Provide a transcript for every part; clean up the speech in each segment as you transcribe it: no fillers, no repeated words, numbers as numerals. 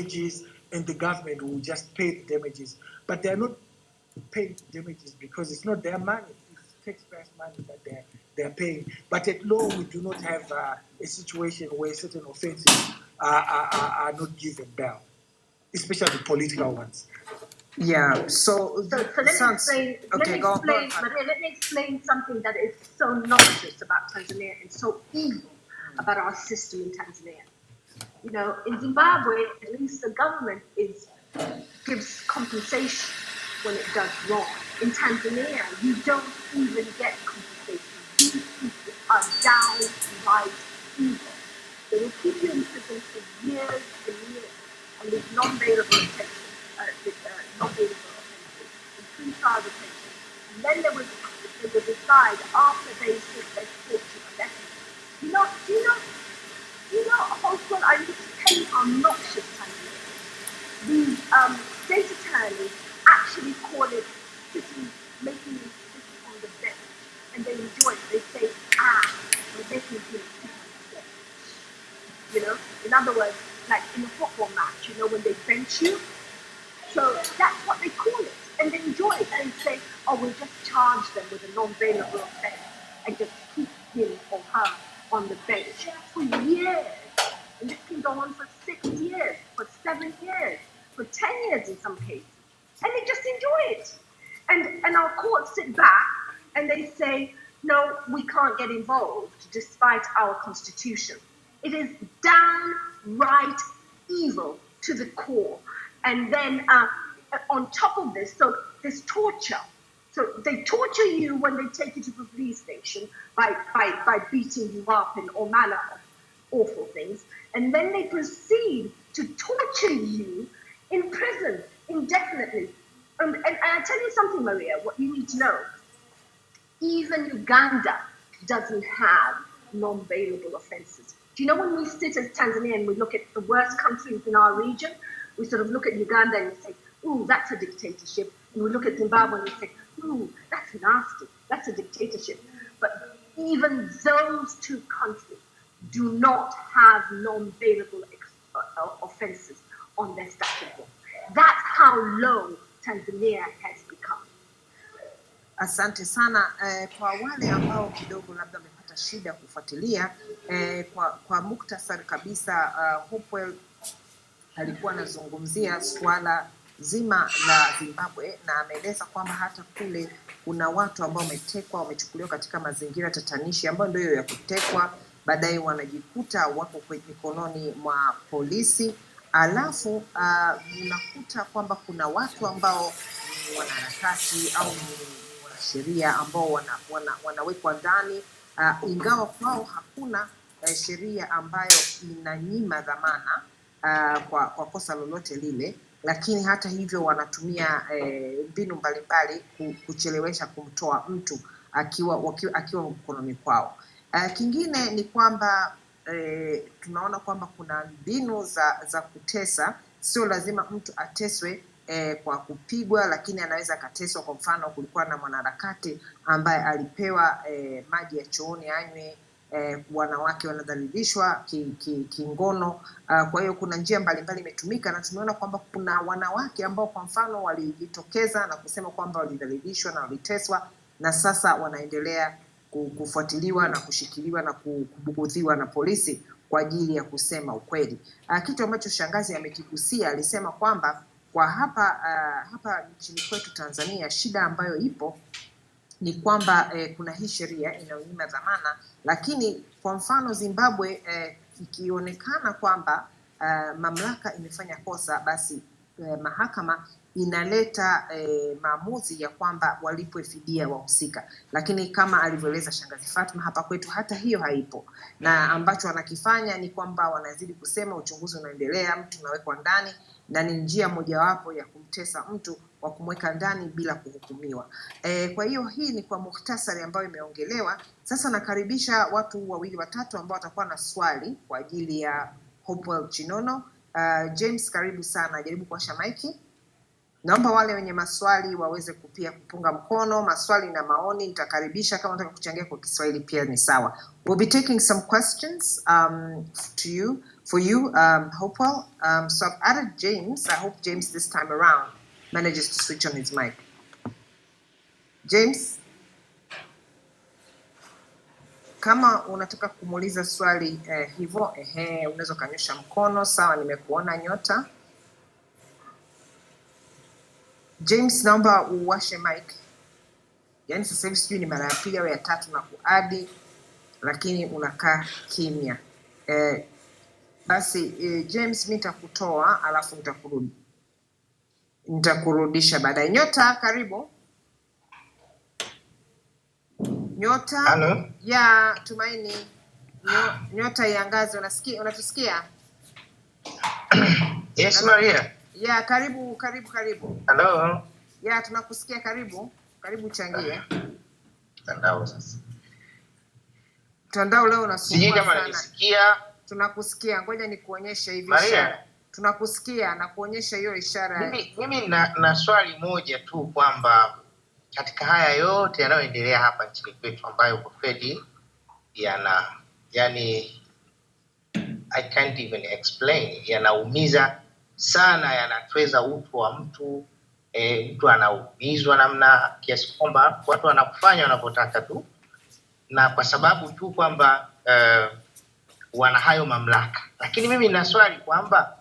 damages, and the government will just pay the damages. But they're not paying damages because it's not their money. It's taxpayers' money that they're paying. But at law, we do not have a situation where certain offences are not given bail, especially political ones. Yeah. So let me explain. Okay, let me explain something that is so noxious about Tanzania and so evil about our system in Tanzania. You know, in Zimbabwe, at least the government gives compensation when it does wrong. In Tanzania, you don't even get compensation. These people are downright evil. They will keep you in prison for years and years on these non-bailable offenses, pre-trial detention. And then they will decide after they sit their court to arrest you. Do you know, Hopewell, I need to tell you how noxious Tanzania is. These state attorneys actually call it making you sit on the bench, and they enjoy it. They say, we're making him sit on the bench. You know, in other words, like in a football match, you know, when they bench you. So that's what they call it, and they enjoy it. And say, we'll just charge them with a non-bailable offense and just keep him or her on the bench for years. And this can go on for 6 years, for 7 years, for 10 years in some cases. And they just enjoy it. And our courts sit back and they say, no, we can't get involved despite our constitution. It is downright evil to the core. And then on top of this, so there's torture. So they torture you when they take you to the police station by beating you up and all manner of awful things. And then they proceed to torture you in prison indefinitely. And I tell you something, Maria, what you need to know. Even Uganda doesn't have non-bailable offenses. Do you know when we sit as Tanzania and we look at the worst countries in our region, we sort of look at Uganda and we say, ooh, that's a dictatorship. And we look at Zimbabwe and we say, ooh, that's nasty. That's a dictatorship. But even those two countries do not have non-bailable offenses on their statute book. That's how low Tanzania has become. Asante sana kwa wale ambao kidogo labda wamepata shida kufuatilia kwa muktasari kabisa. Hopewell alikuwa anazungumzia swala zima la Zimbabwe na ameeleza kwamba hata kule kuna watu ambao wametekwa, wamechukuliwa katika mazingira tatanishi ambayo ndio ya kutekwa, baadaye wanajikuta wako kwenye mikononi mwa polisi. Alafu unakuta kwamba kuna watu ambao ni wanaharakati au ni wanasheria ambao wanawekwa ndani, ingawa kwao hakuna sheria ambayo inanyima dhamana kwa kosa lolote lile, lakini hata hivyo wanatumia mbinu mbalimbali kuchelewesha kumtoa mtu akiwa mkononi kwao. Kingine ni kwamba tunaona kwamba kuna mbinu za kutesa. Sio lazima mtu ateswe kwa kupigwa, lakini anaweza akateswa. Kwa mfano, kulikuwa na mwanaharakati ambaye alipewa maji ya chooni anywe. Wanawake wanadhalilishwa kingono. Kwa hiyo kuna njia mbalimbali imetumika, na tumeona kwamba kuna wanawake ambao kwa mfano walijitokeza na kusema kwamba walidhalilishwa na waliteswa, na sasa wanaendelea kufuatiliwa na kushikiliwa na kubugudhiwa na polisi kwa ajili ya kusema ukweli. Kitu ambacho shangazi amekigusia, alisema kwamba kwa hapa nchini kwetu Tanzania shida ambayo ipo ni kwamba kuna hii sheria inayonyima dhamana, lakini kwa mfano Zimbabwe ikionekana kwamba mamlaka imefanya kosa, basi mahakama inaleta maamuzi ya kwamba walipwe fidia wahusika. Lakini kama alivyoeleza shangazi Fatma, hapa kwetu hata hiyo haipo, na ambacho wanakifanya ni kwamba wanazidi kusema uchunguzi unaendelea, mtu unawekwa ndani, na ni njia mojawapo ya kumtesa mtu wa kumweka ndani bila kuhukumiwa. Kwa hiyo hii ni kwa muhtasari ambayo imeongelewa. Sasa nakaribisha watu wawili watatu ambao watakuwa na swali kwa ajili ya Hopewell Chinono. James, karibu sana, jaribu kuwasha maiki. Naomba wale wenye maswali waweze pia kupunga mkono, maswali na maoni nitakaribisha. Kama unataka kuchangia kwa Kiswahili pia ni sawa. We'll be taking some questions for you, Hopewell. So I've added James. I hope James this time around manages to switch on his mic. James, kama unataka kumuuliza swali hivyo, unaweza kanyosha mkono. Sawa, nimekuona Nyota. James, naomba uwashe mic. Yaani sasa hivi sijui ni mara ya pili au ya tatu na kuadi, lakini unakaa kimya. Basi James, mimi nitakutoa alafu nitakurudisha baadaye. Nyota, karibu. Nyota. Hello. Ya Tumaini. Nyota iangaze. Unatusikia? Yes, Maria. Ya, karibu. Hello. Ya, tunakusikia, karibu changie. Mtandao sasa. Mtandao leo unasumbua sana. Sijui kama unanisikia. Tunakusikia. Ngoja nikuonyeshe hivi Maria. ishara. Tunakusikia na kuonyesha hiyo ishara. Mimi na swali moja tu kwamba katika haya yote yanayoendelea hapa nchini kwetu ambayo kwa kweli yani I can't even explain, yanaumiza sana, yanatweza utu wa mtu. Mtu anaumizwa namna kiasi kwamba watu wanakufanya wanavyotaka tu, na kwa sababu tu kwamba wana hayo mamlaka. Lakini mimi nina swali kwamba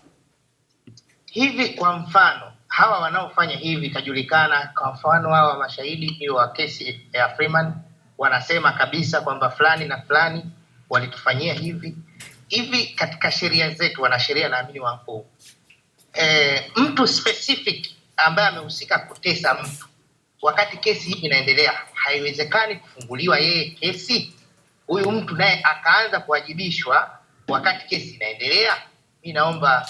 hivi, kwa mfano hawa wanaofanya hivi kajulikana, kwa mfano hawa mashahidi wa kesi ya Freeman wanasema kabisa kwamba fulani na fulani walitufanyia hivi katika sheria zetu, wana sheria naamini wako mtu specific ambaye amehusika kutesa mtu wakati kesi hii inaendelea, haiwezekani kufunguliwa yeye kesi, huyu mtu naye akaanza kuwajibishwa wakati kesi inaendelea. Mimi naomba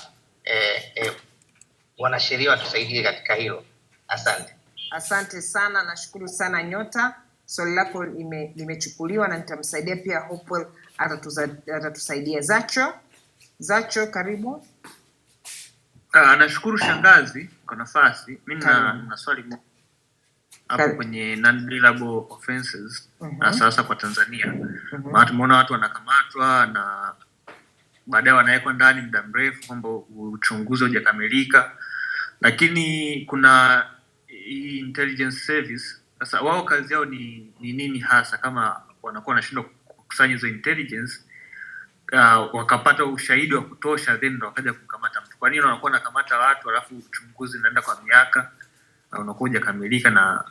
wanasheria watusaidie katika hilo. Asante. Asante sana, nashukuru sana Nyota. Swali lako limechukuliwa na nitamsaidia pia Hopewell atatusaidia. Zacho, karibu. Nashukuru shangazi kwa nafasi. Mimi na swali hapo kwenye non-bailable offenses sasa kwa Tanzania. Tumeona watu wanakamatwa na baadaye wanawekwa ndani muda mrefu kwamba uchunguzi hujakamilika, lakini kuna intelligence service. Sasa wao kazi yao ni nini hasa, kama wanakuwa wanashindwa kukusanya hizo intelligence wakapata ushahidi wa kutosha then ndo wakaja kukamata mtu? Kwa nini wanakuwa nakamata watu alafu uchunguzi unaenda kwa miaka na unakuwa hujakamilika, na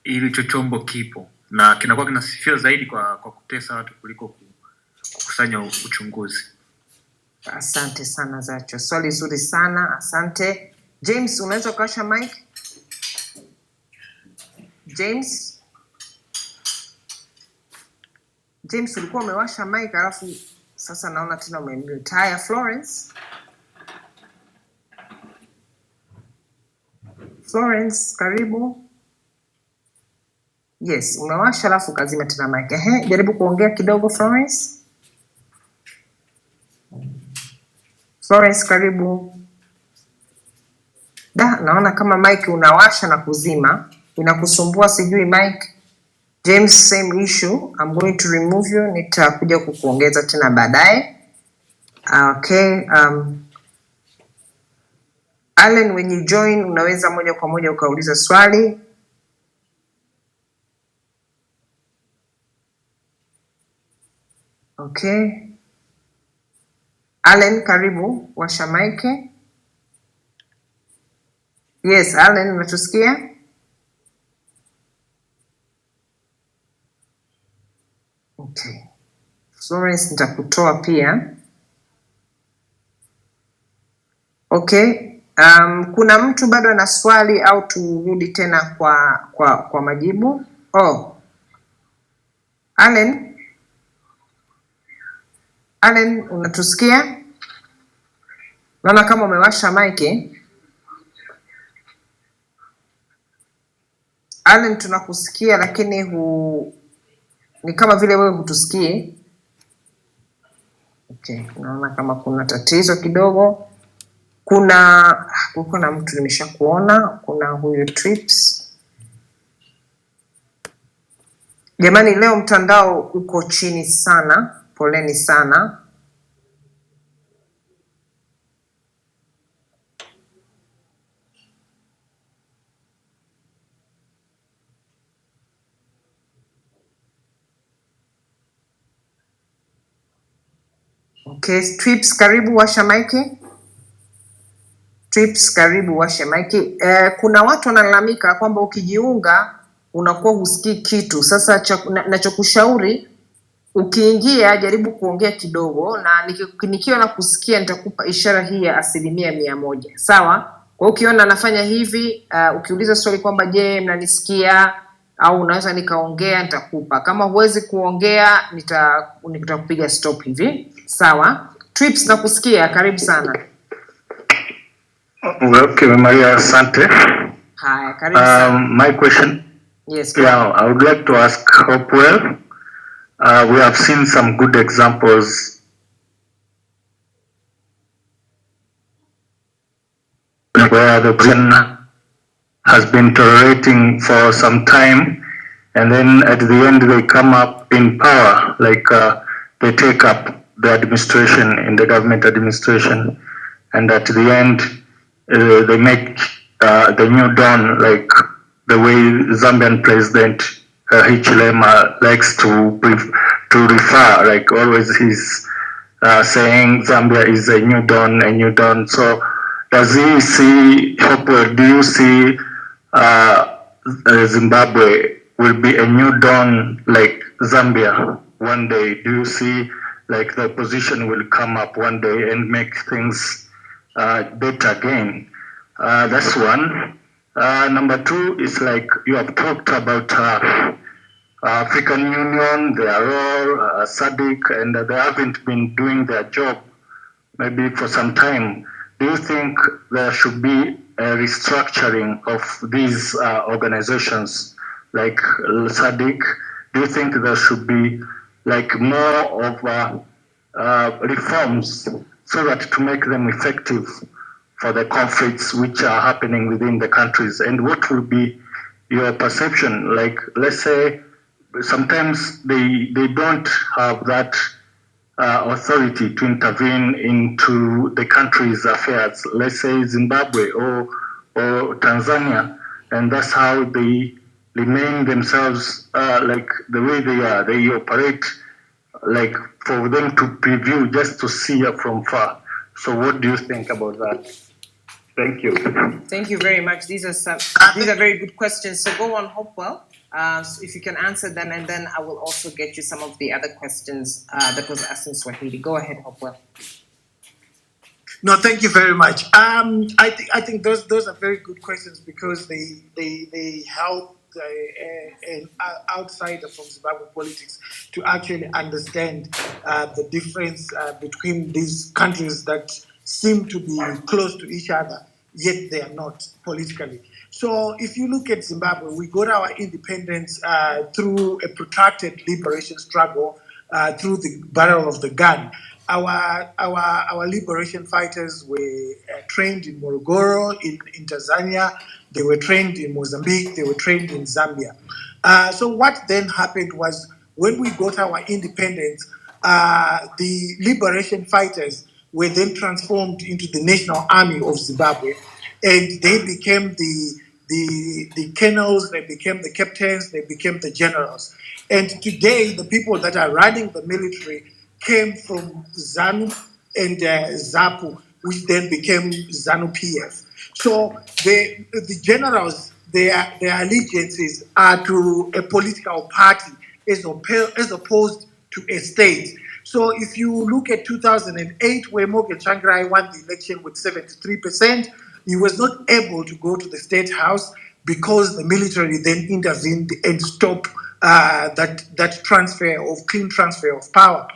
ili chombo kipo na kinakuwa kinasifiwa zaidi kwa kutesa watu kuliko kukusanya uchunguzi? Asante sana Zacho, swali zuri sana, asante. James, unaweza kuwasha mic? James ulikuwa umewasha mic alafu sasa naona tena umemute. Haya, Florence, karibu. Yes, umewasha alafu kazima tena mic. Jaribu kuongea kidogo Florence. Karibu. Naona kama mic unawasha na kuzima inakusumbua, sijui mic. James, same issue. I'm going to remove you. Nitakuja kukuongeza tena baadaye. Okay. Allen, when you join unaweza moja kwa moja ukauliza swali. Okay. Allen, karibu, washa mic. Yes, Allen, unatusikia? Okay. Florence, nitakutoa pia. Okay. Kuna mtu bado ana swali au turudi tena kwa majibu? Allen, unatusikia? Naona kama umewasha mic. Allen, tunakusikia lakini ni kama vile wewe hutusikii. Okay, naona kama kuna tatizo kidogo. kuna mtu nimeshakuona, kuna huyu Trips. Jamani, leo mtandao uko chini sana, poleni sana. Okay, Trips karibu, washa maiki. Trips karibu, washa maiki. Kuna watu wanalalamika kwamba ukijiunga unakuwa husikii kitu. Sasa nachokushauri ukiingia jaribu kuongea kidogo, na nikiwa na kusikia nitakupa ishara hii ya 100%. Sawa? Kwa hiyo ukiona nafanya hivi, ukiuliza swali kwamba je, mnanisikia au unaweza nikaongea, nitakupa. Kama huwezi kuongea nitakupiga stop hivi. Sawa? Trips nakusikia, karibu sana. Okay, Maria, asante. Haya, karibu sana. My question. Yes. Yeah, I would like to ask Hopewell. We have seen some good examples where the opposition has been tolerating for some time, and then at the end they come up in power, like they take up the administration in the government administration, and at the end they make the new dawn, like the way Zambian President Hichilema likes to refer, like always he's saying Zambia is a new dawn, a new dawn. So does he see, Hopewell, do you see Zimbabwe will be a new dawn like Zambia one day? Do you see like the opposition will come up one day and make things better again? That's one. Number two is like you have talked about African Union, they are all SADC, and they haven't been doing their job maybe for some time. Do you think there should be a restructuring of these organizations like SADC? Do you think there should be like more of reforms so that to make them effective for the conflicts which are happening within the countries? And what will be your perception? Like, let's say sometimes they don't have that authority to intervene into the country's affairs, let's say Zimbabwe or Tanzania, and that's how they remain themselves like the way they are. They operate like for them to preview, just to see from far. So what do you think about that? Thank you. Thank you very much. These are very good questions. So go on, Hopewell. So if you can answer them, and then I will also get you some of the other questions that was asked in Swahili. Go ahead, Hopewell. No, thank you very much. I think those are very good questions because they help an outsider from Zimbabwe politics to actually understand the difference between these countries that seem to be close to each other, yet they are not politically. So if you look at Zimbabwe, we got our independence through a protracted liberation struggle through the barrel of the gun. Our liberation fighters were trained in Morogoro, in Tanzania. They were trained in Mozambique. They were trained in Zambia. So what then happened was when we got our independence, the liberation fighters were then transformed into the National Army of Zimbabwe, and they became the colonels, they became the captains, they became the generals. And today, the people that are running the military came from ZANU and ZAPU, which then became ZANU PF. So the generals, their allegiances are to a political party as opposed to a state. So if you look at 2008, where Morgan Tsvangirai won the election with 73%, he was not able to go to the State House because the military then intervened and stopped that clean transfer of power.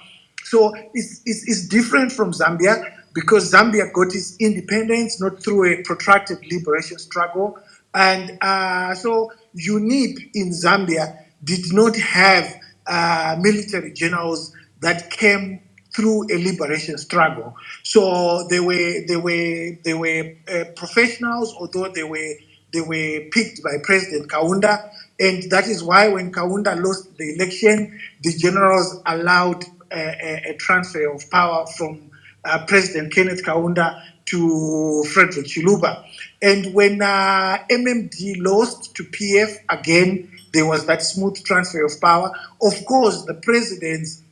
So it's different from Zambia because Zambia got its independence not through a protracted liberation struggle. And so UNIP in Zambia did not have military generals that came through a liberation struggle. So they were professionals, although they were picked by President Kaunda, and that is why when Kaunda lost the election, the generals allowed a transfer of power from President Kenneth Kaunda to Frederick Chiluba. And when MMD lost to PF, again, there was that smooth transfer of power. Of course, the presidents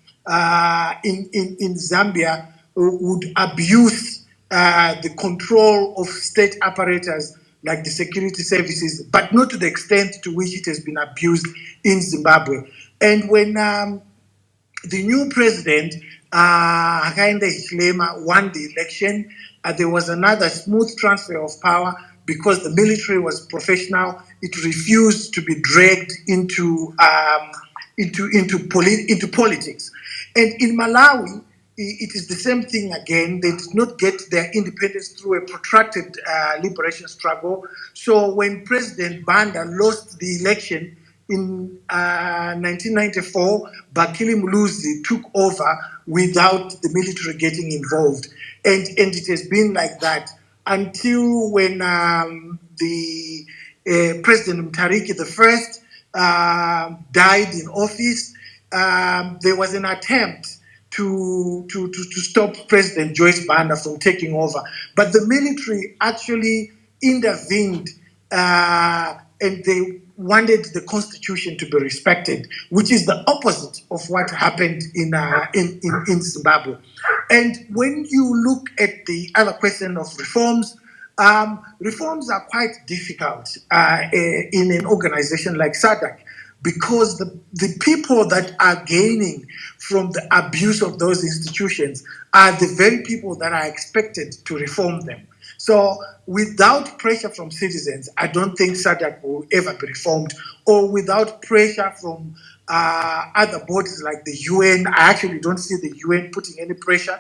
in Zambia would abuse the control of state apparatus like the security services, but not to the extent to which it has been abused in Zimbabwe. And when the new president, Hakainde Hichilema, won the election, there was another smooth transfer of power because the military was professional. It refused to be dragged into politics. And in Malawi, it is the same thing again. They did not get their independence through a protracted liberation struggle. So when President Banda lost the election in 1994, Bakili Muluzi took over without the military getting involved. And it has been like that until when the President Mtariki I died in office. There was an attempt to stop President Joyce Banda from taking over. But the military actually intervened and they wanted the constitution to be respected, which is the opposite of what happened in Zimbabwe. And when you look at the other question of reforms, reforms are quite difficult in an organization like SADC because the people that are gaining from the abuse of those institutions are the very people that are expected to reform them. So without pressure from citizens, I don't think SADC will ever be reformed, or without pressure from other bodies like the UN. I actually don't see the UN putting any pressure.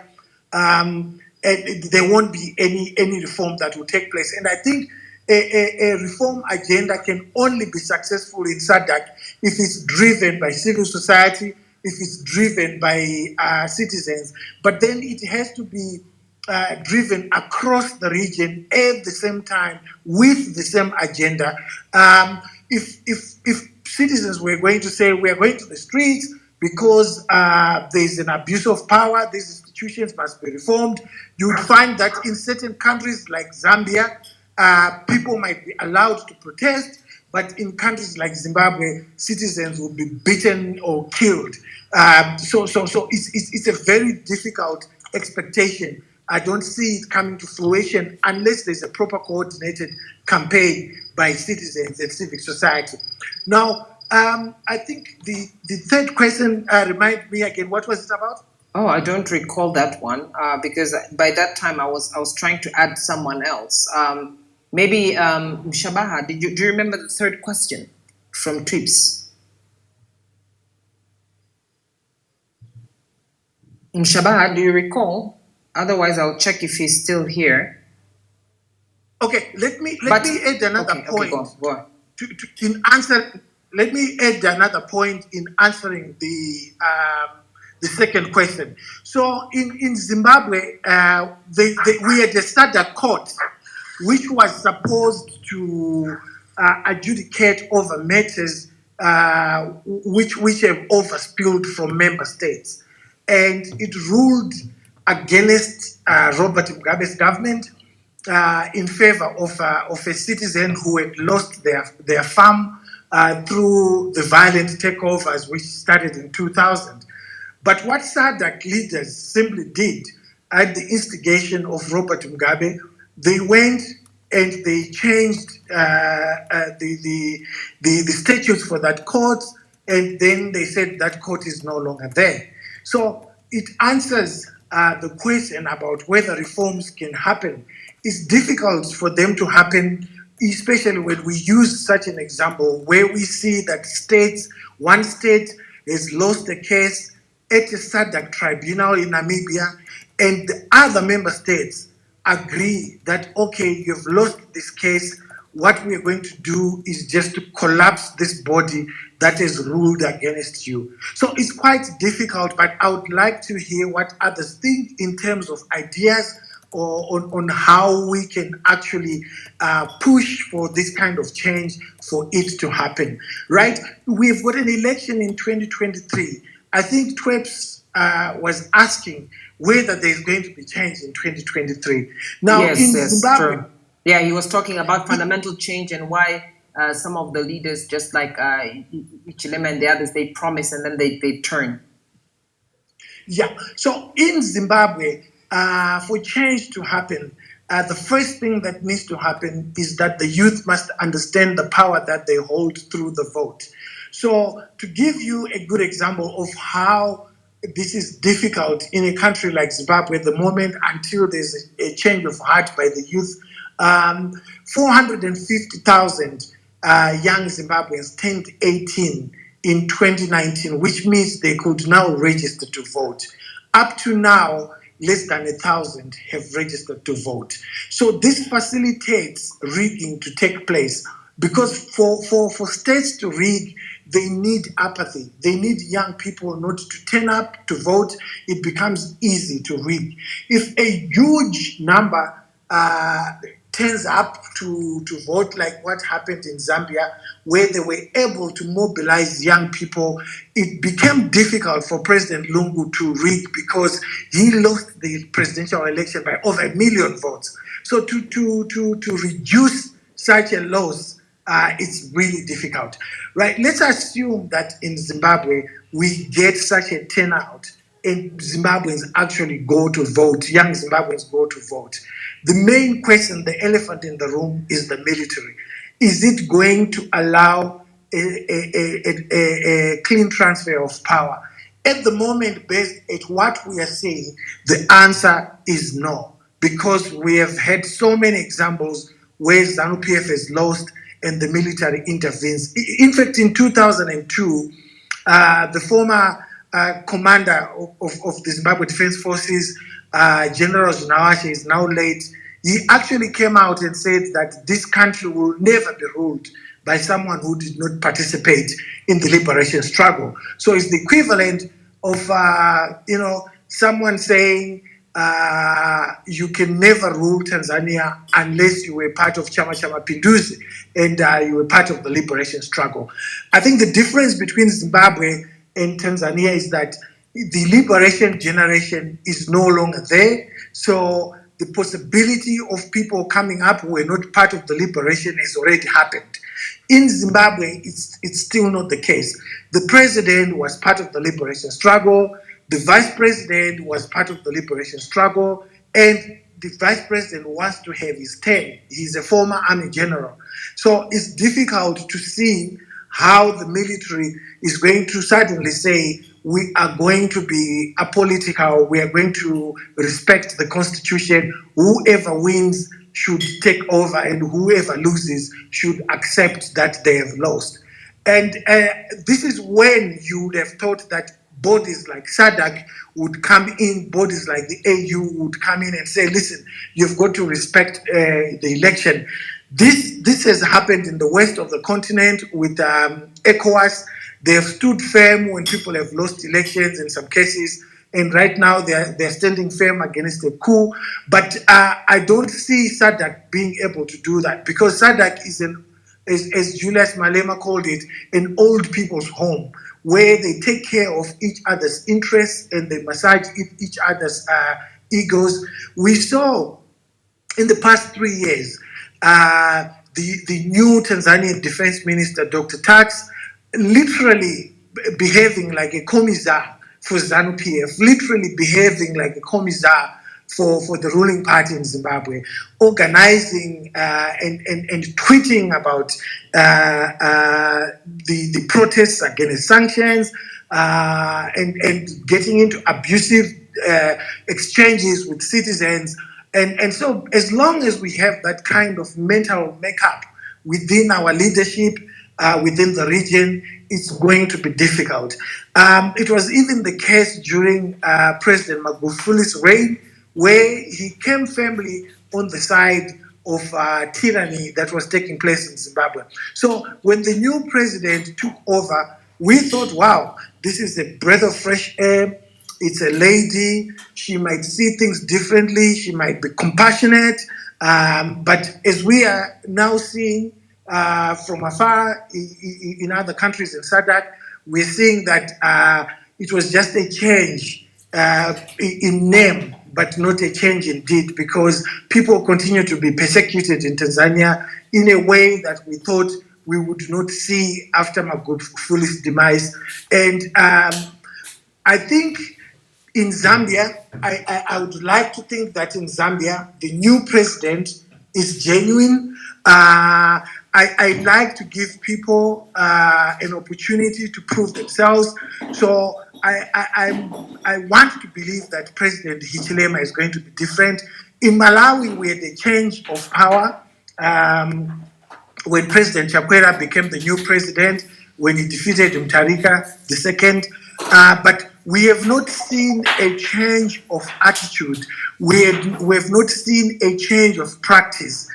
And there won't be any reform that will take place. And I think a reform agenda can only be successful in SADC if it's driven by civil society, if it's driven by citizens. But then it has to be driven across the region at the same time with the same agenda. If citizens were going to say we are going to the streets because there's an abuse of power, these institutions must be reformed, you would find that in certain countries like Zambia, people might be allowed to protest, but in countries like Zimbabwe, citizens will be beaten or killed. So it's a very difficult expectation. I don't see it coming to fruition unless there's a proper coordinated campaign by citizens and civic society. Now, I think the third question, remind me again, what was it about? Oh, I don't recall that one because by that time I was trying to add someone else. Maybe Mshabaha, do you remember the third question from TRIPS? Mshabaha, do you recall? Otherwise, I'll check if he's still here. Okay, let me add another point. Okay, go on. Let me add another point in answering the second question. So in Zimbabwe, we had a SADC court which was supposed to adjudicate over matters which have overspilled from member states. And it ruled against Robert Mugabe's government in favor of a citizen who had lost their farm through the violent takeovers which started in 2000. But what SADC leaders simply did at the instigation of Robert Mugabe, they went and they changed the statutes for that court, and then they said that court is no longer there. So it answers the question about whether reforms can happen. It's difficult for them to happen, especially when we use such an example where we see that one state has lost a case at a SADC tribunal in Namibia, and the other member states agree that, okay, you've lost this case, what we are going to do is just to collapse this body that is ruled against you. So it's quite difficult, but I would like to hear what others think in terms of ideas or on how we can actually push for this kind of change for it to happen, right? We've got an election in 2023. I think Tweps was asking whether there's going to be change in 2023. Now, Yes, in yes, Zimbabwe, true. Yeah, he was talking about fundamental change and why some of the leaders, just like Ichilema and the others, they promise and then they turn. Yeah. So in Zimbabwe, for change to happen, the first thing that needs to happen is that the youth must understand the power that they hold through the vote. So to give you a good example of how this is difficult in a country like Zimbabwe at the moment until there's a change of heart by the youth, 450,000 young Zimbabweans turned 18 in 2019, which means they could now register to vote. Up to now, less than 1,000 have registered to vote. So this facilitates rigging to take place because for states to rig, they need apathy. They need young people not to turn up to vote. It becomes easy to rig. If a huge number turns up to vote, like what happened in Zambia, where they were able to mobilize young people, it became difficult for President Lungu to rig because he lost the presidential election by over 1 million votes. So to reduce such a loss, it's really difficult, right? Let's assume that in Zimbabwe we get such a turnout and Zimbabweans actually go to vote, young Zimbabweans go to vote. The main question, the elephant in the room, is the military. Is it going to allow a clean transfer of power? At the moment, based at what we are saying, the answer is no, because we have had so many examples where ZANU-PF has lost and the military intervenes. In fact, in 2002, the former commander of the Zimbabwe Defense Forces, General Zinawashe, is now late. He actually came out and said that this country will never be ruled by someone who did not participate in the liberation struggle. So it's the equivalent of, someone saying you can never rule Tanzania unless you were part of Chama cha Mapinduzi and you were part of the liberation struggle. I think the difference between Zimbabwe and Tanzania is that the liberation generation is no longer there. So the possibility of people coming up who were not part of the liberation has already happened. In Zimbabwe, it's still not the case. The president was part of the liberation struggle. The vice president was part of the liberation struggle. And the vice president wants to have his turn. He's a former army general. So it's difficult to see how the military is going to suddenly say, we are going to be apolitical, we are going to respect the constitution, whoever wins should take over and whoever loses should accept that they have lost. And this is when you would have thought that bodies like SADC would come in, bodies like the AU would come in and say, listen, you've got to respect the election. This has happened in the west of the continent with ECOWAS. They have stood firm when people have lost elections in some cases, and right now they're standing firm against a coup. But I don't see SADC being able to do that because SADC is as Julius Malema called it, an old people's home where they take care of each other's interests and they massage each other's egos. We saw in the past 3 years, the new Tanzanian Defense Minister, Dr. Tax, literally behaving like a commissar for ZANU-PF, literally behaving like a commissar for the ruling party in Zimbabwe, organizing and tweeting about the protests against sanctions and getting into abusive exchanges with citizens. And so as long as we have that kind of mental makeup within our leadership, within the region, it's going to be difficult. It was even the case during President Magufuli's reign, where he came firmly on the side of tyranny that was taking place in Zimbabwe. So when the new president took over, we thought, wow, this is a breath of fresh air. It's a lady. She might see things differently. She might be compassionate. But as we are now seeing from afar in other countries in SADC, we're seeing that it was just a change in name, but not a change in deed, because people continue to be persecuted in Tanzania in a way that we thought we would not see after Magufuli's demise. And I think in Zambia, I would like to think that in Zambia, the new president is genuine. I like to give people an opportunity to prove themselves. So I want to believe that President Hichilema is going to be different. In Malawi, we had a change of power. When President Chakwera became the new president, when he defeated Mutharika II. But we have not seen a change of attitude. We have not seen a change of practice.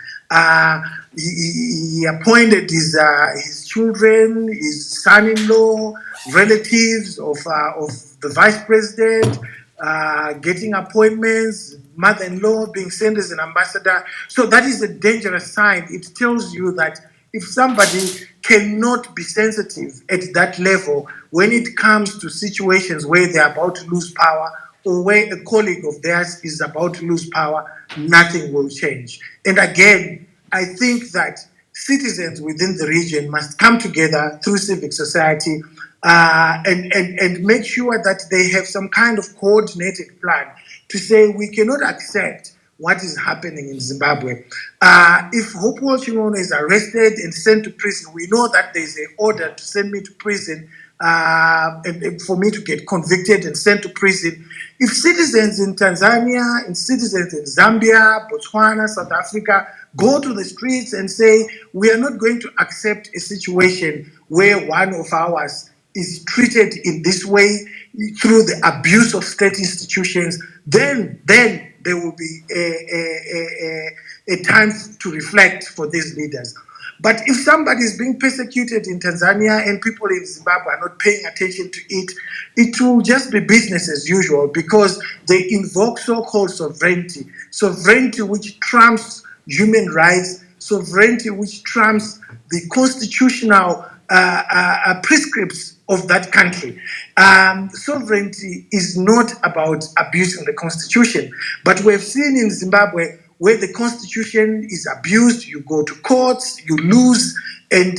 He appointed his children, his son-in-law, relatives of the vice president, getting appointments, mother-in-law being sent as an ambassador. So that is a dangerous sign. It tells you that if somebody cannot be sensitive at that level when it comes to situations where they're about to lose power or where a colleague of theirs is about to lose power, nothing will change. And again, I think that citizens within the region must come together through civic society and make sure that they have some kind of coordinated plan to say we cannot accept what is happening in Zimbabwe. If Hopewell Chimono is arrested and sent to prison, we know that there's an order to send me to prison and for me to get convicted and sent to prison. If citizens in Tanzania and citizens in Zambia, Botswana, South Africa go to the streets and say, we are not going to accept a situation where one of ours is treated in this way through the abuse of state institutions, then there will be a time to reflect for these leaders. But if somebody is being persecuted in Tanzania and people in Zimbabwe are not paying attention to it, it will just be business as usual, because they invoke so-called sovereignty, sovereignty which trumps human rights, sovereignty which trumps the constitutional prescripts of that country. Sovereignty is not about abusing the constitution, but we've seen in Zimbabwe where the constitution is abused, you go to courts, you lose, and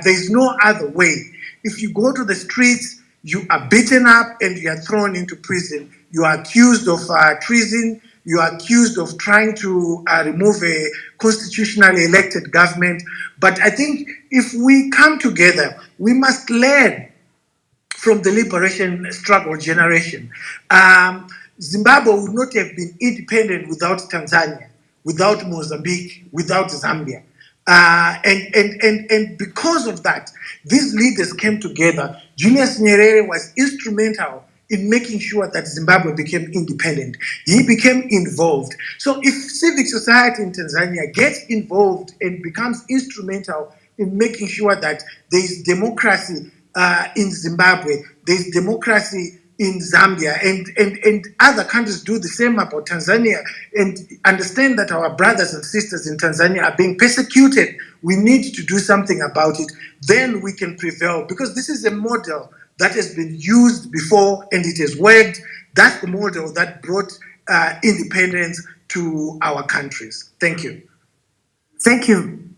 there's no other way. If you go to the streets, you are beaten up and you are thrown into prison. You are accused of treason. You are accused of trying to remove a constitutionally elected government. But I think if we come together, we must learn from the liberation struggle generation. Zimbabwe would not have been independent without Tanzania, without Mozambique, without Zambia. And because of that, these leaders came together. Julius Nyerere was instrumental in making sure that Zimbabwe became independent. He became involved. So if civic society in Tanzania gets involved and becomes instrumental in making sure that there is democracy in Zimbabwe, there is democracy in Zambia, and other countries do the same about Tanzania, and understand that our brothers and sisters in Tanzania are being persecuted, we need to do something about it, then we can prevail, because this is a model that has been used before and it has worked. That's the model that brought independence to our countries. Thank you. Thank you.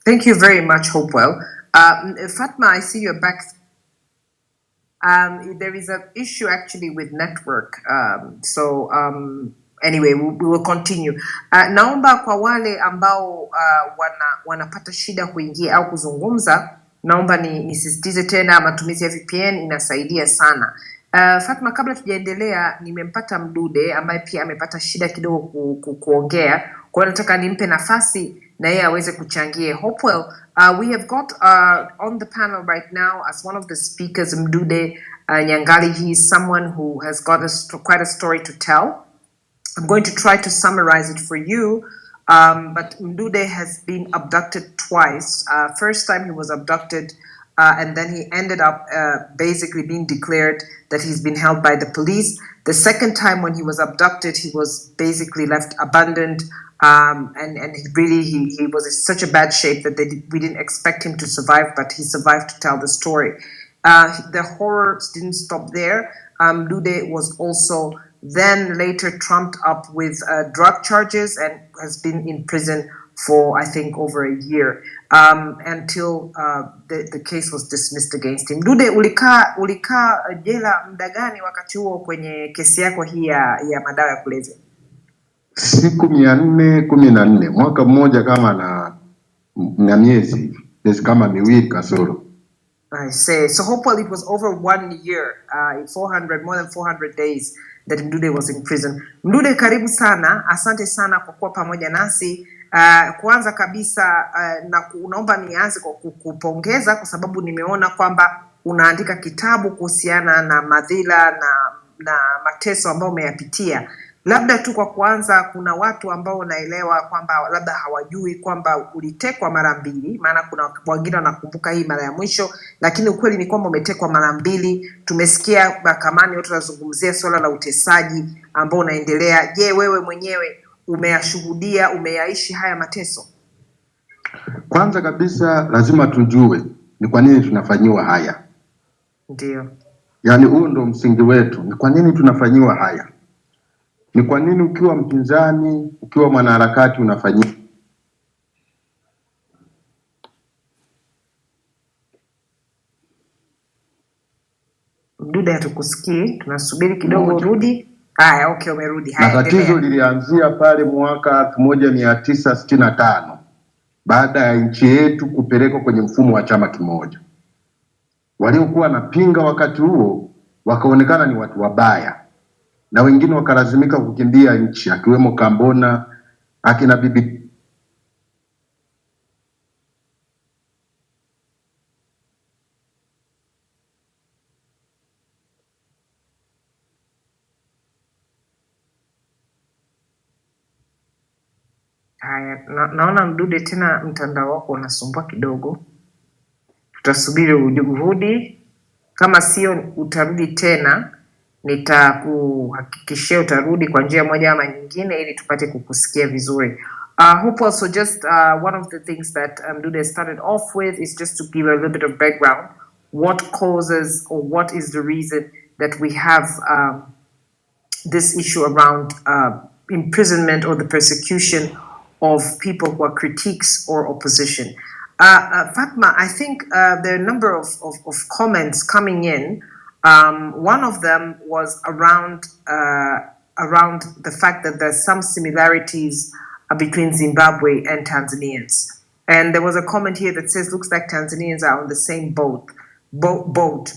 Thank you very much, Hopewell. Fatma, I see you're back. There is an issue actually with network. Anyway, we will continue. Naomba kwa wale ambao wanapata shida kuingia au kuzungumza, naomba nisisitize tena matumizi ya VPN inasaidia sana. Fatma, kabla tujaendelea, nimempata Mdude ambaye pia amepata shida kidogo kuongea. Kwa hiyo nataka nimpe nafasi na yeye aweze kuchangia. Hopewell, we have got on the panel right now as one of the speakers, Mdude Nyangali. He is someone who has got quite a story to tell. I'm going to try to summarize it for you. But Mdude has been abducted twice. First time he was abducted, and then he ended up basically being declared that he's been held by the police. The second time when he was abducted, he was basically left abandoned, and he was in such a bad shape that we didn't expect him to survive, but he survived to tell the story. The horrors didn't stop there. Mdude was also then later trumped up with drug charges and has been in prison for, I think, over a year, until the case was dismissed against him. Mdude, ulika jela muda gani wakati huo kwenye kesi yako hii ya madawa ya kulevya? Siku 414, mwaka mmoja kama na miezi kama miwili kasoro. I say, so hopefully it was over 1 year, more than 400 days that Mdude was in prison. Mdude, karibu sana, asante sana kwa kuwa pamoja nasi. Kwanza kabisa naomba nianze kwa kukupongeza kwa sababu nimeona kwamba unaandika kitabu kuhusiana na madhila na mateso ambayo umeyapitia. Labda tu kwa kuanza, kuna watu ambao wanaelewa kwamba labda hawajui kwamba ulitekwa mara mbili, maana kuna wengine wanakumbuka hii mara ya mwisho, lakini ukweli ni kwamba umetekwa mara mbili. Tumesikia mahakamani watu wanazungumzia swala la utesaji ambao unaendelea. Je, wewe mwenyewe umeyashuhudia, umeyaishi haya mateso? Kwanza kabisa lazima tujue ni kwa nini tunafanyiwa haya. Ndio. Yaani huo ndo msingi wetu. Ni kwa nini tunafanyiwa haya? Ni kwa nini ukiwa mpinzani, ukiwa mwanaharakati unafanyiwa? Mdude hatukusikii, tunasubiri kidogo urudi. Haya, okay, umerudi. Haya, tatizo lilianzia pale mwaka 1965 baada ya nchi yetu kupelekwa kwenye mfumo wa chama kimoja. Waliokuwa napinga wakati huo wakaonekana ni watu wabaya, na wengine wakalazimika kukimbia nchi, akiwemo Kambona, akina bibi Haya, naona Mdude tena mtandao wako unasumbua kidogo. Tutasubiri urudi. Kama sio utarudi tena, nitakuhakikishia utarudi kwa njia moja ama nyingine ili tupate kukusikia vizuri. Hope also just one of the things that Mdude started off with is just to give a little bit of background. What causes or what is the reason that we have this issue around imprisonment or the persecution of people who are critiques or opposition. Fatma, I think there are a number of comments coming in. One of them was around the fact that there's some similarities between Zimbabwe and Tanzanians. And there was a comment here that says, looks like Tanzanians are on the same boat. Both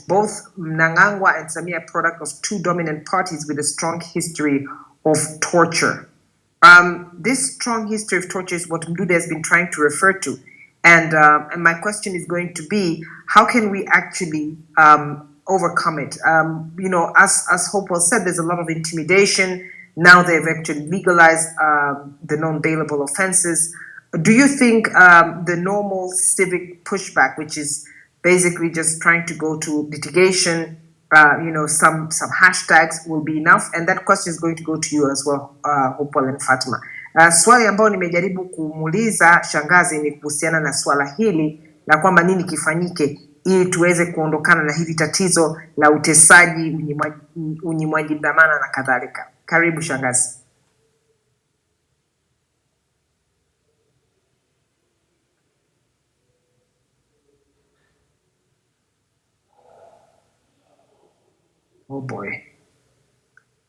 Mnangagwa and Samia are product of two dominant parties with a strong history of torture. This strong history of torture is what Mdude has been trying to refer to. And my question is going to be, how can we actually overcome it? As Hopewell said, there's a lot of intimidation. Now they've actually legalized the non-bailable offenses. Do you think the normal civic pushback, which is basically just trying to go to litigation, some hashtags will be enough? And that question is going to go to you as well, Hopewell and Fatma. Swali ambao nimejaribu kumuuliza shangazi ni kuhusiana na swala hili la kwamba nini kifanyike ili tuweze kuondokana na hili tatizo la utesaji, unyimwaji dhamana na kadhalika. Karibu shangazi. Oh boy.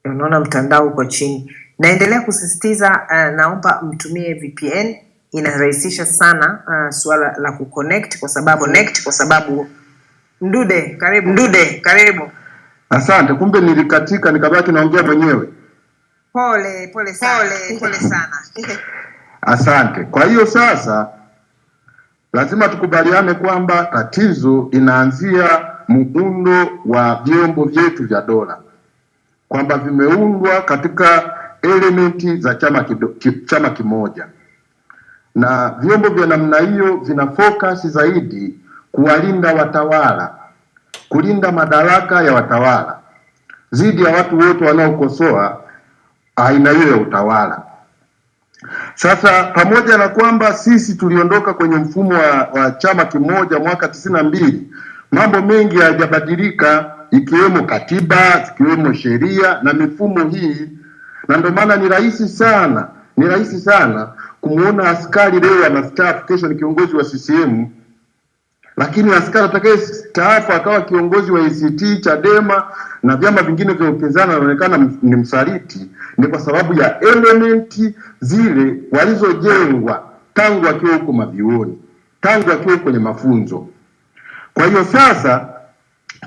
Unaona mtandao uko chini. Naendelea kusisitiza, naomba mtumie VPN, inarahisisha sana swala la kuconnect kwa sababu Mdude, karibu. Asante, kumbe nilikatika nikabaki naongea mwenyewe. Pole sana. Asante. Kwa hiyo sasa lazima tukubaliane kwamba tatizo inaanzia muundo wa vyombo vyetu vya dola, kwamba vimeundwa katika elementi za chama kimoja. na vyombo vya namna hiyo vina focus zaidi kuwalinda watawala, kulinda madaraka ya watawala dhidi ya watu wote wanaokosoa aina hiyo ya utawala. Sasa pamoja na kwamba sisi tuliondoka kwenye mfumo wa chama kimoja mwaka 92, mambo mengi hayajabadilika, ikiwemo katiba, ikiwemo sheria na mifumo hii, na ndio maana ni rahisi sana kumuona askari leo anastaafu, kesho ni kiongozi wa CCM, lakini askari atakayestaafu akawa kiongozi wa ACT, Chadema na vyama vingine vya upinzani anaonekana ni msaliti, ni kwa sababu ya elementi zile walizojengwa tangu akiwa huko mavioni, tangu akiwa kwenye mafunzo. Kwa hiyo sasa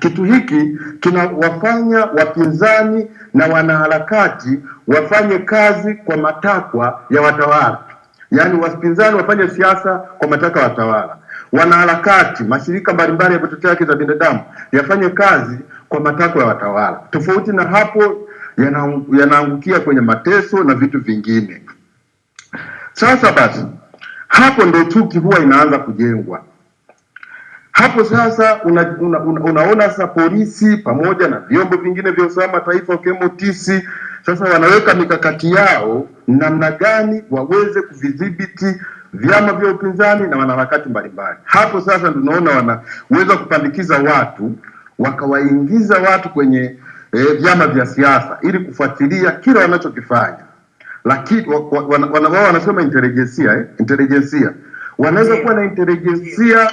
kitu hiki kinawafanya wapinzani na wanaharakati wafanye kazi kwa matakwa ya watawala, yaani wapinzani wafanye siasa kwa matakwa ya watawala, wanaharakati, mashirika mbalimbali ya kutetea haki za binadamu yafanye kazi kwa matakwa ya watawala. Tofauti na hapo, yanaangukia kwenye mateso na vitu vingine. Sasa basi, hapo ndio chuki huwa inaanza kujengwa. Hapo sasa unaona sasa polisi pamoja na vyombo vingine vya usalama taifa ukiwemo TC sasa wanaweka mikakati yao namna gani waweze kuvidhibiti vyama vya upinzani na wanaharakati mbalimbali. Hapo sasa tunaona wanaweza kupandikiza watu, wakawaingiza watu kwenye vyama vya siasa ili kufuatilia kila wanachokifanya. Lakini wao wanasema intelijensia. Wanaweza kuwa na intelijensia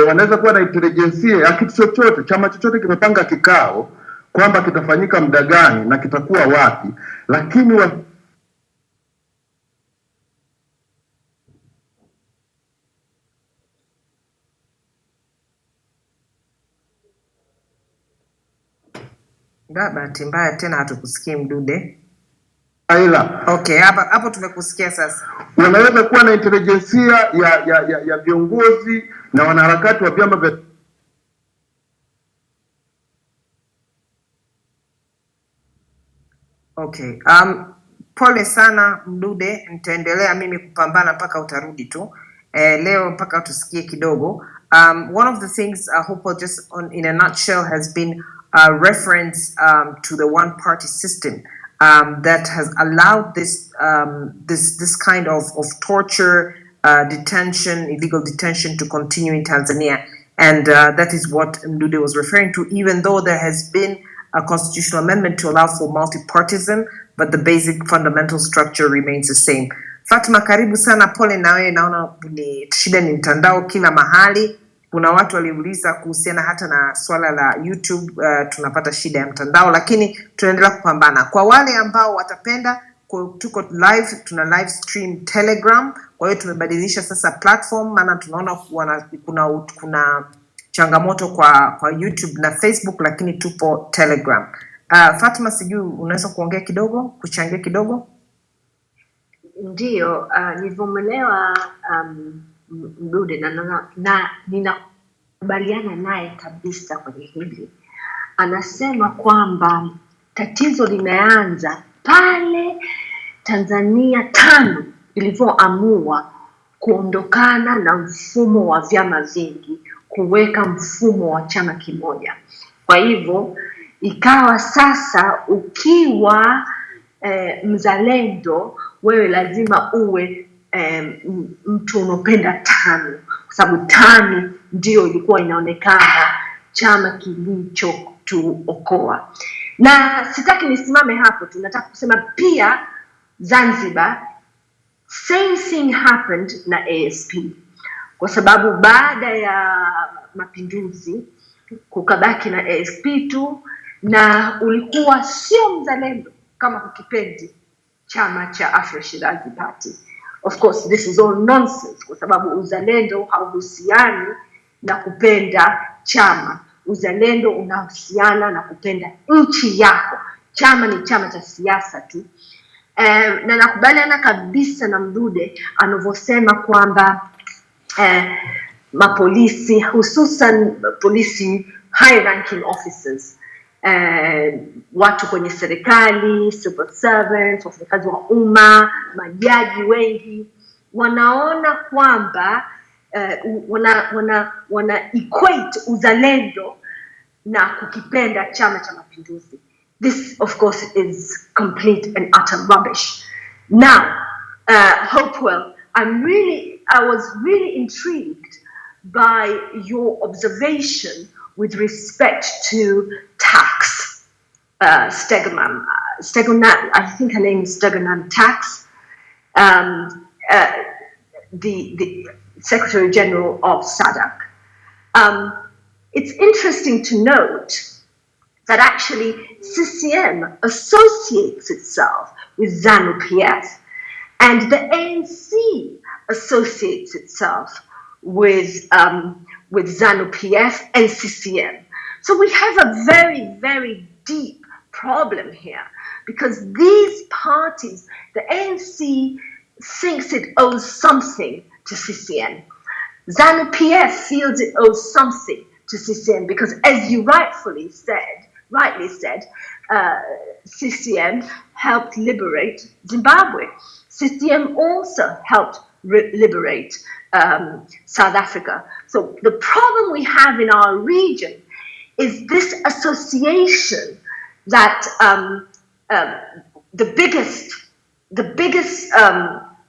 wanaweza kuwa na intelijensia ya kitu chochote, chama chochote kimepanga kikao kwamba kitafanyika muda gani na kitakuwa wapi, lakini bahati mbaya tena hatukusikii Mdude. Okay, hapo tumekusikia sasa. Wanaweza kuwa na intelijensia ya viongozi na wanaharakati wa vyama vya Okay. Pole sana Mdude, nitaendelea mimi kupambana mpaka utarudi tu. Leo mpaka tusikie kidogo. One of the things Hopo just in a nutshell has been a reference to the one party system that has allowed this kind of torture, detention, illegal detention to continue in Tanzania. And that is what Mdude was referring to, even though there has been a constitutional amendment to allow for multi-partism, but the basic fundamental structure remains the same. Fatma, karibu sana. Pole na wewe, naona shida ni mtandao kila mahali. Kuna watu waliuliza kuhusiana hata na swala la YouTube, tunapata shida ya mtandao, lakini tunaendelea kupambana. Kwa wale ambao watapenda, tuko live, tuna live stream Telegram, kwa hiyo tumebadilisha sasa platform, maana tunaona kuna changamoto kwa YouTube na Facebook, lakini tupo Telegram. Fatma, sijui unaweza kuongea kidogo, kuchangia kidogo? Ndio, nilivyoelewa Mdude na ninakubaliana naye kabisa kwenye hili. Anasema kwamba tatizo limeanza pale Tanzania 5 ilivyoamua kuondokana na mfumo wa vyama vingi, kuweka mfumo wa chama kimoja. Kwa hivyo ikawa sasa ukiwa mzalendo, wewe lazima uwe mtu unopenda TANU, kwa sababu TANU ndio ilikuwa inaonekana chama kilichotuokoa. Na sitaki nisimame hapo, tunataka kusema pia Zanzibar same thing happened na ASP, kwa sababu baada ya mapinduzi kukabaki na ASP tu, na ulikuwa sio mzalendo kama kukipendi chama cha Afro Shirazi Party. Of course this is all nonsense, kwa sababu uzalendo hauhusiani na kupenda chama. Uzalendo unahusiana na kupenda nchi yako. Chama ni chama cha siasa tu. Na nakubaliana kabisa na Mdude anavyosema kwamba mapolisi, hususan polisi high ranking officers, watu kwenye serikali, civil servants, wafanyakazi wa umma, majaji wengi, wanaona kwamba wana equate uzalendo na kukipenda Chama cha Mapinduzi. This, of course, is complete and utter rubbish. Now, Hopewell, I was really intrigued by your observation with respect to tax. Stegeman, I think her name is Stegeman Tax, the Secretary General of SADC. It's interesting to note that actually CCM associates itself with ZANU-PF, and the ANC associates itself with ZANU-PF and CCM. So we have a very, very deep problem here, because these parties, the ANC thinks it owes something to CCM. ZANU-PF feels it owes something to CCM because, as you rightly said, CCM helped liberate Zimbabwe. CCM also helped liberate South Africa. So the problem we have in our region is this association that the biggest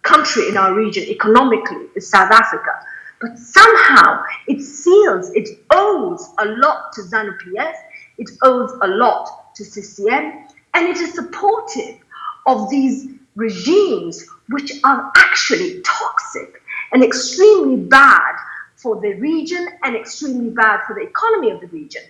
country in our region economically is South Africa. But somehow it feels it owes a lot to ZANU-PF, it owes a lot to CCM, and it is supportive of these regimes which are actually toxic and extremely bad for the region and extremely bad for the economy of the region,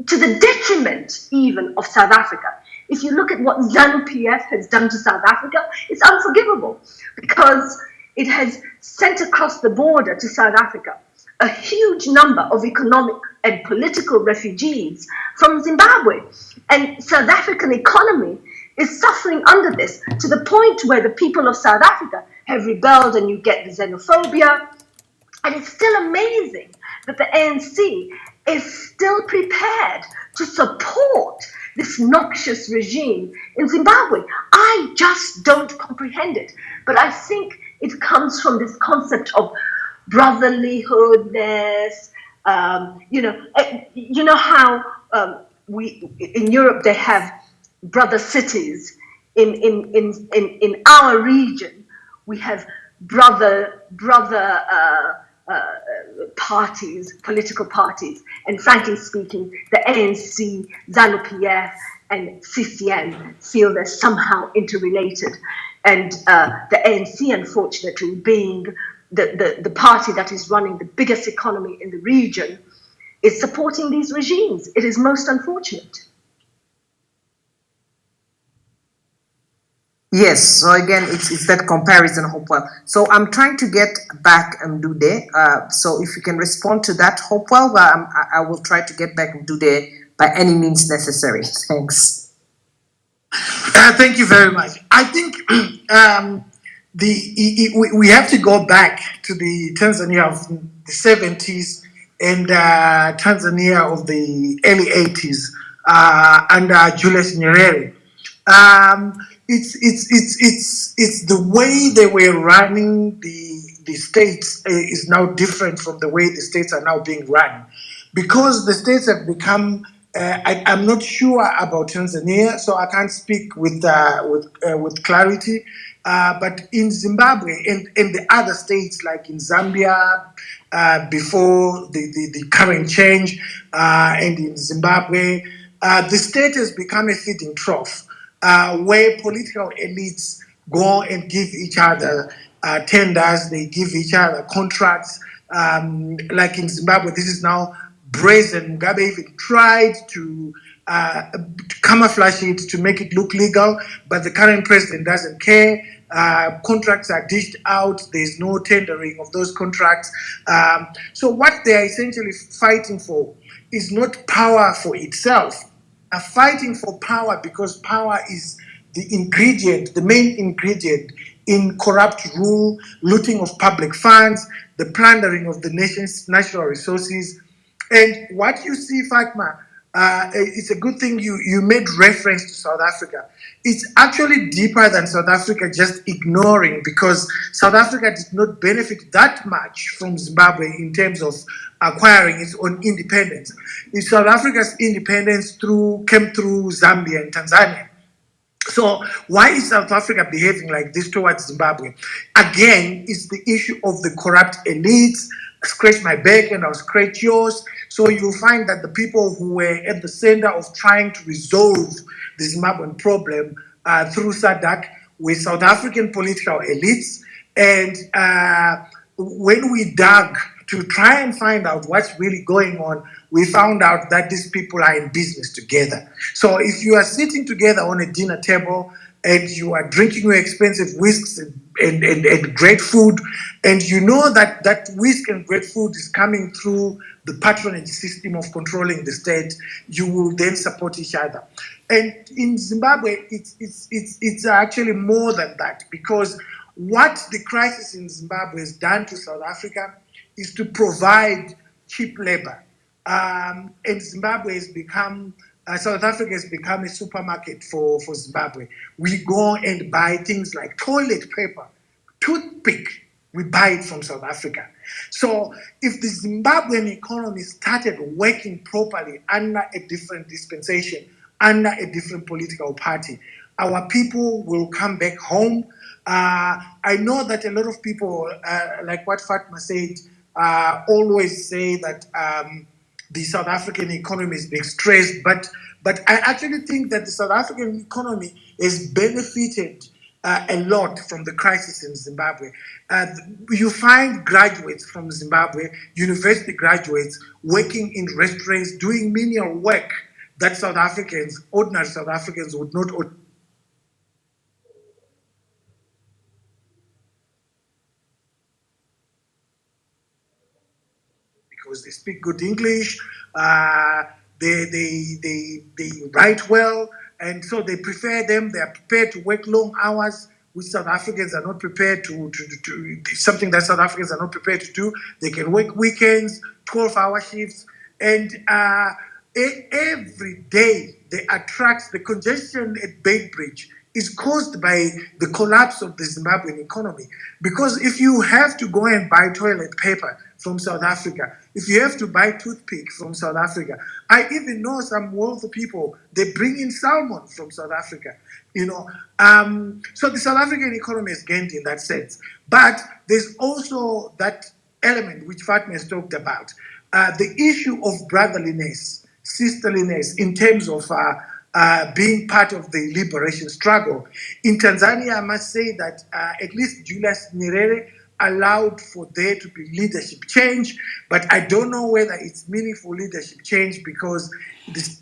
to the detriment even of South Africa. If you look at what ZANU-PF has done to South Africa, it's unforgivable, because it has sent across the border to South Africa a huge number of economic and political refugees from Zimbabwe. And South African economy is suffering under this, to the point where the people of South Africa have rebelled, and you get the xenophobia. And it's still amazing that the ANC is still prepared to support this noxious regime in Zimbabwe. I just don't comprehend it. But I think it comes from this concept of brotherlyhoodness. You know how we in Europe they have brother cities. In our region, we have brother parties, political parties, and frankly speaking, the ANC, ZANU-PF, and CCM feel they're somehow interrelated. And the ANC, unfortunately, being the party that is running the biggest economy in the region, is supporting these regimes. It is most unfortunate. Yes, so again, it's that comparison, Hopewell. So I'm trying to get back Mdude. So if you can respond to that, Hopewell, I will try to get back Mdude by any means necessary. Thanks. Thank you very much. I think we have to go back to the Tanzania of the 70s and Tanzania of the early 80s under Julius Nyerere. It's the way they were running the states is now different from the way the states are now being run, because the states have become. I'm not sure about Tanzania, so I can't speak with clarity. But in Zimbabwe and the other states, like in Zambia, before the current change, and in Zimbabwe, the state has become a feeding trough, where political elites go and give each other tenders, they give each other contracts. Like in Zimbabwe, this is now brazen. Mugabe even tried to camouflage it to make it look legal, but the current president doesn't care. Contracts are dished out. There's no tendering of those contracts. So what they are essentially fighting for is not power for itself. Are fighting for power because power is the main ingredient in corrupt rule, looting of public funds, the plundering of the nation's natural resources. And what you see, Fatma, it's a good thing you made reference to South Africa. It's actually deeper than South Africa just ignoring, because South Africa did not benefit that much from Zimbabwe in terms of acquiring its own independence. South Africa's independence came through Zambia and Tanzania. So why is South Africa behaving like this towards Zimbabwe? Again, it's the issue of the corrupt elites. Scratch my back and I'll scratch yours. So you'll find that the people who were at the center of trying to resolve the Zimbabwean problem through SADC were South African political elites. And when we dug to try and find out what's really going on, we found out that these people are in business together. So if you are sitting together on a dinner table and you are drinking your expensive whisks and great food, and you know that that whisk and great food is coming through the patronage system of controlling the state, you will then support each other. And in Zimbabwe, it's actually more than that, because what the crisis in Zimbabwe has done to South Africa is to provide cheap labor. And Zimbabwe has become, South Africa has become a supermarket for Zimbabwe. We go and buy things like toilet paper, toothpick, we buy it from South Africa. So if the Zimbabwean economy started working properly under a different dispensation, under a different political party, our people will come back home. I know that a lot of people, like what Fatma said, always say that the South African economy is being stressed, but I actually think that the South African economy has benefited a lot from the crisis in Zimbabwe. You find graduates from Zimbabwe, university graduates, working in restaurants, doing menial work that South Africans, ordinary South Africans, would not. Because they speak good English, they write well, and so they prefer them. They are prepared to work long hours, which South Africans are not prepared to something that South Africans are not prepared to do. They can work weekends, 12-hour shifts, and every day they attract the congestion at Beitbridge is caused by the collapse of the Zimbabwean economy. Because if you have to go and buy toilet paper from South Africa, if you have to buy toothpick from South Africa, I even know some wealthy people, they bring in salmon from South Africa. So the South African economy has gained in that sense. But there's also that element which Fatma has talked about, the issue of brotherliness, sisterliness, in terms of being part of the liberation struggle. In Tanzania, I must say that at least Julius Nyerere allowed for there to be leadership change, but I don't know whether it's meaningful leadership change, because this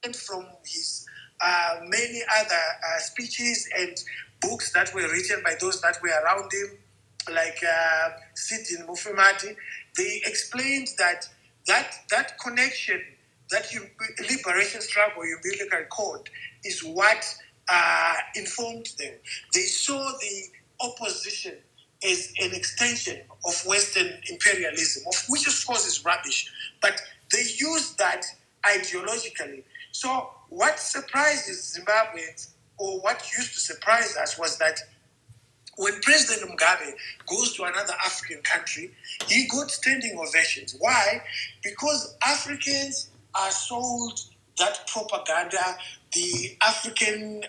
from his many other speeches and books that were written by those that were around him, like Sidin Mufimati, they explained that connection, that liberation struggle, umbilical cord, is what informed them. They saw the opposition as an extension of Western imperialism, of which of course is rubbish, but they used that ideologically. So what surprises Zimbabweans, or what used to surprise us, was that when President Mugabe goes to another African country, he got standing ovations. Why? Because Africans are sold that propaganda, the African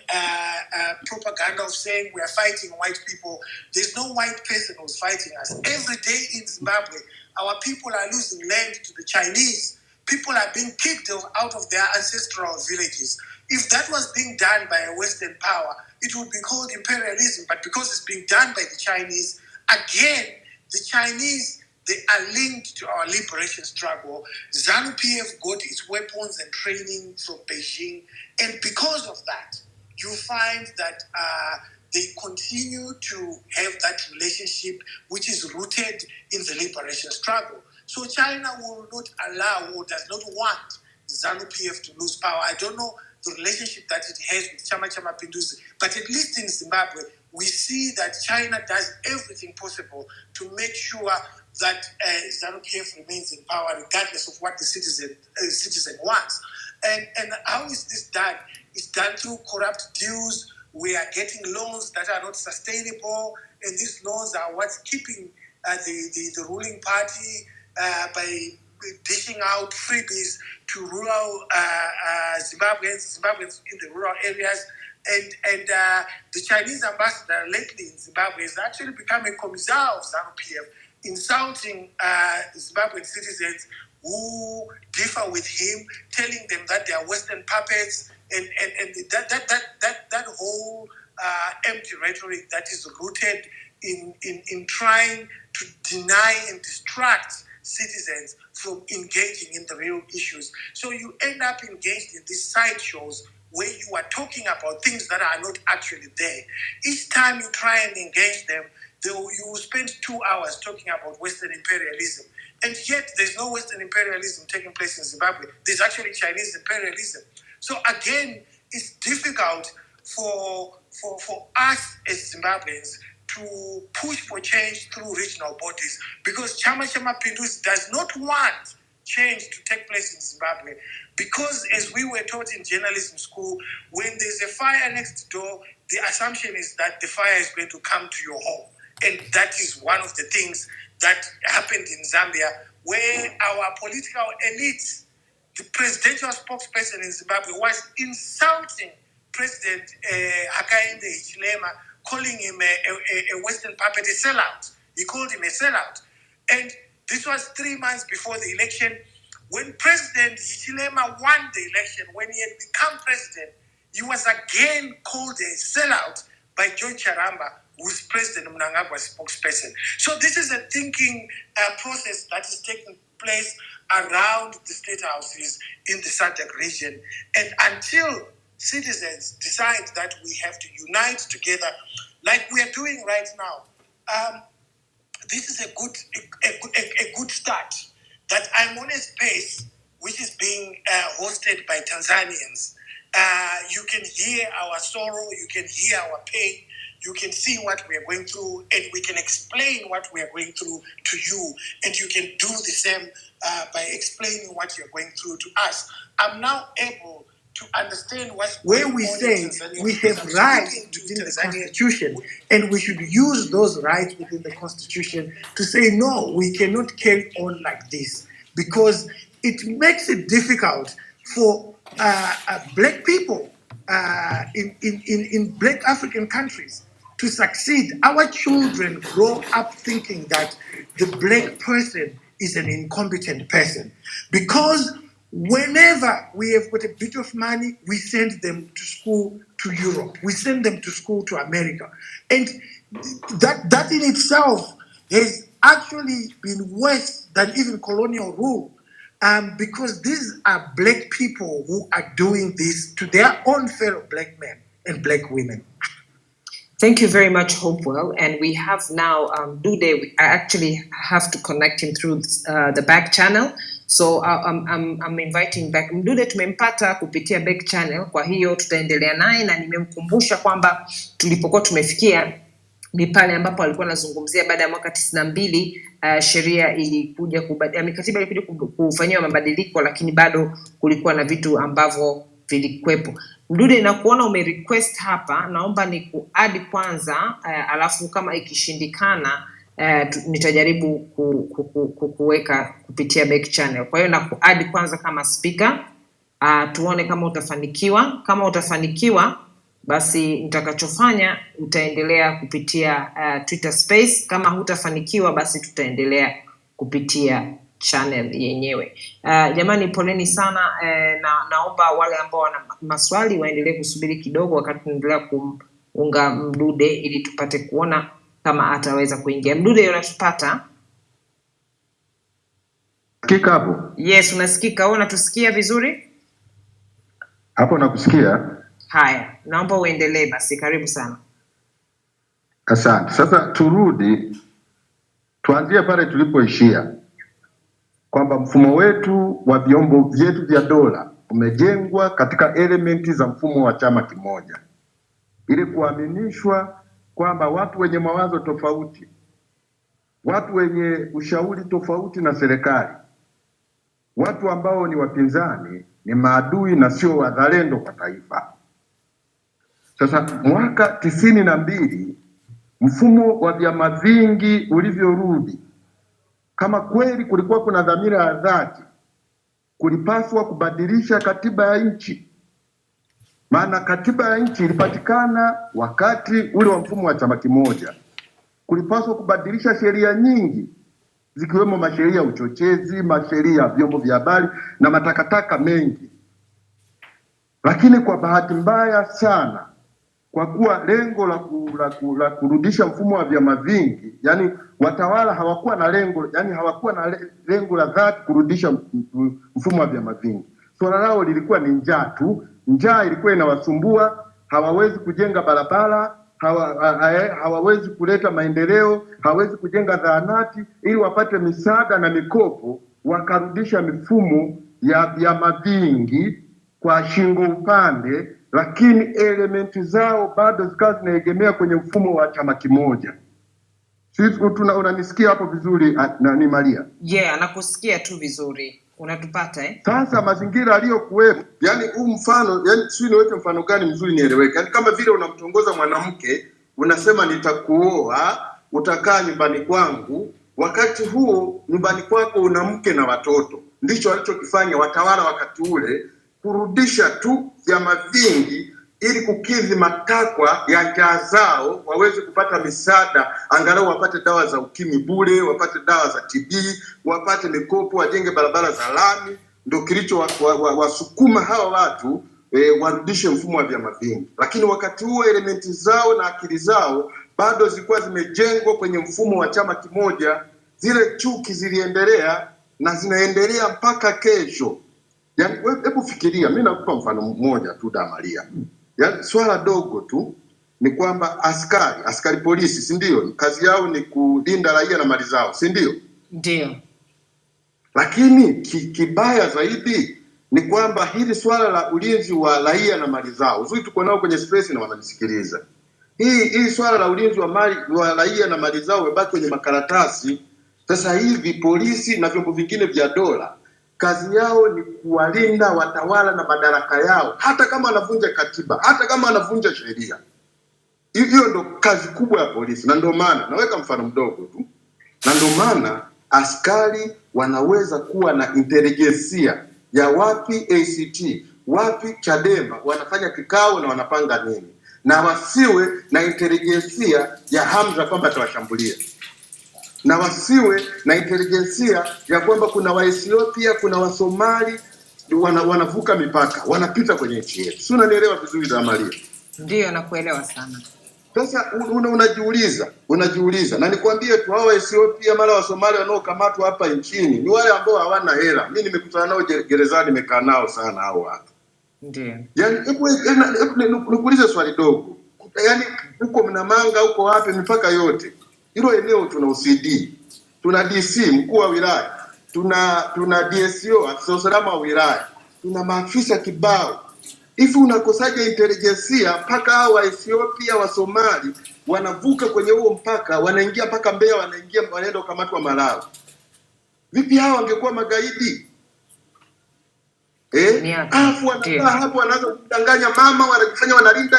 propaganda of saying we are fighting white people. There's no white person who's fighting us. Every day in Zimbabwe, our people are losing land to the Chinese. People are being kicked out of their ancestral villages. If that was being done by a Western power, it would be called imperialism. But because it's being done by the Chinese, again, the Chinese, they are linked to our liberation struggle. ZANU-PF got its weapons and training from Beijing. And because of that, you find that they continue to have that relationship which is rooted in the liberation struggle. So China will not allow, or does not want, ZANU-PF to lose power. I don't know the relationship that it has with Chama Pinduzi, but at least in Zimbabwe, we see that China does everything possible to make sure that ZANU-PF remains in power, regardless of what the citizen wants. And how is this done? It's done through corrupt deals. We are getting loans that are not sustainable, and these loans are what's keeping the ruling party by dishing out freebies to rural Zimbabweans in the rural areas. And the Chinese ambassador lately in Zimbabwe has actually become a commissar of ZANU-PF, insulting Zimbabwean citizens who differ with him, telling them that they are Western puppets, and that whole empty rhetoric that is rooted in trying to deny and distract citizens from engaging in the real issues. So you end up engaged in these sideshows where you are talking about things that are not actually there. Each time you try and engage them, you will spend 2 hours talking about Western imperialism. And yet there's no Western imperialism taking place in Zimbabwe. There's actually Chinese imperialism. So again, it's difficult for us as Zimbabweans to push for change through regional bodies, because Chama Pinduzi does not want change to take place in Zimbabwe. Because as we were taught in journalism school, when there's a fire next door, the assumption is that the fire is going to come to your home. And that is one of the things that happened in Zambia, where our political elites, the presidential spokesperson in Zimbabwe, was insulting President Hakainde Hichilema, calling him a Western puppet, a sellout. He called him a sellout. And this was 3 months before the election. When President Hichilema won the election, when he had become president, he was again called a sellout by John Charamba, who is President Mnangagwa's spokesperson. So this is a thinking process that is taking place around the state houses in the SADC region. And until citizens decide that we have to unite together, like we are doing right now, this is a good start. That I'm on a space which is being hosted by Tanzanians. You can hear our sorrow, you can hear our pain, you can see what we are going through, and we can explain what we are going through to you, and you can do the same by explaining what you're going through to us. I'm now able to understand what's where we say we have rights within the Constitution, and we should use those rights within the Constitution to say, no, we cannot carry on like this, because it makes it difficult for black people in black African countries to succeed. Our children grow up thinking that the black person is an incompetent person, because whenever we have got a bit of money, we send them to school to Europe. We send them to school to America. And that in itself has actually been worse than even colonial rule. because these are black people who are doing this to their own fellow black men and black women. Thank you very much, Hopewell. And we have now Dude. I actually have to connect him through the back channel. So I'm inviting back Mdude. Tumempata kupitia back channel, kwa hiyo tutaendelea naye, na nimemkumbusha kwamba tulipokuwa tumefikia ni pale ambapo alikuwa anazungumzia baada ya mwaka 92 sheria ilikuja katiba ilikuja kufanyiwa mabadiliko, lakini bado kulikuwa na vitu ambavyo vilikwepo. Mdude, na kuona umerequest hapa, naomba ni kuadi kwanza, alafu kama ikishindikana nitajaribu kuweka kupitia back channel. Kwa hiyo na kuadi kwanza kama speaker, tuone kama utafanikiwa. Kama utafanikiwa, basi nitakachofanya utaendelea kupitia Twitter Space. Kama hutafanikiwa, basi tutaendelea kupitia channel yenyewe. Jamani, poleni sana, naomba wale ambao wana maswali waendelee kusubiri kidogo wakati tunaendelea kumunga Mdude ili tupate kuona kama ataweza kuingia. Mdude, unatupata? Sikika hapo? Yes, unasikika. Wewe unatusikia vizuri? Hapo nakusikia. Haya, naomba uendelee basi. Karibu sana. Asante. Sasa turudi, tuanzie pale tulipoishia, kwamba mfumo wetu wa vyombo vyetu vya dola umejengwa katika elementi za mfumo wa chama kimoja, ili kuaminishwa kwamba watu wenye mawazo tofauti, watu wenye ushauri tofauti na serikali, watu ambao ni wapinzani ni maadui na sio wazalendo kwa taifa. Sasa mwaka 92 mfumo wa vyama vingi ulivyorudi, kama kweli kulikuwa kuna dhamira ya dhati, kulipaswa kubadilisha katiba ya nchi. Maana katiba ya nchi ilipatikana wakati ule wa mfumo wa chama kimoja. Kulipaswa kubadilisha sheria nyingi, zikiwemo masheria ya uchochezi, masheria ya vyombo vya habari na matakataka mengi. Lakini kwa bahati mbaya sana, kwa kuwa lengo la kurudisha mfumo wa vyama vingi, yani watawala hawakuwa na lengo, yani hawakuwa na lengo la dhati kurudisha mfumo wa vyama vingi. Swala lao lilikuwa ni njaa tu. Njaa ilikuwa inawasumbua, hawawezi kujenga barabara, hawawezi kuleta maendeleo, hawawezi kujenga zahanati ili wapate misaada na mikopo, wakarudisha mifumo ya vyama vingi kwa shingo upande, lakini elementi zao bado zikawa zinaegemea kwenye mfumo wa chama kimoja. Sisi unanisikia hapo vizuri ni Maria? Yeah, nakusikia tu vizuri. Unatupata Sasa mazingira aliyokuwepo, yani huu mfano, yani sio niweke mfano gani mzuri nieleweke. Yani kama vile unamtongoza mwanamke, unasema nitakuoa, utakaa nyumbani kwangu, wakati huo nyumbani kwako una mke na watoto. Ndicho walichokifanya watawala wakati ule, kurudisha tu vyama vingi ili kukidhi matakwa ya njaa zao, waweze kupata misaada, angalau wapate dawa za ukimwi bure, wapate dawa za TB, wapate mikopo, wajenge barabara za lami. Ndio kilicho wasukuma hawa watu warudishe mfumo wa vyama vingi. Lakini wakati huo elementi zao na akili zao bado zilikuwa zimejengwa kwenye mfumo wa chama kimoja. Zile chuki ziliendelea na zinaendelea mpaka kesho. Yani hebu fikiria, mimi nakupa mfano mmoja tu Maria. Yani swala dogo tu ni kwamba askari polisi, si ndio? Kazi yao ni kulinda raia na mali zao, si ndio? Ndio. Lakini kibaya zaidi ni kwamba hili swala la ulinzi wa raia na mali zao, uzuri tuko nao kwenye space na wananisikiliza. Hii swala la ulinzi wa raia na mali zao umebaki kwenye makaratasi. Sasa hivi polisi na vyombo vingine vya dola kazi yao ni kuwalinda watawala na madaraka yao, hata kama anavunja katiba, hata kama anavunja sheria. Hiyo ndo kazi kubwa ya polisi. Na ndio maana naweka mfano mdogo tu, na ndio maana askari wanaweza kuwa na intelijensia ya wapi ACT, wapi Chadema wanafanya kikao na wanapanga nini, na wasiwe na intelijensia ya Hamza kwamba atawashambulia, na wasiwe na intelijensia ya kwamba kuna Waethiopia, kuna Wasomali wanavuka mipaka, wanapita kwenye nchi yetu. Si unanielewa vizuri Maria? Ndio, nakuelewa sana. Sasa unajiuliza na nikwambie tu hao Ethiopia mara wa Somalia wanaokamatwa hapa nchini ni wale ambao hawana hela. Mimi nimekutana nao gerezani, nimekaa nao sana hao watu. Ndio. Yaani nikuulize swali dogo. Yaani huko Mnamanga huko wapi mipaka yote. Hilo eneo tuna OCD, tuna DC mkuu wa wilaya, tuna DSO afisa usalama wa wilaya, tuna maafisa kibao. Hivi unakosaje intelijensia mpaka hao wa Ethiopia wa Somali wanavuka kwenye huo mpaka wanaingia mpaka Mbeya, wanaenda kukamatwa Malawi? Vipi hao wangekuwa magaidi? Alafu wanakaa hapo wanaanza kudanganya mama, wanajifanya wanalinda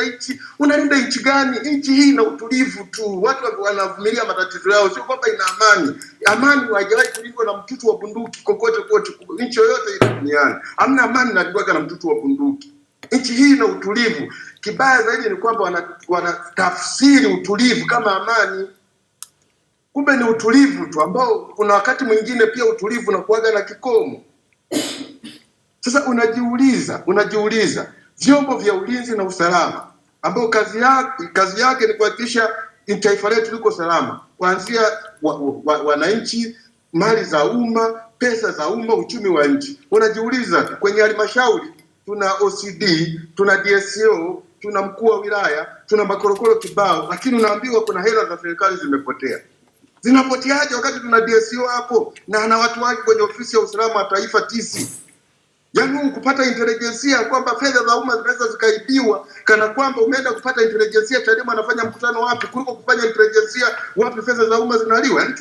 nchi. Unalinda nchi gani? Nchi hii ina utulivu tu. Watu wanavumilia matatizo yao, sio kwamba ina amani. Amani haijawahi kulindwa na mtutu wa bunduki kokote. Nchi yoyote duniani hamna amani inalindwa na mtutu wa bunduki. Nchi hii ina utulivu. Kibaya zaidi ni kwamba wanatafsiri utulivu kama amani. Kumbe ni utulivu tu ambao kuna wakati mwingine pia utulivu na kuaga na kikomo. Sasa unajiuliza vyombo vya ulinzi na usalama ambao kazi yake ni kuhakikisha taifa letu liko salama, kuanzia wananchi, mali za umma, pesa za umma, uchumi wa nchi. Unajiuliza kwenye halmashauri tuna OCD, tuna DSO, tuna mkuu wa wilaya, tuna makorokoro kibao, lakini unaambiwa kuna hela za serikali zimepotea. Zinapoteaje wakati tuna DSO hapo na ana watu wake kwenye ofisi ya usalama wa taifa TC? Yaani kupata intelijensia kwamba fedha za umma zinaweza zikaibiwa, kana kwamba umeenda kupata intelijensia Chadema anafanya mkutano wapi, kuliko kufanya intelijensia wapi fedha za umma zinaliwa. Yaani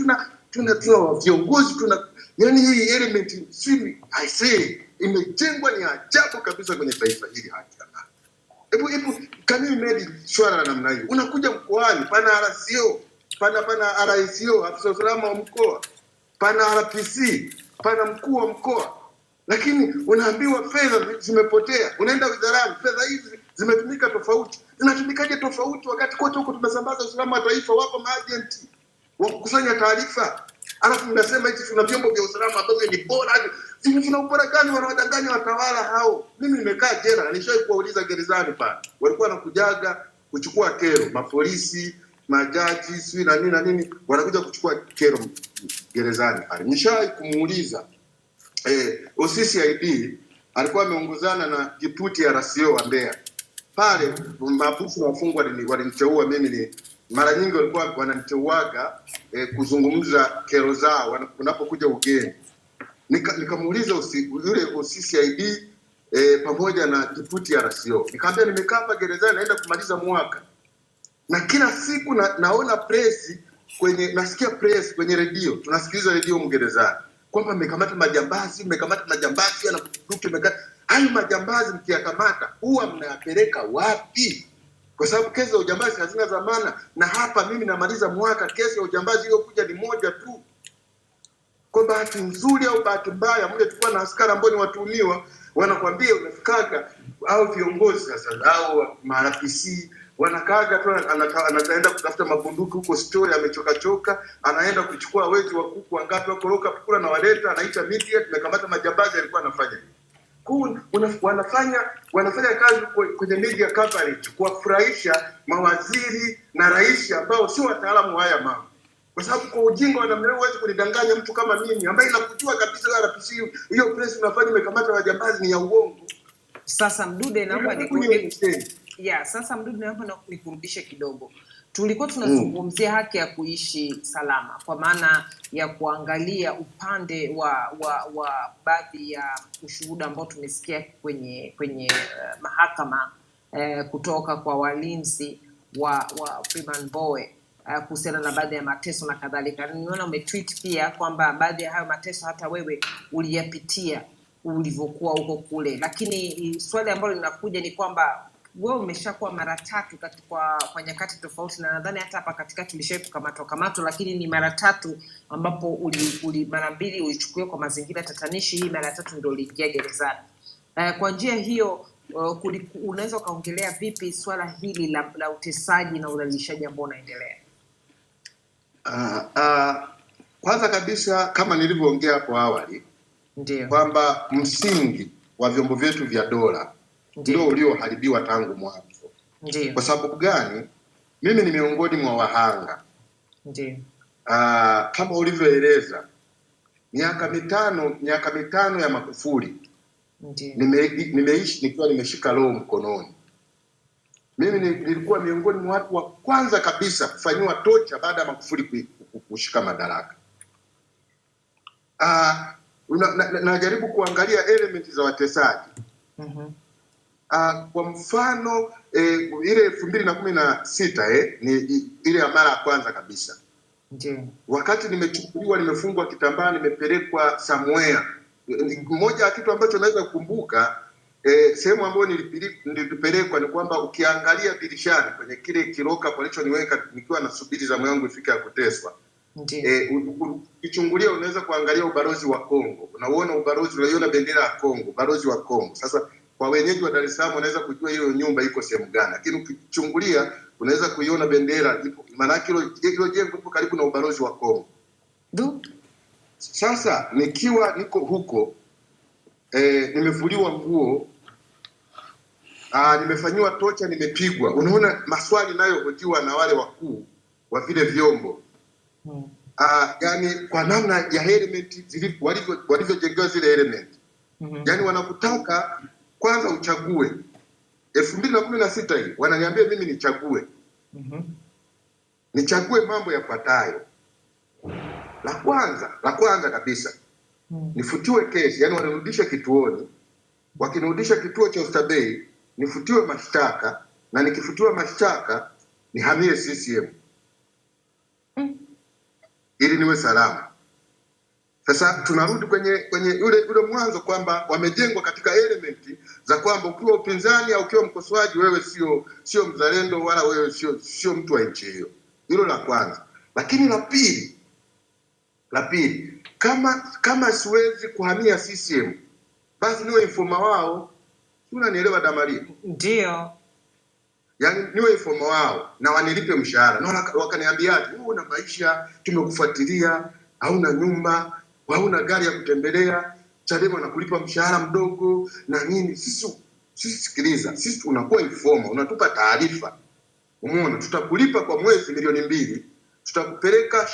tuna viongozi yaani hii element I say imejengwa ni ajabu kabisa kwenye taifa hili. Haki. Hebu can you imagine swala la namna hiyo? Unakuja mkoani, pana RCO, pana RICO, afisa usalama wa mkoa, pana RPC, pana mkuu wa mkoa. Lakini unaambiwa fedha zimepotea. Unaenda wizarani, fedha hizi zimetumika tofauti. Zinatumikaje tofauti wakati kote huko tumesambaza usalama wa taifa, wapo maagenti wa kukusanya taarifa? Alafu mnasema hizi tuna vyombo vya usalama ambavyo ni bora. Tuna ubora gani? Wanawadanganya watawala hao. Mimi nimekaa jela, nishawahi kuwauliza gerezani pale. Walikuwa wanakujaga kuchukua kero, mapolisi, majaji, sio na nini, wanakuja kuchukua kero gerezani pale. Nishawahi kumuuliza OCCID alikuwa ameongozana na deputy RCO wa Mbeya. Pale maafisa na wafungwa waliniteua mimi, ni mara nyingi walikuwa wananiteuaga kuzungumza kero zao unapokuja ugeni. Nikamuuliza yule OCCID pamoja na deputy RCO. Nikamwambia nimekaa hapa gerezani naenda kumaliza mwaka. Na kila siku naona nasikia press kwenye redio. Tunasikiliza redio mgerezani kwamba mmekamata majambazi na bunduki. Hayo majambazi mkiyakamata huwa mnayapeleka wapi? Kwa sababu kesi za ujambazi hazina dhamana, na hapa mimi namaliza mwaka, kesi ya ujambazi iliyokuja ni moja tu. Kwa bahati nzuri au bahati mbaya, mle tulikuwa na askari ambao ni watuhumiwa, wanakwambia unafikaga au viongozi sasa au marafisi wanakaaga tu, anaenda kutafuta mabunduki huko story, amechoka, anaenda kuchukua wezi wa kuku wangapi wakoroka kula na waleta, anaita media, tumekamata majambazi. Alikuwa anafanya wanafanya kazi kwenye media coverage kuwafurahisha mawaziri na rais ambao sio wataalamu haya mambo. Kwa sababu kwa ujinga wa namna hiyo huwezi kunidanganya mtu kama mimi ambaye nakujua kabisa wewe RPC hiyo press unafanya umekamata majambazi ni ya uongo. Sasa Mdude, naomba nikurudishe kidogo. Tulikuwa tunazungumzia haki ya kuishi salama, kwa maana ya kuangalia upande wa baadhi ya ushuhuda ambao tumesikia kwenye mahakama kutoka kwa walinzi wa Freeman Mbowe kuhusiana na baadhi ya mateso na kadhalika. Nimeona umetweet pia kwamba baadhi ya hayo mateso hata wewe uliyapitia ulivyokuwa huko kule, lakini swali ambalo linakuja ni kwamba wewe umeshakuwa mara 3 kwa nyakati tofauti, na nadhani hata hapa katikati ulishawahi kukamatwa, lakini ni mara 3 ambapo mara 2 ulichukuliwa kwa mazingira tatanishi, hii mara 3 ndio uliingia gerezani. Kwa njia hiyo unaweza ukaongelea vipi swala hili la utesaji na udhalilishaji ambao unaendelea? Kwanza kabisa kama nilivyoongea hapo awali, ndio kwamba msingi wa vyombo vyetu vya dola ndio ulioharibiwa tangu mwanzo. Kwa sababu gani? mimi ni miongoni mwa wahanga. Ndiyo. Kama ulivyoeleza, miaka mitano ya Magufuli nimeishi nikiwa nimeshika roho mkononi. Mimi nilikuwa miongoni mwa watu wa kwanza kabisa kufanywa tocha baada ya Magufuli kushika madaraka. Najaribu kuangalia elementi za watesaji. Kwa mfano ile 2016 ni ile ya mara ya kwanza kabisa. Wakati nimechukuliwa, nimefungwa kitambaa, nimepelekwa somewhere. Mmoja ya kitu ambacho naweza kukumbuka sehemu ambayo nilipelekwa ni kwamba ukiangalia dirishani kwenye kile kiroka walichoniweka nikiwa nasubiri zamu yangu ifike ya kuteswa. Ukichungulia unaweza kuangalia ubalozi wa Kongo. Unaona ubalozi, unaiona bendera ya Kongo, ubalozi wa Kongo. Sasa kwa wenyeji wa Dar es Salaam wanaweza kujua hiyo nyumba iko sehemu gani. Lakini ukichungulia unaweza kuiona bendera ipo. Maana yake hilo jengo lipo karibu na ubalozi wa Kongo. Sasa niko huko nimevuliwa nguo, nimefanywa tocha, nimepigwa. Unaona maswali nayo hojiwa na wale wakuu wa vile vyombo. Yani kwa namna ya element walivyojengewa zile element. Yani wanakutaka kwanza uchague. 2016 hii wananiambia mimi nichague. Nichague mambo yafuatayo. La kwanza kabisa, nifutiwe kesi, yani wanirudishe kituoni. Wakinirudisha kituo cha Oysterbay, nifutiwe mashtaka, na nikifutiwa mashtaka nihamie CCM. Ili niwe salama. Sasa tunarudi kwenye ule mwanzo kwamba wamejengwa katika elementi za kwamba ukiwa upinzani au ukiwa mkosoaji wewe sio mzalendo wala wewe sio mtu wa nchi hiyo. Hilo la kwanza. Lakini la pili, kama siwezi kuhamia CCM, basi niwe informa wao. Unanielewa Damaria? Ndio. Yani niwe informa wao na wanilipe mshahara. Na wakaniambiaje, wewe una maisha, tumekufuatilia, hauna nyumba, hauna gari ya kutembelea, Chadema nakulipa mshahara mdogo na nini. Sisi sikiliza, sisi tunakuwa informa, unatupa taarifa. Umeona, tutakulipa kwa mwezi milioni 2, tutakupeleka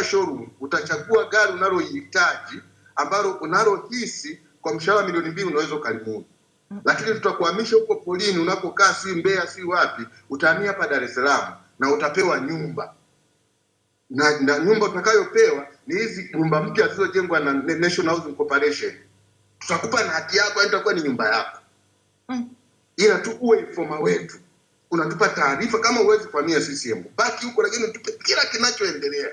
showroom, utachagua gari unalohitaji ambalo unalohisi kwa mshahara milioni 2 unaweza ukalimudu. Lakini tutakuhamisha huko polini unapokaa, si Mbeya si wapi, utahamia hapa Dar es Salaam na utapewa nyumba. Na nyumba utakayopewa ni hizi nyumba mpya zilizojengwa na National Housing Corporation. Tutakupa na hati yako, itakuwa ni nyumba yako. Ila tu uwe informa wetu. Unatupa taarifa kama uwezi kuhamia CCM. Baki huko lakini tupe kila kinachoendelea.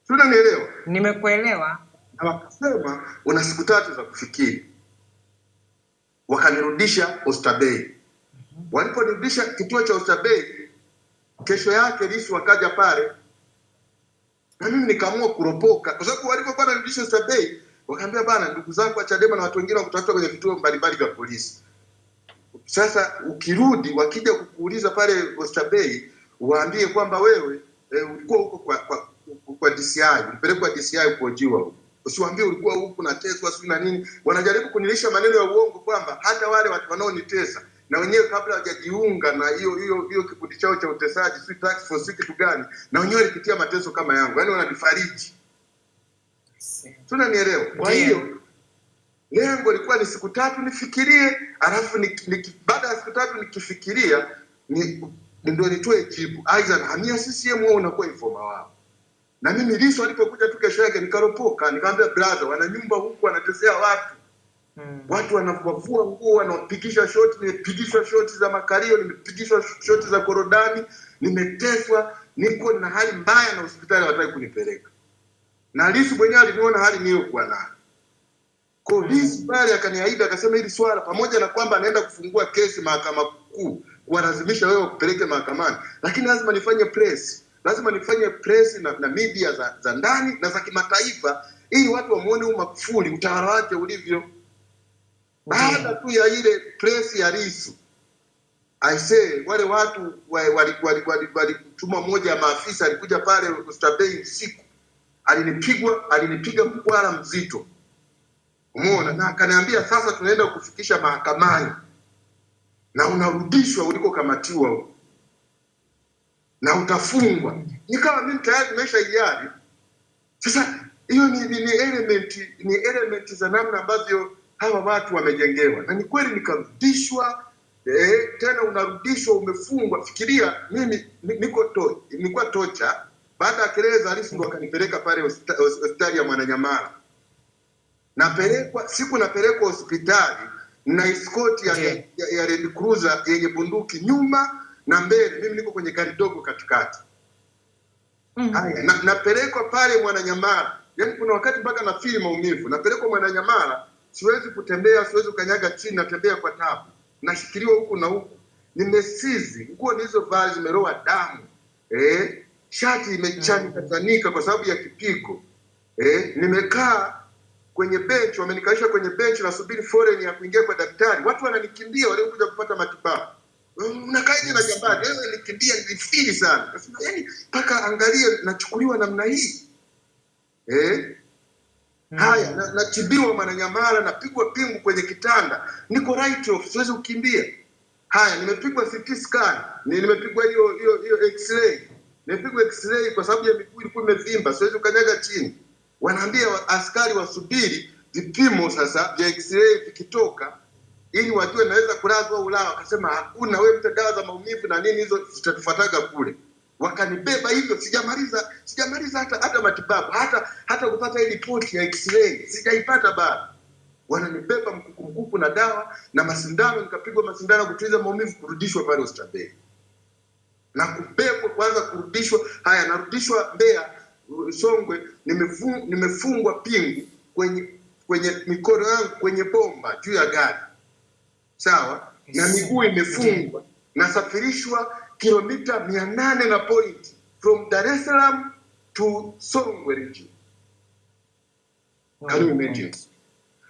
Unanielewa? Nimekuelewa. Na wakasema una siku 3 za kufikiri. Wakanirudisha Oysterbay. Waliponirudisha kituo cha Oysterbay, kesho yake Lissu wakaja pale. Na mimi nikaamua kuropoka kwa sababu walipokuwa wanarudisha Oysterbay, wakaambia bana, ndugu zangu wa Chadema na watu wengine wakutafuta kwenye vituo mbalimbali vya polisi. Sasa ukirudi wakija kukuuliza pale Oysterbay, waambie kwamba wewe ulikuwa huko kwa DCI, ulipelekwa DCI kuhojiwa huko. Usiwaambie ulikuwa huko unateswa sio na nini. Wanajaribu kunilisha maneno ya uongo kwamba hata wale watu wanaonitesa na wenyewe kabla hawajajiunga na hiyo kikundi chao cha utesaji, si tax force kitu gani, na wenyewe walipitia mateso kama yangu. Yaani wananifariji. Tunanielewa. Kwa hiyo lengo lilikuwa ni siku 3 nifikirie, alafu baada ya siku 3 nikifikiria ndio nitoe jibu. Aidha nahamia CCM au unakuwa informa wao. Na mimi Lissu alipokuja tu kesho yake nikaropoka, nikamwambia brother, wana nyumba huku wanatesea watu. Watu wanavua nguo, wanapigisha shoti, nimepigishwa shoti za makalio, nimepigishwa shoti za korodani, nimeteswa, niko na hali mbaya na hospitali hawataka kunipeleka. Na Lissu mwenyewe aliniona hali niliyokuwa nayo. Kwa Lissu pale akaniahidi akasema hili swala pamoja na kwamba anaenda kufungua kesi mahakama kuu kuwalazimisha wewe kupeleke mahakamani, lakini lazima nifanye press. Lazima nifanye press na media za ndani na za kimataifa ili watu wamuone huyu Magufuli utawala wake ulivyo. Baada tu ya ile press ya Lissu, I say wale watu walituma mmoja ya maafisa alikuja pale Oysterbay usiku, alinipiga mkwara mzito. Umeona, na akaniambia sasa tunaenda kufikisha mahakamani. na unarudishwa ulikokamatiwa huko na utafungwa. Nikawa mimi tayari nimesha hiari. Sasa hiyo ni element za namna ambavyo hawa watu wamejengewa, na ni kweli nikarudishwa. Tena unarudishwa umefungwa. Fikiria mimi nilikuwa tocha. Baada ya kelele za Lissu ndo wakanipeleka pale hospitali ya Mwananyamala. Napelekwa hospitali na escort ya Red Cruiser yenye bunduki nyuma na mbele. Mimi niko kwenye gari dogo katikati. Haya, napelekwa pale Mwananyamala. Yaani kuna wakati mpaka na feel maumivu. Napelekwa Mwananyamala, siwezi kutembea, siwezi kukanyaga chini, natembea kwa tabu. Nashikiliwa huku na huku. Nimesizi, nguo nilizovaa zimeroa damu. Shati imechanika kwa sababu ya kipigo. Nimekaa kwenye bench, wamenikaisha kwenye bench nasubiri foreign ya kuingia kwa daktari. Watu wananikimbia waliokuja kupata matibabu. Unakaje na jambazi? Wewe nilikimbia, nilifili sana. Nasema yani mpaka angalia nachukuliwa namna hii. Haya, natibiwa Mwananyamala, napigwa pingu kwenye kitanda. Niko right off, siwezi kukimbia. Haya, nimepigwa CT scan, nimepigwa hiyo x-ray. Nimepigwa x-ray kwa sababu ya miguu ilikuwa imevimba, siwezi kukanyaga chini. Wanaambia askari wasubiri vipimo sasa vya x-ray vikitoka ili wajue naweza kulazwa au la. Akasema hakuna, wewe mta dawa za maumivu na nini hizo zitatufuataga kule. Wakanibeba hivyo, sijamaliza hata matibabu, hata kupata ile ripoti ya x-ray sijaipata bado. Wananibeba mkuku na dawa na masindano, nikapigwa masindano kutuliza maumivu, kurudishwa pale hospitali. Na kubebwa kwanza kurudishwa. Haya, narudishwa Mbeya Songwe, nimefungwa pingu kwenye mikono yangu kwenye bomba juu ya gari. Sawa? Na miguu imefungwa. Nasafirishwa kilomita 800 na point from Dar es Salaam to Songwe region. Can you imagine?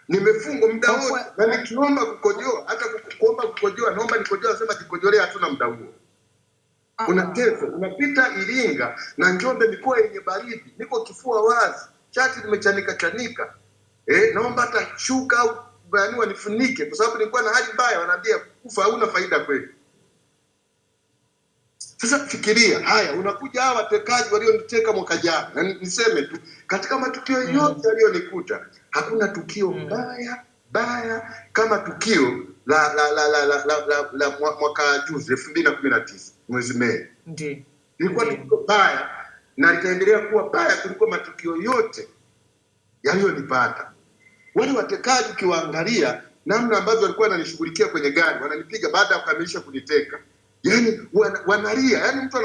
Nimefungwa muda wote na nikiomba kukojoa, hata kuomba kukojoa, naomba nikojoa, sema nikojolea, hatuna muda huo. Unatesa, unapita Iringa na Njombe, mikoa yenye baridi, niko kifua wazi, chati limechanika. Naomba hata shuka au bani wanifunike kwa sababu nilikuwa na hali mbaya. Wanaambia kufa hauna faida kweli. Sasa fikiria, haya unakuja hawa watekaji walioniteka mwaka jana. Na niseme tu katika matukio yote yaliyonikuta, hakuna tukio baya kama tukio la mwaka juzi 2019 mwezi Mei. Ndiyo. Ilikuwa tukio baya na litaendelea kuwa baya kuliko matukio yote yaliyonipata. Wale watekaji ukiwaangalia namna ambavyo walikuwa wananishughulikia kwenye gari, wananipiga baada ya kukamilisha kuniteka. Yaani wanalia, yaani mtu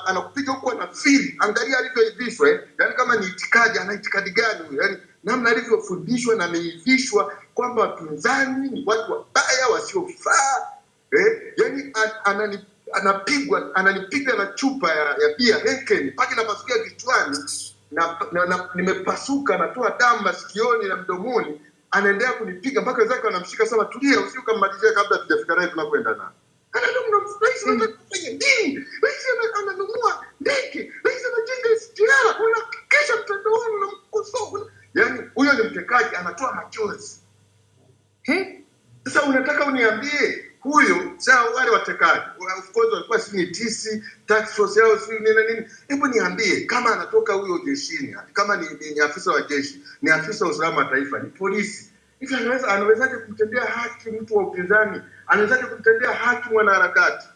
anakupiga huko anafiri. Angalia alivyoivishwa, yaani kama ni itikadi, ana itikadi gani huyo? Yaani namna alivyofundishwa na ameivishwa kwamba wapinzani ni watu wabaya wasiofaa. Yaani ananipiga na chupa ya bia Heken mpaka napasukia kichwani na nimepasuka, natoa damu masikioni na mdomoni. Anaendelea kunipiga mpaka wenzake wanamshika, sema tulia, usije ukammalizia kabla tujafika naye tunakwenda na. Ananunua ndege, anajenga stila, unakesha mtandaoni na mkosoa. Yaani huyo ni mtekaji, anatoa machozi. Sasa unataka uniambie huyo sawa, wale watekaji of course walikuwa si tisi tax force yao si nini. Hebu niambie kama anatoka huyo jeshini, kama ni afisa wa jeshi, ni afisa wa usalama wa taifa, ni polisi, hivi anawezaje kumtendea haki mtu wa upinzani? Anawezaje kumtendea haki mwanaharakati?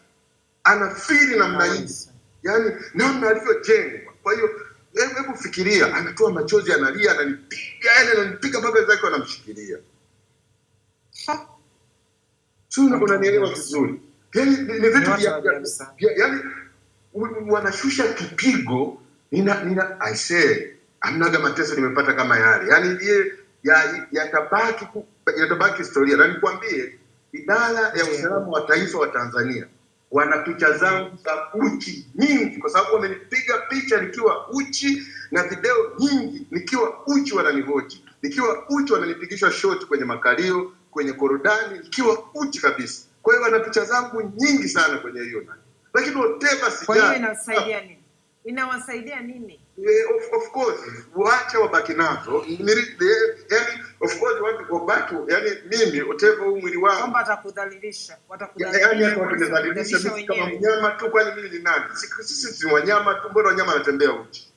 Anafiri namna hii, yani namna alivyojengwa. Kwa hiyo hebu fikiria, anatoa machozi, analia, ananipiga mpaka wenzake wanamshikilia. Unanielewa vizuri? Yaani ni vitu vya yaani wanashusha kipigo. I say amnaga mateso nimepata kama yale. Yaani yatabaki historia. Na nikwambie idara ya usalama wa taifa wa Tanzania wana picha zangu za uchi nyingi, kwa sababu wamenipiga picha nikiwa uchi na video nyingi nikiwa uchi, wananihoji nikiwa uchi, wananipigisha shot kwenye makalio, kwenye korodani, ikiwa uchi kabisa. Kwa hiyo wana picha zangu nyingi sana kwenye hiyo nani. Lakini whatever sijali. Kwa hiyo inasaidia nini? Inawasaidia nini? Of course, waache wabaki nazo. Yani of course wabaki, yani mimi whatever mwili wangu. Kwamba watakudhalilisha. Yani hata wakinidhalilisha mimi kama mnyama tu, kwani mimi ni nani? Sisi si wanyama tu, mbona wanyama wanatembea uchi?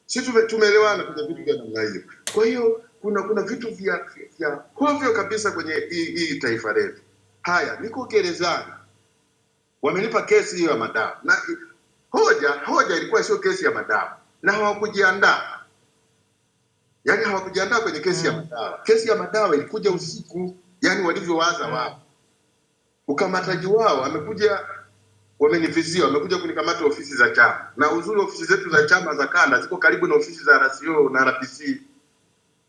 Sisi tumeelewana kwenye vitu vya namna hiyo. Kwa hiyo kuna vitu vya hovyo kabisa kwenye hii taifa letu. Haya, niko gerezani. Wamenipa kesi hiyo ya madawa. Na hoja ilikuwa sio kesi ya madawa. Na hawakujiandaa. Yaani hawakujiandaa kwenye kesi ya madawa. Kesi ya madawa ilikuja usiku, yani walivyowaza wao. Ukamataji wao amekuja, wamenivizia, wamekuja kunikamata ofisi za chama. Na uzuri ofisi zetu za chama za kanda ziko karibu na ofisi za RCO na RPC.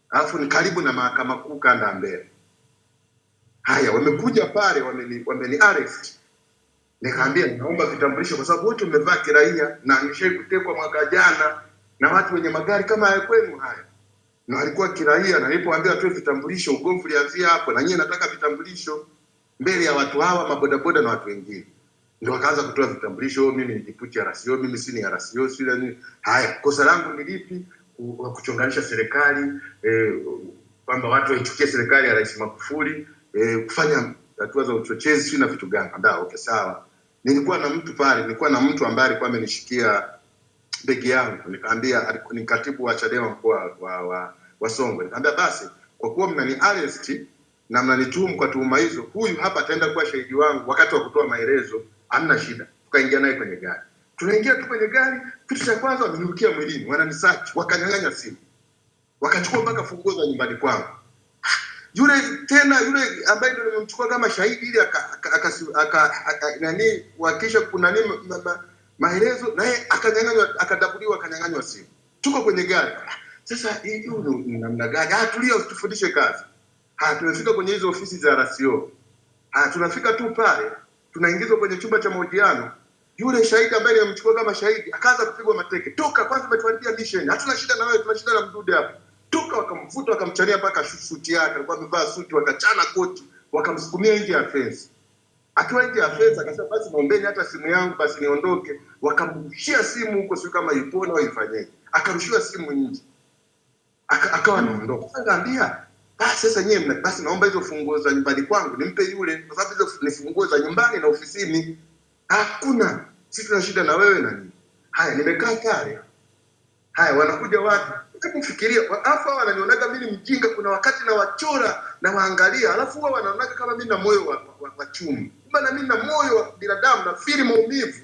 Alafu ni karibu na mahakama kuu kanda mbele. Haya, wamekuja pale, wameni arrest. Nikaambia naomba vitambulisho kwa sababu wote umevaa kiraia na nimeshaikutekwa mwaka jana na watu wenye magari kama haya kwenu haya. Na alikuwa kiraia, na nilipoambia atoe vitambulisho ugomvi ulianzia hapo, na nyie nataka vitambulisho mbele ya watu hawa mabodaboda na watu wengine. Ndio wakaanza kutoa vitambulisho, mimi ni jiputi RCO, mimi si ni RCO, si nini. Haya, kosa langu ni lipi? Kuchonganisha serikali, kwamba watu waichukie serikali ya Rais Magufuli, kufanya hatua za uchochezi, si na vitu gani. Ndio, okay sawa. Nilikuwa na mtu pale, nilikuwa na mtu ambaye alikuwa amenishikia begi yangu. Nikaambia, ni katibu wa Chadema mkoa wa Songwe. Nikaambia basi, kwa kuwa mnani arrest na mnanituhumu kwa tuhuma hizo, huyu hapa ataenda kuwa shahidi wangu wakati wa kutoa maelezo, hamna shida. Tukaingia naye kwenye gari. Tunaingia tu kwenye gari, kitu cha kwanza wamenirukia mwilini, wananisearch, wakanyang'anya simu. Wakachukua mpaka funguo za nyumbani kwangu. Yule ambaye ndio nimemchukua kama shahidi ili nani wakisha kuna nini maelezo, naye akanyang'anywa, akadabuliwa, akanyang'anywa simu. Tuko kwenye gari. Sasa hii ni namna gani? Tulia usitufundishe kazi. Tunafika kwenye hizo ofisi za RCO. Tunafika tu pale, tunaingizwa kwenye chumba cha mahojiano. Yule shahidi ambaye nimemchukua kama shahidi akaanza kupigwa mateke. Toka kwanza, umetuharibia mission. Hatuna shida na wewe, tuna shida na mdude hapa. Toka, wakamvuta, wakamchania mpaka suti yake. Alikuwa amevaa suti, wakachana koti, wakamsukumia nje ya fence. Akiwa nje ya fence akasema basi naombeni hata simu yangu basi niondoke. Wakamrushia simu huko, sio kama ipona au ifanyeje. Akarushiwa simu nje. Akawa anaondoka. Akaambia, basi sasa nyewe basi naomba hizo funguo za nyumbani kwangu nimpe yule, kwa sababu hizo ni funguo za nyumbani na ofisini. Hakuna, sisi tuna shida na wewe na nini. Haya, nimekaa pale. Haya, wanakuja watu. Hebu fikiria, afa wananionaga mimi mjinga, kuna wakati na wachora na waangalia, alafu wao wanaonaga kama mimi na moyo wa chuma. Kumbe na mimi na moyo wa binadamu, na feel maumivu.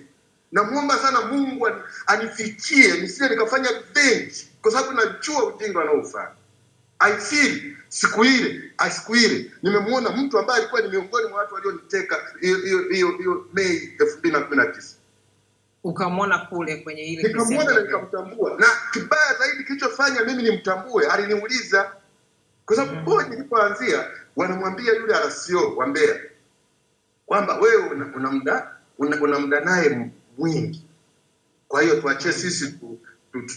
Namuomba sana Mungu anifikie nisije nikafanya revenge, kwa sababu najua ujinga anaofanya. I feel siku ile nimemuona mtu ambaye alikuwa ni miongoni mwa watu walioniteka hiyo Mei 2019. Ukamwona kule kwenye ile kesi. Nikamwona na nikamtambua. Na kibaya zaidi kilichofanya mimi nimtambue, aliniuliza kwa sababu nilipoanzia wanamwambia yule RCO wa Mbeya kwamba wewe una muda naye mwingi. Kwa hiyo tuachie sisi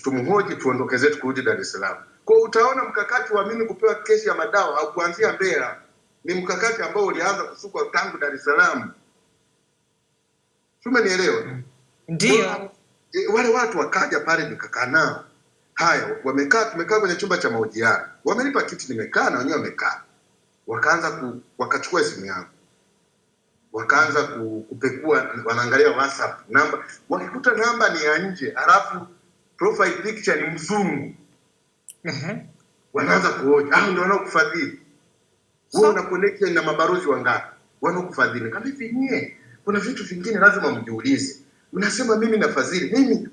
tumhoji tuondoke zetu kurudi Dar es Salaam. Kwa utaona mkakati wa mimi kupewa kesi ya madawa au kuanzia Mbeya ni mkakati ambao ulianza kusukwa tangu Dar es Salaam. Tumenielewa? Ndio. Wale watu wakaja pale nikakaa nao. Haya, tumekaa kwenye chumba cha mahojiano. Wamenipa kiti nimekaa na wenyewe wamekaa. Wakachukua simu yangu. Wakaanza kupekua, wanaangalia WhatsApp namba, wakikuta namba ni ya nje, alafu profile picture ni mzungu. Wanaanza kuhoja, ndio wanaokufadhili. Wewe una connection na mabarozi wangapi? Wanaokufadhili. Kama hivi nyie, kuna vitu vingine lazima mjiulize. Mnasema mimi nafadhili. Mimi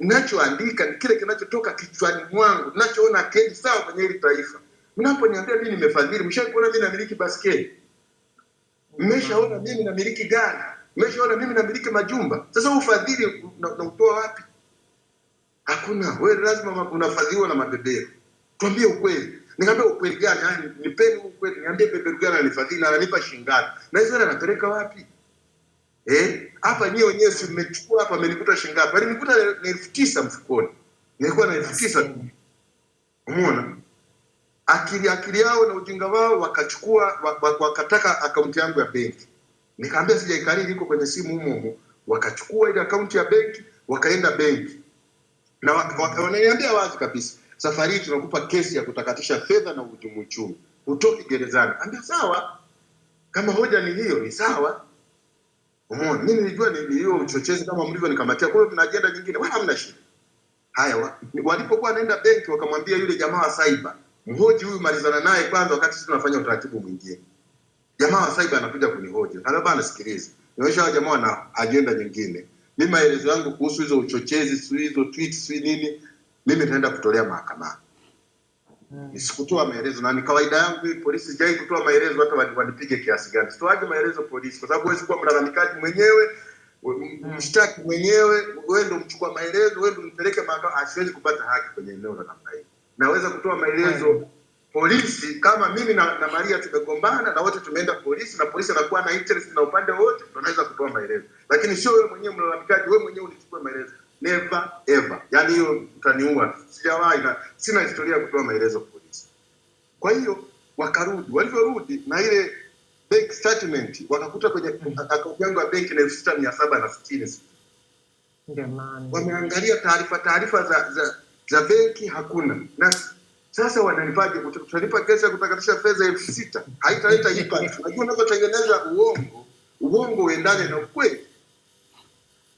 ninachoandika ni kile kinachotoka kichwani mwangu, ninachoona akili sawa kwenye hili taifa. Mnaponiambia mimi nimefadhili, mshakuona mimi namiliki basketi. Mmeshaona mimi namiliki gari. Mmeshaona mimi namiliki majumba. Sasa ufadhili unautoa wapi? Hakuna. Wewe lazima unafadhiliwa na mabeberu. Tuambie ukweli. Nikamwambia ukweli gani? Yaani nipeni ukweli. Niambie beberu gani ananifadhili na ananipa shilingi ngapi? Na hizo anapeleka wapi? Hapa nyewe wenyewe si mmechukua hapa amenikuta shilingi ngapi? Alinikuta na 9,000 mfukoni. Nilikuwa na 9,000. Umeona? Akili yao na ujinga wao wakachukua wakataka akaunti yangu ya benki. Nikamwambia sijaikariri iko kwenye simu humo. Wakachukua ile akaunti ya benki, wakaenda benki. Na wananiambia wazi kabisa, safari hii tunakupa kesi ya kutakatisha fedha na uhujumu uchumi, utoki gerezani. Ambia sawa, kama hoja ni hiyo ni sawa. Umeona, mimi nilijua ni hiyo uchochezi kama mlivyo nikamatia. Kwa hiyo tuna ajenda nyingine, wala hamna shida. Haya, walipokuwa naenda benki wakamwambia yule jamaa wa cyber, mhoji huyu, malizana naye kwanza wakati sisi tunafanya utaratibu mwingine. Jamaa wa cyber anakuja kunihoji. Halafu bana, sikiliza. Nionyesha hao jamaa na ajenda nyingine. Mimi maelezo yangu kuhusu hizo uchochezi, hizo tweets, nini, mimi nitaenda kutolea mahakamani. Nisikutoa maelezo, na ni kawaida yangu hii, polisi sijai kutoa maelezo hata wanipige kiasi gani. Sitoaje maelezo polisi kwa sababu huwezi kuwa mlalamikaji mwenyewe, mshtaki mwenyewe, wewe ndio mchukua maelezo, wewe ndio mpeleke mahakamani. Asiwezi kupata haki kwenye eneo la namna hii. Naweza kutoa maelezo polisi kama mimi na Maria tumegombana na wote tumeenda polisi na polisi anakuwa na interest na upande wote, tunaweza kutoa maelezo. Lakini sio wewe mwenyewe mlalamikaji, wewe mwenyewe unichukue maelezo. Never ever. Yaani hiyo utaniua. Sijawahi, na sina historia ya kutoa maelezo polisi. Kwa hiyo wakarudi, walivyorudi na ile bank statement wakakuta kwenye akaunti yangu ya benki na 6760. Jamani. Wameangalia taarifa za benki hakuna. Na sasa wananipaje? Tutalipa kesi ya kutakatisha fedha 6000. Haitaleta impact. Unajua unapotengeneza uongo uendane na ukweli.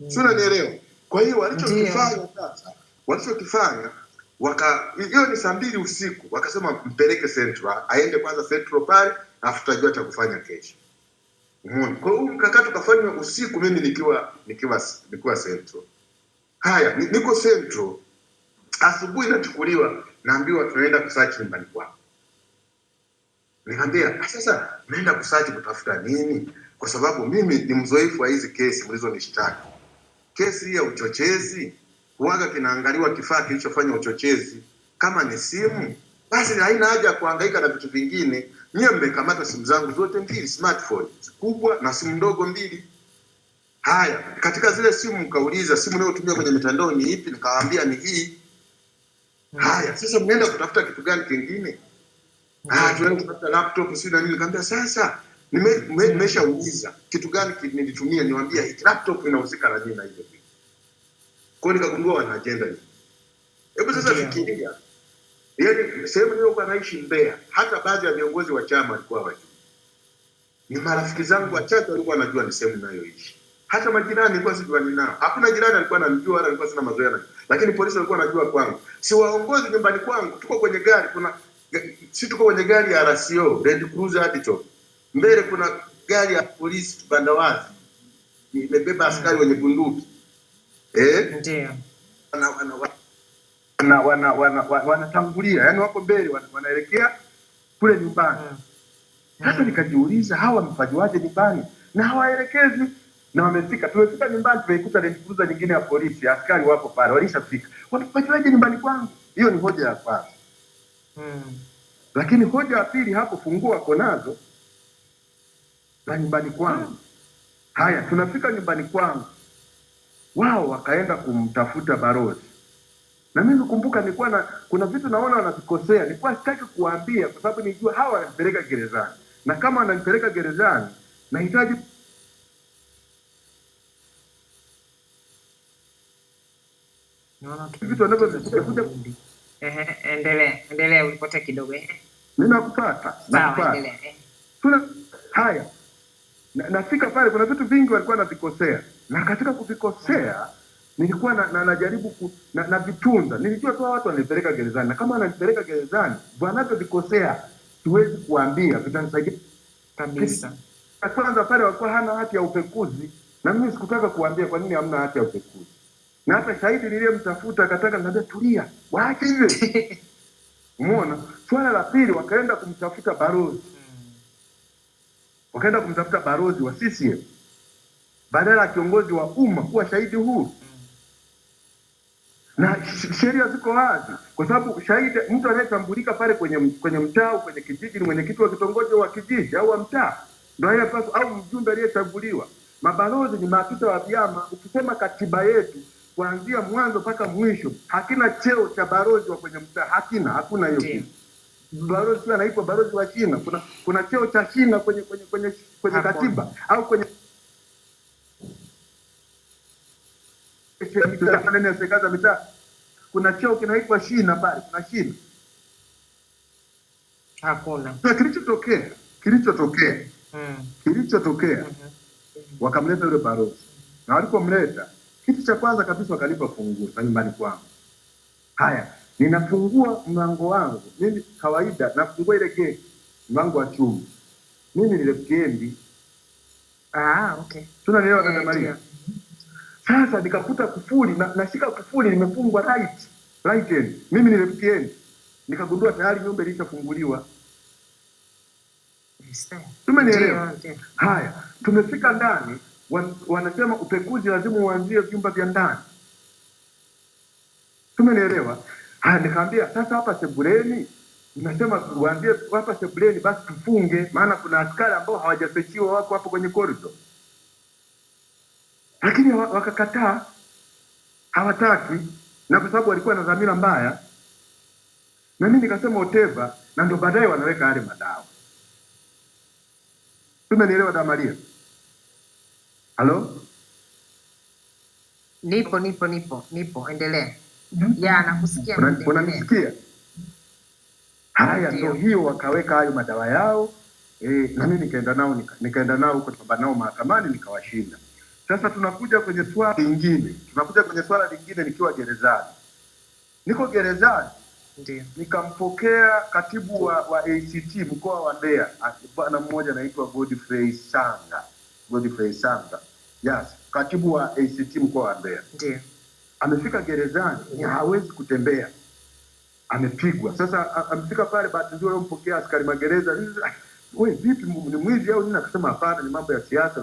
Sio, unanielewa? Kwa hiyo walichokifanya sasa, hiyo ni saa 2 usiku, wakasema mpeleke Central, aende kwanza Central pale, afu tutajua cha kufanya kesho. Umeona? Kwa hiyo mkakati ukafanywa usiku, mimi nikiwa Central. Haya, niko Central, asubuhi nachukuliwa, naambiwa tunaenda kusearch nyumbani kwako. Nikamwambia, sasa naenda kusearch kutafuta nini? Kwa sababu mimi ni mzoefu wa hizi kesi mlizonishtaki. Kesi ya uchochezi huaga kinaangaliwa kifaa kilichofanya uchochezi. Kama ni simu, basi haina haja ya kuhangaika na vitu vingine. Nyie mmekamata simu zangu zote mbili, smartphone kubwa na simu ndogo mbili. Haya, katika zile simu mkauliza simu unayotumia kwenye mitandao ni ipi? Nikawaambia ni hii. Haya, sasa mnaenda kutafuta kitu gani kingine? Tunaenda kutafuta laptop sio na nini. Nikamwambia sasa nimeshauliza kitu gani nilitumia, niwaambia hii laptop inahusika na nini na hiyo. Kwa hiyo nikagundua wana agenda hii. Hebu sasa fikiria. Yaani sehemu niliyokuwa naishi Mbeya, hata baadhi ya viongozi wa chama walikuwa wajua. Ni marafiki zangu wachache walikuwa wanajua ni sehemu ninayoishi. Hata majirani nilikuwa sijuani nao. Hakuna jirani alikuwa ananijua wala alikuwa sina mazoea naye. Lakini polisi walikuwa wanajua kwangu. Si waongozi nyumbani kwangu, tuko kwenye gari, tuko kwenye gari ya RCO, Red Cruiser Adito. Mbele kuna gari ya polisi kibandawazi. Imebeba askari wenye bunduki. Ndio. Wanatangulia, yani wako mbele wanaelekea kule nyumbani. Sasa nikajiuliza hawa wamefajiwaje nyumbani? Na hawaelekezi. Na wamefika, tumefika nyumbani tumeikuta Land Cruiser nyingine ya polisi, askari wapo pale, walishafika. Wamefajiwaje nyumbani kwangu? Hiyo ni hoja ya kwanza. Lakini hoja ya pili, hapo funguo wako nazo na nyumbani kwangu. Haya, tunafika nyumbani kwangu. Wao wakaenda kumtafuta balozi. Na mimi kumbuka kuna vitu naona wanavikosea. Nilikuwa sitaki kuambia kwa sababu nijua hawa wananipeleka gerezani. Na kama wananipeleka gerezani, nahitaji vitu wanavyokuja. Endelea, ulipotea kidogo. Mimi nakupata. Endelea. Haya. Nafika pale kuna vitu vingi walikuwa wanavikosea. Na katika kuvikosea nilikuwa najaribu na vitunza. Nilijua tu watu wanipeleka gerezani. Na kama wananipeleka gerezani, wanavyokosea siwezi kuambia, vitanisaidia kabisa. Kwanza pale walikuwa hana haki ya upekuzi, na mimi sikutaka kuambia kwa nini hamna haki ya upekuzi. Na hata shahidi niliyemtafuta akataka niambia tulia, waache hivyo. Umeona? Swala la pili, wakaenda kumtafuta balozi. Wakaenda kumtafuta balozi wa CCM badala ya kiongozi wa umma kuwa shahidi huru. Na sheria ziko wazi, kwa sababu shahidi, mtu anayetambulika pale kwenye mtaa au kwenye kijiji ni mwenyekiti wa kitongoji wa kijiji au wa mtaa, ndio anayepaswa, au mjumbe aliyechaguliwa. Mabalozi ni maafisa wa vyama. Ukisema katiba yetu kuanzia mwanzo mpaka mwisho, hakina cheo cha balozi wa kwenye mtaa, hakuna hiyo kitu. Balozi pia anaitwa balozi wa shina. Kuna cheo cha shina kwenye katiba au kwenye serikali za mitaa. kuna cheo kinaitwa shina pale, kuna shina. Hakuna. Sasa kilichotokea wakamleta yule balozi. Na walipomleta, kitu cha kwanza kabisa wakanipa funguo za nyumbani kwangu. Haya, ninafungua mlango wangu. Mimi kawaida nafungua ile gate, mlango wa chuma. Mimi nilifikendi. Okay. Tunanielewa dada Maria. Sasa nikakuta kufuli na nashika kufuli limefungwa right end. Mimi nilifikendi. Nikagundua tayari nyumba ilishafunguliwa. Tumenielewa. Haya, tumefika ndani, wanasema upekuzi lazima uanzie vyumba vya ndani. Tumenielewa. Haya, nikamwambia sasa hapa sebuleni, nasema uanzie hapa sebuleni basi tufunge, maana kuna askari ambao hawajafechiwa wako hapo kwenye corridor. Lakini wakakataa, hawataki, na kwa sababu walikuwa na dhamira mbaya. Na mimi nikasema whatever, na ndio baadaye wanaweka yale madawa. Tumenielewa dada Maria? Halo? Nipo, endelea. Ya, nakusikia. Unanisikia? Haya, ndio hiyo wakaweka hayo madawa yao. Na mimi nikaenda nao kwa nao mahakamani nikawashinda. Sasa tunakuja kwenye swala lingine nikiwa gerezani. Niko gerezani. Ndiyo. Nikampokea katibu wa ACT mkoa wa Mbeya, bwana mmoja anaitwa Godfrey Sanga. Yes, katibu wa ACT mkoa wa Mbeya. Ndiyo. Amefika gerezani, hawezi kutembea. Amepigwa. Sasa amefika pale, bahati nzuri alimpokea askari magereza. Wewe vipi, ni mwizi au nini? Akasema hapana, ni mambo ya siasa.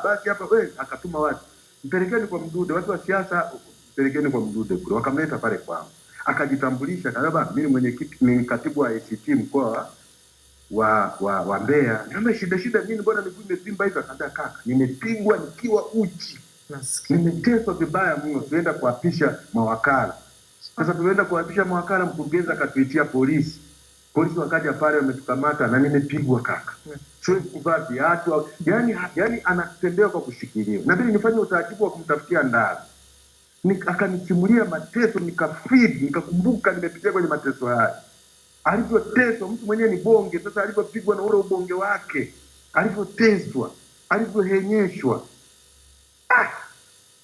Basi hapa wewe, akatuma watu. Mpelekeni kwa Mdude, watu wa siasa mpelekeni kwa Mdude kule. Wakamleta pale kwangu. Akajitambulisha, akasema mimi mwenyekiti ni katibu wa ACT mkoa wa Mbeya. Niambia shida nini, mbona miguu imevimba hivi? Akaniambia kaka, nimepigwa nikiwa uchi. Nimeteswa vibaya mno, tuenda kuapisha mawakala. Sasa tuenda kuapisha mawakala, mkurugenzi akatuitia polisi. Polisi wakaja pale wametukamata na nimepigwa kaka. Siwezi kuvaa viatu, yani anatembea kwa kushikiliwa. Na mimi nifanye utaratibu wa kumtafutia ndani. Akanisimulia mateso, nikakumbuka nimepitia kwenye mateso haya. Alivyoteswa, mtu mwenyewe ni bonge, sasa alivyopigwa na ule ubonge wake, alivyoteswa, alivyohenyeshwa.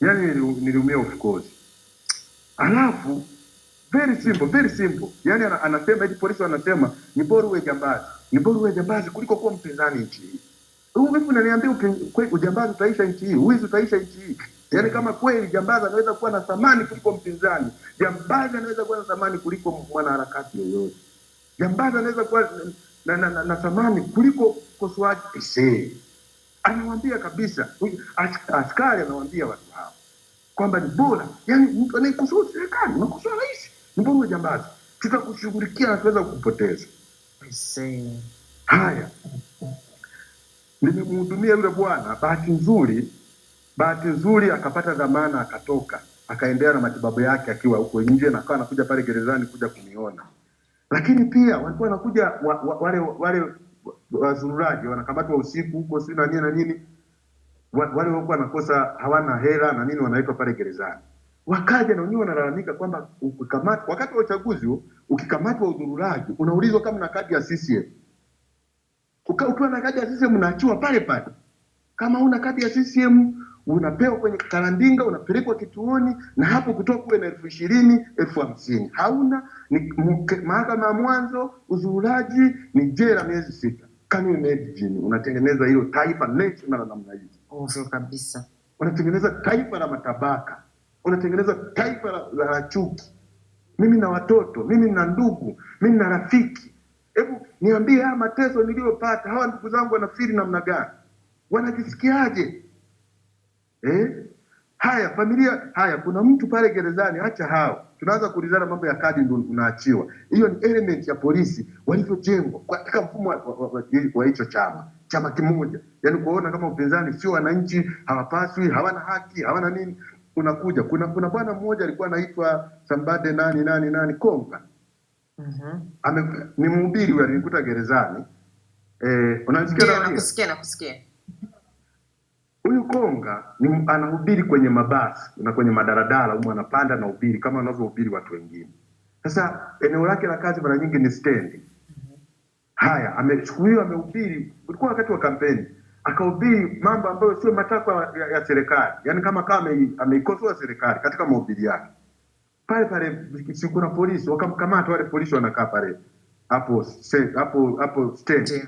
Yani niliumia of course. Alafu very simple. Yani anasema eti polisi wanasema ni bora uwe jambazi kuliko kuwa mpinzani nchi hii. Wewe unaniambia ujambazi utaisha nchi hii, uwizi utaisha nchi hii. Yani kama kweli jambazi anaweza kuwa na thamani kuliko mpinzani, jambazi anaweza kuwa na thamani kuliko mwanaharakati yoyote. Jambazi anaweza kuwa na thamani kuliko kosoaji. Anamwambia kabisa, askari anawaambia watu hao kwamba ni bora, yani mtu anayekosoa serikali, unakosoa rais, ni bora jambazi. Tutakushughulikia na tuweza kukupoteza. Haya. Nimemhudumia yule bwana, bahati nzuri akapata dhamana, akatoka, akaendelea na matibabu yake akiwa huko nje, na akawa anakuja pale gerezani kuja kuniona. Lakini pia walikuwa wanakuja wale wazururaji, wanakamatwa usiku huko si na nini. Wale walikuwa wanakosa, hawana hela na nini, wanaitwa pale gerezani. Wakaja na wenyewe wanalalamika kwamba ukikamatwa wakati wa uchaguzi, ukikamatwa udhururaji, unaulizwa kama na kadi ya CCM. Ukiwa na kadi ya CCM unaachiwa pale pale. Kama una kadi ya CCM unapewa kwenye karandinga, unapelekwa kituoni, na hapo kutoka kuwe na 20,000, 50,000. Hauna ni mahakama ya mwanzo, uzururaji ni jela miezi 6. Can you imagine? Unatengeneza hilo taifa national namna hiyo. Ovyo kabisa. Unatengeneza taifa la matabaka. Unatengeneza taifa la chuki. Mimi na watoto, mimi na ndugu, mimi na rafiki. Hebu niambie haya mateso niliyopata, hawa ndugu zangu wanafiri namna gani? Wanajisikiaje? Haya, kuna mtu pale gerezani, acha hao. Tunaanza kuulizana mambo ya kadi ndio unaachiwa. Hiyo ni element ya polisi walivyojengwa katika mfumo wa hicho chama kimoja. Yaani kuona kama upinzani sio wananchi, hawapaswi, hawana haki, hawana nini. Unakuja kuna bwana mmoja alikuwa anaitwa Sambade nani Konga. Ni mhubiri huyo, alinikuta gerezani. Unasikia nini? Nakusikia. Huyu Konga ni anahubiri kwenye mabasi na kwenye madaradala, huko anapanda na ubiri kama wanavyohubiri watu wengine. Sasa eneo lake la kazi mara nyingi ni stendi. Haya, siku hiyo amehubiri, ulikuwa wakati wa kampeni, akahubiri mambo ambayo sio matakwa ya serikali, yani kama ameikosoa serikali katika mahubiri yake. Pale siku na polisi wakamkamata, wale polisi wanakaa pale hapo stendi,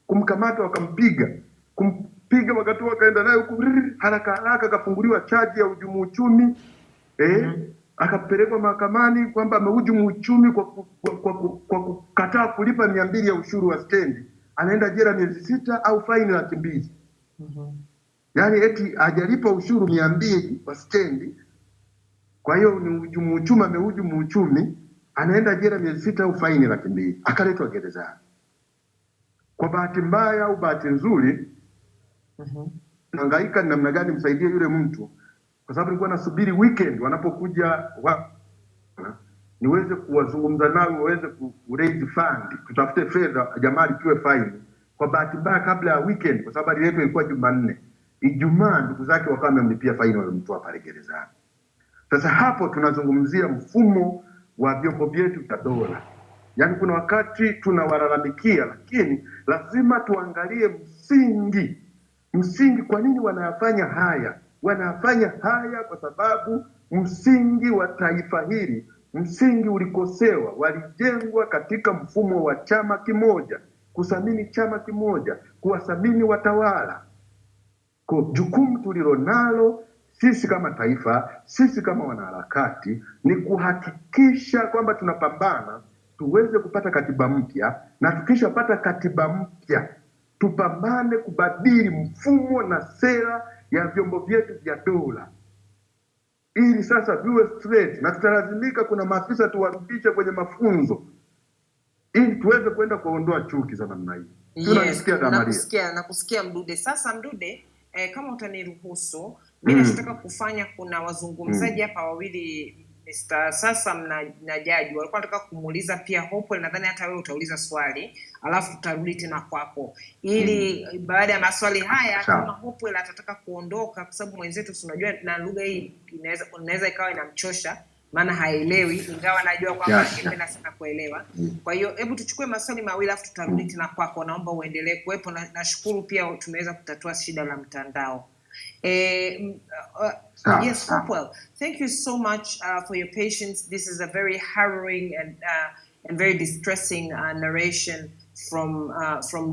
kumkamata kumpiga wakati wakaenda naye huko haraka akafunguliwa chaji ya uhujumu uchumi, akapelekwa mahakamani kwamba amehujumu uchumi kwa kukataa kulipa 200 ya ushuru wa stendi, anaenda jela miezi 6 au faini $200,000. Yaani eti hajalipa ushuru 200 wa stendi, kwa hiyo ni uhujumu uchumi, amehujumu uchumi, anaenda jela miezi 6 au faini $200,000, akaletwa gerezani. Kwa bahati mbaya au bahati nzuri, hangaika ni namna gani msaidie yule mtu, kwa sababu nilikuwa nasubiri weekend wanapokuja niweze kuwazungumza nao, waweze raise fund, tutafute fedha jamaa lipiwe fine. Kwa bahati mbaya kabla ya weekend, kwa sababu ile ilikuwa Jumanne, Ijumaa ndugu zake wakawa wamemlipia fine, walimtoa pale gerezani. Sasa hapo tunazungumzia mfumo wa vyombo vyetu vya dola. Yaani kuna wakati tunawalalamikia, lakini lazima tuangalie msingi kwa nini wanayafanya haya. Wanafanya haya kwa sababu msingi wa taifa hili, msingi ulikosewa, walijengwa katika mfumo wa chama kimoja, kusamini chama kimoja, kuwasamini watawala. Kwa jukumu tulilonalo sisi kama taifa, sisi kama wanaharakati, ni kuhakikisha kwamba tunapambana tuweze kupata katiba mpya, na tukishapata katiba mpya tupambane kubadili mfumo na sera ya vyombo vyetu vya dola, ili sasa viwe straight, na tutalazimika kuna maafisa tuwarudishe kwenye mafunzo ili tuweze kwenda kuondoa chuki za namna hii. Yes, nakusikia Mdude. Sasa Mdude, kama utaniruhusu, mimi nataka kufanya, kuna wazungumzaji hapa wawili, Mr. Sasa na Jaji, walikuwa nataka kumuuliza pia Hopewell, nadhani hata wewe utauliza swali, alafu tutarudi tena kwako. Ili baada ya maswali haya kama Hopewell atataka kuondoka, kwa sababu mwenzetu unajua na lugha hii inaweza ikawa inamchosha, maana haelewi, ingawa najua kwamba angependa sana kuelewa. Kwa hiyo hebu tuchukue maswali mawili alafu tutarudi tena kwako. Naomba uendelee kuwepo, na nashukuru pia tumeweza kutatua shida la mtandao. Yes, Hopewell, thank you so much for your patience. This is a very harrowing and very distressing narration from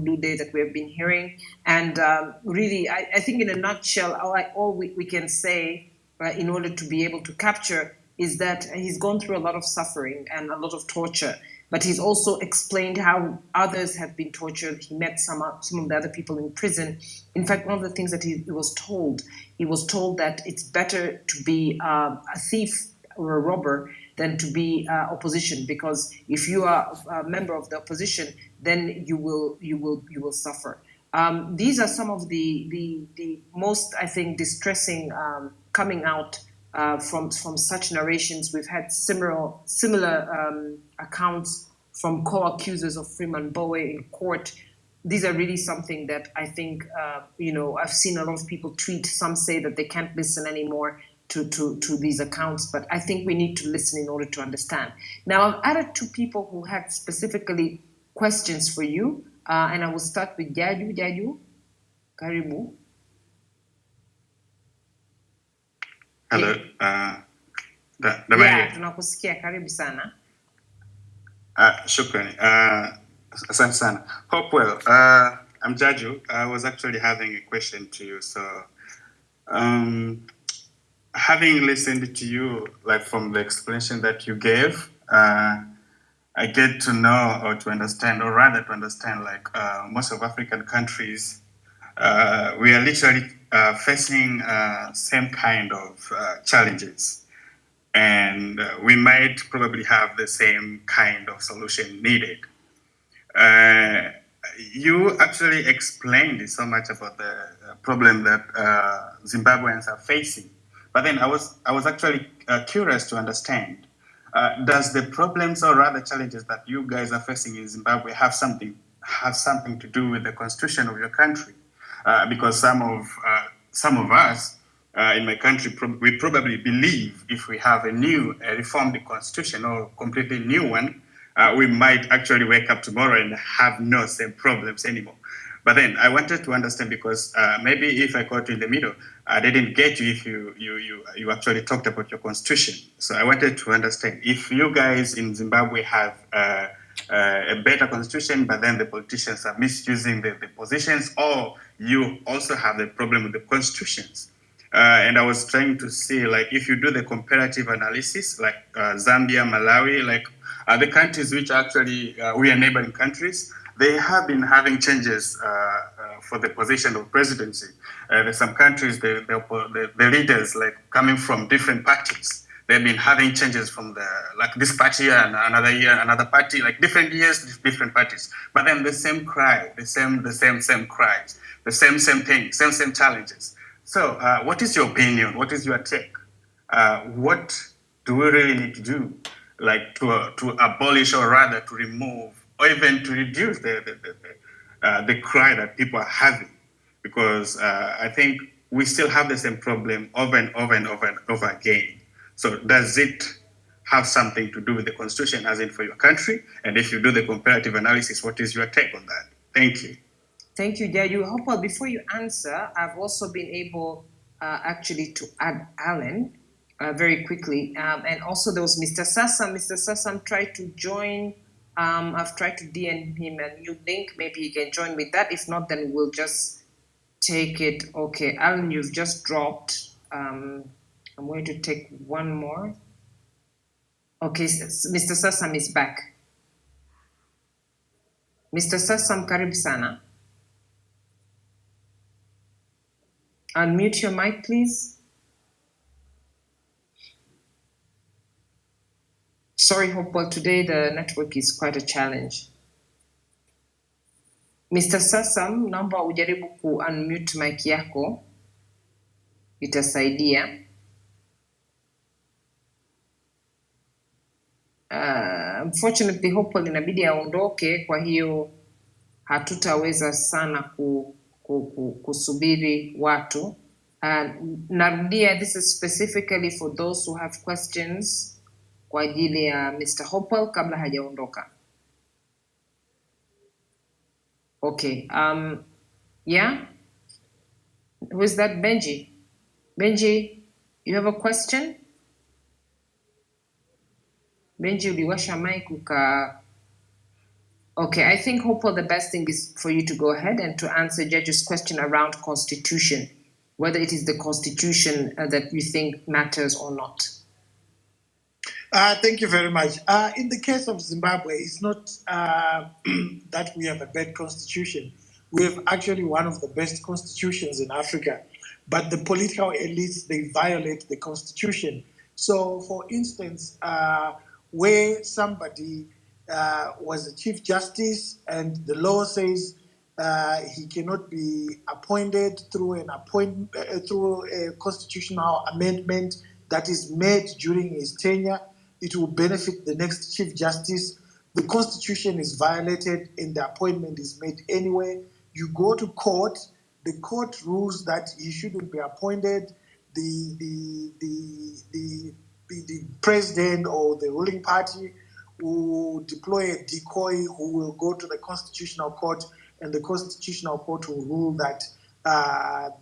Dude that we have been hearing. And really, I think in a nutshell, all we can say in order to be able to capture is that he's gone through a lot of suffering and a lot of torture, but he's also explained how others have been tortured. He met some of the other people in prison. In fact, one of the things that he was told that it's better to be a thief or a robber than to be opposition, because if you are a member of the opposition, then you will suffer. These are some of the most, I think, distressing coming out from such narrations. We've had similar accounts from co-accusers of Freeman Bowe in court. These are really something that I think, I've seen a lot of people tweet. Some say that they can't listen anymore to these accounts, but I think we need to listen in order to understand. Now, I've added two people who had specifically questions for you, and I will start with Jaju. Jaju, karibu. Hello. Yeah, tunakusikia, karibu sana. Shukrani. Asante sana. Hopewell, I'm Jaju. I was actually having a question to you. So, having listened to you, like from the explanation that you gave, I get to know or to understand, or rather to understand, like most of African countries, we are literally facing same kind of challenges, and we might probably have the same kind of solution needed. You actually explained so much about the problem that Zimbabweans are facing, but then I was actually curious to understand, does the problems or rather challenges that you guys are facing in Zimbabwe have something to do with the constitution of your country? because some of us in my country, we probably believe if we have a new reformed constitution or completely new one, we might actually wake up tomorrow and have no same problems anymore. But then I wanted to understand, because maybe if I got in the middle, I didn't get you if you actually talked about your constitution. So I wanted to understand if you guys in Zimbabwe have a better constitution, but then the politicians are misusing the positions, or you also have the problem with the constitutions. And I was trying to see, like, if you do the comparative analysis, like Zambia, Malawi, like the countries which actually we are neighboring countries, they have been having changes for the position of presidency. There's some countries, the leaders, like coming from different parties, they've been having changes from this party and another year, another party, like different years, different parties. But then the same cry, the same cries, the same thing, same challenges. So what is your opinion? What is your take? What do we really need to do, like to abolish, or rather to remove, or even to reduce the cry that people are having? Because I think we still have the same problem over and over and over and over again. So does it have something to do with the constitution, as in for your country? And if you do the comparative analysis, what is your take on that? Thank you. Thank you, Jaju. Hopewell, before you answer, I've also been able actually to add Alan very quickly. And also there was Mr. Sassam. Mr. Sassam tried to join. I've tried to DM him a new link. Maybe he can join with that. If not, then we'll just take it. Okay, Alan, you've just dropped. I'm going to take one more. Okay, Mr. Sassam is back. Mr. Sassam, karibu sana. Unmute your mic, please. Sorry, Hopewell, today the network is quite a challenge. Mr. Sassam, naomba ujaribu ku-unmute mic yako. Itasaidia. Unfortunately, Hopewell inabidi aondoke, kwa hiyo hatutaweza sana kusubiri watu. Narudia, this is specifically for those who have questions kwa ajili ya Mr. Hopewell kabla hajaondoka. Okay, yeah? Who is that? Benji? Benji, you have a question? Benji, uliwasha mic uka... Okay, I think, Hopewell, the best thing is for you to go ahead and to answer Judge's question around constitution, whether it is the constitution that you think matters or not. Thank you very much. In the case of Zimbabwe, it's not that we have a bad constitution. We have actually one of the best constitutions in Africa, but the political elites, they violate the constitution. So, for instance, where somebody was a chief justice and the law says he cannot be appointed through through a constitutional amendment that is made during his tenure, it will benefit the next chief justice. The constitution is violated and the appointment is made anyway. You go to court, the court rules that he shouldn't be appointed. The president or the ruling party will deploy a decoy who will go to the constitutional court, and the constitutional court will rule that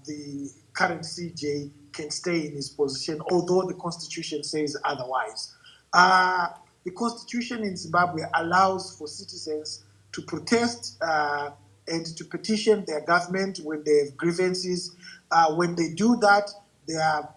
the current CJ can stay in his position, although the constitution says otherwise. The constitution in Zimbabwe allows for citizens to protest and to petition their government when they have grievances. When they do that, they are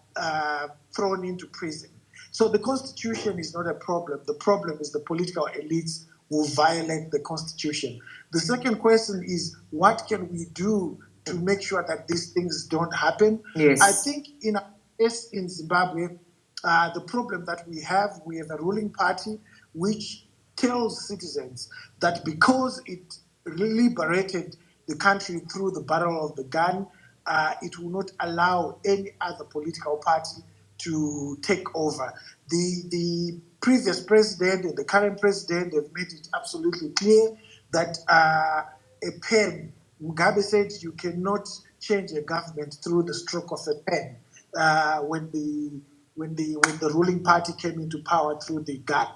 thrown into prison. So the constitution is not a problem. The problem is the political elites who violate the constitution. The second question is, what can we do to make sure that these things don't happen? Yes. I think in Zimbabwe, the problem that we have a ruling party which tells citizens that because it liberated the country through the barrel of the gun, it will not allow any other political party to take over. The previous president and the current president have made it absolutely clear that a pen, Mugabe said, you cannot change a government through the stroke of a pen. When the ruling party came into power through the gun,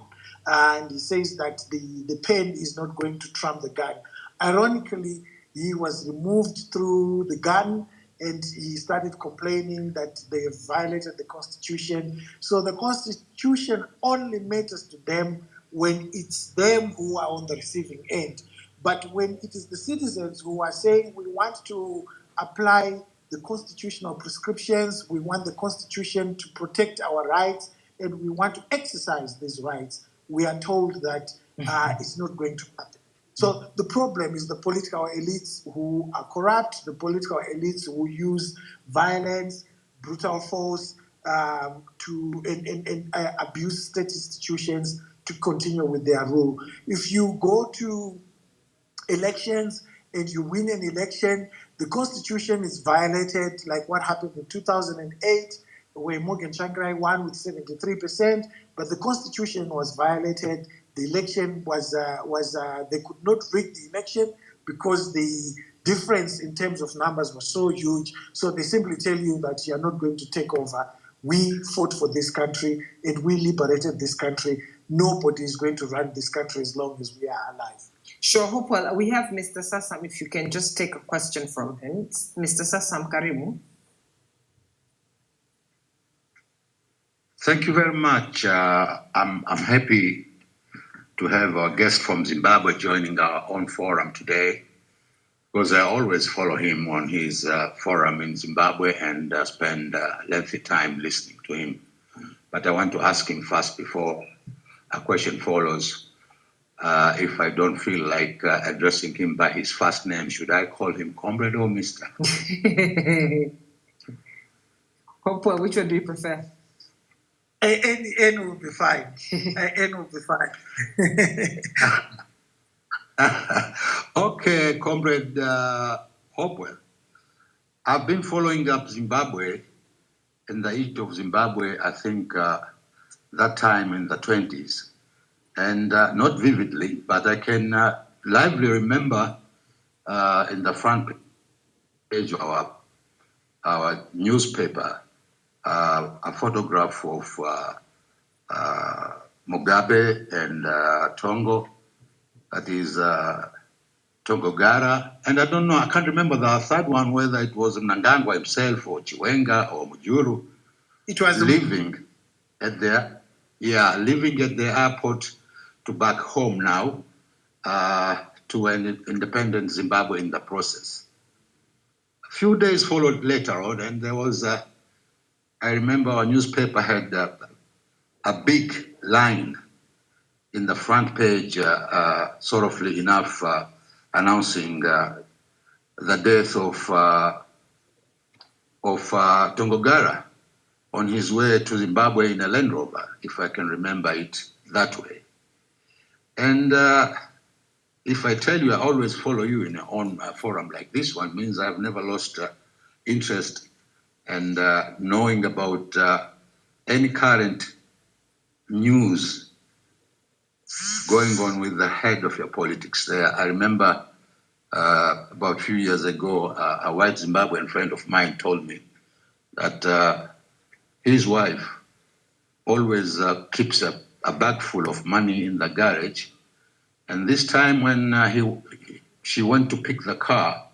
and he says that the pen is not going to trump the gun. Ironically, he was removed through the gun, and he started complaining that they have violated the Constitution. So the Constitution only matters to them when it's them who are on the receiving end. But when it is the citizens who are saying we want to apply the constitutional prescriptions, we want the Constitution to protect our rights, and we want to exercise these rights, we are told that it's not going to happen. So the problem is the political elites who are corrupt, the political elites who use violence, brutal force to abuse state institutions to continue with their rule. If you go to elections and you win an election, the Constitution is violated, like what happened in 2008, where Morgan Tsvangirai won with 73%, but the Constitution was violated. The election was they could not rig the election because the difference in terms of numbers was so huge. So they simply tell you that you are not going to take over. We fought for this country and we liberated this country. Nobody is going to run this country as long as we are alive. Sure, Hopewell. We have Mr. Sassam, if you can just take a question from him. Mr. Sassam, karibu. Thank you very much. I'm happy to have our guest from Zimbabwe joining our own forum today, because I always follow him on his forum in Zimbabwe and spend lengthy time listening to him. But I want to ask him first before a question follows. If I don't feel like addressing him by his first name, should I call him comrade or mister? Hopewell, which one do you prefer? N will be fine. N will be fine. Okay, comrade Hopewell. I've been following up Zimbabwe in the heat of Zimbabwe, I think that time in the 20s. And not vividly, but I can lively remember in the front page of our newspaper, a photograph of Mugabe and Tongo, that is Tongogara, and I don't know, I can't remember the third one, whether it was Mnangagwa himself or Chiwenga or Mujuru. It was living at the airport to back home now to an independent Zimbabwe in the process. A few days followed later on, and there was I remember our newspaper had a big line in the front page, sorrowfully enough, announcing the death of Tongogara on his way to Zimbabwe in a Land Rover, if I can remember it that way. And if I tell you I always follow you in on a forum like this one, means I've never lost interest and knowing about any current news going on with the head of your politics there. I remember about a few years ago, a white Zimbabwean friend of mine told me that his wife always keeps a bag full of money in the garage. And this time when she went to pick the car,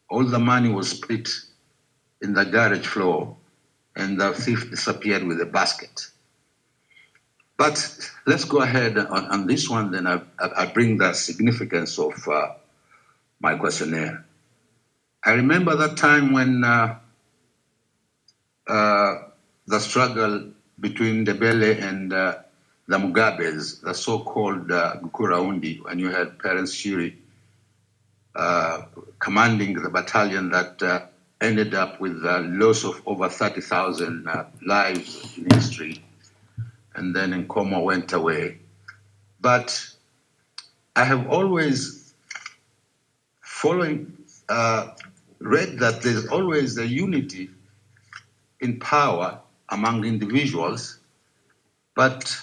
all the money was split in the garage floor and the thief disappeared with the basket. But let's go ahead on this one, then I bring the significance of my questionnaire. I remember that time when the struggle between Ndebele and the Mugabes, the so-called Gukuraundi, when you had Parents Shiri commanding the battalion that ended up with the loss of over 30,000 lives in history, and then Nkomo went away. But I have always read that there's always a unity in power among individuals, but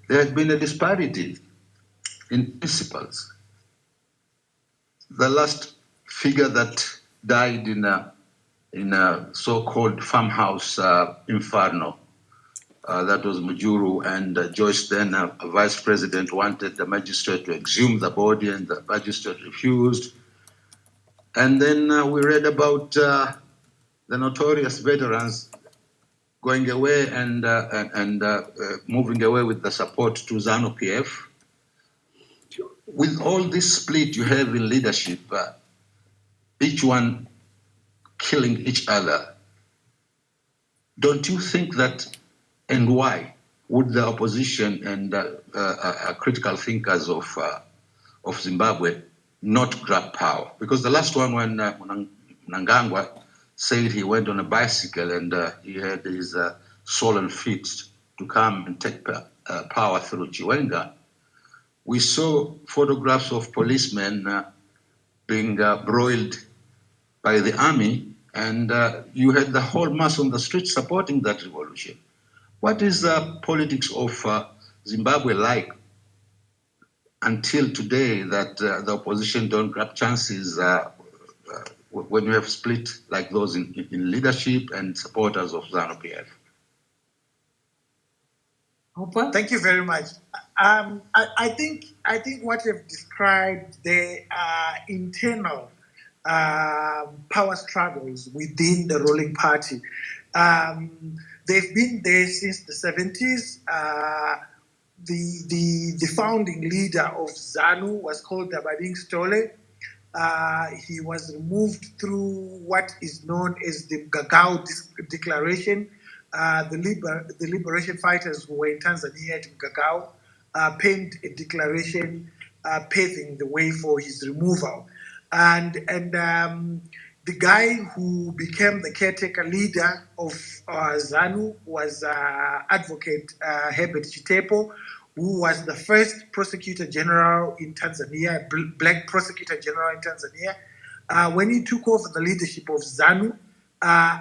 there has been a disparity in principles. The last figure that died in a so-called farmhouse inferno. That was Mujuru, and Joyce, then a vice president, wanted the magistrate to exhume the body, and the magistrate refused. And then we read about the notorious veterans going away and moving away with the support to ZANU-PF. With all this split you have in leadership, each one killing each other, don't you think that, and why, would the opposition and critical thinkers of Zimbabwe not grab power? Because the last one, when Mnangagwa said he went on a bicycle and he had his swollen feet to come and take power through Chiwenga, we saw photographs of policemen being broiled by the army, and you had the whole mass on the street supporting that revolution. What is the politics of Zimbabwe like until today that the opposition don't grab chances when you have split like those in leadership and supporters of ZANU-PF? Thank you very much. I think what you've described, there are internal power struggles within the ruling party. They've been there since the 70s. The founding leader of ZANU was called Dabading Stole. He was removed through what is known as the Gagao Declaration. The liberation fighters who were in Tanzania at Gagao penned a declaration paving the way for his removal. And the guy who became the caretaker leader of ZANU was Advocate Herbert Chitepo, who was the first prosecutor general in Tanzania, black prosecutor general in Tanzania. When he took over the leadership of ZANU,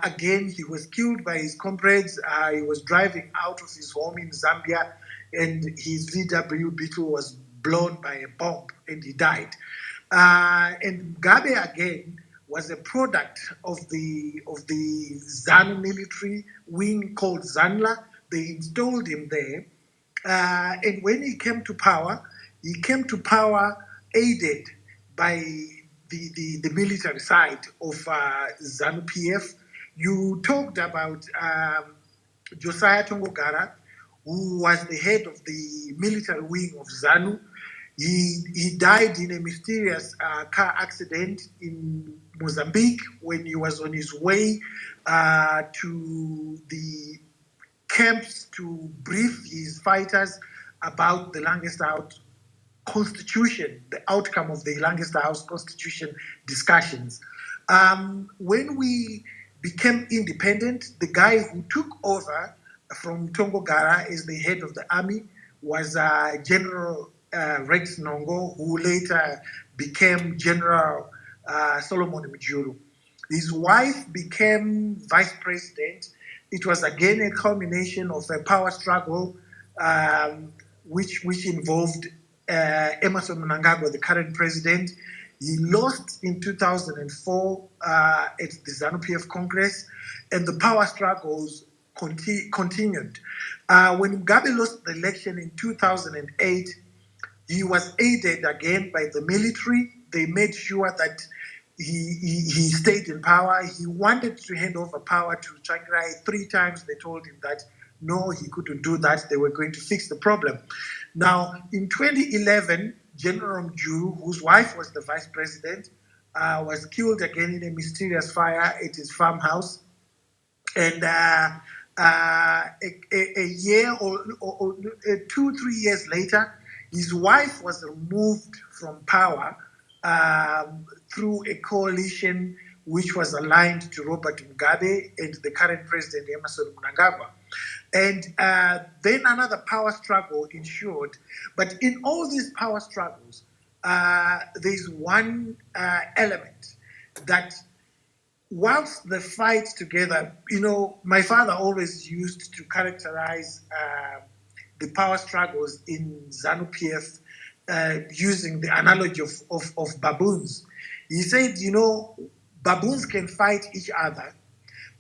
again, he was killed by his comrades. He was driving out of his home in Zambia, and his VW Beetle was blown by a bomb, and he died. And Mugabe again was a product of the ZANU military wing called ZANLA. They installed him there. And when he came to power aided by the military side of ZANU-PF. You talked about Josiah Tongogara, who was the head of the military wing of ZANU. He died in a mysterious car accident in Mozambique when he was on his way to the camps to brief his fighters about the longest out constitution, the outcome of the longest house constitution discussions. When we became independent, the guy who took over from Tongogara as the head of the army was General Rex Nongo, who later became General Solomon Mujuru. His wife became vice president. It was again a culmination of a power struggle which involved Emerson Mnangagwa, the current president. He lost in 2004 at the ZANU-PF Congress, and the power struggles continued. When Mugabe lost the election in 2008, he was aided again by the military. They made sure that he stayed in power. He wanted to hand over power to Tsvangirai 3 times. They told him that no, he couldn't do that. They were going to fix the problem. Now, in 2011, General Mujuru, whose wife was the vice president, was killed again in a mysterious fire at his farmhouse. And a year or 2-3 years later, his wife was removed from power through a coalition which was aligned to Robert Mugabe and the current president, Emerson Mnangagwa. And then another power struggle ensued. But in all these power struggles, there's one element that whilst the fight together, my father always used to characterize the power struggles in ZANU-PF using the analogy of baboons. He said, Baboons can fight each other,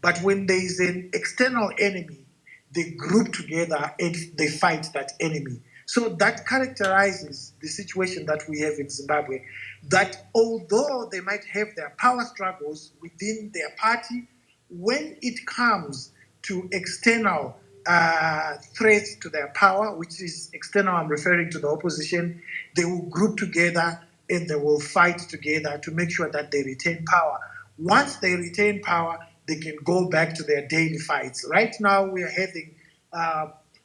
but when there is an external enemy, they group together and they fight that enemy. So that characterizes the situation that we have in Zimbabwe, that although they might have their power struggles within their party, when it comes to external threats to their power, which is external, I'm referring to the opposition, they will group together and they will fight together to make sure that they retain power. Once they retain power, they can go back to their daily fights. Right now, we are having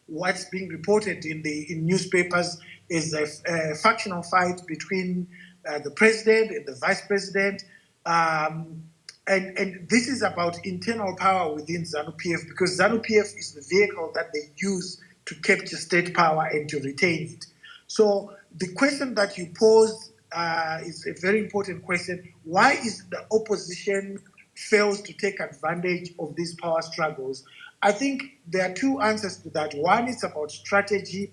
what's being reported in newspapers is a factional fight between the president and the vice president. And this is about internal power within ZANU-PF, because ZANU-PF is the vehicle that they use to capture state power and to retain it. So the question that you posed is a very important question. Why is the opposition fails to take advantage of these power struggles? I think there are two answers to that. One is about strategy.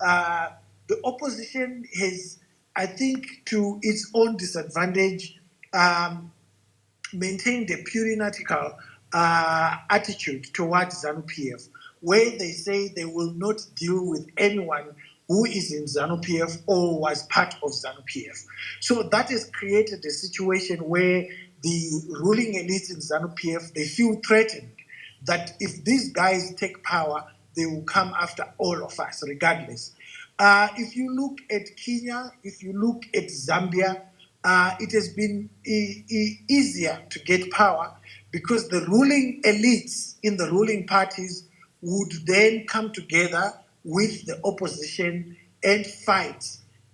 The opposition has, I think, to its own disadvantage, maintained a puritanical attitude towards ZANU-PF, where they say they will not deal with anyone who is in ZANU-PF or was part of ZANU-PF. So that has created a situation where the ruling elites in ZANU-PF, they feel threatened that if these guys take power, they will come after all of us, regardless. If you look at Kenya, if you look at Zambia, it has been easier to get power because the ruling elites in the ruling parties would then come together with the opposition and fight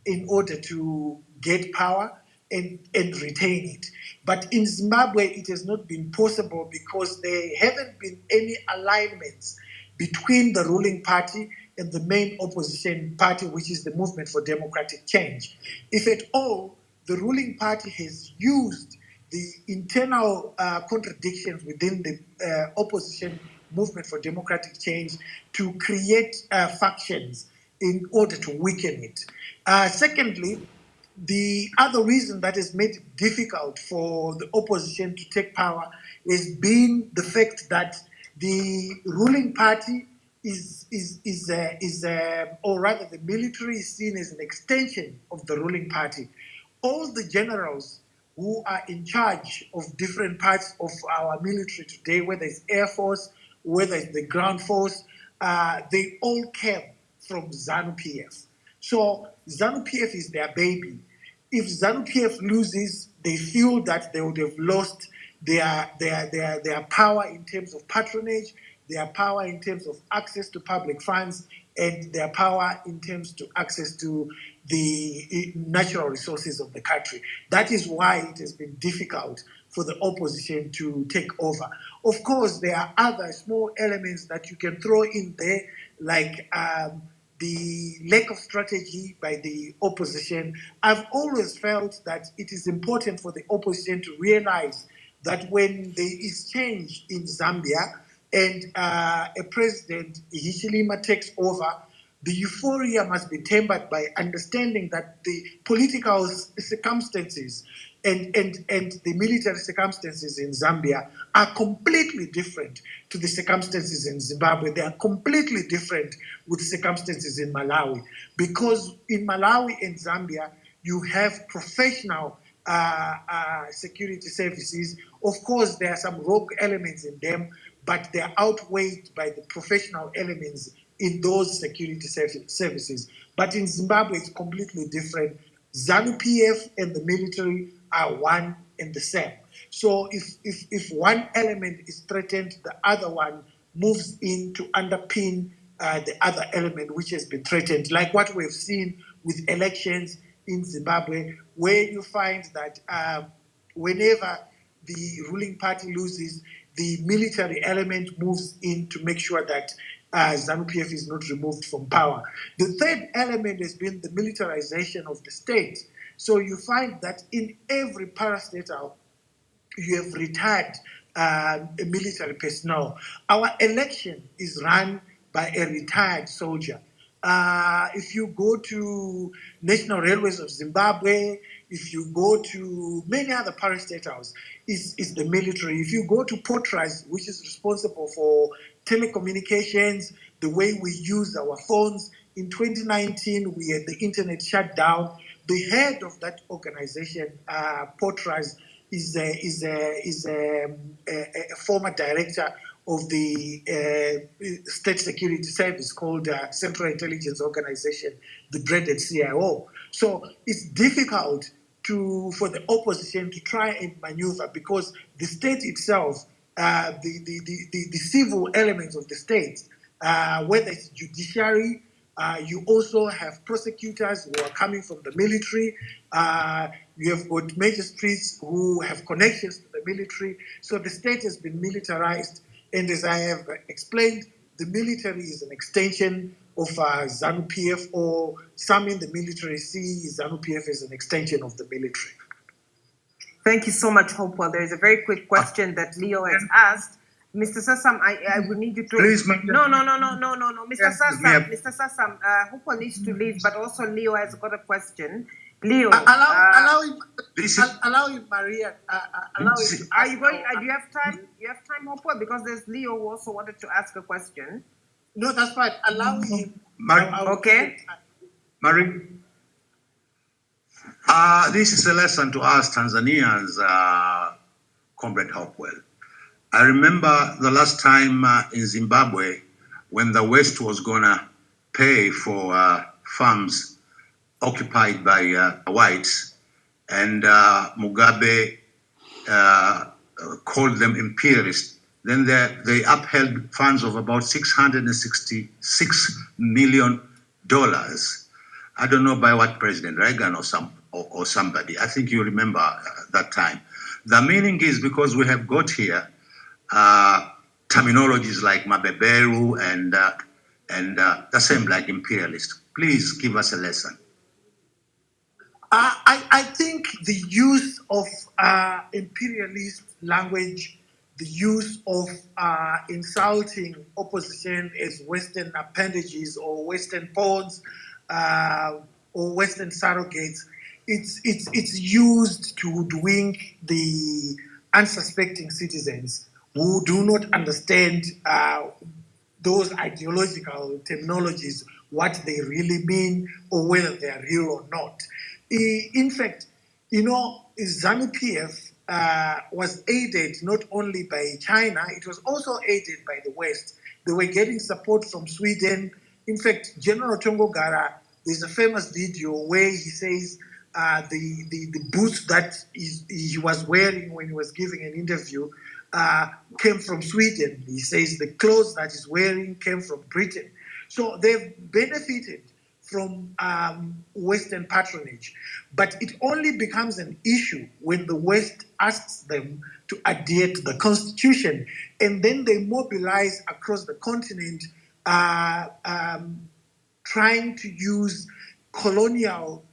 in order to get power and retain it. But in Zimbabwe, it has not been possible because there haven't been any alignments between the ruling party and the main opposition party, which is the Movement for Democratic Change. If at all, the ruling party has used the internal contradictions within the opposition Movement for Democratic Change to create factions in order to weaken it. Secondly, the other reason that has made it difficult for the opposition to take power has been the fact that the ruling party or rather the military is seen as an extension of the ruling party. All the generals who are in charge of different parts of our military today, whether it's Air Force, whether it's the ground force, they all came from ZANU-PF. So ZANU-PF is their baby. If ZANU-PF loses, they feel that they would have lost their power in terms of patronage, their power in terms of access to public funds, and their power in terms to access to the natural resources of the country. That is why it has been difficult for the opposition to take over. Of course, there are other small elements that you can throw in there, like the lack of strategy by the opposition. I've always felt that it is important for the opposition to realize that when there is change in Zambia and a president, Hichilema, takes over, the euphoria must be tempered by understanding that the political circumstances and the military circumstances in Zambia are completely different to the circumstances in Zimbabwe. They are completely different with circumstances in Malawi. Because in Malawi and Zambia, you have professional security services. Of course, there are some rogue elements in them, but they are outweighed by the professional elements in those security services. But in Zimbabwe, it's completely different. ZANU-PF and the military are one and the same. So if one element is threatened, the other one moves in to underpin the other element which has been threatened, like what we've seen with elections in Zimbabwe, where you find that whenever the ruling party loses, the military element moves in to make sure that ZANU-PF is not removed from power. The third element has been the militarization of the state. So you find that in every parastatal, you have retired military personnel. Our election is run by a retired soldier. If you go to National Railways of Zimbabwe, If you go to many other parastatals, is the military. If you go to Portras, which is responsible for telecommunications, the way we use our phones, in 2019, we had the internet shut down. The head of that organization, Portras, is a former director of the State Security Service called Central Intelligence Organization, the dreaded CIO. So it's difficult for the opposition to try and maneuver because the state itself, the civil elements of the state, whether it's judiciary, you also have prosecutors who are coming from the military. You have got magistrates who have connections to the military. So the state has been militarized. And as I have explained, the military is an extension of ZANU-PF, or some in the military see ZANU-PF as an extension of the military. Thank you so much, Hopewell. There is a very quick question that Leo has asked. Mr. Sassam, I would need you to... Please, No. Mr. Sassam, Hopewell needs to leave, but also Leo has got a question. Leo, allow him, Maria. Allow him. Do you have time? You have time, Hopewell, because there's Leo who also wanted to ask a question. No, that's fine. Allow him. Okay. Marie. This is a lesson to us Tanzanians, Comrade Hopewell. I remember the last time in Zimbabwe when the West was going to pay for farms occupied by whites, and Mugabe called them imperialists. Then they upheld funds of about $666 million. I don't know by what president, Reagan or somebody. I think you remember that time. The meaning is because we have got here terminologies like mabeberu and the same like imperialist. Please give us a lesson. I think the use of imperialist language, the use of insulting opposition as Western appendages or Western pawns or Western surrogates, it's used to hoodwink the unsuspecting citizens who do not understand those ideological terminologies, what they really mean or whether they are real or not. In fact, ZANU-PF was aided not only by China, it was also aided by the West. They were getting support from Sweden. In fact, General Tongogara, there's a famous video where he says the boots that he was wearing when he was giving an interview came from Sweden. He says the clothes that he's wearing came from Britain. So they've benefited from Western patronage. But it only becomes an issue when the West asks them to adhere to the Constitution, and then they mobilize across the continent trying to use colonial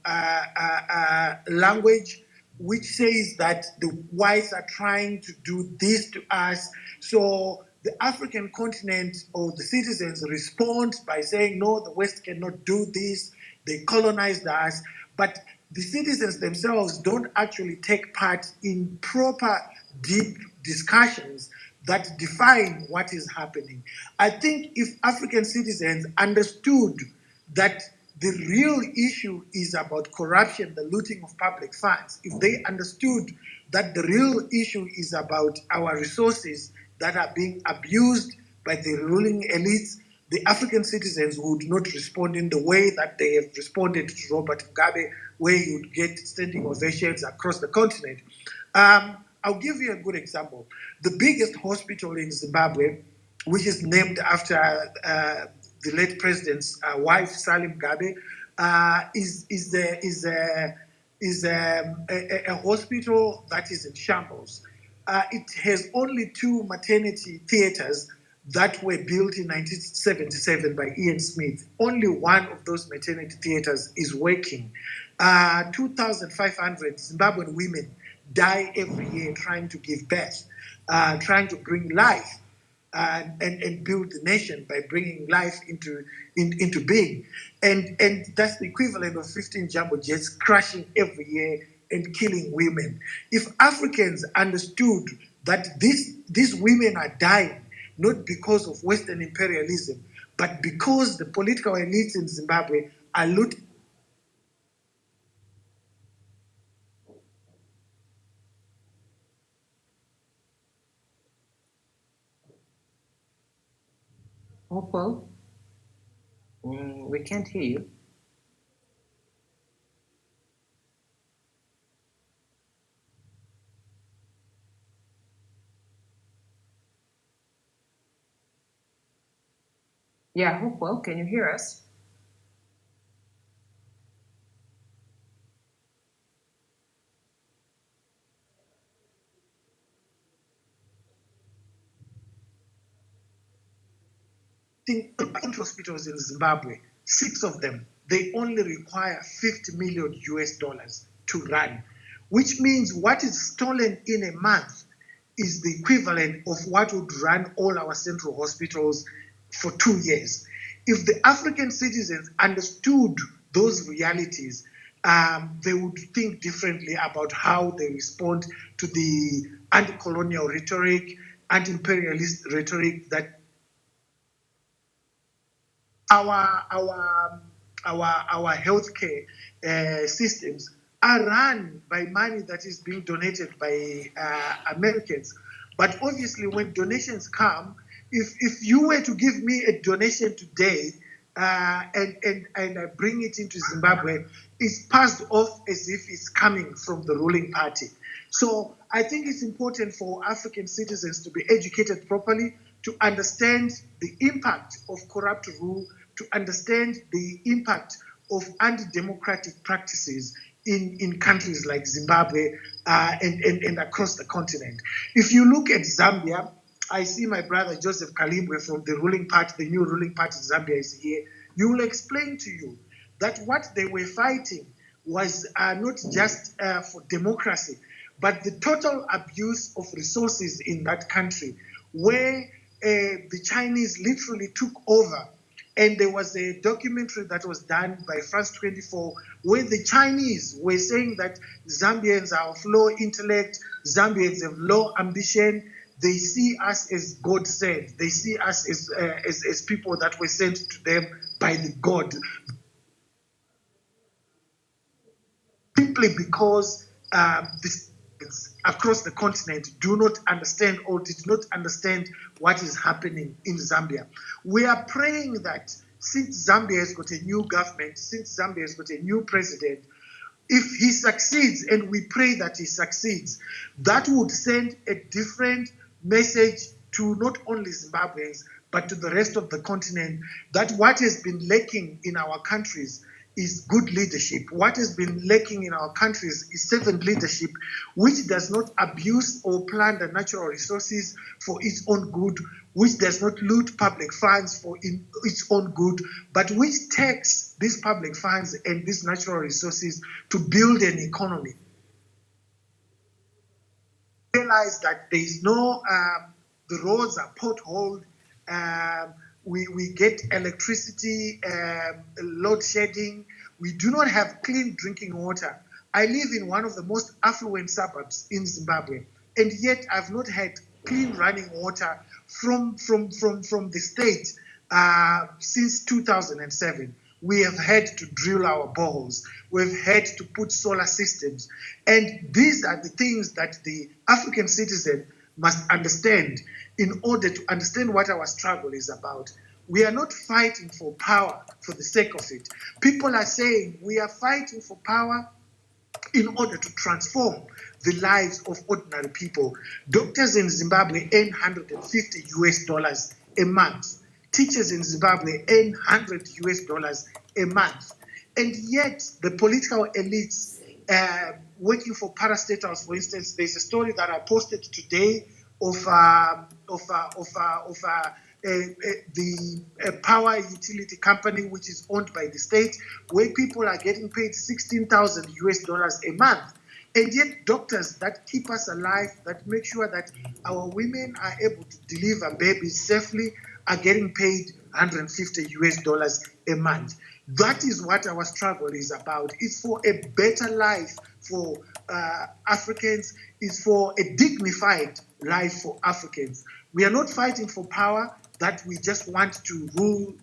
language, which says that the whites are trying to do this to us. So the African continent or the citizens respond by saying, no, the West cannot do this. They colonized us. But the citizens themselves don't actually take part in proper, deep discussions that define what is happening. I think if African citizens understood that the real issue is about corruption, the looting of public funds, if they understood that the real issue is about our resources that are being abused by the ruling elites, the African citizens would not respond in the way that they have responded to Robert Mugabe, where you'd get standing ovations across the continent. I'll give you a good example. The biggest hospital in Zimbabwe, which is named after the late president's wife, Salim Mugabe, is a hospital that is in shambles. It has only 2 maternity theaters that were built in 1977 by Ian Smith. Only one of those maternity theaters is working. 2,500 Zimbabwean women die every year trying to give birth, trying to bring life and build the nation by bringing life into being. And that's the equivalent of 15 jumbo jets crashing every year and killing women. If Africans understood that these women are dying not because of Western imperialism, but because the political elites in Zimbabwe are looting. Hopewell, we can't hear you. Yeah, Hopewell, can you hear us? Hospitals in Zimbabwe, 6 of them, they only require $50 million to run, which means what is stolen in a month is the equivalent of what would run all our central hospitals for 2 years. If the African citizens understood those realities, they would think differently about how they respond to the anti-colonial rhetoric, anti-imperialist rhetoric that our healthcare systems are run by money that is being donated by Americans. But obviously, when donations come, if you were to give me a donation today and I bring it into Zimbabwe, it's passed off as if it's coming from the ruling party. So I think it's important for African citizens to be educated properly, to understand the impact of corrupt rule, to understand the impact of anti-democratic practices in countries like Zimbabwe and across the continent. If you look at Zambia, I see my brother Joseph Kalimbwe from the ruling party, the new ruling party Zambia is here. You will explain to you that what they were fighting was not just for democracy, but the total abuse of resources in that country, where the Chinese literally took over. And there was a documentary that was done by France 24 where the Chinese were saying that Zambians are of low intellect, Zambians have low ambition. They see us as God sent. They see us as people that were sent to them by the God. Simply because this across the continent do not understand or did not understand what is happening in Zambia. We are praying that since Zambia has got a new government, since Zambia has got a new president, if he succeeds, and we pray that he succeeds, that would send a different message to not only Zimbabweans, but to the rest of the continent, that what has been lacking in our countries is good leadership. What has been lacking in our countries is servant leadership, which does not abuse or plunder natural resources for its own good, which does not loot public funds for its own good, but which takes these public funds and these natural resources to build an economy. Realize that there is no, the roads are potholed, we get electricity, load shedding. We do not have clean drinking water. I live in one of the most affluent suburbs in Zimbabwe, and yet I've not had clean running water from the state since 2007. We have had to drill our boreholes. We've had to put solar systems. And these are the things that the African citizen must understand in order to understand what our struggle is about. We are not fighting for power for the sake of it. People are saying we are fighting for power in order to transform the lives of ordinary people. Doctors in Zimbabwe earn $150 a month. Teachers in Zimbabwe earn $100 a month. And yet the political elites working for parastatals, for instance, there's a story that I posted today of the power utility company, which is owned by the state, where people are getting paid $16,000 a month. And yet doctors that keep us alive, that make sure that our women are able to deliver babies safely, are getting paid $150 a month. That is what our struggle is about. It's for a better life for Africans is for a dignified life for Africans. We are not fighting for power, that we just want to rule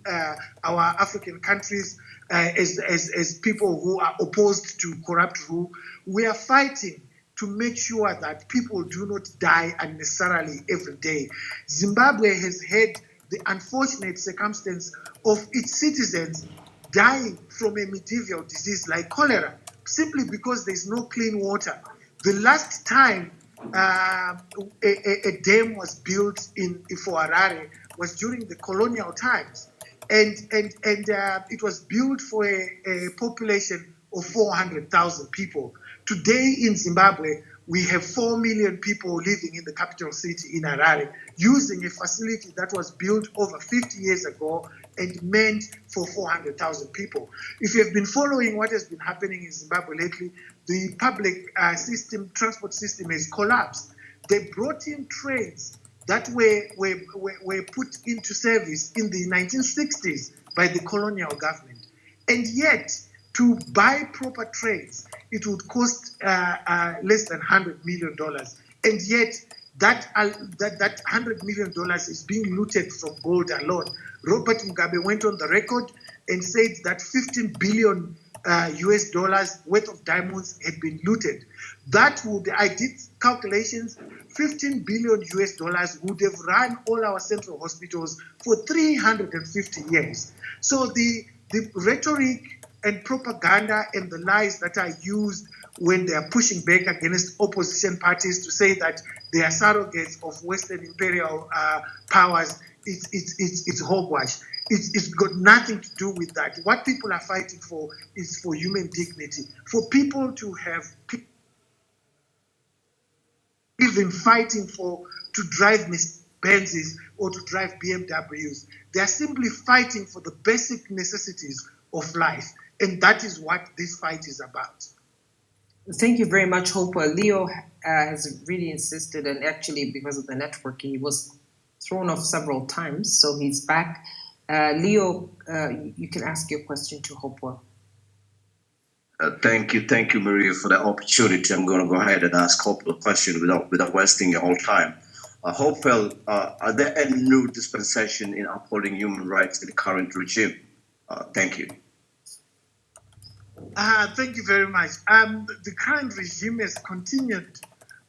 our African countries as people who are opposed to corrupt rule. We are fighting to make sure that people do not die unnecessarily every day. Zimbabwe has had the unfortunate circumstance of its citizens dying from a medieval disease like cholera, simply because there's no clean water. The last time a dam was built for Harare was during the colonial times, and it was built for a population of 400,000 people. Today in Zimbabwe, we have 4 million people living in the capital city in Harare, using a facility that was built over 50 years ago and meant for 400,000 people. If you have been following what has been happening in Zimbabwe lately, the public transport system has collapsed. They brought in trains that were put into service in the 1960s by the colonial government. And yet, to buy proper trains, it would cost less than $100 million. And yet, that $100 million is being looted from gold alone. Robert Mugabe went on the record and said that 15 billion US dollars worth of diamonds had been looted. That would, I did calculations, 15 billion US dollars would have run all our central hospitals for 350 years. So the rhetoric and propaganda and the lies that are used when they are pushing back against opposition parties to say that they are surrogates of Western imperial powers, it's hogwash. It's got nothing to do with that. What people are fighting for is for human dignity, for people to have, even fighting to drive Benzes or to drive BMWs. They are simply fighting for the basic necessities of life. And that is what this fight is about. Thank you very much, Hope. Leo has really insisted, and actually because of the network, he was thrown off several times, so he's back. Leo, you can ask your question to Hopewell. Thank you, Maria, for the opportunity. I'm going to go ahead and ask Hopewell a question without wasting your whole time. Hopewell, are there any new dispensation in upholding human rights in the current regime? Thank you. Thank you very much. The current regime has continued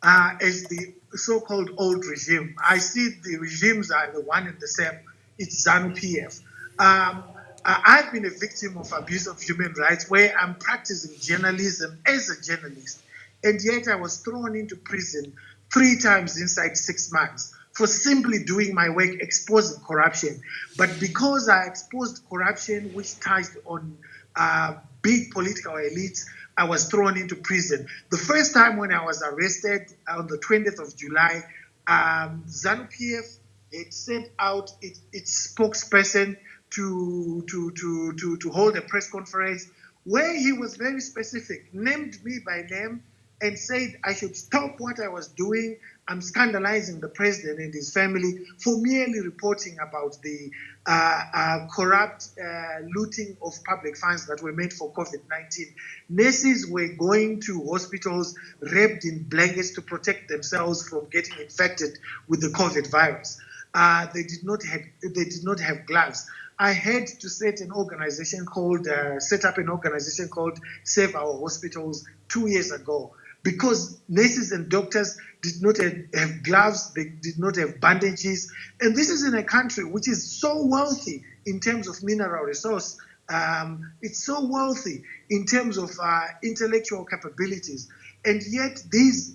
as the so-called old regime. I see the regimes are the one and the same. It's ZANU-PF. I've been a victim of abuse of human rights where I'm practicing journalism as a journalist, and yet I was thrown into prison 3 times inside 6 months for simply doing my work exposing corruption. But because I exposed corruption which touched on big political elites, I was thrown into prison. The first time when I was arrested on the 20th of July, ZANU-PF had sent out its spokesperson to hold a press conference where he was very specific, named me by name, and said I should stop what I was doing. I'm scandalizing the president and his family for merely reporting about the corrupt looting of public funds that were made for COVID-19. Nurses were going to hospitals wrapped in blankets to protect themselves from getting infected with the COVID virus. They did not have gloves. I had to set up an organization called Save Our Hospitals 2 years ago, because nurses and doctors did not have gloves, they did not have bandages. And this is in a country which is so wealthy in terms of mineral resource. It's so wealthy in terms of intellectual capabilities. And yet these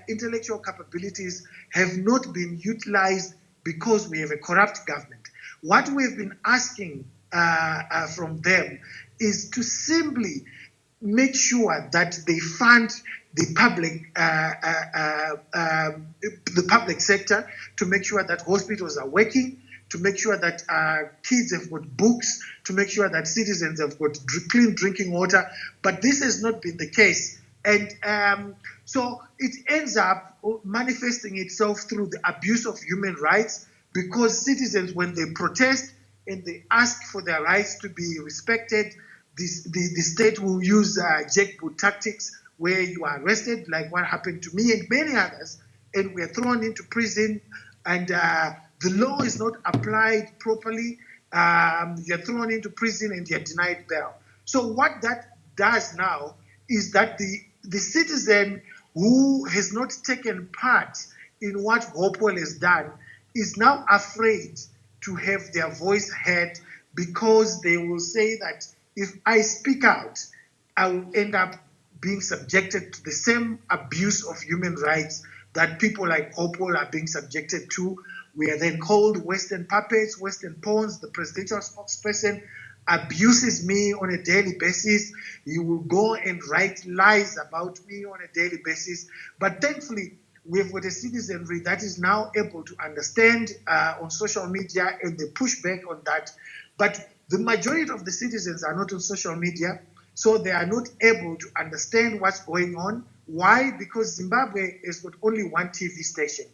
intellectual capabilities have not been utilized because we have a corrupt government. What we've been asking from them is to simply make sure that they fund the public sector, to make sure that hospitals are working, to make sure that kids have got books, to make sure that citizens have got clean drinking water. But this has not been the case. And so it ends up manifesting itself through the abuse of human rights, because citizens, when they protest and they ask for their rights to be respected, the state will use jackboot tactics, where you are arrested, like what happened to me and many others, and we are thrown into prison, and the law is not applied properly. You're thrown into prison and you're denied bail. So what that does now is that the citizen who has not taken part in what Hopewell has done is now afraid to have their voice heard, because they will say that if I speak out, I will end up being subjected to the same abuse of human rights that people like Hopewell are being subjected to. We are then called Western puppets, Western pawns. The presidential spokesperson abuses me on a daily basis. He will go and write lies about me on a daily basis. But thankfully, we've got a citizenry that is now able to understand on social media, and they push back on that. But the majority of the citizens are not on social media, so they are not able to understand what's going on. Why? Because Zimbabwe has got only one TV station.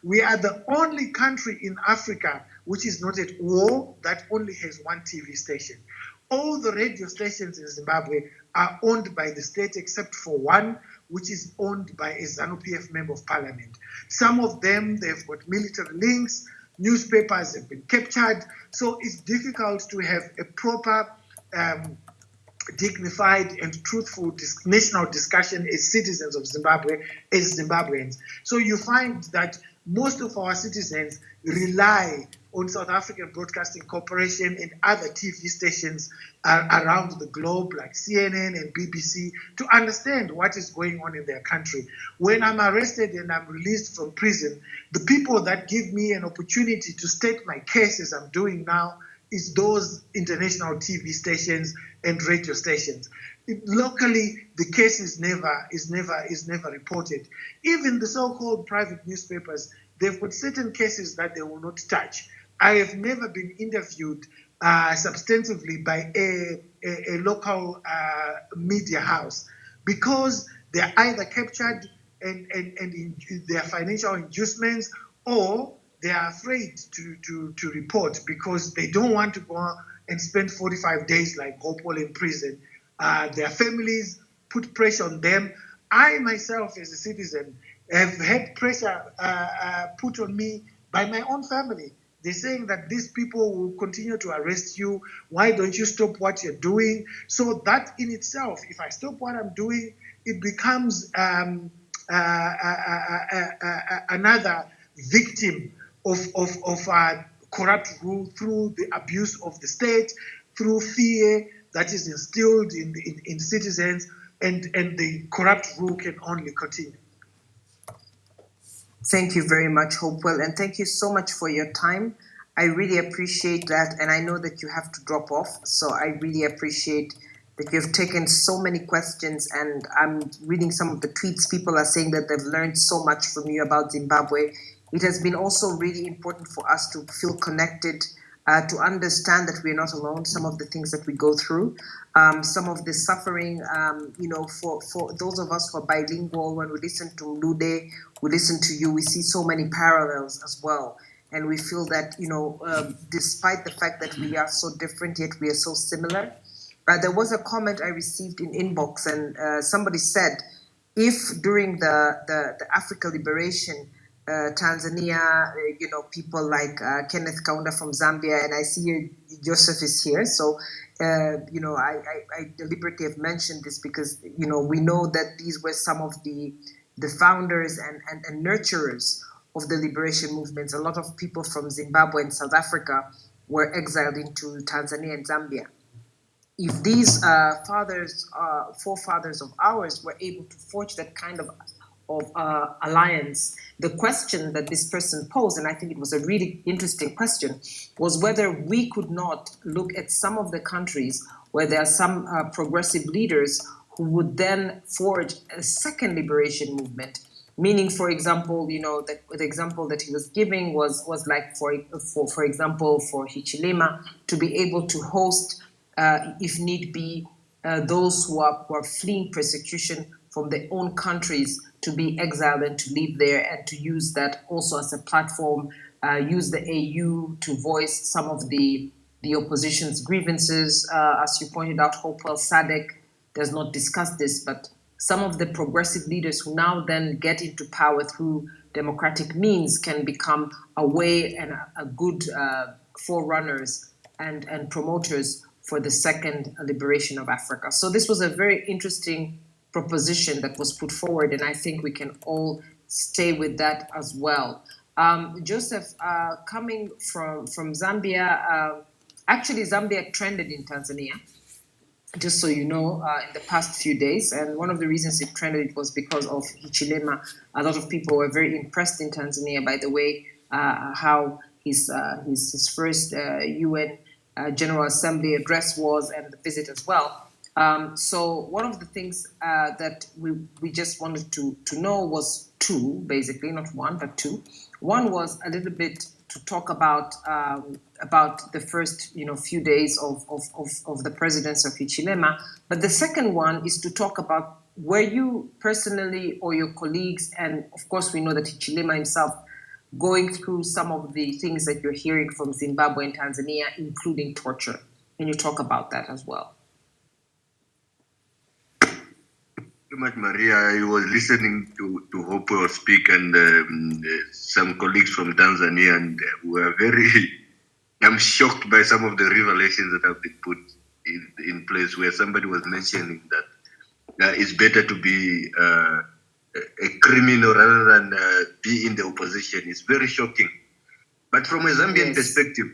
We are the only country in Africa which is not at war that only has one TV station. All the radio stations in Zimbabwe are owned by the state except for one, which is owned by a ZANU-PF member of parliament. Some of them, they've got military links, newspapers have been captured, so it's difficult to have a proper dignified and truthful national discussion as citizens of Zimbabwe, as Zimbabweans. So you find that most of our citizens rely on South African Broadcasting Corporation and other TV stations around the globe, like CNN and BBC, to understand what is going on in their country. When I'm arrested and I'm released from prison, the people that give me an opportunity to state my case, as I'm doing now, is those international TV stations and radio stations. Locally, the case is never reported. Even the so-called private newspapers, they've got certain cases that they will not touch. I have never been interviewed substantively by a local media house, because they're either captured and in their financial inducements, or they are afraid to report because they don't want to go and spend 45 days like Hopewell in prison. Their families put pressure on them. I myself, as a citizen, have had pressure put on me by my own family. They're saying that these people will continue to arrest you. Why don't you stop what you're doing? So that in itself, if I stop what I'm doing, it becomes another victim of corrupt rule through the abuse of the state, through fear that is instilled in citizens, and the corrupt rule can only continue. Thank you very much, Hopewell, and thank you so much for your time. I really appreciate that, and I know that you have to drop off, so I really appreciate that you've taken so many questions, and I'm reading some of the tweets. People are saying that they've learned so much from you about Zimbabwe. It has been also really important for us to feel connected, to understand that we're not alone, some of the things that we go through, some of the suffering, for those of us who are bilingual, when we listen to Lude, we listen to you, we see so many parallels as well. And we feel that, despite the fact that we are so different, yet we are so similar. There was a comment I received in inbox, and somebody said, if during the Africa liberation, Tanzania, people like Kenneth Kaunda from Zambia, and I see Joseph is here. So, I deliberately have mentioned this because, we know that these were some of the founders and nurturers of the liberation movements. A lot of people from Zimbabwe and South Africa were exiled into Tanzania and Zambia. If these forefathers of ours were able to forge that kind of alliance, the question that this person posed, and I think it was a really interesting question, was whether we could not look at some of the countries where there are some progressive leaders who would then forge a second liberation movement. Meaning, for example, the example that he was giving was like, for example, for Hichilema to be able to host, if need be, those who are fleeing persecution from their own countries to be exiled and to live there, and to use that also as a platform, use the AU to voice some of the opposition's grievances. As you pointed out, Hopewell SADC does not discuss this, but some of the progressive leaders who now then get into power through democratic means can become a way and a good forerunners and promoters for the second liberation of Africa. So this was a very interesting proposition that was put forward, and I think we can all stay with that as well. Joseph, coming from Zambia, actually Zambia trended in Tanzania, just so you know, in the past few days. And one of the reasons it trended was because of Hichilema. A lot of people were very impressed in Tanzania by the way how his first UN General Assembly address was, and the visit as well. So one of the things that we just wanted to know was two, basically, not one, but two. One was a little bit to talk about the first few days of the presidency of Hichilema, but the second one is to talk about were you personally or your colleagues, and of course we know that Hichilema himself, going through some of the things that you're hearing from Zimbabwe and Tanzania, including torture. Can you talk about that as well? Too much, Maria. I was listening to Hopewell speak and some colleagues from Tanzania, and were I'm shocked by some of the revelations that have been put in place, where somebody was mentioning that it's better to be a criminal rather than be in the opposition. It's very shocking. But from a Zambian perspective,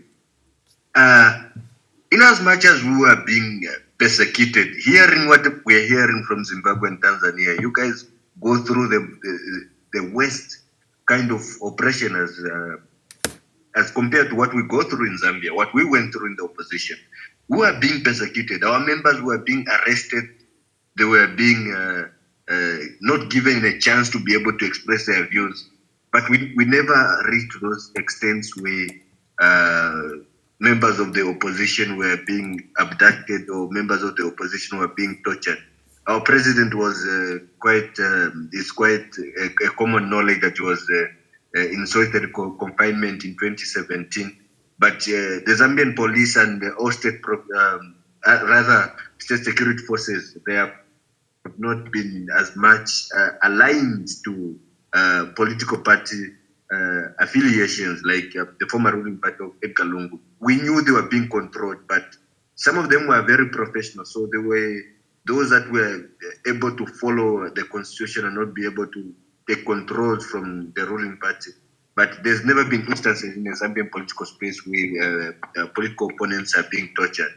in as much as we were being persecuted, hearing what we're hearing from Zimbabwe and Tanzania, you guys go through the worst kind of oppression as compared to what we go through in Zambia, what we went through in the opposition. We were being persecuted. Our members were being arrested. They were being not given a chance to be able to express their views. But we never reached those extents where members of the opposition were being abducted or members of the opposition were being tortured. Our president was it's quite a common knowledge that he was in solitary confinement in 2017. But the Zambian police and the all state, state security forces, they have not been as much aligned to political party affiliations like the former ruling party of Edgar Lungu. We knew they were being controlled, but some of them were very professional. So they were those that were able to follow the constitution and not be able to take control from the ruling party. But there's never been instances in the Zambian political space where political opponents are being tortured.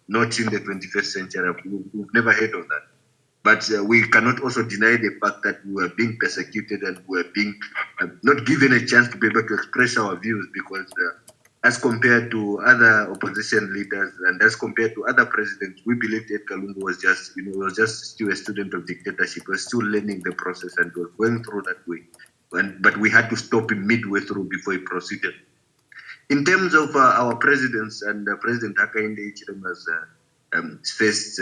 Not in the 21st century. We've never heard of that. But we cannot also deny the fact that we were being persecuted and we were being not given a chance to be able to express our views, because as compared to other opposition leaders and as compared to other presidents, we believed Edgar Lungu was just still a student of dictatorship. He was still learning the process and was going through that way. But we had to stop him midway through before he proceeded. In terms of our presidents and President Hakainde Hichilema's first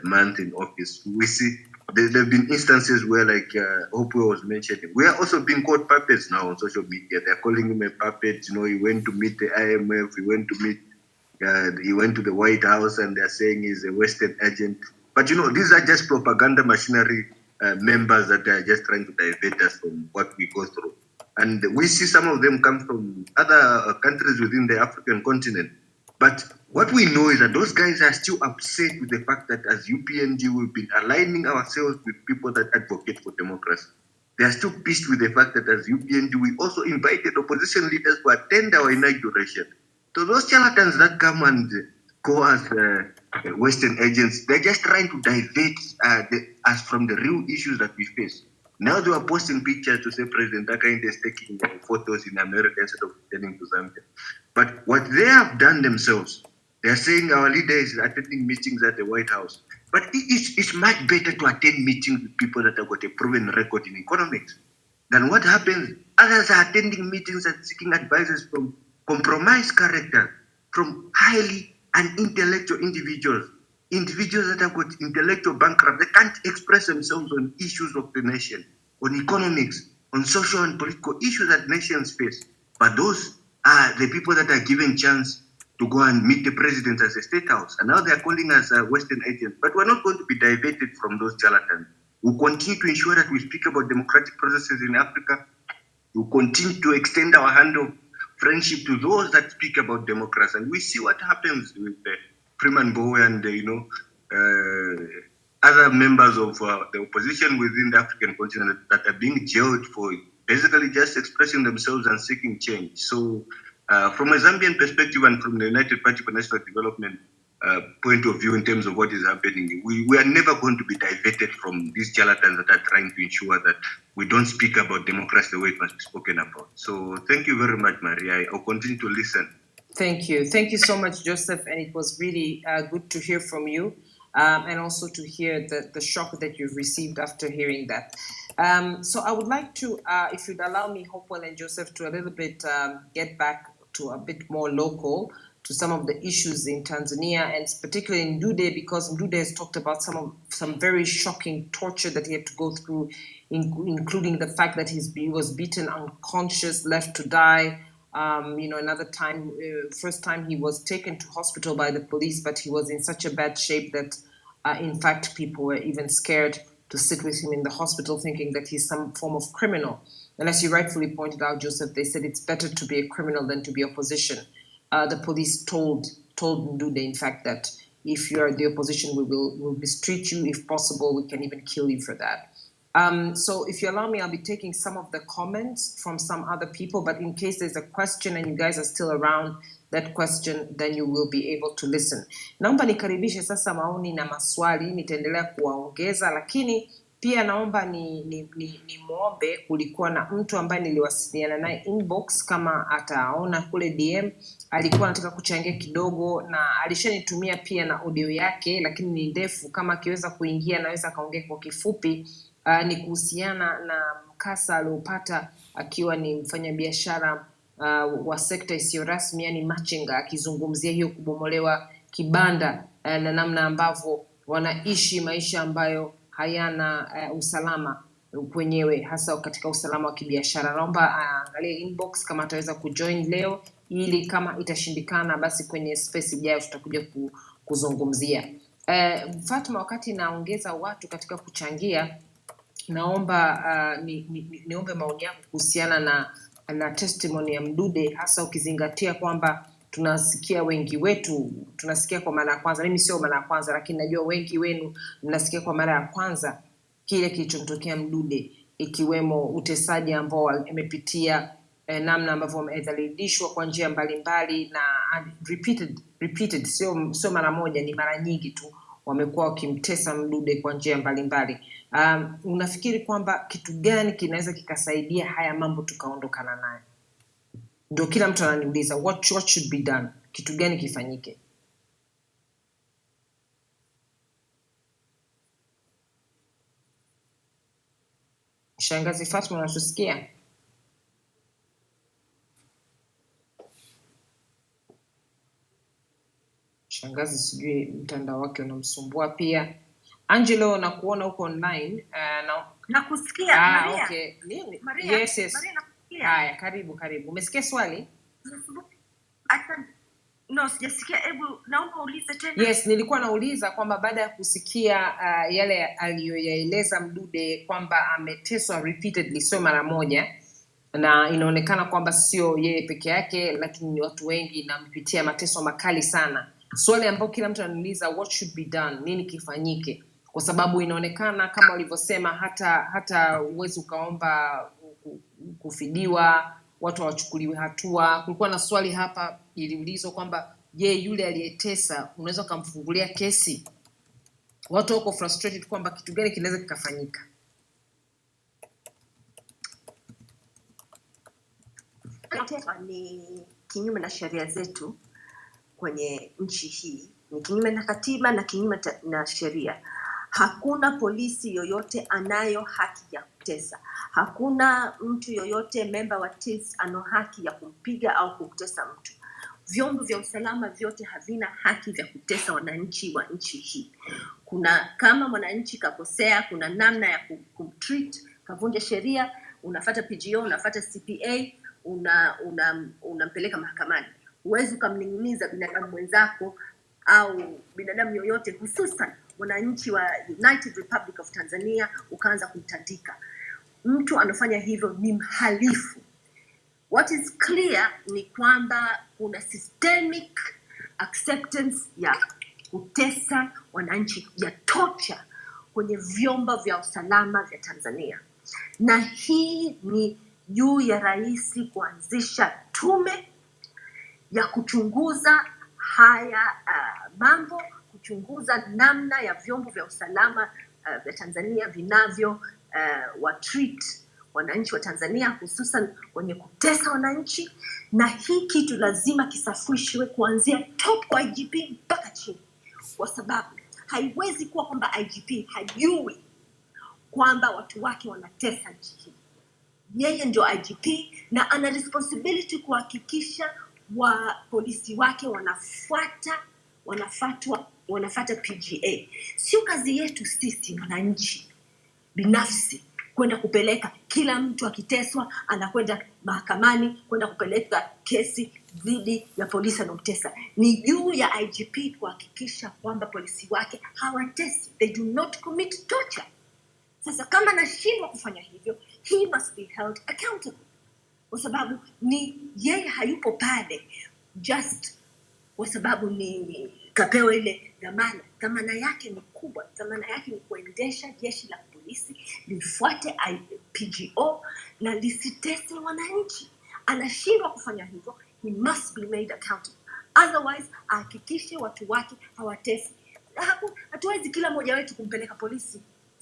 month in office, we see there have been instances where, like Hopewell was mentioning, we are also being called puppets now on social media. They're calling him a puppet. He went to meet the IMF, he went to the White House, and they're saying he's a Western agent. But these are just propaganda machinery members that are just trying to divert us from what we go through. And we see some of them come from other countries within the African continent. But what we know is that those guys are still upset with the fact that as UPNG, we've been aligning ourselves with people that advocate for democracy. They are still pissed with the fact that as UPNG, we also invited opposition leaders to attend our inauguration. So those charlatans that come and go as Western agents, they're just trying to divert us from the real issues that we face. Now they are posting pictures to say President Hakainde is taking photos in America instead of returning to Zambia. But what they have done themselves, they are saying our leader is attending meetings at the White House. But it's much better to attend meetings with people that have got a proven record in economics. Then what happens? Others are attending meetings and seeking advices from compromised characters, from highly unintellectual individuals that have got intellectual bankrupt. They can't express themselves on issues of the nation, on economics, on social and political issues that nations face. But those are the people that are given chance to go and meet the president at the State House. And now they are calling us Western agents. But we're not going to be diverted from those charlatans. We'll continue to ensure that we speak about democratic processes in Africa. We'll continue to extend our hand of friendship to those that speak about democracy. And we see what happens with Freeman Mbowe and, other members of the opposition within the African continent that are being jailed for basically just expressing themselves and seeking change. So from a Zambian perspective and from the United Party for National Development point of view in terms of what is happening, we are never going to be diverted from these charlatans that are trying to ensure that we don't speak about democracy the way it must be spoken about. So thank you very much, Maria. I'll continue to listen. Thank you. Thank you so much, Joseph. And it was really good to hear from you and also to hear the shock that you've received after hearing that. So I would like to, if you'd allow me, Hopewell and Joseph, to a little bit get back to a bit more local, to some of the issues in Tanzania, and particularly in Mdude, because Mdude has talked about some very shocking torture that he had to go through, including the fact that he was beaten unconscious, left to die. Another time, first time he was taken to hospital by the police, but he was in such a bad shape that, in fact, people were even scared to sit with him in the hospital, thinking that he's some form of criminal. And as you rightfully pointed out, Joseph, they said it's better to be a criminal than to be opposition. The police told Mdude, in fact, that if you are the opposition, we'll mistreat you. If possible, we can even kill you for that. So if you allow me, I'll be taking some of the comments from some other people, but in case there's a question and you guys are still around that question, then you will be able to listen. Naomba nikaribishe sasa maoni na maswali, nitaendelea kuwaongeza, lakini pia naomba ni muombe, kulikuwa na mtu ambaye niliwasiliana naye inbox, kama ataona kule DM, alikuwa anataka kuchangia kidogo na alishanitumia pia na audio yake, lakini ni ndefu. Kama akiweza kuingia naweza kaongea kwa kifupi. Ni kuhusiana na mkasa aliopata akiwa ni mfanyabiashara wa sekta isiyo rasmi, yani machinga, akizungumzia hiyo kubomolewa kibanda na namna ambavyo wanaishi maisha ambayo hayana usalama kwenyewe, hasa katika usalama wa kibiashara. Naomba angalie inbox kama ataweza kujoin leo, ili kama itashindikana basi kwenye space ijayo tutakuja kuzungumzia. Fatma, wakati naongeza watu katika kuchangia, naomba niombe maoni yako kuhusiana na testimony ya Mdude, hasa ukizingatia kwamba tunasikia wengi wetu, tunasikia kwa mara ya kwanza. Mimi sio mara ya kwanza, lakini najua wengi wenu mnasikia kwa mara ya kwanza kile kilichotokea Mdude, ikiwemo utesaji ambao amepitia, namna ambavyo amedhalilishwa kwa njia mbalimbali na repeated, sio mara moja, ni mara nyingi tu wamekuwa wakimtesa Mdude kwa njia mbalimbali. Unafikiri kwamba kitu gani kinaweza kikasaidia haya mambo tukaondokana nayo? Ndio kila mtu ananiuliza, what should be done? Kitu gani kifanyike? Shangazi Fatma, unatusikia? Shangazi sijui mtandao wake unamsumbua pia. Angelo, nakuona huko online. Nakusikia Maria. Okay. Nini? Maria. Yes. Maria, nakusikia. Haya, karibu. Umesikia swali? No, sijasikia. Hebu naomba ulize tena. Yes, nilikuwa nauliza kwamba baada ya kusikia yale aliyoyaeleza Mdude kwamba ameteswa repeatedly, sio mara moja, na inaonekana kwamba sio yeye peke yake, lakini ni watu wengi na mpitia mateso makali sana. Swali ambao kila mtu anauliza, what should be done? Nini kifanyike? Kwa sababu inaonekana kama walivyosema, hata uwezi ukaomba kufidiwa, watu hawachukuliwe hatua. Kulikuwa na swali hapa iliulizwa kwamba je, yule aliyetesa unaweza kumfungulia kesi? Watu wako frustrated kwamba kitu gani kinaweza kikafanyika. Ni kinyume na sheria zetu kwenye nchi hii, ni kinyume na katiba na kinyume na sheria. Hakuna polisi yoyote anayo haki ya kutesa. Hakuna mtu yoyote member wa TIS ana haki ya kumpiga au kumtesa mtu. Vyombo vya usalama vyote havina haki vya kutesa wananchi wa nchi hii. Kama mwananchi kakosea, kuna namna ya kumtreat, kavunja sheria, unafuata PGO, unafuata CPA, unampeleka mahakamani. Huwezi kumning'iniza binadamu mwenzako au binadamu yoyote, hususan mwananchi wa United Republic of Tanzania ukaanza kumtandika. Mtu anafanya hivyo ni mhalifu. What is clear ni kwamba kuna systemic acceptance ya kutesa wananchi, ya torture kwenye vyombo vya usalama vya Tanzania. Na hii ni juu ya rais kuanzisha tume ya kuchunguza haya mambo, kuchunguza namna ya vyombo vya usalama vya Tanzania vinavyo watreat wananchi wa Tanzania, hususan wenye kutesa wananchi. Na hii kitu lazima kisafishwe kuanzia top kwa IGP mpaka chini, kwa sababu haiwezi kuwa kwamba IGP hajui kwamba watu wake wanatesa nchi hii. Yeye ndio IGP na ana responsibility kuhakikisha wa polisi wake wanafuata PGA. Sio kazi yetu sisi wananchi binafsi kwenda kupeleka, kila mtu akiteswa anakwenda mahakamani kwenda kupeleka kesi dhidi ya polisi anamtesa. Ni juu ya IGP kuhakikisha kwamba polisi wake hawatesi, they do not commit torture. Sasa kama anashindwa kufanya hivyo, he must be held accountable, kwa sababu ni yeye hayupo pale just kwa sababu ni kapewa ile dhamana. Dhamana yake ni kubwa, dhamana yake ni kuendesha jeshi la polisi lifuate PGO na lisitese wananchi. Anashindwa kufanya hivyo, he must be made accountable. Otherwise ahakikishe watu wake hawatesi. Hatuwezi kila mmoja wetu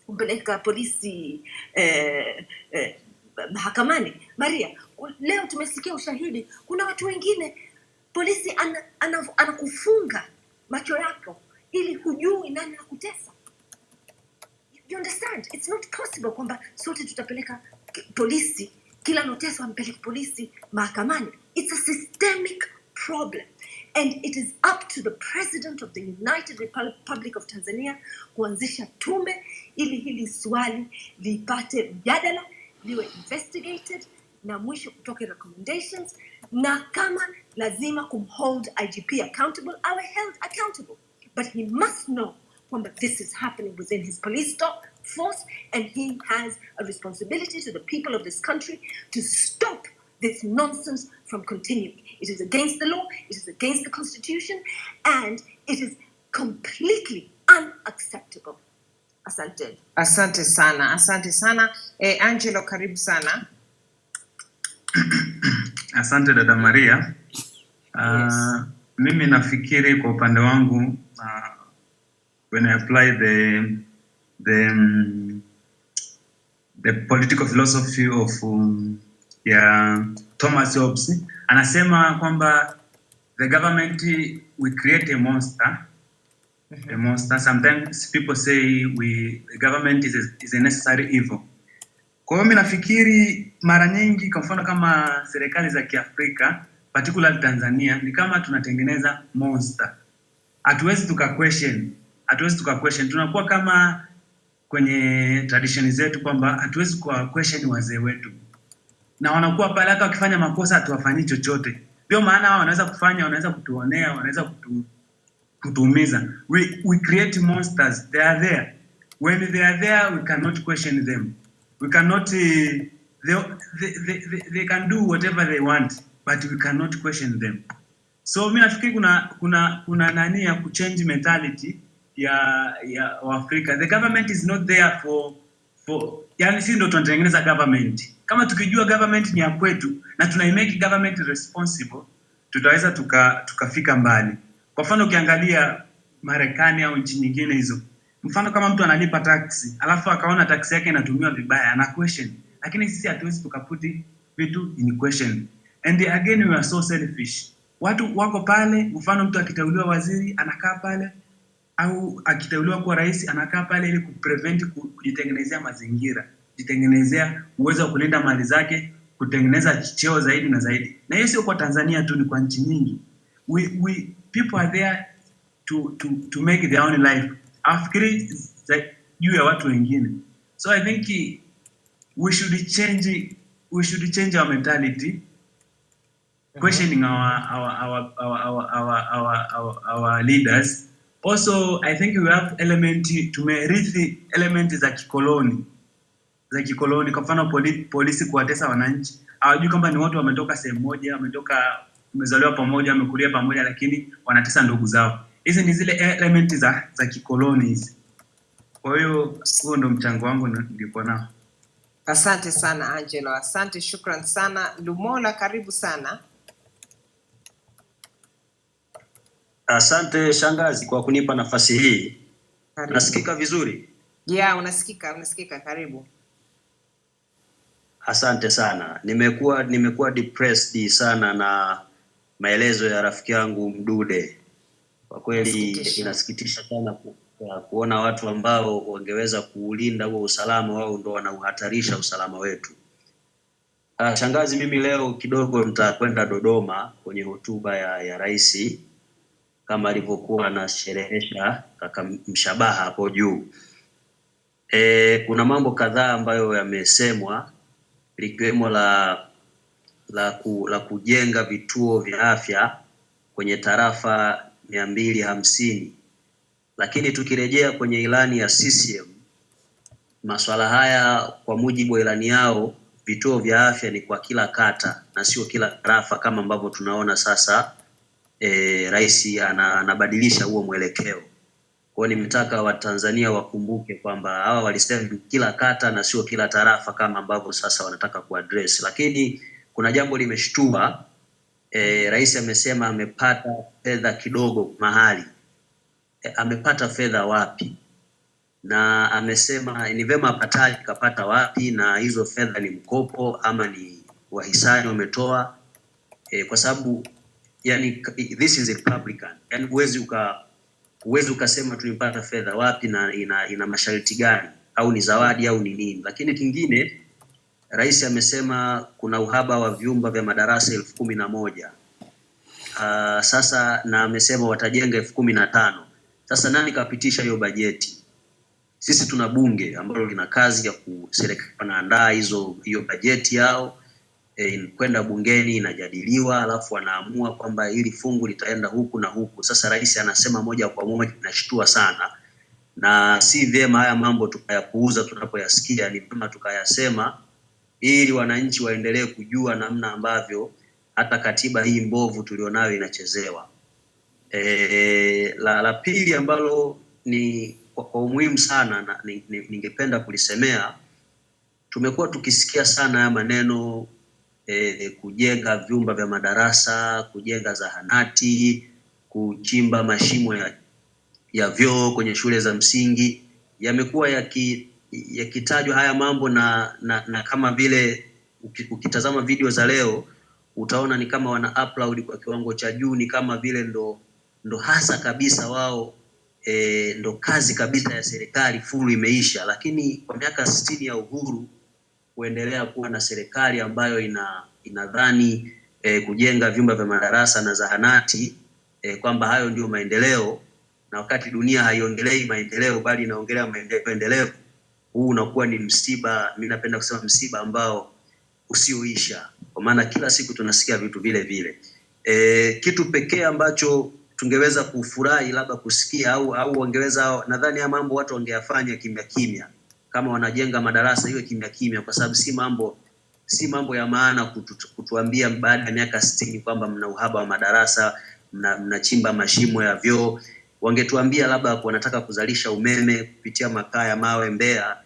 kumpeleka polisi mahakamani. Maria, leo tumesikia ushahidi, kuna watu wengine polisi anakufunga macho yako ili hujui nani anakutesa. You understand? It's not possible kwamba sote tutapeleka polisi, kila anoteswa ampeleke polisi mahakamani. It's a systemic problem. And it is up to the President of the United Republic of Tanzania kuanzisha tume ili hili swali lipate mjadala, liwe investigated na mwisho kutoke recommendations, na kama lazima kumhold IGP accountable, awe held accountable. But he must know kwamba this is happening within his police force, and he has a responsibility to the people of this country to stop this nonsense from continuing. It is against the law, it is against the Constitution, and it is completely unacceptable. Asante. Asante sana, asante sana. Angelo, karibu sana. Asante dada Maria. Yes. Mimi nafikiri kwa upande wangu when I apply the political philosophy of Thomas Hobbes, anasema kwamba the government we create a monster. A monster. Sometimes people say the government is a necessary evil. Kwa hiyo mimi nafikiri mara nyingi kwa mfano kama serikali za Kiafrika, particularly Tanzania, ni kama tunatengeneza monster. Hatuwezi tuka question. Tunakuwa kama kwenye tradition zetu kwamba hatuwezi kwa question wazee wetu. Na wanakuwa pale hata wakifanya makosa hatuwafanyi chochote. Ndio maana hao wanaweza kufanya, wanaweza kutuonea, wanaweza kutuumiza. We create monsters. They are there. When they are there, we cannot question them. We cannot they can do whatever they want, but we cannot question them. So mimi nafikiri kuna nani ya kuchange mentality ya Afrika. The government is not there for yani sisi ndo tunatengeneza government. Kama tukijua government ni ya kwetu na tunaimake government responsible, tutaweza tukafika mbali. Kwa mfano ukiangalia Marekani au nchi nyingine hizo, mfano kama mtu analipa taxi, alafu akaona taxi yake inatumiwa vibaya, ana question. Lakini sisi hatuwezi tukaputi vitu in question. And again we are so selfish. Watu wako pale, mfano mtu akiteuliwa waziri anakaa pale, au akiteuliwa kuwa rais anakaa pale ili kuprevent kujitengenezea mazingira, kujitengenezea uwezo wa kulinda mali zake, kutengeneza cheo zaidi na zaidi. Na hiyo sio kwa Tanzania tu, ni kwa nchi nyingi. People are there to make their own life. Afikiri juu ya watu wengine. So I think we should change our mentality, questioning our leaders, Also, I think we have tumerithi elementi za kikoloni. Kwa mfano polisi kuwatesa wananchi. Hawajui kwamba ni watu wametoka sehemu moja, wamezaliwa pamoja, wamekulia pamoja, lakini wanatesa ndugu zao. Hizi ni zile elementi za kikoloni hizi. Kwa hiyo huo ndo mchango wangu nilikuwa nao. Asante sana Angelo, asante, shukran sana. Lumola, karibu sana. Asante shangazi kwa kunipa nafasi hii. Karibu. Nasikika vizuri? Yeah, unasikika, karibu. Asante sana. Nimekuwa depressed sana na maelezo ya rafiki yangu Mdude. Kwa kweli inasikitisha sana kuona watu ambao wangeweza kuulinda huo usalama wao ndo wanauhatarisha usalama wetu. Shangazi, mimi leo kidogo nitakwenda Dodoma kwenye hotuba ya rais kama alivyokuwa anasherehesha kaka Mshabaha hapo juu. Kuna mambo kadhaa ambayo yamesemwa likiwemo la kujenga vituo vya afya kwenye tarafa 250. Lakini tukirejea kwenye ilani ya CCM, masuala haya kwa mujibu wa ilani yao, vituo vya afya ni kwa kila kata na sio kila tarafa kama ambavyo tunaona sasa. Rais anabadilisha huo mwelekeo. Kwa hiyo nimetaka Watanzania wakumbuke kwamba hawa walisema kila kata na sio kila tarafa kama ambavyo sasa wanataka kuaddress. Lakini kuna jambo limeshtua. Rais amesema amepata fedha kidogo mahali. Amepata fedha wapi? Na amesema ni vema apataje kapata wapi, na hizo fedha ni mkopo ama ni wahisani wametoa? Kwa sababu yani this is a Republican. Yani huwezi ukasema tulipata fedha wapi na ina masharti gani, au ni zawadi au ni nini. Lakini kingine, rais amesema kuna uhaba wa vyumba vya madarasa 11,000. Sasa na amesema watajenga 15,000. Sasa nani kapitisha hiyo bajeti? Sisi tuna bunge ambalo lina kazi ya serikali wanaandaa hiyo bajeti yao, kwenda bungeni inajadiliwa, alafu wanaamua kwamba hili fungu litaenda huku na huku. Sasa rais anasema moja kwa moja, inashtua sana, na si vyema haya mambo tukayapuuza tunapoyasikia. Ni vyema tukayasema ili wananchi waendelee kujua namna ambavyo hata katiba hii mbovu tulionayo inachezewa. La pili ambalo ni kwa umuhimu sana na ningependa kulisemea, tumekuwa tukisikia sana ya maneno kujenga vyumba vya madarasa, kujenga zahanati, kuchimba mashimo ya vyoo kwenye shule za msingi. Yamekuwa yakitajwa haya mambo na kama vile ukitazama video za leo utaona ni kama wana upload kwa kiwango cha juu, ni kama vile ndo hasa kabisa wao, ndo kazi kabisa ya serikali full imeisha. Lakini kwa miaka 60 ya uhuru kuendelea kuwa na serikali ambayo inadhani kujenga vyumba vya madarasa na zahanati kwamba hayo ndio maendeleo, na wakati dunia haiongelei maendeleo bali inaongelea maendeleo endelevu, huu unakuwa ni msiba. Mimi napenda kusema msiba ambao usioisha, kwa maana kila siku tunasikia vitu vile vile. Kitu pekee ambacho tungeweza kufurahi labda kusikia au wangeweza, nadhani ya mambo watu wangeyafanya kimya kimya. Kama wanajenga madarasa iwe kimya kimya, kwa sababu si mambo ya maana kutuambia baada ya miaka 60 kwamba mna uhaba wa madarasa, mnachimba mashimo ya vyoo. Wangetuambia labda wanataka kuzalisha umeme kupitia makaa ya mawe Mbeya,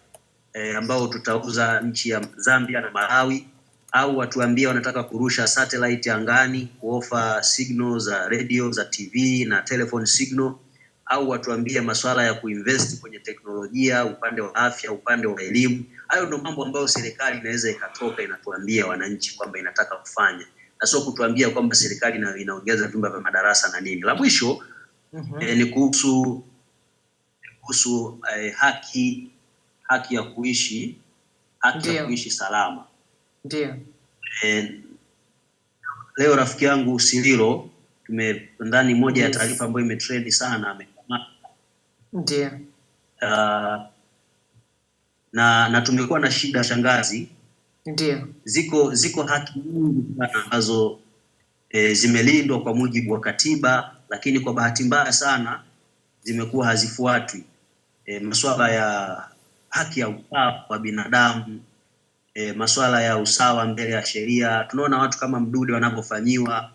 ambao tutauza nchi ya Zambia na Malawi, au watuambia wanataka kurusha satellite angani kuofa signal za radio, za TV na telephone signal, au watuambie masuala ya kuinvest kwenye teknolojia, upande wa afya, upande wa elimu. Hayo ndio mambo ambayo serikali inaweza ikatoka inatuambia wananchi kwamba inataka kufanya, na sio kutuambia kwamba serikali inaongeza vyumba vya madarasa na nini. La mwisho ni kuhusu haki ya kuishi, ya kuishi salama. Ndio. Leo rafiki yangu Sililo ndani moja ya taarifa ambayo imetrend sana amekamata. Ndio. Na tumekuwa na shida shangazi. Ndio. Ziko haki nyingi ambazo zimelindwa kwa mujibu wa katiba, lakini kwa bahati mbaya sana zimekuwa hazifuatwi. Masuala ya haki ya usawa wa binadamu, masuala ya usawa mbele ya sheria. Tunaona watu kama Mdude wanavyofanyiwa,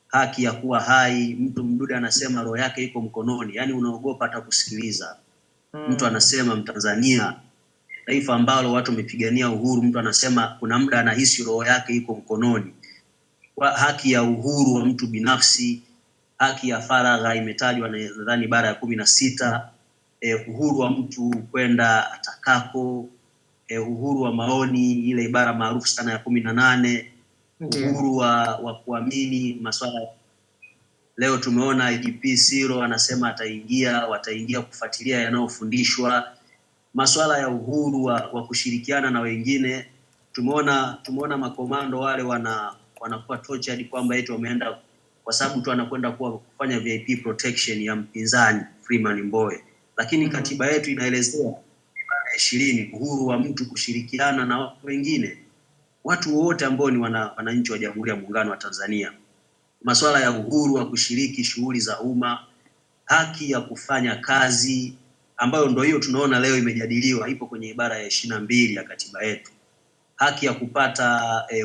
haki ya kuwa hai. Mtu Mdude anasema roho yake iko mkononi, yani unaogopa hata kusikiliza. Mtu anasema Mtanzania, taifa ambalo watu wamepigania uhuru, mtu anasema kuna muda anahisi roho yake iko mkononi. Kwa haki ya uhuru wa mtu binafsi, haki ya faragha imetajwa nadhani ibara ya 16, uhuru wa mtu kwenda atakako, uhuru wa maoni ile ibara maarufu sana ya 18, uhuru wa kuamini masuala. Leo tumeona IGP Siro anasema wataingia kufuatilia yanayofundishwa, masuala ya uhuru wa kushirikiana na wengine. Tumeona makomando wale wanakuwa tortured kwamba eti wameenda kwa sababu tu anakwenda kufanya VIP protection ya mpinzani Freeman Mbowe, lakini katiba yetu inaelezea 20 uhuru wa mtu kushirikiana na wengine, watu wote ambao ni wananchi wa Jamhuri ya Muungano wa Tanzania. Masuala ya uhuru wa kushiriki shughuli za umma, haki ya kufanya kazi ambayo ndio hiyo tunaona leo imejadiliwa, ipo kwenye ibara ya 22 ya katiba yetu. Haki ya kupata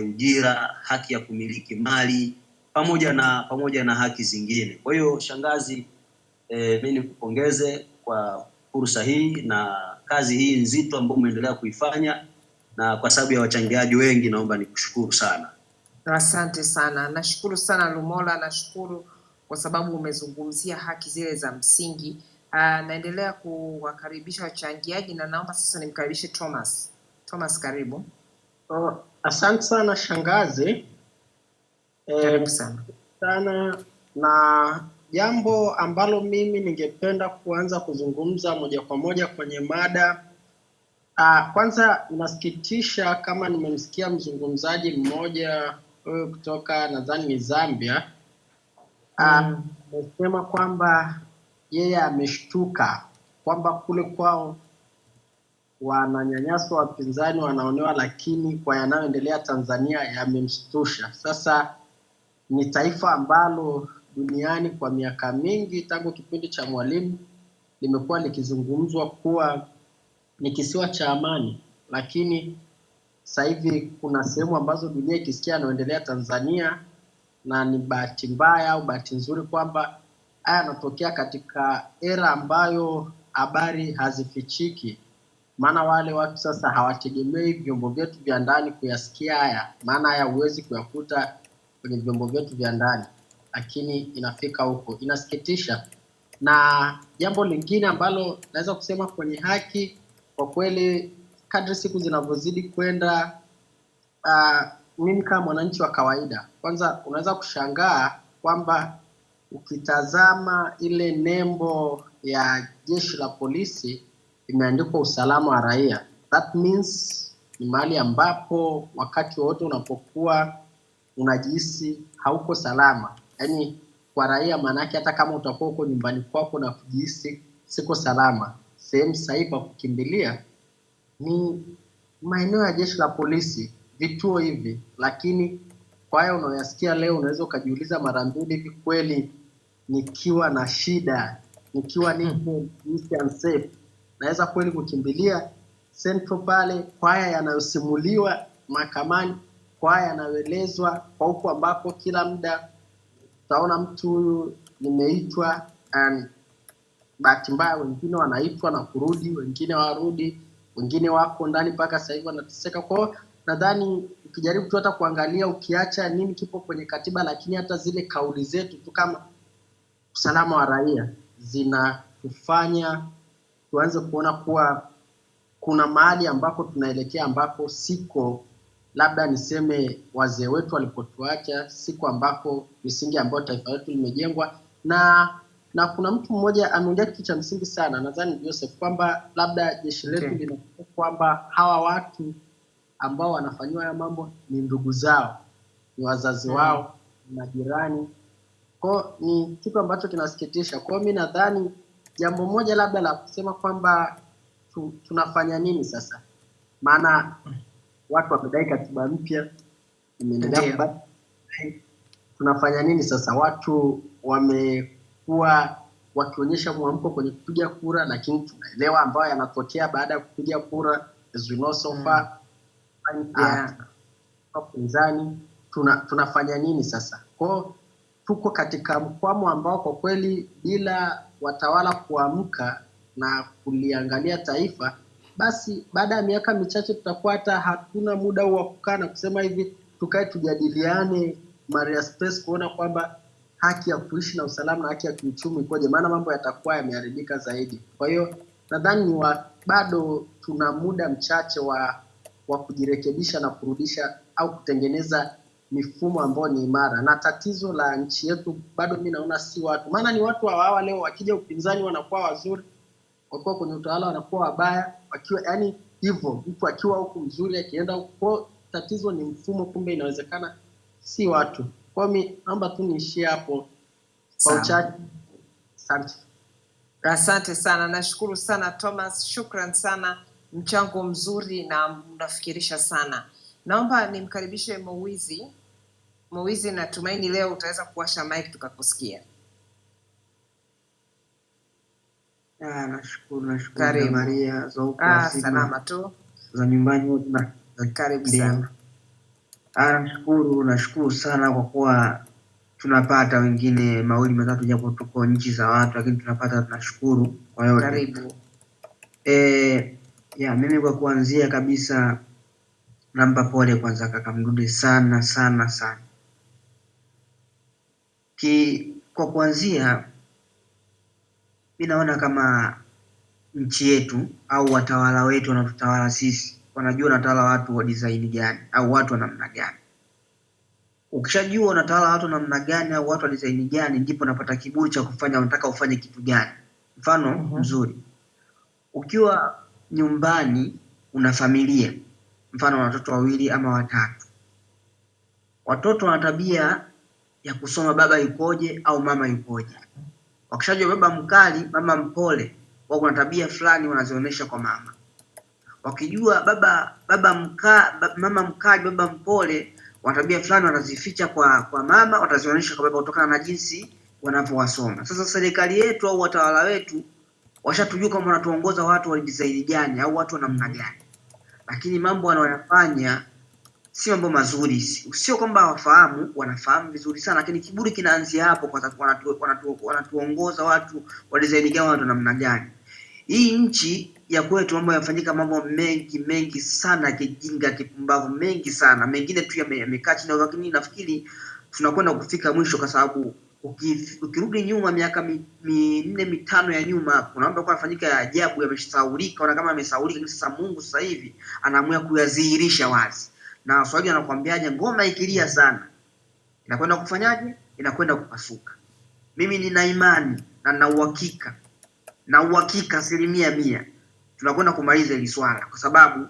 ujira, haki ya kumiliki mali pamoja na haki zingine. Kwa hiyo shangazi, mimi nikupongeze kwa fursa hii na kazi hii nzito ambayo umeendelea kuifanya, na kwa sababu ya wachangiaji wengi naomba nikushukuru sana. Asante sana. Nashukuru sana Lumola, nashukuru kwa sababu umezungumzia haki zile za msingi. Naendelea kuwakaribisha wachangiaji na naomba sasa nimkaribishe Thomas. Thomas, karibu. Asante sana shangazi. Karibu sana. Na jambo ambalo mimi ningependa kuanza kuzungumza moja kwa moja kwenye mada. Kwanza nasikitisha kama nimemsikia mzungumzaji mmoja kutoka nadhani ni Zambia, amesema kwamba yeye ameshtuka kwamba kule kwao wananyanyaswa wapinzani, wanaonewa, lakini kwa yanayoendelea Tanzania yamemshtusha. Sasa ni taifa ambalo duniani kwa miaka mingi tangu kipindi cha Mwalimu limekuwa likizungumzwa kuwa ni kisiwa cha amani, lakini sasa hivi kuna sehemu ambazo dunia ikisikia yanayoendelea Tanzania, na ni bahati mbaya au bahati nzuri kwamba haya yanatokea katika era ambayo habari hazifichiki. Maana wale watu sasa hawategemei vyombo vyetu vya ndani kuyasikia haya, maana haya huwezi kuyakuta kwenye vyombo vyetu vya ndani, lakini inafika huko. Inasikitisha. Na jambo lingine ambalo naweza kusema kwenye haki, kwa kweli kadri siku zinavyozidi kwenda, mimi kama mwananchi wa kawaida, kwanza unaweza kushangaa kwamba ukitazama ile nembo ya jeshi la polisi imeandikwa usalama wa raia. That means ni mahali ambapo wakati wote unapokuwa unajihisi hauko salama, yaani kwa raia, maanake hata kama utakuwa uko nyumbani kwako na kujihisi siko salama, sehemu sahihi pa kukimbilia ni maeneo ya jeshi la polisi, vituo hivi. Lakini kwa haya unayoyasikia leo, unaweza ukajiuliza mara mbili, hivi kweli nikiwa na shida, nikiwa niko unsafe, naweza kweli kukimbilia Central pale? Kwa haya yanayosimuliwa mahakamani, kwa haya yanayoelezwa kwa huko ambako kila muda utaona mtu huyu nimeitwa, and bahati mbaya wengine wanaitwa na kurudi, wengine warudi, wengine wako ndani mpaka sasa hivi wanateseka. Kwa nadhani ukijaribu tu hata kuangalia, ukiacha nini kipo kwenye katiba, lakini hata zile kauli zetu tu kama usalama wa raia zinatufanya tuanze kuona kuwa kuna mahali ambako tunaelekea ambako siko, labda niseme wazee wetu walipotuacha, siko ambako misingi ambayo taifa letu limejengwa. Na kuna mtu mmoja ameongea kitu cha msingi sana, nadhani Joseph, kwamba labda jeshi letu linakuwa kwamba hawa watu ambao wanafanywa haya mambo ni ndugu zao, ni wazazi wao, ni majirani. Kwa ni kitu ambacho kinasikitisha. Kwa mimi nadhani jambo moja labda la kusema kwamba tunafanya nini sasa, maana watu wamedai katiba mpya imeendelea. Tunafanya nini sasa? Watu wamekuwa wakionyesha mwamko kwenye kupiga kura, lakini tunaelewa ambayo yanatokea baada ya kupiga kura as we know so far. Upinzani tunafanya nini sasa? Kwa tuko katika mkwamo ambao kwa kweli bila watawala kuamka na kuliangalia taifa, basi baada ya miaka michache tutakuwa hata hatuna muda wa kukaa na kusema hivi tukae tujadiliane Maria Space kuona kwamba haki ya kuishi na usalama na haki ya kiuchumi ikoje, maana mambo yatakuwa yameharibika zaidi. Kwa hiyo nadhani bado tuna muda mchache wa kujirekebisha na kurudisha au kutengeneza mifumo ambayo ni imara. Na tatizo la nchi yetu bado mimi naona si watu, maana ni watu hawa leo wakija upinzani wanakuwa wazuri, wakiwa kwenye utawala wanakuwa wabaya, wakiwa yani hivyo, mtu akiwa huku mzuri akienda huko. Tatizo ni mfumo, kumbe inawezekana si watu. Kwa mimi naomba tu niishie hapo kwa uchache. Asante sana, nashukuru sana Thomas, shukran sana, mchango mzuri na unafikirisha sana. Naomba nimkaribishe Mowizi. Mowizi, natumaini leo utaweza kuwasha mic tukakusikia. Nashukuru Maria za huko salama tu za nyumbani wote na karibu sana. Nashukuru sana kwa kuwa tunapata wengine mawili matatu japo tuko nchi za watu, lakini tunapata, tunashukuru kwa yote. Karibu. Mimi kwa kuanzia kabisa namba pole kwanza kaka Mdude sana sana sana. Kwa kuanzia mimi naona kama nchi yetu au watawala wetu wanatutawala sisi wanajua wanatawala watu wa design gani au watu wa namna gani. Ukishajua unatawala watu namna gani au watu wa design gani, ndipo unapata kiburi cha kufanya unataka ufanye kitu gani. Mfano mzuri, ukiwa nyumbani una familia, mfano watoto wawili ama watatu, watoto wana tabia ya kusoma baba yukoje au mama yukoje. Wakishajua baba mkali mama mpole, wao kuna tabia fulani wanazionyesha kwa mama. Wakijua mama mkali baba mpole, wana tabia fulani wanazificha kwa mama, watazionyesha kwa baba kutokana na jinsi wanavyowasoma. Sasa serikali yetu au watawala wetu washatujua kama wanatuongoza watu wa design gani au watu wa namna gani, lakini mambo wanayofanya si mambo mazuri. Sio kwamba hawafahamu, wanafahamu vizuri sana, lakini kiburi kinaanzia hapo, kwa sababu wanatuongoza watu wa design gani, watu namna gani. Hii nchi ya kwetu mambo yanafanyika, mambo mengi sana kijinga, kipumbavu mengi sana, mengine tu yamekaa chini, lakini nafikiri tunakwenda kufika mwisho, kwa sababu ukirudi nyuma miaka 4-5 ya nyuma, kuna mambo yanafanyika ya ajabu, yameshasahaulika, na kama yamesahaulika sasa Mungu sasa hivi anaamua kuyadhihirisha wazi. Na Swahili anakuambiaje, ngoma ikilia sana inakwenda kufanyaje? Inakwenda kupasuka. Mimi nina imani na nina uhakika 100% tunakwenda kumaliza hili swala, kwa sababu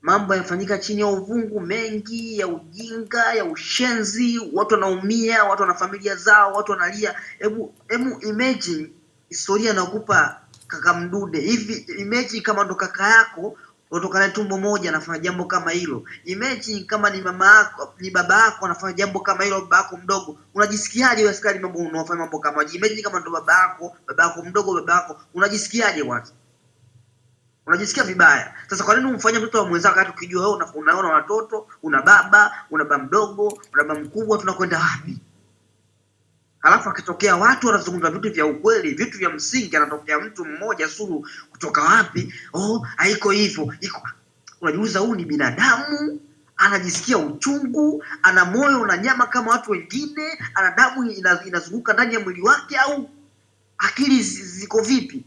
mambo yanafanyika chini ya uvungu mengi ya ujinga, ya ushenzi, watu wanaumia, watu wana familia zao, watu wanalia. Hebu imagine historia nakupa kaka Mdude, hivi imagine kama ndo kaka yako kutoka na tumbo moja anafanya jambo kama hilo. Imagine kama ni mama yako, ni baba yako anafanya jambo kama hilo, baba yako mdogo. Unajisikiaje wewe askari mambo unafanya mambo kama hiyo? Imagine kama ndo baba yako mdogo, baba yako, unajisikiaje kwanza? Unajisikia vibaya. Sasa kwa nini umfanyie mtoto wa mwenzako wakati ukijua wewe unaona watoto, una baba mdogo, una baba mkubwa, tunakwenda wapi? Halafu akitokea watu wanazungumza vitu vya ukweli, vitu vya msingi, anatokea mtu mmoja suru kutoka wapi? Haiko hivyo. Unajiuliza, huyu ni binadamu, anajisikia uchungu, ana moyo na nyama kama watu wengine, ana damu inazunguka ndani ya mwili wake, au akili ziko vipi?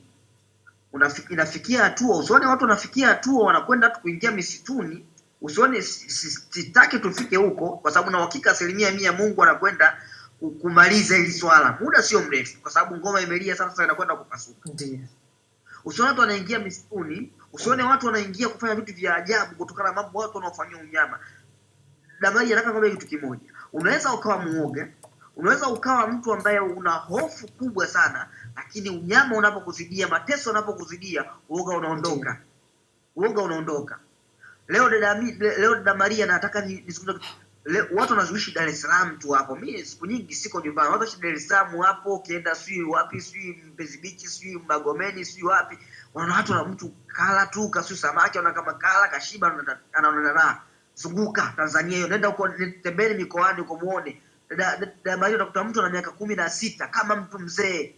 Inafikia hatua, usione watu wanafikia hatua wanakwenda tu kuingia misituni. Usione, sitaki tufike huko, kwa sababu na uhakika 100% Mungu anakwenda kumaliza hili swala muda sio mrefu, kwa sababu ngoma imelia sasa, inakwenda kupasuka. Ndiyo. Usione watu wanaingia misituni, usione watu wanaingia kufanya vitu vya ajabu kutokana na mambo watu wanaofanyia unyama. Damari anataka kwambia kitu kimoja, unaweza ukawa muoga, unaweza ukawa mtu ambaye una hofu kubwa sana, lakini unyama unapokuzidia, mateso unapokuzidia, uoga unaondoka. Leo dada Maria, nataka nizungumze watu wanazoishi Dar es Salaam tu hapo. Mimi siku nyingi siko nyumbani. Watu wanaoishi Dar es Salaam hapo, ukienda sijui wapi, sijui Mbezi Beach, sijui Magomeni, sijui wapi. Wanaona watu na mtu kala tu kasu samaki, anaona kama kala kashiba, anaona raha. Zunguka Tanzania hiyo, nenda huko, tembeni mikoani uko muone. Bali utakuta mtu ana miaka 16 kama mtu mzee.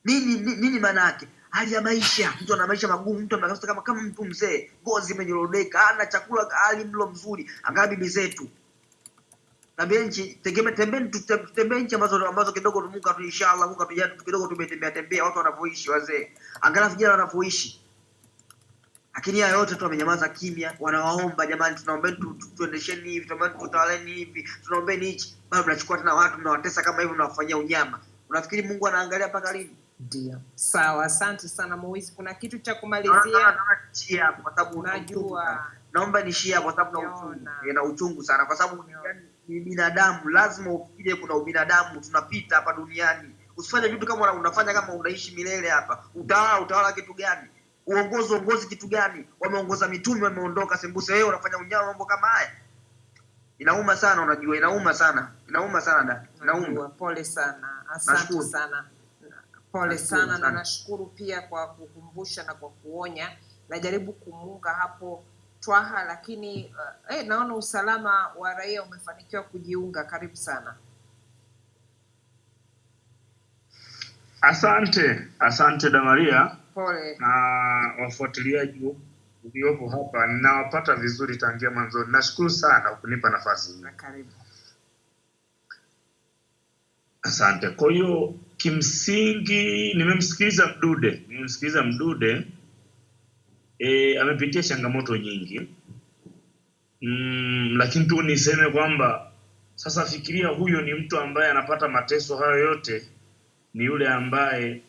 Nini maana yake? Hali ya maisha, mtu ana maisha magumu, mtu anakasa kama mtu mzee, ngozi imenyorodeka, hana chakula, hali mlo mzuri, angalia bibi zetu. Na benchi tembee nchi ambazo kidogo Mungu atu inshallah, Mungu atujalie kidogo tembea watu wanavyoishi wazee. Angalia vijana wanavyoishi. Lakini haya yote tu wamenyamaza kimya, wanawaomba jamani, tunaombeni tuendesheni hivi, tunaombeni tutawaleni hivi, tunaombeni hichi. Bado mnachukua tena watu mnawatesa kama hivyo, mnawafanyia unyama. Unafikiri Mungu anaangalia mpaka lini? Ndio. Sawa, asante sana Moizi. Kuna kitu cha kumalizia? Naachia kwa sababu najua. Naomba nishia kwa sababu na uchungu sana, kwa sababu ni binadamu, lazima ufikirie kuna ubinadamu, tunapita hapa duniani. Usifanye vitu kama unafanya kama unaishi milele hapa. Utawala kitu gani? Uongozi kitu gani? Wameongoza mitume, wameondoka sembuse, wewe unafanya unyama, mambo kama haya. Inauma sana, unajua inauma sana dada. Inauma. Pole sana. Asante sana. Pole sana na nashukuru pia kwa kukumbusha na kwa kuonya. Najaribu kumunga hapo Twaha, lakini naona usalama wa raia umefanikiwa kujiunga. Karibu sana. Asante Damaria. Pole. Na wafuatiliaji uliopo hapa, ninawapata vizuri tangia mwanzo. Nashukuru sana kunipa nafasi hii. Karibu. Asante. Kwa hiyo kimsingi nimemsikiliza Mdude. Amepitia changamoto nyingi. Lakini tu niseme kwamba sasa fikiria, huyo ni mtu ambaye anapata mateso hayo yote, ni yule ambaye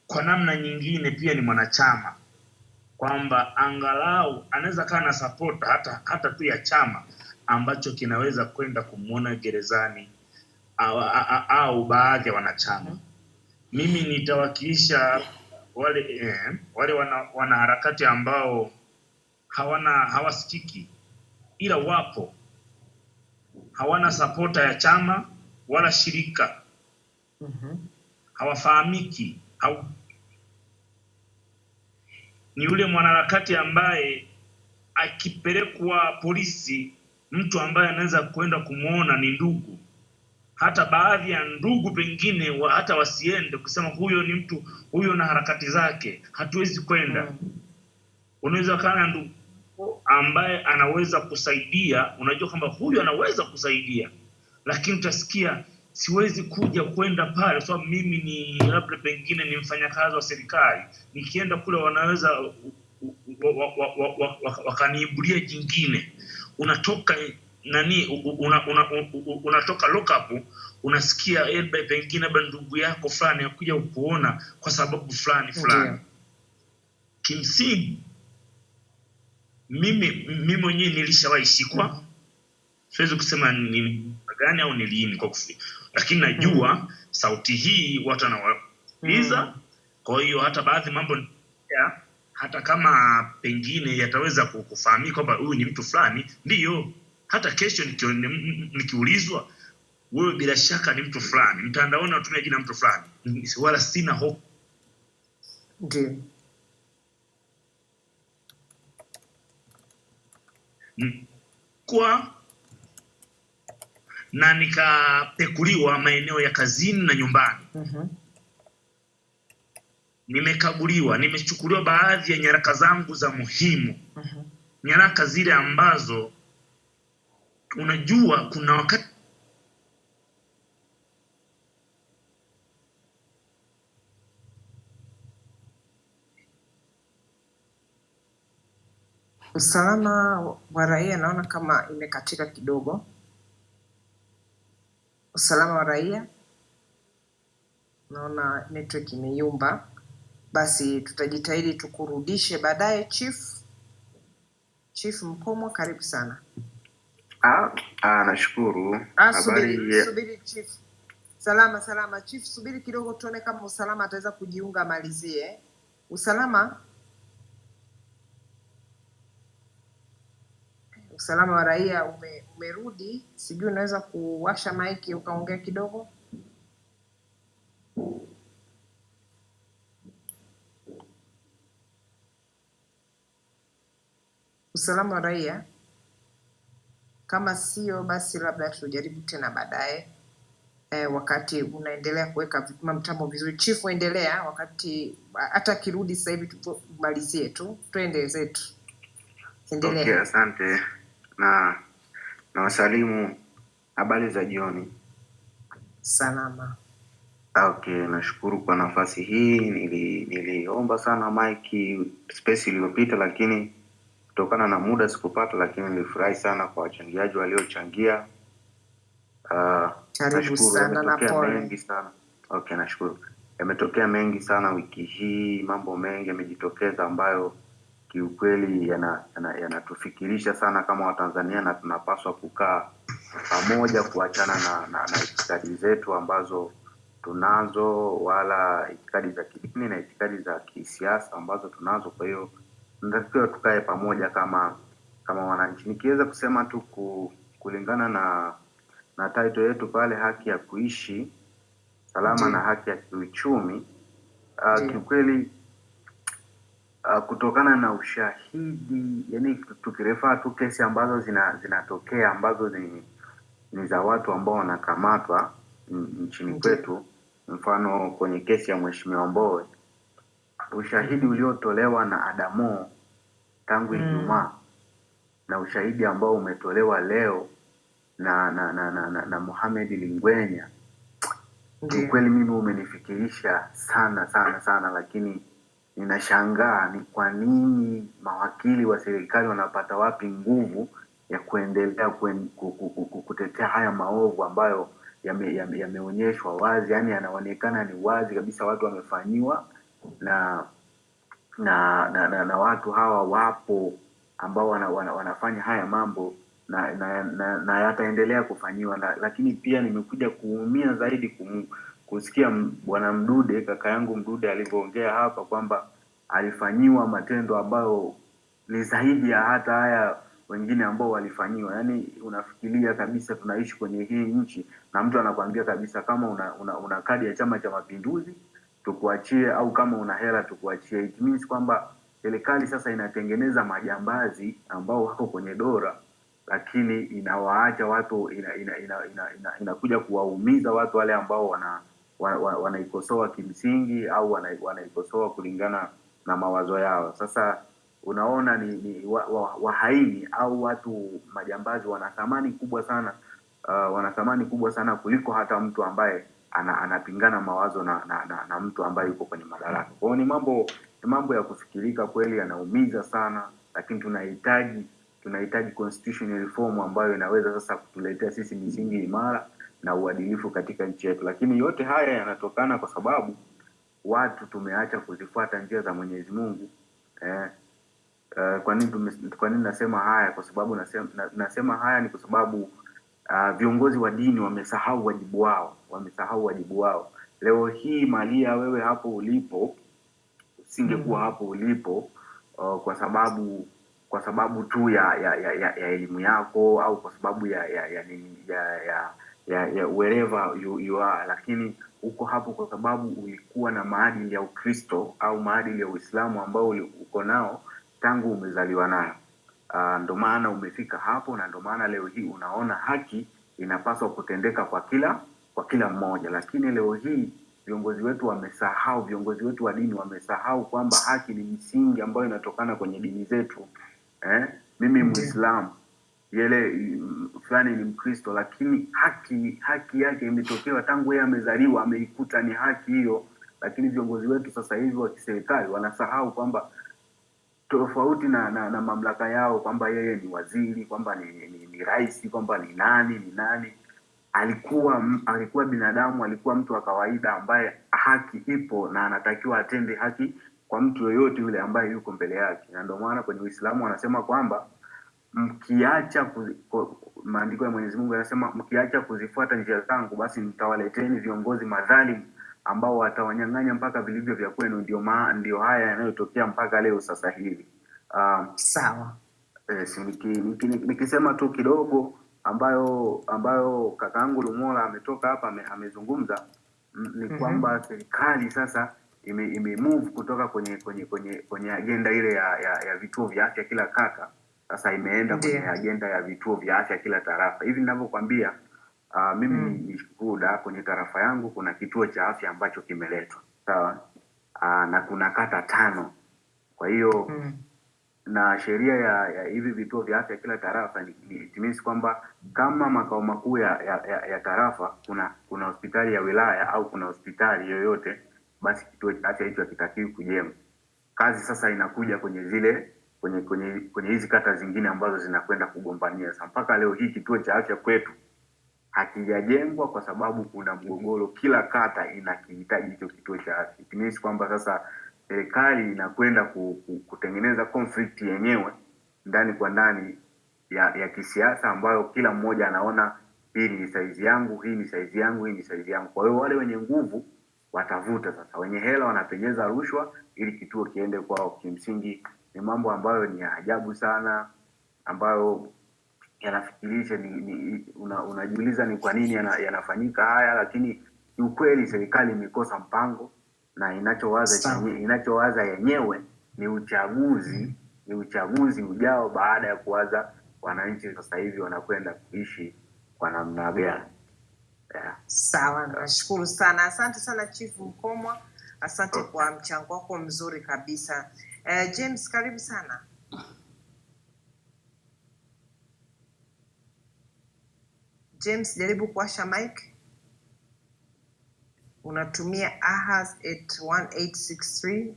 kwa namna nyingine pia ni mwanachama, kwamba angalau anaweza kaa na support hata tu ya chama ambacho kinaweza kwenda kumuona gerezani au baadhi ya wanachama. Mimi nitawakilisha wale wanaharakati ambao hawasikiki, ila wapo, hawana supporta ya chama wala shirika. Hawafahamiki. Ni yule mwanaharakati ambaye akipelekwa polisi, mtu ambaye anaweza kwenda kumuona ni ndugu. Hata baadhi ya ndugu pengine hata wasiende kusema huyo ni mtu, huyo na harakati zake, hatuwezi kwenda. Unaweza kana ndugu ambaye anaweza kusaidia, unajua kwamba huyo anaweza kusaidia, lakini utasikia siwezi kwenda pale sababu mimi ni labda pengine ni mfanyakazi wa serikali, nikienda kule wanaweza wakaniibulia jingine. Unatoka unatoka lock up, unasikia pengine ndugu yako fulani akuja kuona kwa sababu fulani. Kimsingi mimi mwenyewe nilishawahi shikwa, siwezi kusema ni gani au ni lini kwa kufi, lakini najua sauti hii watu wanawasikiliza. Kwa hiyo hata baadhi mambo hata kama pengine yataweza kufahamika kwamba huyu ni mtu fulani, ndio hata kesho nikiulizwa wewe bila shaka ni mtu fulani, mtandaoni unatumia jina mtu fulani, wala sina hofu. Ndio. Kwa na nikapekuliwa maeneo ya kazini na nyumbani. Nimekaguliwa, nimechukuliwa baadhi ya nyaraka zangu za muhimu. Nyaraka zile ambazo unajua kuna wakati usalama wa raia naona kama imekatika kidogo. Usalama wa raia naona network imeyumba. Basi tutajitahidi tukurudishe baadaye. Chief Mkomwa, karibu sana. Nashukuru. Subiri Chief. Salama Chief, subiri kidogo tuone kama usalama ataweza kujiunga, malizie. usalama wa raia umerudi, sijui unaweza kuwasha maiki ukaongea kidogo. Usalama wa raia, kama sio basi labda tujaribu tena baadaye. Wakati unaendelea kuweka mtambo vizuri. Chifu, endelea, wakati hata kirudi sasa hivi tumalizie tu, twende zetu. Endelea. Okay, asante na wasalimu, habari za jioni. Salama. Okay, nashukuru kwa nafasi hii. Niliomba sana maiki space iliyopita, lakini kutokana na muda sikupata, lakini nilifurahi sana kwa wachangiaji waliochangia. Karibu sana na pole. Mengi sana. Okay, nashukuru. Yametokea mengi sana wiki hii, mambo mengi yamejitokeza ambayo kiukweli yanatufikirisha sana kama Watanzania, na tunapaswa kukaa pamoja kuachana na itikadi zetu ambazo tunazo, wala itikadi za kidini na itikadi za kisiasa ambazo tunazo. Kwa hiyo tunatakiwa tukae pamoja kama wananchi. Nikiweza kusema tu kulingana na title yetu pale, haki ya kuishi salama na haki ya kiuchumi, kiukweli kutokana na ushahidi, yani tukirefaa tu kesi ambazo zinatokea ambazo ni za watu ambao wanakamatwa nchini kwetu, mfano kwenye kesi ya Mheshimiwa Mbowe, ushahidi uliotolewa na Adamo tangu Ijumaa na ushahidi ambao umetolewa leo na Mohamed Lingwenya, kweli mimi umenifikirisha sana, lakini ninashangaa ni kwa nini mawakili wa serikali wanapata wapi nguvu ya kuendelea kutetea haya maovu ambayo yameonyeshwa wazi, yani yanaonekana ni wazi kabisa watu wamefanyiwa na watu hawa wapo ambao wanafanya haya mambo na yataendelea kufanyiwa, lakini pia nimekuja kuumia zaidi kusikia bwana Mdude, kaka yangu Mdude, alivyoongea hapa kwamba alifanyiwa matendo ambayo ni zaidi ya hata haya wengine ambao walifanyiwa. Yani unafikiria kabisa tunaishi kwenye hii nchi na mtu anakuambia kabisa kama una kadi ya Chama cha Mapinduzi tukuachie, au kama una hela tukuachie. It means kwamba serikali sasa inatengeneza majambazi ambao wako kwenye dola, lakini inawaacha watu, inakuja kuwaumiza watu wale ambao wanaikosoa kimsingi au wanaikosoa kulingana na mawazo yao. Sasa unaona ni wahaini au watu majambazi wana thamani kubwa sana kuliko hata mtu ambaye anapingana mawazo na mtu ambaye yuko kwenye madaraka. Kwa hiyo ni mambo ya kufikirika kweli, yanaumiza sana, lakini tunahitaji constitutional reform ambayo inaweza sasa kutuletea sisi misingi imara na uadilifu katika nchi yetu. Lakini yote haya yanatokana kwa sababu watu tumeacha kuzifuata njia za Mwenyezi Mungu. Kwa nini nasema haya? Kwa sababu nasema haya ni kwa sababu viongozi wa dini wamesahau wajibu wao. Leo hii Malia, wewe hapo ulipo usingekuwa hapo ulipo kwa sababu tu ya elimu yako, au kwa sababu ya wherever you are, lakini uko hapo kwa sababu ulikuwa na maadili ya Ukristo au maadili ya Uislamu ambao uko nao tangu umezaliwa nayo. Ndo maana umefika hapo, na ndo maana leo hii unaona haki inapaswa kutendeka kwa kila mmoja. Lakini leo hii viongozi wetu wa dini wamesahau kwamba haki ni msingi ambayo inatokana kwenye dini zetu. Mimi Muislamu, yele fulani ni Mkristo, lakini haki yake imetokewa tangu yeye amezaliwa, ameikuta ni haki hiyo. Lakini viongozi wetu sasa hivi wa kiserikali wanasahau kwamba tofauti na mamlaka yao, kwamba yeye ni waziri, kwamba ni rais, kwamba ni nani, alikuwa binadamu, alikuwa mtu wa kawaida ambaye haki ipo na anatakiwa atende haki kwa mtu yoyote yule ambaye yuko mbele yake. Na ndio maana kwenye Uislamu wanasema kwamba maandiko ya Mwenyezi Mungu yanasema mkiacha kuzifuata njia zangu, basi mtawaleteni viongozi madhalimu ambao watawanyang'anya mpaka vilivyo vya kwenu. Ndio haya yanayotokea mpaka leo sasa hivi. Sawa. Nikisema tu kidogo ambayo kakaangu Lumola ametoka hapa amezungumza, ni kwamba serikali sasa ime move kutoka kwenye agenda ile ya vituo vya afya kila kata, sasa imeenda kwenye agenda ya vituo vya afya kila tarafa. Hivi ninavyokuambia, mimi ni shuhuda, kwenye tarafa yangu kuna kituo cha afya ambacho kimeletwa, sawa, na kuna kata 5. Kwa hiyo na sheria ya hivi vituo vya afya kila tarafa it means kwamba kama makao makuu ya tarafa kuna hospitali ya wilaya au kuna hospitali yoyote, basi kituo cha afya hicho hakitakiwi kujengwa. Kazi sasa inakuja kwenye hizi kata zingine ambazo zinakwenda kugombania. Sasa mpaka leo hii kituo cha afya kwetu hakijajengwa kwa sababu kuna mgogoro, kila kata inakihitaji hicho kituo cha afya. It means kwamba sasa serikali inakwenda kutengeneza conflict yenyewe ndani kwa ndani ya kisiasa, ambayo kila mmoja anaona hii ni size yangu, hii ni size yangu, hii ni size yangu. Kwa hiyo wale wenye nguvu watavuta sasa, wenye hela wanapenyeza rushwa ili kituo kiende kwao. Kimsingi ni mambo ambayo ni ajabu sana, ambayo yanafikirisha, unajiuliza ni kwa nini yanafanyika haya, lakini kiukweli serikali imekosa mpango, na inachowaza yenyewe ni uchaguzi ujao, baada ya kuwaza wananchi sasa hivi wanakwenda kuishi kwa namna gani. Sawa, nashukuru sana. Asante sana Chief Mkomwa. Asante kwa mchango wako mzuri kabisa. James, karibu sana. James, jaribu kuwasha mic. Unatumia Ahaz at 1863.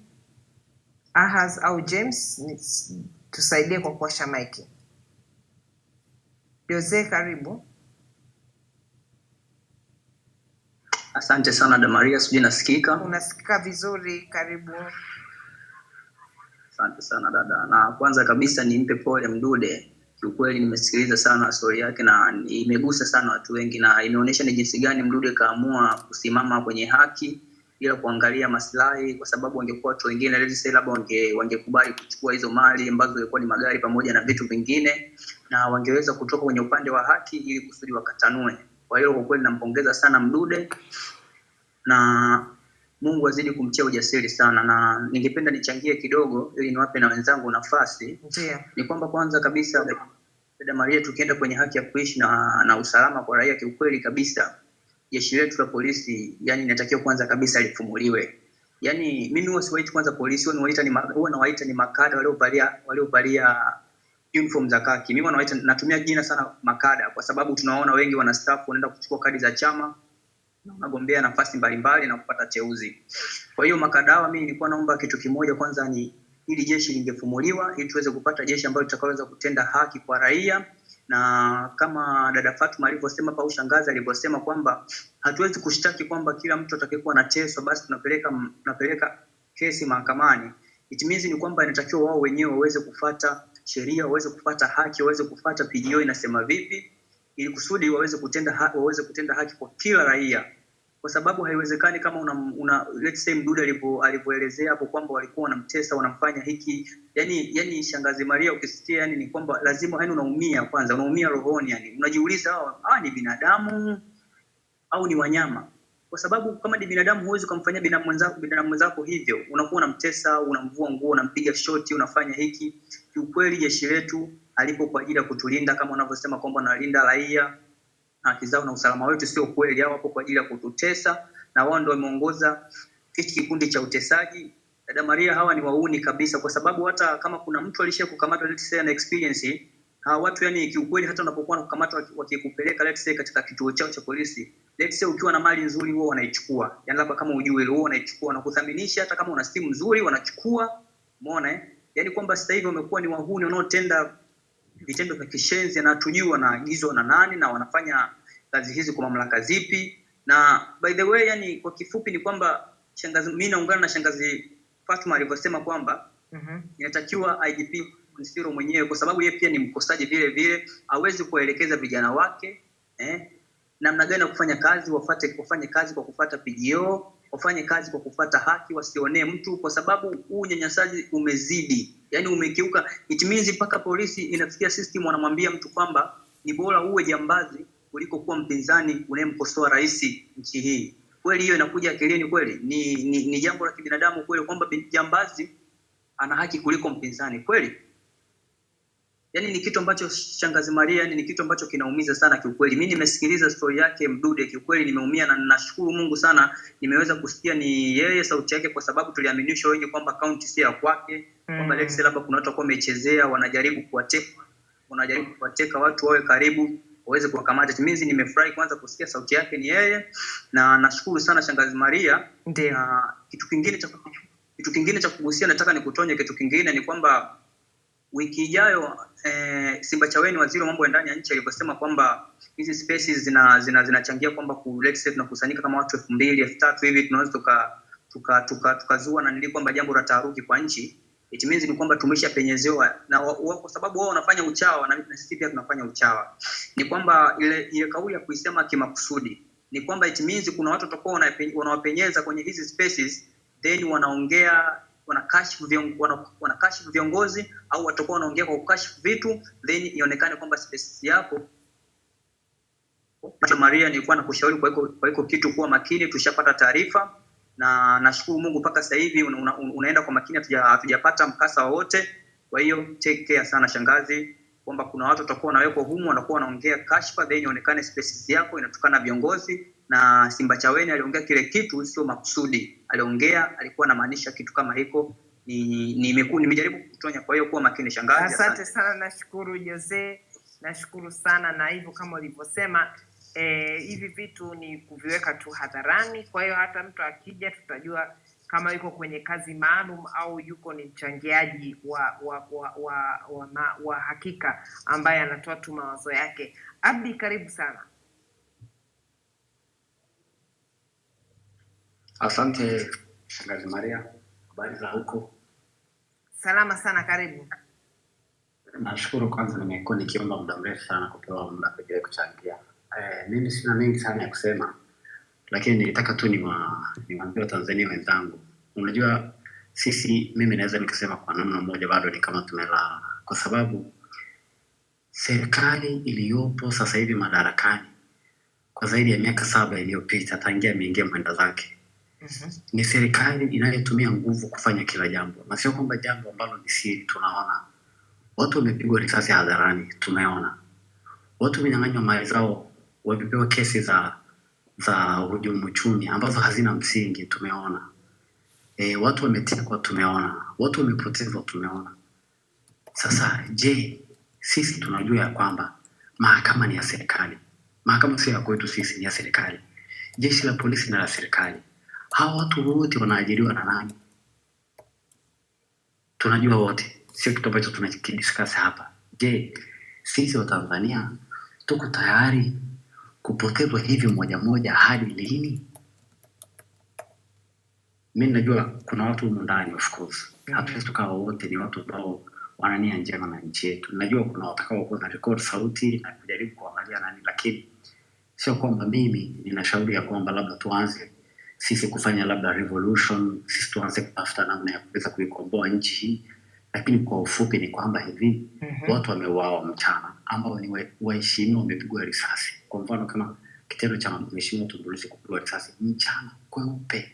Ahaz au James, tusaidie kwa kuwasha mic. Jose, karibu. Asante sana Damaria, sijui nasikika? Unasikika vizuri, karibu. Asante sana dada. Na kwanza kabisa nimpe pole Mdude. Kiukweli nimesikiliza sana story yake na imegusa sana watu wengi, na imeonyesha ni jinsi gani Mdude kaamua kusimama kwenye haki bila kuangalia maslahi, kwa sababu wangekuwa watu wengine let's say labda wangekubali kuchukua hizo mali ambazo ilikuwa ni magari pamoja na vitu vingine, na wangeweza kutoka kwenye upande wa haki ili kusudi wakatanue. Kwa hiyo kwa kweli nampongeza sana Mdude, na Mungu azidi kumtia ujasiri sana. Na ningependa nichangie kidogo ili niwape na wenzangu nafasi. Ni kwamba kwanza kabisa dada Maria, tukienda kwenye haki ya kuishi na usalama kwa raia, kiukweli kabisa jeshi letu la polisi yani inatakiwa kwanza kabisa lifumuliwe. Yani mimi huwa siwaiti kwanza polisi, huwa nawaita ni makada waliovalia uniform za Haki. Mimi natumia jina sana makada kwa sababu tunaona wengi wana staff wanaenda kuchukua kadi za chama na wanagombea nafasi mbalimbali na kupata teuzi. Kwa hiyo makadawa, mimi nilikuwa naomba kitu kimoja, kwanza ni ili jeshi lingefumuliwa ili tuweze kupata jeshi ambalo litakaweza kutenda haki kwa raia. Na kama dada Fatuma alivyosema au shangazi alivyosema kwamba hatuwezi kushtaki kwamba kila mtu atakayekuwa anateswa basi tunapeleka kesi mahakamani. It means ni kwamba inatakiwa wao wenyewe waweze kufuata sheria, waweze kufuata haki, waweze kufuata PGO inasema vipi, ili kusudi waweze kutenda haki kwa kila raia. Kwa sababu haiwezekani kama let's say Mdude alivyoelezea hapo kwamba walikuwa wanamtesa, wanamfanya hiki. Yani shangazi Maria, ukisikia yani ni kwamba lazima yani unaumia, kwanza unaumia rohoni, yani unajiuliza hawa ni binadamu au ni wanyama? Kwa sababu kama ni binadamu huwezi kumfanyia binadamu mwenzako hivyo. Unakuwa unamtesa, unamvua nguo, unampiga shoti, unafanya hiki. Kiukweli jeshi letu alipo kwa ajili ya kutulinda kama unavyosema kwamba wanalinda raia haki zao na usalama wetu, sio kweli. Hao hapo kwa ajili ya kututesa, na wao ndio wameongoza hichi kikundi cha utesaji. Dada Maria, hawa ni wauni kabisa, kwa sababu hata kama kuna mtu alisha kukamatwa let's say na experience, hawa watu yani kiukweli hata unapokuwa kukamatwa wakikupeleka let's say katika kituo chao cha polisi, let's say ukiwa na mali nzuri wao wanaichukua. Yani labda kama ujue wao wanaichukua na kuthaminisha, hata kama una simu nzuri wanachukua. Umeona yani kwamba sasa hivi wamekuwa ni wahuni wanaotenda vitendo vya kishenzi, na tujui wanaagizwa na nani na wanafanya kazi hizi kwa mamlaka zipi. Na by the way, yani kwa kifupi ni kwamba mimi naungana na shangazi Fatuma alivyosema kwamba inatakiwa IGP Msiro mwenyewe, kwa sababu yeye pia ni mkosaji vile vile, hawezi kuelekeza vijana wake namna gani ya kufanya kazi, wafanye kazi kwa kufuata PGO, wafanye kazi kwa kufuata haki, wasionee mtu, kwa sababu huu unyanyasaji umezidi. Yani umekiuka, it means mpaka polisi inafikia system wanamwambia mtu kwamba ni bora uwe jambazi kuliko kuwa mpinzani unayemkosoa rais nchi hii. Kweli hiyo inakuja akilini kweli? Ni jambo la kibinadamu kweli kwamba jambazi ana haki kuliko mpinzani kweli? Yani ni kitu ambacho Shangazi Maria, yani ni kitu ambacho kinaumiza sana kiukweli. Mimi nimesikiliza story yake Mdude, kiukweli nimeumia, na nashukuru Mungu sana nimeweza kusikia ni yeye sauti yake, kwa sababu tuliaminishwa wengi kwamba account si ya kwake, kwamba Lex labda kuna watu wako wamechezea, wanajaribu kuwateka watu wawe karibu waweze kuwakamata. Mimi nimefurahi kwanza kusikia sauti yake ni yeye, na nashukuru sana Shangazi Maria. Na kitu kingine cha kugusia, nataka nikutonye kitu kingine, ni kwamba wiki ijayo Simbachaweni, waziri wa mambo ya ndani ya nchi, aliposema kwamba hizi spaces zinachangia kwamba tunakusanyika kama watu 2000 3000 hivi, tunaweza tukazua na nili kwamba jambo la taharuki kwa nchi. It means ni kwamba tumeshapenyezewa na kwa sababu wao wanafanya uchawa na sisi pia tunafanya uchawa. Ni kwamba ile kauli ya kuisema kimakusudi, ni kwamba it means kuna watu watakuwa wanawapenyeza kwenye hizi spaces, then wanaongea wanakashifu viongozi, au watakuwa wanaongea kwa kukashifu vitu, then ionekane kwamba space yako. Maria, nilikuwa nakushauri kwa hiyo kitu kuwa makini. Tushapata taarifa na nashukuru Mungu mpaka sasa hivi unaenda kwa makini, hatujapata mkasa wowote. Kwa hiyo take care sana Shangazi, kwamba kuna watu watakuwa wanawekwa humu wanakuwa wanaongea kashfa, then ionekane space yako inatukana viongozi. Na Simbachaweni aliongea kile kitu sio makusudi, alikuwa anamaanisha kitu kama hiko. Nimejaribu kukutonya, kwa hiyo kuwa makini Shangazi. Asante sana, nashukuru Jose, nashukuru sana. Na hivyo kama ulivyosema, hivi vitu ni kuviweka tu hadharani, kwa hiyo hata mtu akija tutajua kama yuko kwenye kazi maalum au yuko ni mchangiaji wa hakika ambaye anatoa tu mawazo yake. Abdi, karibu sana. Asante Shangazi Maria, habari za huko? Salama sana, karibu. Nashukuru, kwanza nimekuwa nikiomba muda mrefu sana kupewa muda kwa kuchangia. Mimi sina mengi sana ya kusema, lakini nilitaka tu niwaambie Tanzania wenzangu, unajua mimi naweza nikasema kwa namna moja bado ni kama tumelala, kwa sababu serikali iliyopo sasa hivi madarakani kwa zaidi ya miaka 7 iliyopita tangia ameingia mwenda zake, ni serikali inayotumia nguvu kufanya kila jambo, na sio kwamba jambo ambalo ni siri. Tunaona watu wamepigwa risasi hadharani, tumeona watu wamenyang'anywa mali zao, wamepewa kesi za hujumu uchumi ambazo hazina msingi, tumeona watu wametekwa, tumeona watu wamepotezwa, tumeona. Sasa je, sisi tunajua ya kwamba mahakama ni ya serikali, mahakama sio ya kwetu sisi, ni ya serikali. Jeshi la polisi ni la serikali. Hao watu wote wanaajiriwa na nani? Tunajua wote, sio kitu ambacho tunakidiscuss hapa. Je, sisi wa Tanzania tuko tayari kupotezwa hivi moja hadi lini? Mimi najua kuna watu humu ndani, of course hatuwezi tukawa wote ni watu ambao wanania njema na nchi yetu. Najua kuna watakao kuwa na record sauti na kujaribu kuangalia nani, lakini sio kwamba mimi ninashauri ya kwamba labda tuanze sisi kufanya labda revolution, sisi tuanze kutafuta namna ya kuweza kuikomboa nchi hii. Lakini kwa ufupi ni kwamba hivi watu wameuawa mchana ambao ni waheshimiwa, wamepigwa risasi. Kwa mfano kama kitendo cha mheshimiwa Tundu Lissu kupigwa risasi mchana kweupe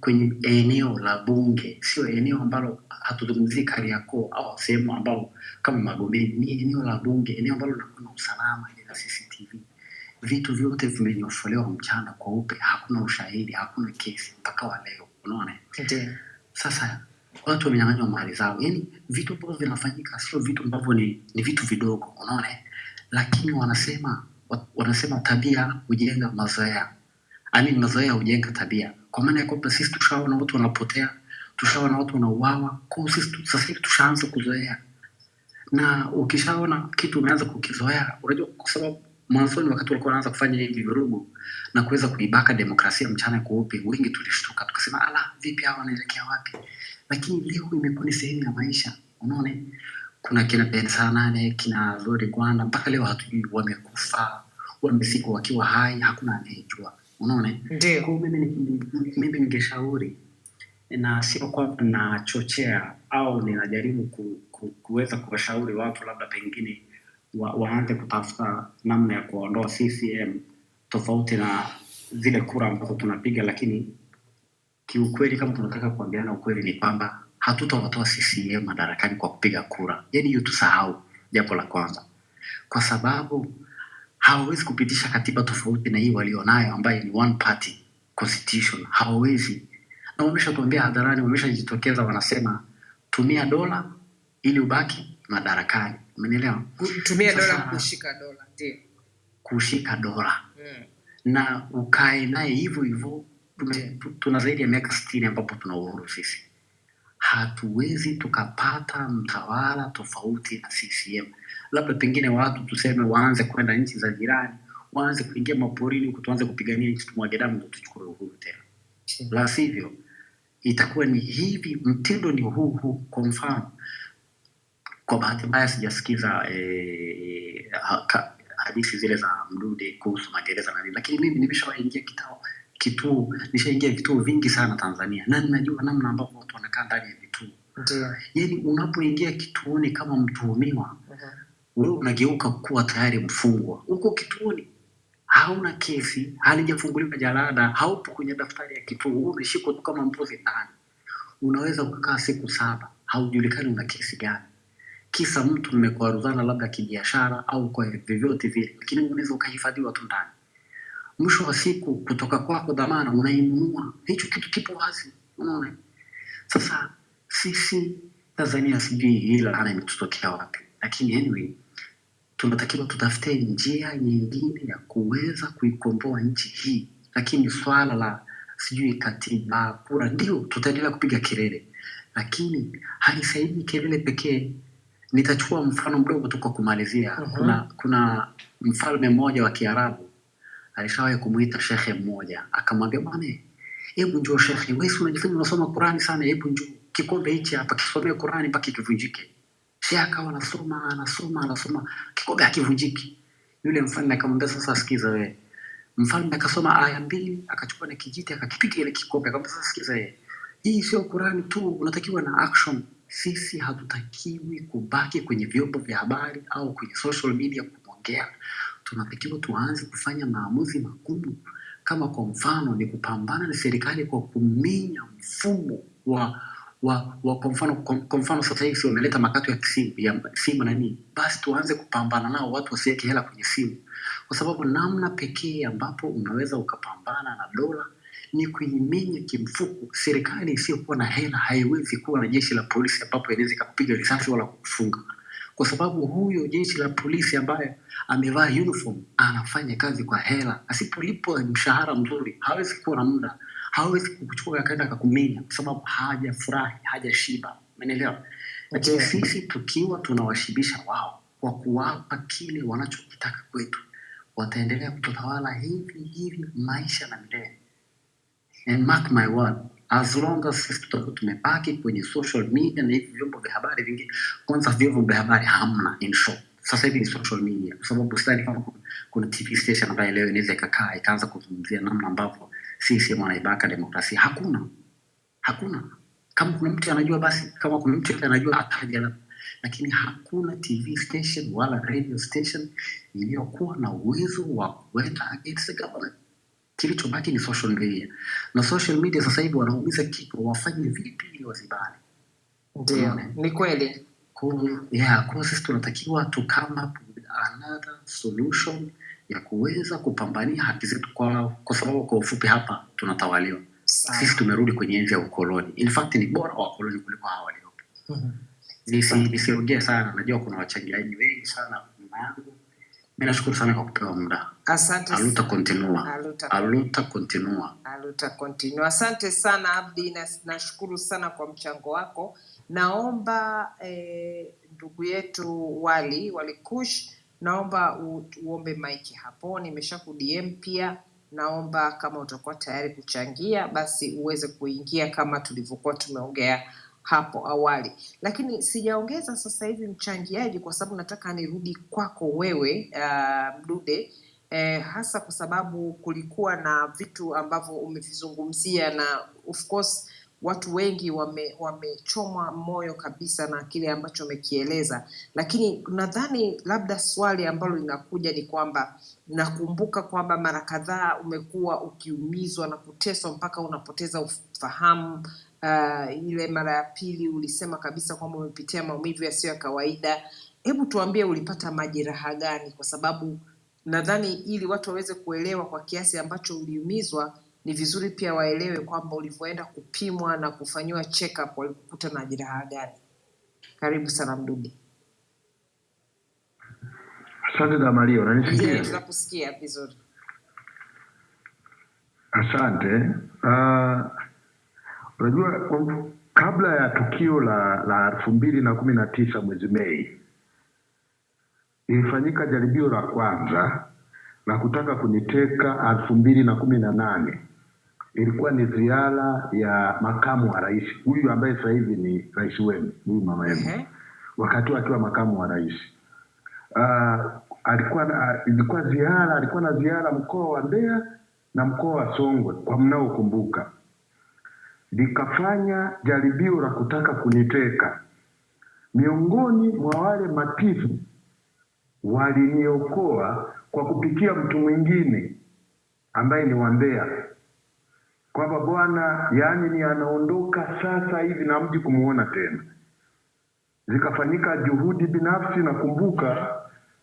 kwenye eneo la bunge, sio eneo ambalo hatuzungumzii Kariakoo au sehemu ambao kama Magomeni, ni eneo la bunge, eneo ambalo kuna usalama, ina CCTV. Vitu vyote vimenyofolewa mchana kweupe, hakuna ushahidi, hakuna kesi mpaka wa leo, unaona? Sasa watu wamenyang'anywa mali zao, yani vitu ambavyo vinafanyika sio vitu ambavyo ni vitu vidogo, unaona? Lakini wanasema tabia hujenga mazoea. Mazoea hujenga tabia. Kwa maana ya kwamba sisi tushaona watu wanapotea, tushaona watu wanauawa, kwa sisi sasa hivi tushaanza kuzoea. Na ukishaona kitu umeanza kukizoea, unajua, kwa sababu mwanzoni wakati walikuwa wanaanza kufanya hivi vurugu na kuweza kuibaka demokrasia mchana kweupe, wengi tulishtuka tukasema, ala, vipi hawa wanaelekea wapi? Lakini leo imekuwa ni sehemu ya maisha, unaona? Kuna kina Bensanane, kina Zori Gwanda, mpaka leo hatujui wamekufa, wamezikwa wakiwa hai, hakuna anayejua, Unaona? Ndio. Kwa mimi ningeshauri, na sio kwamba nachochea au ninajaribu kuweza kuwashauri watu labda pengine waanze kutafuta namna ya kuondoa CCM tofauti na zile kura ambazo tunapiga, lakini kiukweli kama tunataka kuambiana ukweli ni kwamba hatutawatoa CCM madarakani kwa kupiga kura. Yaani hiyo tusahau, jambo la kwanza. Kwa sababu hawawezi kupitisha katiba tofauti na hii walionayo ambayo ni one party constitution. Hawawezi. Na wameshatuambia hadharani, wameshajitokeza wanasema tumia dola ili ubaki madarakani. Umenielewa? Tumia dola kushika dola, ndio. Kushika dola. Na ukae naye hivyo hivyo. Tuna zaidi ya miaka 60 ambapo tuna uhuru sisi. Hatuwezi tukapata mtawala tofauti na CCM. Labda pengine watu tuseme waanze kwenda nchi za jirani, waanze kuingia maporini huko, tuanze kupigania nchi, tumwage damu ndio tuchukue uhuru tena. La sivyo itakuwa ni hivi, mtindo ni huu. Kwa mfano, kwa bahati mbaya sijasikiza hadithi zile za Mdude kuhusu magereza na nini, lakini mimi nimeshawaingia nishaingia vituo vingi sana Tanzania, na ninajua namna ambavyo watu wanakaa ndani ya vituo. Ndio. Yaani unapoingia kituoni kama mtuhumiwa, wewe unageuka kuwa tayari mfungwa. Uko kituoni, hauna kesi, halijafunguliwa jalada, haupo kwenye daftari ya kituo, wewe umeshikwa tu kama mbuzi ndani. Unaweza kukaa siku 7, haujulikani una kesi gani. Kisa mtu mmekwaruzana labda kibiashara au kwa vyovyote vile, lakini unaweza ukahifadhiwa tu ndani. Mwisho wa siku kutoka kwako dhamana unainunua. Hicho kitu kipo wazi. Unaona? Sasa sisi Tanzania sijui hila ana imetutokea wapi. Lakini anyway, tunatakiwa tutafute njia nyingine ya kuweza kuikomboa nchi hii. Lakini swala la sijui katiba, kura, ndio tutaendelea kupiga kelele. Lakini halisaidii kelele pekee. Nitachukua mfano mdogo tu kwa kumalizia. Kuna mfalme mmoja wa Kiarabu alishawahi kumuita shekhe mmoja, akamwambia, bwana, hebu njoo shekhe, wewe unajifanya unasoma Qur'ani sana, hebu njoo kikombe hichi hapa kisomee Qur'ani mpaka kivunjike. Shekhe akawa anasoma kikombe hakivunjiki. Yule mfalme akamwambia, sasa sikiza wewe. Mfalme akasoma aya 2, akachukua na kijiti akakipiga ile kikombe, akamwambia, sasa sikiza wewe, hii sio Qur'ani tu, unatakiwa na action. Sisi hatutakiwi kubaki kwenye vyombo vya habari au kwenye social media kuongea. Tunatakiwa tuanze kufanya maamuzi magumu, kama kwa mfano ni kupambana na serikali kwa kuminya mfumo wa kwa mfano sasa hivi wameleta makato ya simu na nini, basi tuanze kupambana nao, watu wasiweke hela kwenye simu, kwa sababu namna pekee ambapo unaweza ukapambana na dola ni kuiminya kimfuko. Serikali isiyokuwa na hela haiwezi kuwa na jeshi la polisi ambapo inaweza kupiga risasi wala kukufunga, kwa sababu huyo jeshi la polisi ambaye amevaa uniform anafanya kazi kwa hela. Asipolipwa mshahara mzuri hawezi kuwa na muda, hawezi kukuchukua akaenda akakuminya, kwa sababu hajafurahi, hajashiba. Umeelewa? Lakini sisi tukiwa tunawashibisha wao kwa kuwapa kile wanachokitaka kwetu, wataendelea kutotawala hivi maisha na milele. And mark my word, as long as sisi tutakuwa tumebaki kwenye social media na hivi vyombo vya habari vingi, kwanza vyombo vya habari hamna, in short sasa hivi ni social media, kwa sababu sidhani kama kuna TV station ambayo leo inaweza ikakaa ikaanza kuzungumzia namna ambavyo sisi wanaibaka demokrasia. Hakuna. Kama kuna mtu anajua basi, kama kuna mtu anajua ataja, lakini hakuna TV station wala radio station iliyokuwa na uwezo wa kuenda against the government. Kilichobaki ni social media, na social media sasa hivi wanaumiza kitu, wafanye vipi ili wazibane. Ndio, ni kweli. Kwa sisi tunatakiwa to come up with another solution ya kuweza kupambania haki zetu, kwa sababu kwa ufupi hapa tunatawaliwa. Sisi tumerudi kwenye enzi ya ukoloni. In fact ni bora wa koloni kuliko hawa waliopo. Nisiongee sana, najua kuna wachangiaji wengi sana nyuma yangu. Mimi nashukuru sana kwa kupewa muda. Asante. Aluta continua. Asante sana Abdi, nashukuru sana kwa mchango wako. Naomba ndugu yetu Wali Kush, naomba uombe maiki hapo. Nimeshaku DM pia. Naomba kama utakuwa tayari kuchangia basi uweze kuingia kama tulivyokuwa tumeongea hapo awali. Lakini sijaongeza sasa hivi mchangiaji kwa sababu nataka nirudi kwako wewe Mdude. hasa kwa sababu kulikuwa na vitu ambavyo umevizungumzia, na of course watu wengi wamechomwa moyo kabisa na kile ambacho umekieleza, lakini nadhani labda swali ambalo linakuja ni kwamba nakumbuka kwamba mara kadhaa umekuwa ukiumizwa na kuteswa mpaka unapoteza ufahamu. Ile mara ya pili ulisema kabisa kwamba umepitia maumivu yasiyo ya kawaida. Hebu tuambie ulipata majeraha gani, kwa sababu nadhani ili watu waweze kuelewa kwa kiasi ambacho uliumizwa, ni vizuri pia waelewe kwamba ulivyoenda kupimwa na kufanyiwa check up walikukuta na jeraha gani. Karibu sana Mdude. Asante Damaria, unanisikia? Ndiyo, tunakusikia vizuri. Asante. Unajua kabla ya tukio la 2019 mwezi Mei, ilifanyika jaribio la kwanza la kutaka kuniteka 2018. Ilikuwa ni ziara ya makamu wa rais, huyu ambaye sasa hivi ni rais wenu, huyu mama yenu. Wakati akiwa makamu wa rais. Alikuwa na ziara mkoa wa Mbeya na mkoa wa Songwe, kwa mnaokumbuka. Likafanya jaribio la kutaka kuniteka. Miongoni mwa wale matifu waliniokoa kwa kupitia mtu mwingine ambaye ni wa Mbeya, kwamba bwana yani ni anaondoka sasa hivi na mji kumuona tena. Zikafanyika juhudi binafsi, nakumbuka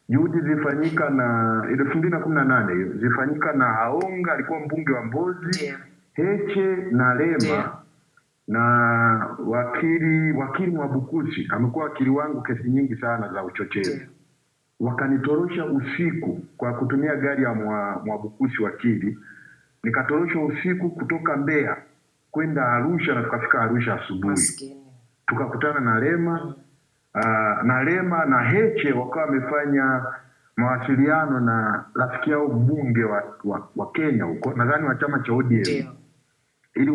juhudi zifanyika na 2018 hiyo, zifanyika na Haonga alikuwa mbunge wa Mbozi, Heche na Lema, na wakili Mwabukusi amekuwa wakili wangu kesi nyingi sana za uchochezi. Wakanitorosha usiku kwa kutumia gari ya Mwabukusi wakili. Nikatoroshwa usiku kutoka Mbeya kwenda Arusha, na tukafika Arusha asubuhi. Tukakutana na Lema na Heche wakawa wamefanya mawasiliano na rafiki yao mbunge wa Kenya huko, nadhani wa chama cha ODM, ili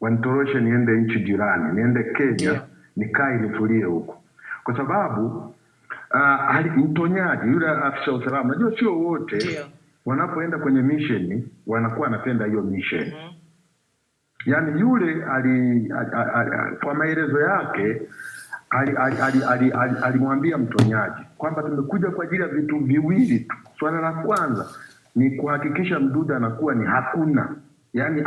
wanitoroshe niende nchi jirani, niende Kenya, nikae nifulie huko. Kwa sababu mtonyaji yule afisa wa usalama, najua sio wote wanapoenda kwenye mission wanakuwa wanapenda hiyo mission. Yaani yule kwa maelezo yake alimwambia mtonyaji kwamba tumekuja kwa ajili ya vitu viwili tu. Swala la kwanza ni kuhakikisha Mdude anakuwa ni hakuna, yani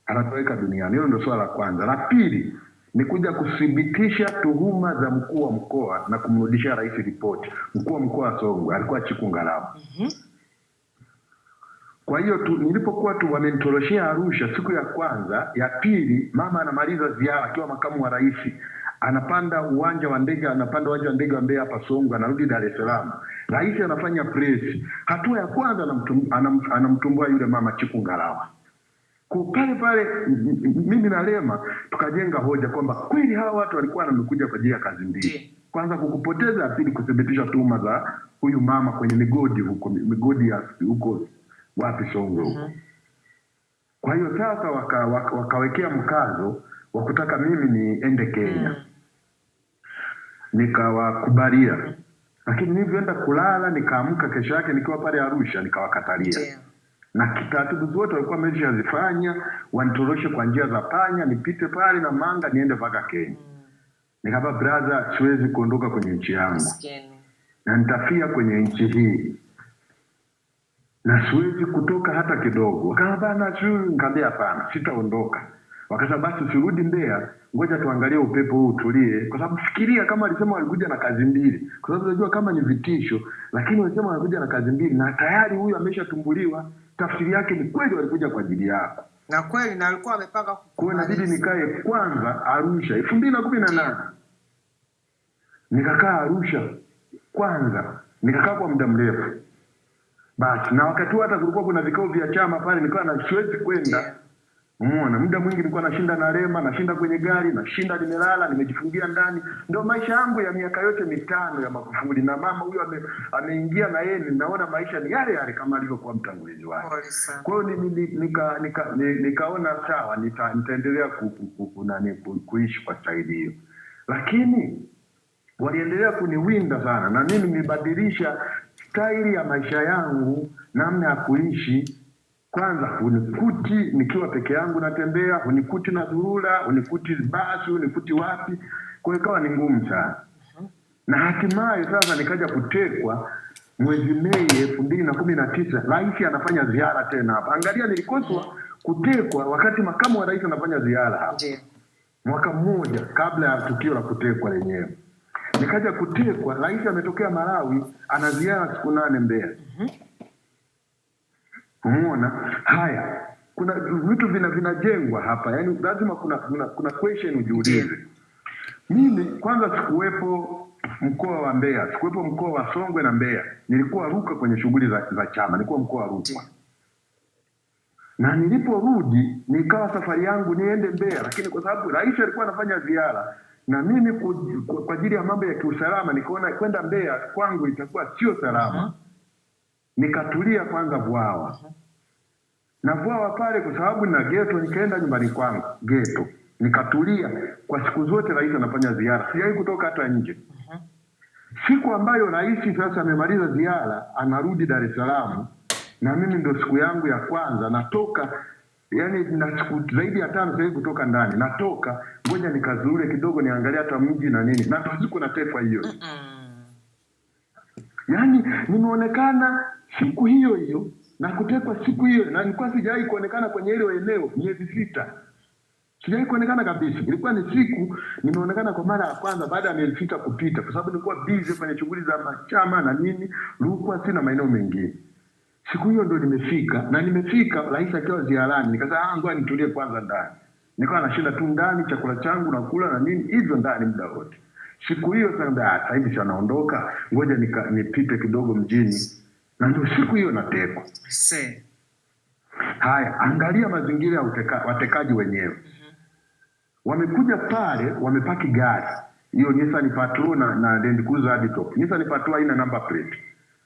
anatoweka duniani. Hilo ndio swala la kwanza. La pili ni kuja kuthibitisha tuhuma za mkuu wa mkoa na kumrudishia rais ripoti. Mkuu wa mkoa wa Songwe alikuwa Chikungalama. Kwa hiyo nilipokuwa wamenitoroshea Arusha siku ya kwanza, ya pili mama anamaliza ziara akiwa makamu wa rais, anapanda uwanja wa ndege wa Mbeya hapa Songwe, anarudi Dar es Salaam. Rais anafanya press. Hatua ya kwanza anamtumbua yule mama Chikungalama. Kwa pale mimi na Lema tukajenga hoja kwamba kweli hawa watu walikuwa wamekuja kwa ajili ya kazi mbili. Kwanza kukupoteza, pili kuthibitisha tuhuma za huyu mama kwenye migodi ya huko wapi Songwe huko. Kwa hiyo sasa wakawekea mkazo wa kutaka mimi niende Kenya. Nikawakubalia. Lakini nilivyoenda kulala nikaamka kesho yake nikiwa pale Arusha nikawakatalia. Na taratibu zote walikuwa wameshazifanya, wanitoroshe kwa njia za panya, nipite pale na manga niende mpaka Kenya. Nikaba brother, siwezi kuondoka kwenye nchi yangu. Na nitafia kwenye nchi hii. Na siwezi kutoka hata kidogo. Wakabana nikamwambia hapana, sitaondoka. Wakasema basi usirudi Mbeya, ngoja tuangalie upepo huu utulie. Kwa sababu fikiria kama alisema walikuja na kazi mbili. Kwa sababu unajua kama ni vitisho, lakini walisema walikuja na kazi mbili na tayari huyu ameshatumbuliwa. Tafsiri yake ni kweli walikuja kwa ajili yako. Na kweli na alikuwa amepanga kwa inabidi nikae kwanza Arusha 2018. Nikakaa Arusha kwanza, nikakaa kwa muda mrefu. Basi na wakati hata kulikuwa kuna vikao vya chama pale, nilikuwa na siwezi kwenda. Umeona, muda mwingi nilikuwa nashinda na Lema, nashinda kwenye gari, nashinda nimelala, nimejifungia ndani. Ndio maisha yangu ya miaka yote 5 ya Magufuli, na mama huyo ameingia na yeye, ninaona maisha ni yale yale kama alivyokuwa mtangulizi wake. Kwa hiyo nikaona sawa, nitaendelea kuishi kwa staili hiyo. Lakini waliendelea kuniwinda sana na mimi nilibadilisha staili ya maisha yangu, namna ya kuishi. Kwanza hunikuti nikiwa peke yangu natembea, hunikuti na dhurura, hunikuti basi, hunikuti wapi. Kwa hiyo ikawa ni ngumu sana. Na hatimaye sasa nikaja kutekwa mwezi Mei 2019. Rais anafanya ziara tena hapa. Angalia, nilikoswa kutekwa wakati makamu wa rais anafanya ziara hapa. Mwaka mmoja kabla ya tukio la kutekwa lenyewe. Nikaja kutekwa, rais ametokea Malawi, ana ziara siku 8 Mbeya. Umeona? Haya, kuna vitu vinajengwa hapa. Yaani lazima kuna question ujiulize. Mimi kwanza sikuwepo mkoa wa Mbeya, sikuwepo mkoa wa Songwe na Mbeya. Nilikuwa Rukwa kwenye shughuli za chama, nilikuwa mkoa wa Rukwa. Na niliporudi nikawa safari yangu niende Mbeya, lakini kwa sababu rais alikuwa anafanya ziara na mimi kwa ajili ya mambo ya kiusalama nikaona kwenda Mbeya kwangu itakuwa sio salama. Nikatulia kwanza Bwawa. Na Bwawa pale kwa sababu na ghetto, nikaenda nyumbani kwangu ghetto. Nikatulia kwa siku zote rais anafanya ziara. Sijawahi kutoka hata nje. Siku ambayo rais sasa amemaliza ziara anarudi Dar es Salaam, na mimi ndio siku yangu ya kwanza natoka, yani na siku zaidi ya 5 sasa kutoka ndani. Natoka, ngoja nikazurure kidogo niangalie hata mji na nini. Na siku natekwa hiyo. Yani nimeonekana siku hiyo hiyo na kutekwa siku hiyo, na nilikuwa sijawahi kuonekana kwenye ile eneo miezi 6. Sijawahi kuonekana kabisa. Ilikuwa ni siku nimeonekana kwa mara ya kwanza baada ya miezi 6 kupita, kwa sababu nilikuwa busy kwenye shughuli za machama na nini, Rukwa sina maeneo mengine. Siku hiyo ndio nimefika, na nimefika rais akiwa ziarani. Nikasema ngoja nitulie kwanza ndani. Nikawa nashinda tu ndani, chakula changu nakula na nini hivyo ndani muda wote. Siku hiyo sasa hivi naondoka, ngoja nipite kidogo mjini. Na ndio siku hiyo natekwa. Haya, angalia mazingira ya watekaji wenyewe. Wamekuja pale, wamepaki gari. Hiyo Nissan Patrol na Land Cruiser hadi top. Nissan Patrol haina number plate.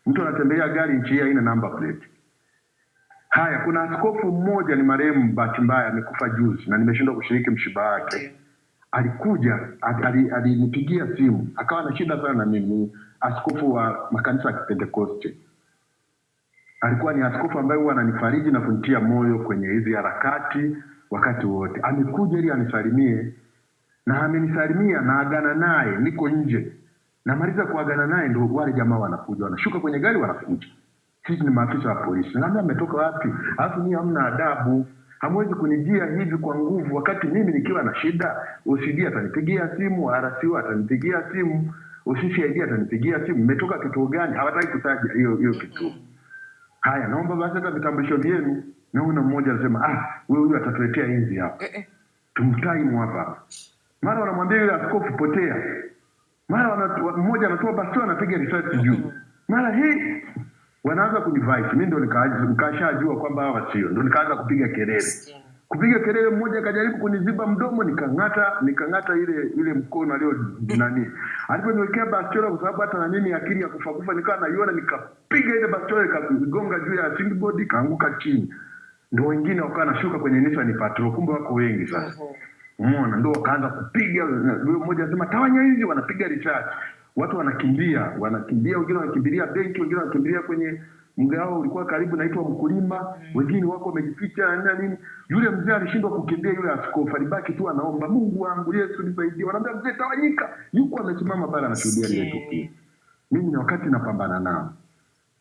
Mtu anatembea gari nchi hii haina number plate. Haya, kuna askofu mmoja ni marehemu, bahati mbaya amekufa juzi na nimeshindwa kushiriki msiba wake. Alikuja, alinipigia simu, akawa na shida sana na mimi, askofu wa makanisa ya Pentecoste. Alikuwa ni askofu ambaye huwa ananifariji na kunitia moyo kwenye hizi harakati wakati wote. Amekuja ili anisalimie, na amenisalimia na agana naye, niko nje. Namaliza kuagana naye ndio wale jamaa wanakuja, wanashuka kwenye gari wanakuja. Sisi ni maafisa wa polisi. Naambia mmetoka wapi? Alafu nyinyi hamna adabu. Hamwezi kunijia hivi kwa nguvu wakati mimi nikiwa na shida. OCD atanipigia simu, RCO atanipigia simu, OCCID atanipigia simu. Mmetoka kituo gani? Hawataki kutaja hiyo kituo. Haya, naomba basi hata vitambulisho vyenu. Naona mmoja anasema huyu atatuletea hizi hapa. Tumtaimu hapa. Mara wanamwambia yule askofu potea. Mara mmoja anatoa bastola anapiga risasi juu. Mara hii wanaanza kunivite. Mimi ndo nikashajua kwamba hawa sio. Ndo nikaanza kupiga kelele. Kupiga kelele, mmoja akajaribu kuniziba mdomo, nikangata ile mkono alio nani. Aliponiwekea bastola kwa sababu hata na mimi akili ya kufa nikawa naiona, nikapiga ile bastola ikagonga juu ya fingerboard ikaanguka chini. Ndio wengine wakawa nashuka kwenye Nissan Patrol, kumbe wako wengi sasa. Umeona, ndio wakaanza kupiga. Yule mmoja anasema tawanya hizi, wanapiga risasi. Watu wanakimbia, wengine wanakimbilia benki, wengine wanakimbilia kwenye mgao ulikuwa karibu naitwa Mkulima, wengine wako wamejificha na nini. Yule mzee alishindwa kukimbia, yule askofu alibaki tu anaomba, Mungu wangu Yesu nisaidie. Wanaambia mzee tawanyika, yuko amesimama pale anashuhudia ile tukio. Mimi na wakati napambana nao.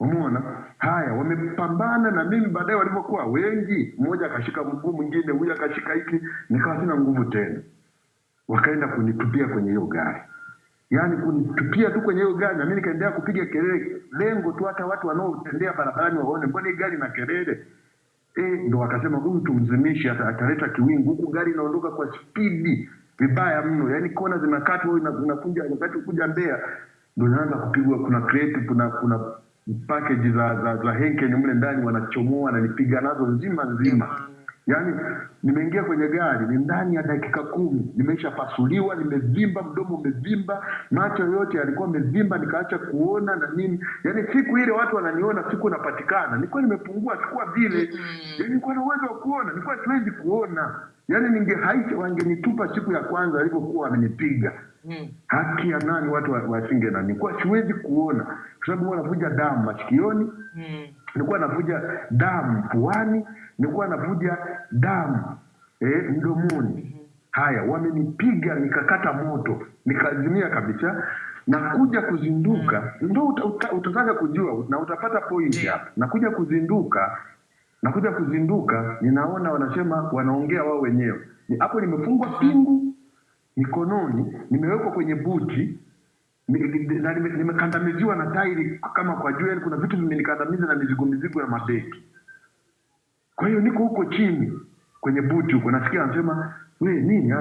Umeona? Haya, wamepambana na mimi, baadaye walipokuwa wengi, mmoja akashika mguu, mwingine huyu akashika hiki, nikawa sina nguvu tena. Wakaenda kunitupia kwenye hiyo gari. Yaani kunitupia tu kwenye hiyo gari, na mimi nikaendelea kupiga kelele, lengo tu hata watu wanaotembea barabarani waone mbona hii gari na kelele. Ndio wakasema huyu tumzimishe, ataleta kiwingu. Huku gari inaondoka kwa spidi vibaya mno, yaani kona zinakatwa, wewe unakuja wakati kuja Mbeya ndio naanza kupigwa. Kuna crate, kuna package za Henken mle ndani wanachomoa na nipiga nazo nzima. Yaani nimeingia kwenye gari ni ndani ya dakika 10 nimeshapasuliwa, nimevimba, mdomo umevimba, macho yote yalikuwa yamevimba, nikaacha kuona na nini. Yaani siku ile watu wananiona siku napatikana, nilikuwa nimepungua, sikuwa vile. Yaani nilikuwa na uwezo wa kuona, nilikuwa siwezi kuona. Yaani ningehaisha wangenitupa siku ya kwanza walipokuwa wamenipiga. Haki ya nani watu wasinge nani? Nilikuwa siwezi kuona kwa sababu wanavuja damu masikioni. Nilikuwa navuja damu puani, nilikuwa navuja damu mdomoni. Haya, wamenipiga nikakata moto, nikazimia kabisa. Na kuja kuzinduka, ndio utataka kujua na utapata point hapa. Na kuja kuzinduka, ninaona wanasema wanaongea wao wenyewe. Hapo nimefungwa pingu mikononi, nimewekwa kwenye buti, na nimekandamiziwa na tairi kama kwa juu, kuna vitu vimenikandamiza na mizigo ya mabeki. Kwa hiyo niko huko chini kwenye buti huko, nasikia anasema wewe nini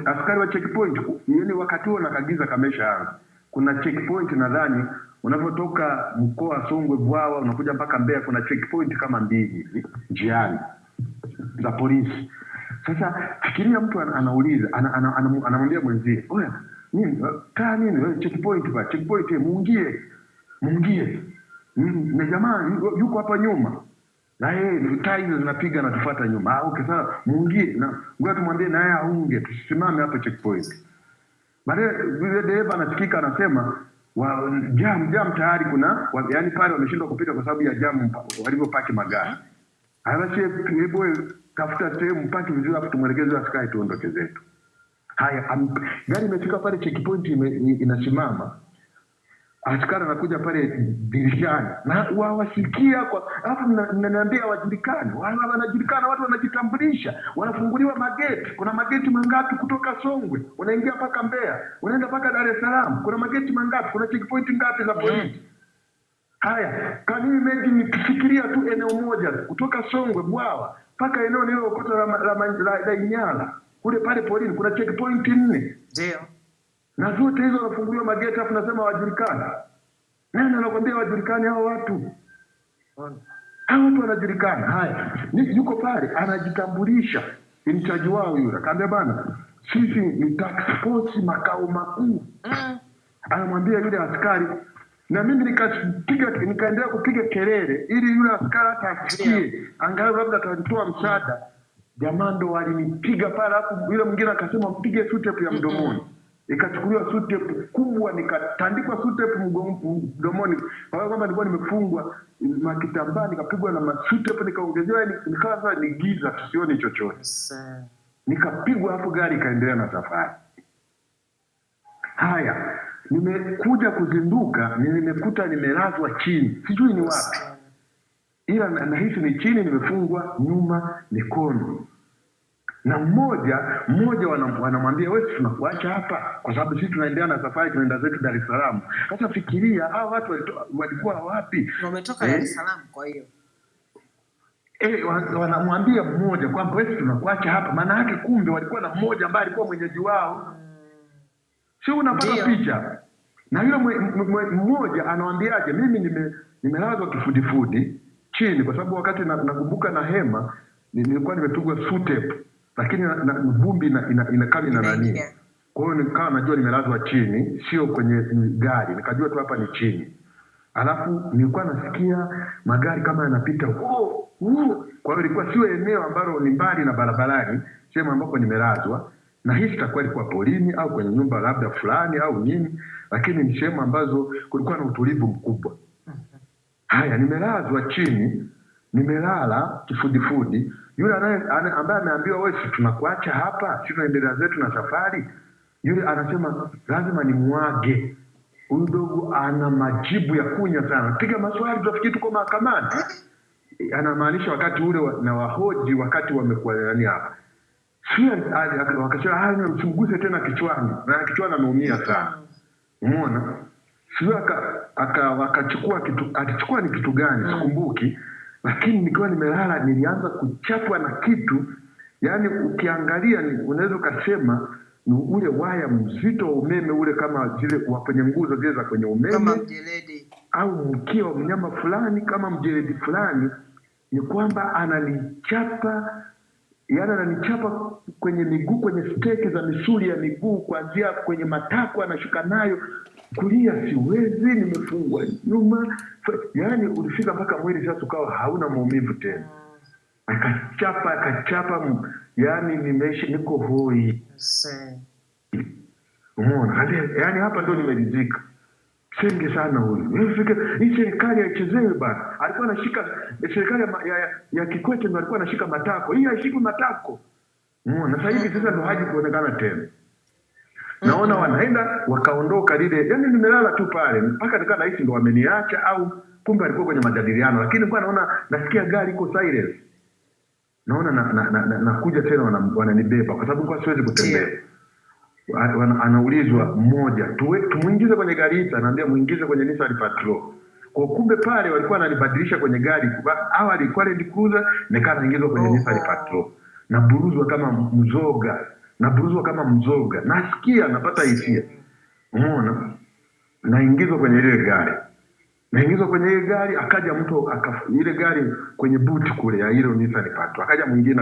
askari wa checkpoint. Yaani wakati huo nakagiza kamesha anza. Kuna checkpoint nadhani unapotoka mkoa Songwe Bwawa unakuja mpaka Mbeya, kuna checkpoint kama 2 hivi njiani za polisi. Sasa fikiria mtu anauliza anamwambia mwenzie, "Oya, nini? Kaa nini? Wewe checkpoint muingie." Na jamaa yuko hapa nyuma. Na yeye taa hizo zinapiga na tufuata nyuma. Okay, sasa muingie na ngoja tumwambie na yeye aunge, tusimame hapo checkpoint. Baadaye yule dereva anasikika anasema jam tayari kuna yaani pale wameshindwa kupita kwa sababu ya jam walivyopaki magari. Basi hebu tafuta sehemu mpaki vizuri hapo tumwelekeze askari tuondoke zetu. Haya, gari imefika pale checkpoint inasimama. Askari anakuja pale dirishani na wawasikia alafu mnaniambia wajulikane. Wanajulikana, watu wanajitambulisha, wanafunguliwa mageti. Kuna mageti mangapi kutoka Songwe unaingia mpaka Mbeya, unaenda mpaka Dar es Salaam? Kuna mageti mangapi? Kuna checkpoint ngapi za polisi? Haya, kanini meji nikifikiria tu eneo moja kutoka Songwe Bwawa mpaka eneo lile ukota la Inyala kule pale polini kuna checkpoint 4. Ndio. Na zote hizo wanafunguliwa mageti afu nasema wajulikana. Nani anakuambia wajulikane hao watu? Hao watu wanajulikana. Haya, yuko pale anajitambulisha. Inchaji wao yule. Kaambia bana, sisi ni task force makao makuu. Anamwambia yule askari, na mimi nikaendelea kupiga kelele ili yule askari hata asikie angalau labda atatoa msaada. Jamaa ndo walinipiga pale hapo, yule mwingine akasema mpige sutepu ya mdomoni. Ikachukuliwa sutepu kubwa, nikatandikwa sutepu mdomoni. Kwa hiyo kwamba nilikuwa nimefungwa makitambaa, nikapigwa na masutepu, nikaongezewa, nikawa sasa ni giza tusioni chochote. Nikapigwa hapo, gari ikaendelea na safari. Haya, nimekuja kuzinduka, nimekuta nimelazwa chini. Sijui ni wapi. Ila nahisi ni chini, nimefungwa nyuma mikono. Na mmoja wanamwambia wewe tunakuacha hapa kwa sababu sisi tunaendelea na safari, tunaenda zetu Dar es Salaam. Sasa fikiria hao watu walikuwa wapi? Wametoka Dar es Salaam kwa hiyo. Wanamwambia mmoja kwamba wewe tunakuacha hapa. Maana yake kumbe walikuwa na mmoja ambaye alikuwa mwenyeji wao. Sio unapata picha? Na yule mmoja anawaambiaje, mimi nimelazwa kifudifudi chini kwa sababu wakati nakumbuka na hema nilikuwa nimepigwa sutepu, lakini na vumbi inakaa na nani. Kwa hiyo nikawa najua nimelazwa chini, sio kwenye gari. Nikajua tu hapa ni chini. Alafu nilikuwa nasikia magari kama yanapita. Kwa hiyo ilikuwa sio eneo ambalo ni mbali na barabarani, sehemu ambapo nimelazwa. Na hii itakuwa ilikuwa polini au kwenye nyumba labda fulani au nini, lakini ni sehemu ambazo kulikuwa na utulivu mkubwa. Haya, nimelazwa chini, nimelala kifudifudi. Yule ambaye ameambiwa wewe tunakuacha hapa, sisi tunaendelea zetu na safari. Yule anasema lazima nimwage. Huyu dogo ana majibu ya kunya sana. Piga maswali tunafikiri tuko mahakamani. Anamaanisha wakati ule na wahoji wakati wamekuwa nani hapa. Sio wakasema msimguse tena kichwani. Na kichwani ameumia sana. Umeona? Sio akachukua ni kitu gani sikumbuki, lakini nikiwa nimelala nilianza kuchapwa na kitu, yani ukiangalia unaweza kusema ni ule waya mzito wa umeme ule, kama zile kwenye nguzo zile za kwenye umeme, kama mjeledi au mkia wa mnyama fulani kama mjeledi fulani. Ni kwamba ananichapa kwenye miguu, kwenye steki za misuli ya miguu, kuanzia kwenye matako anashuka nayo. Kulia siwezi, nimefungwa nyuma. Yani ulifika mpaka mwili sasa ukawa hauna maumivu tena. akachapa, yani niko hoi. Umeona? Yani hapa ndo nimeridhika. Senge sana huyu. Hii serikali haichezewi bana. Alikuwa anashika serikali ya Kikwete ndo alikuwa anashika matako. Hii haishiki matako. Umeona? Sasa hivi sasa ndo haji kuonekana tena. Naona wanaenda wakaondoka lile. Yaani nimelala tu pale mpaka nikaa nahisi ndo wameniacha au kumbe alikuwa kwenye majadiliano, lakini nilikuwa naona nasikia gari iko silence. Naona nakuja tena wananibeba kwa sababu kwa siwezi kutembea. Anaulizwa mmoja, tumuingize kwenye gari hili, anaambia muingize kwenye Nissan Patrol. Kwa kumbe pale walikuwa wananibadilisha kwenye gari. Awali ilikuwa Land Cruiser, nikaa naingizwa kwenye Nissan Patrol. Naburuzwa kama mzoga. Nasikia napata hisia. Umeona? Naingizwa kwenye ile gari. Akaja mtu ile gari kwenye buti kule ya ile Nissan Patrol. Akaja mwingine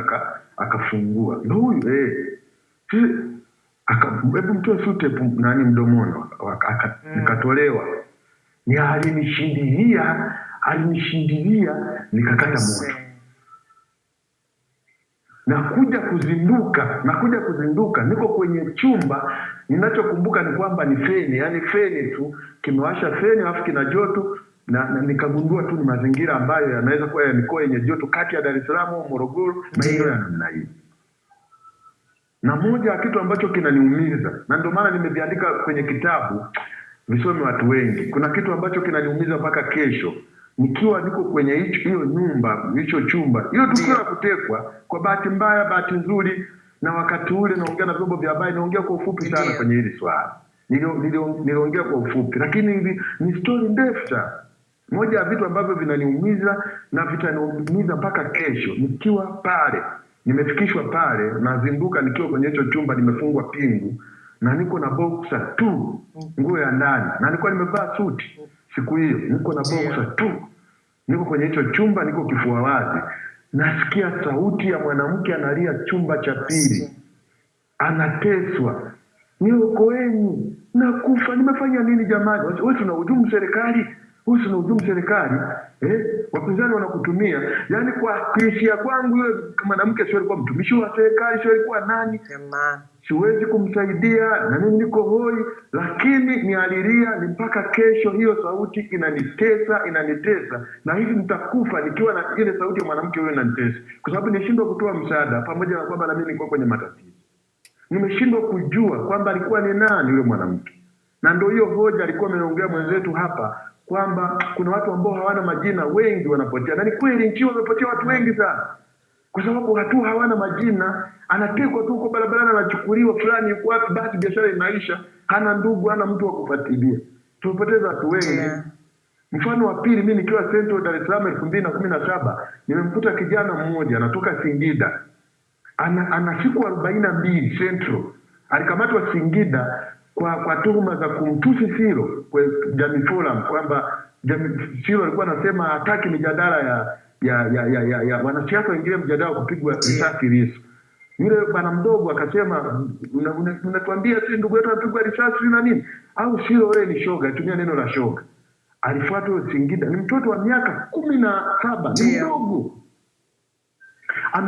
akafungua. Ndio huyu hebu mtoe sute nani mdomoni, nikatolewa. Ni alinishindilia nikakata moto. Nakuja kuzinduka niko kwenye chumba. Ninachokumbuka ni kwamba ni feni, yani feni tu kimewasha feni alafu kina joto, na nikagundua tu ni mazingira ambayo yanaweza kuwa ya mikoa yenye joto kati ya Dar es Salaam au Morogoro, maeneo ya namna hii. Na moja ya kitu ambacho kinaniumiza, na ndio maana nimeviandika kwenye kitabu visome watu wengi. Kuna kitu ambacho kinaniumiza mpaka kesho. Nikiwa niko kwenye hiyo nyumba, hicho chumba, hiyo tukio la kutekwa, kwa bahati mbaya, bahati nzuri, na wakati ule naongea na vyombo vya habari, naongea kwa ufupi sana kwenye hili swala. Niliongea kwa ufupi, lakini ni story ndefu sana. Moja ya vitu ambavyo vinaniumiza na vitaniumiza mpaka kesho, nikiwa pale, nimefikishwa pale, nazinduka nikiwa kwenye hicho chumba, nimefungwa pingu, na niko na boxer tu, nguo ya ndani, na nilikuwa nimevaa suti siku hiyo, niko na boxer tu, niko kwenye hicho chumba, niko kifua wazi. Nasikia sauti ya mwanamke analia chumba cha pili, anateswa, niokoeni, nakufa, nimefanya nini jamani? Wewe tunahujumu serikali, wapinzani wanakutumia. Yani kwa kuishia kwangu, yule mwanamke sio alikuwa mtumishi wa serikali, sio alikuwa nani, siwezi kumsaidia, na mimi niko hoi, lakini nialilia ni mpaka kesho. Hiyo sauti inanitesa, na hivi nitakufa nikiwa na ile sauti ya mwanamke huyo inanitesa, kwa sababu nishindwa kutoa msaada, pamoja na kwamba na mimi nilikuwa kwenye matatizo. Nimeshindwa kujua kwamba alikuwa ni nani yule mwanamke, na ndio hiyo hoja alikuwa ameongea mwenzetu hapa kwamba kuna watu ambao hawana majina, wengi wanapotea. Na ni kweli nchi wamepotea watu wengi sana, kwa sababu watu hawana majina. Anatekwa tu huko barabarani, anachukuliwa fulani yuko wapi, basi biashara inaisha, hana ndugu, hana mtu wa kufuatilia. Tumepoteza watu wengi. Mfano wa pili, mimi nikiwa Central Dar es Salaam 2017, nimemkuta kijana mmoja anatoka Singida. Ana siku 42 Central. Alikamatwa Singida kwa tuhuma za kumtusi Siro kwa Jamii Forum, kwamba Siro alikuwa anasema hataki mijadala ya wanasiasa wengine, mjadala kupigwa risasi Lissu. Yule bana mdogo akasema, unatuambia si ndugu yetu anapigwa risasi na nini? Au Siro wewe ni shoga, tumia neno la shoga. Alifuatwa Singida, ni mtoto wa miaka 17, ni mdogo.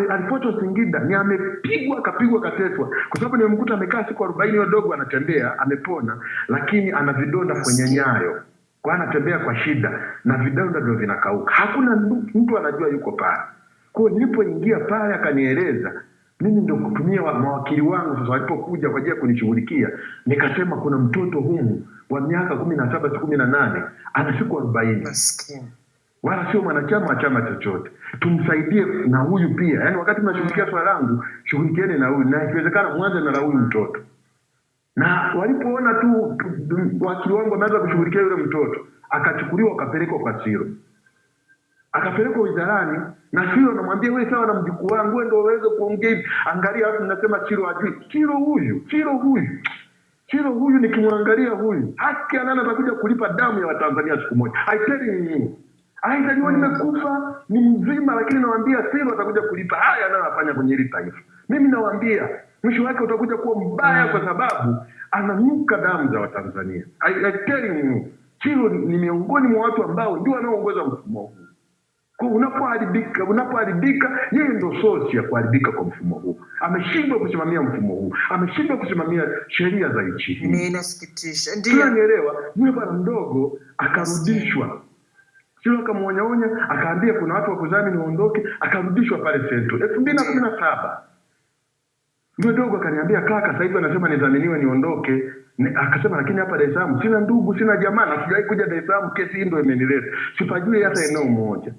Alifuatwa Singida, ni amepigwa, kateswa, kwa sababu nimemkuta amekaa siku 40, wadogo anatembea, amepona, lakini ana vidonda kwenye nyayo. Kwa anatembea kwa shida na vidonda ndio vinakauka. Hakuna mtu anajua yuko pale. Kwa hiyo nilipoingia pale akanieleza, mimi ndio kutumia mawakili wangu sasa walipokuja kwa ajili ya kunishughulikia, nikasema kuna mtoto humu wa miaka 17 18 ana siku 40. Maskini. Wala sio mwanachama wa chama chochote. Tumsaidie na huyu pia. Yaani wakati mnashughulikia swala langu, shughulikieni na huyu, na ikiwezekana mwanze na huyu mtoto. Na walipoona tu wakili wangu wameanza kushughulikia yule mtoto, akachukuliwa akapelekwa kwa Siro. Akapelekwa wizarani, na Siro anamwambia, wewe sawa na mjukuu wangu, wewe ndio uweze kuongea hivi. Angalia hapo ninasema Siro ajui. Siro huyu nikimwangalia huyu, haki anana atakuja kulipa damu ya Watanzania siku moja. I tell you. Aitajua nimekufa, ni mzima, lakini nawaambia Siro atakuja kulipa haya anayofanya kwenye hili taifa. Mimi nawaambia mwisho wake utakuja kuwa mbaya, kwa sababu ananuka damu za Watanzania. I tell you, Siro ni miongoni mwa watu ambao ndio wanaoongoza mfumo huu. Kwa unapoharibika, yeye ndo source ya kuharibika kwa mfumo huu. Ameshindwa kusimamia mfumo huu, ameshindwa kusimamia sheria za nchi hii. Ni inasikitisha. Ndio. Tunanielewa, yule bwana mdogo akarudishwa. Sio akamwonyaonya, akaambia kuna watu wa kudhamini waondoke, akarudishwa pale Central 2017. Yule dogo akaniambia kaka, sasa hivi anasema nidhaminiwe niondoke. Akasema lakini hapa Dar es Salaam sina ndugu, sina jamaa, na sijawahi kuja Dar es Salaam, kesi hii ndio imenileta. Sipajui hata eneo moja.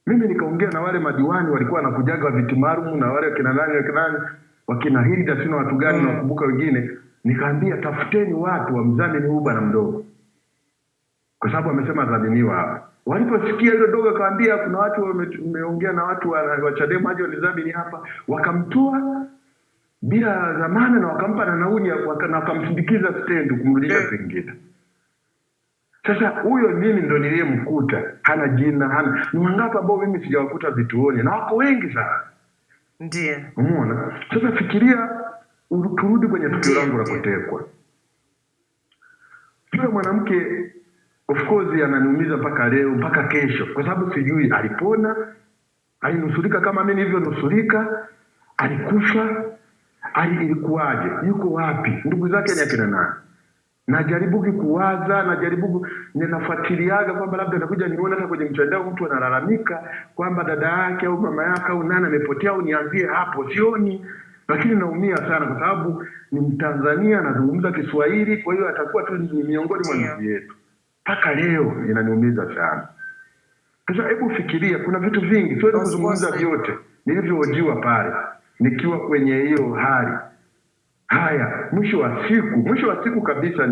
Mimi nikaongea na wale madiwani walikuwa wanakujaga viti maalum na wale kina nani wakina Hilda sina watu gani na wakumbuka wengine, nikaambia tafuteni watu wa mdhamini huyu bwana mdogo. Kwa sababu amesema dhaminiwa hapa. Waliposikia ile dogo akaambia kuna watu wameongea na watu wa Chadema aje wanidhamini hapa, wakamtoa bila dhamana na wakampa na nauli wakamsindikiza stand kumrudisha Singida. Sasa huyo mimi ndo niliyemkuta, hana jina, hana. Ni wangapi ambao mimi sijawakuta vituoni na wako wengi sana. Ndiyo. Umeona? Sasa fikiria turudi kwenye tukio langu la kutekwa. Yule mwanamke of course ananiumiza mpaka leo, mpaka kesho, kwa sababu sijui alipona, alinusurika kama mimi nilivyonusurika, alikufa, ilikuwaje, yuko wapi, ndugu zake ni akina nani? Najaribu kuwaza, ninafuatiliaga kwamba labda nakuja nione hata kwenye mtandao mtu analalamika kwamba dada yake au mama yake au nani amepotea au nianzie hapo, sioni. Lakini naumia sana kwa sababu ni Mtanzania, anazungumza Kiswahili, kwa hiyo atakuwa tu ni miongoni mwa ndugu yetu. Mpaka leo inaniumiza sana. Sasa hebu fikiria, kuna vitu vingi siwezi kuzungumza vyote nilivyohojiwa pale nikiwa kwenye hiyo hali. Haya, mwisho wa siku kabisa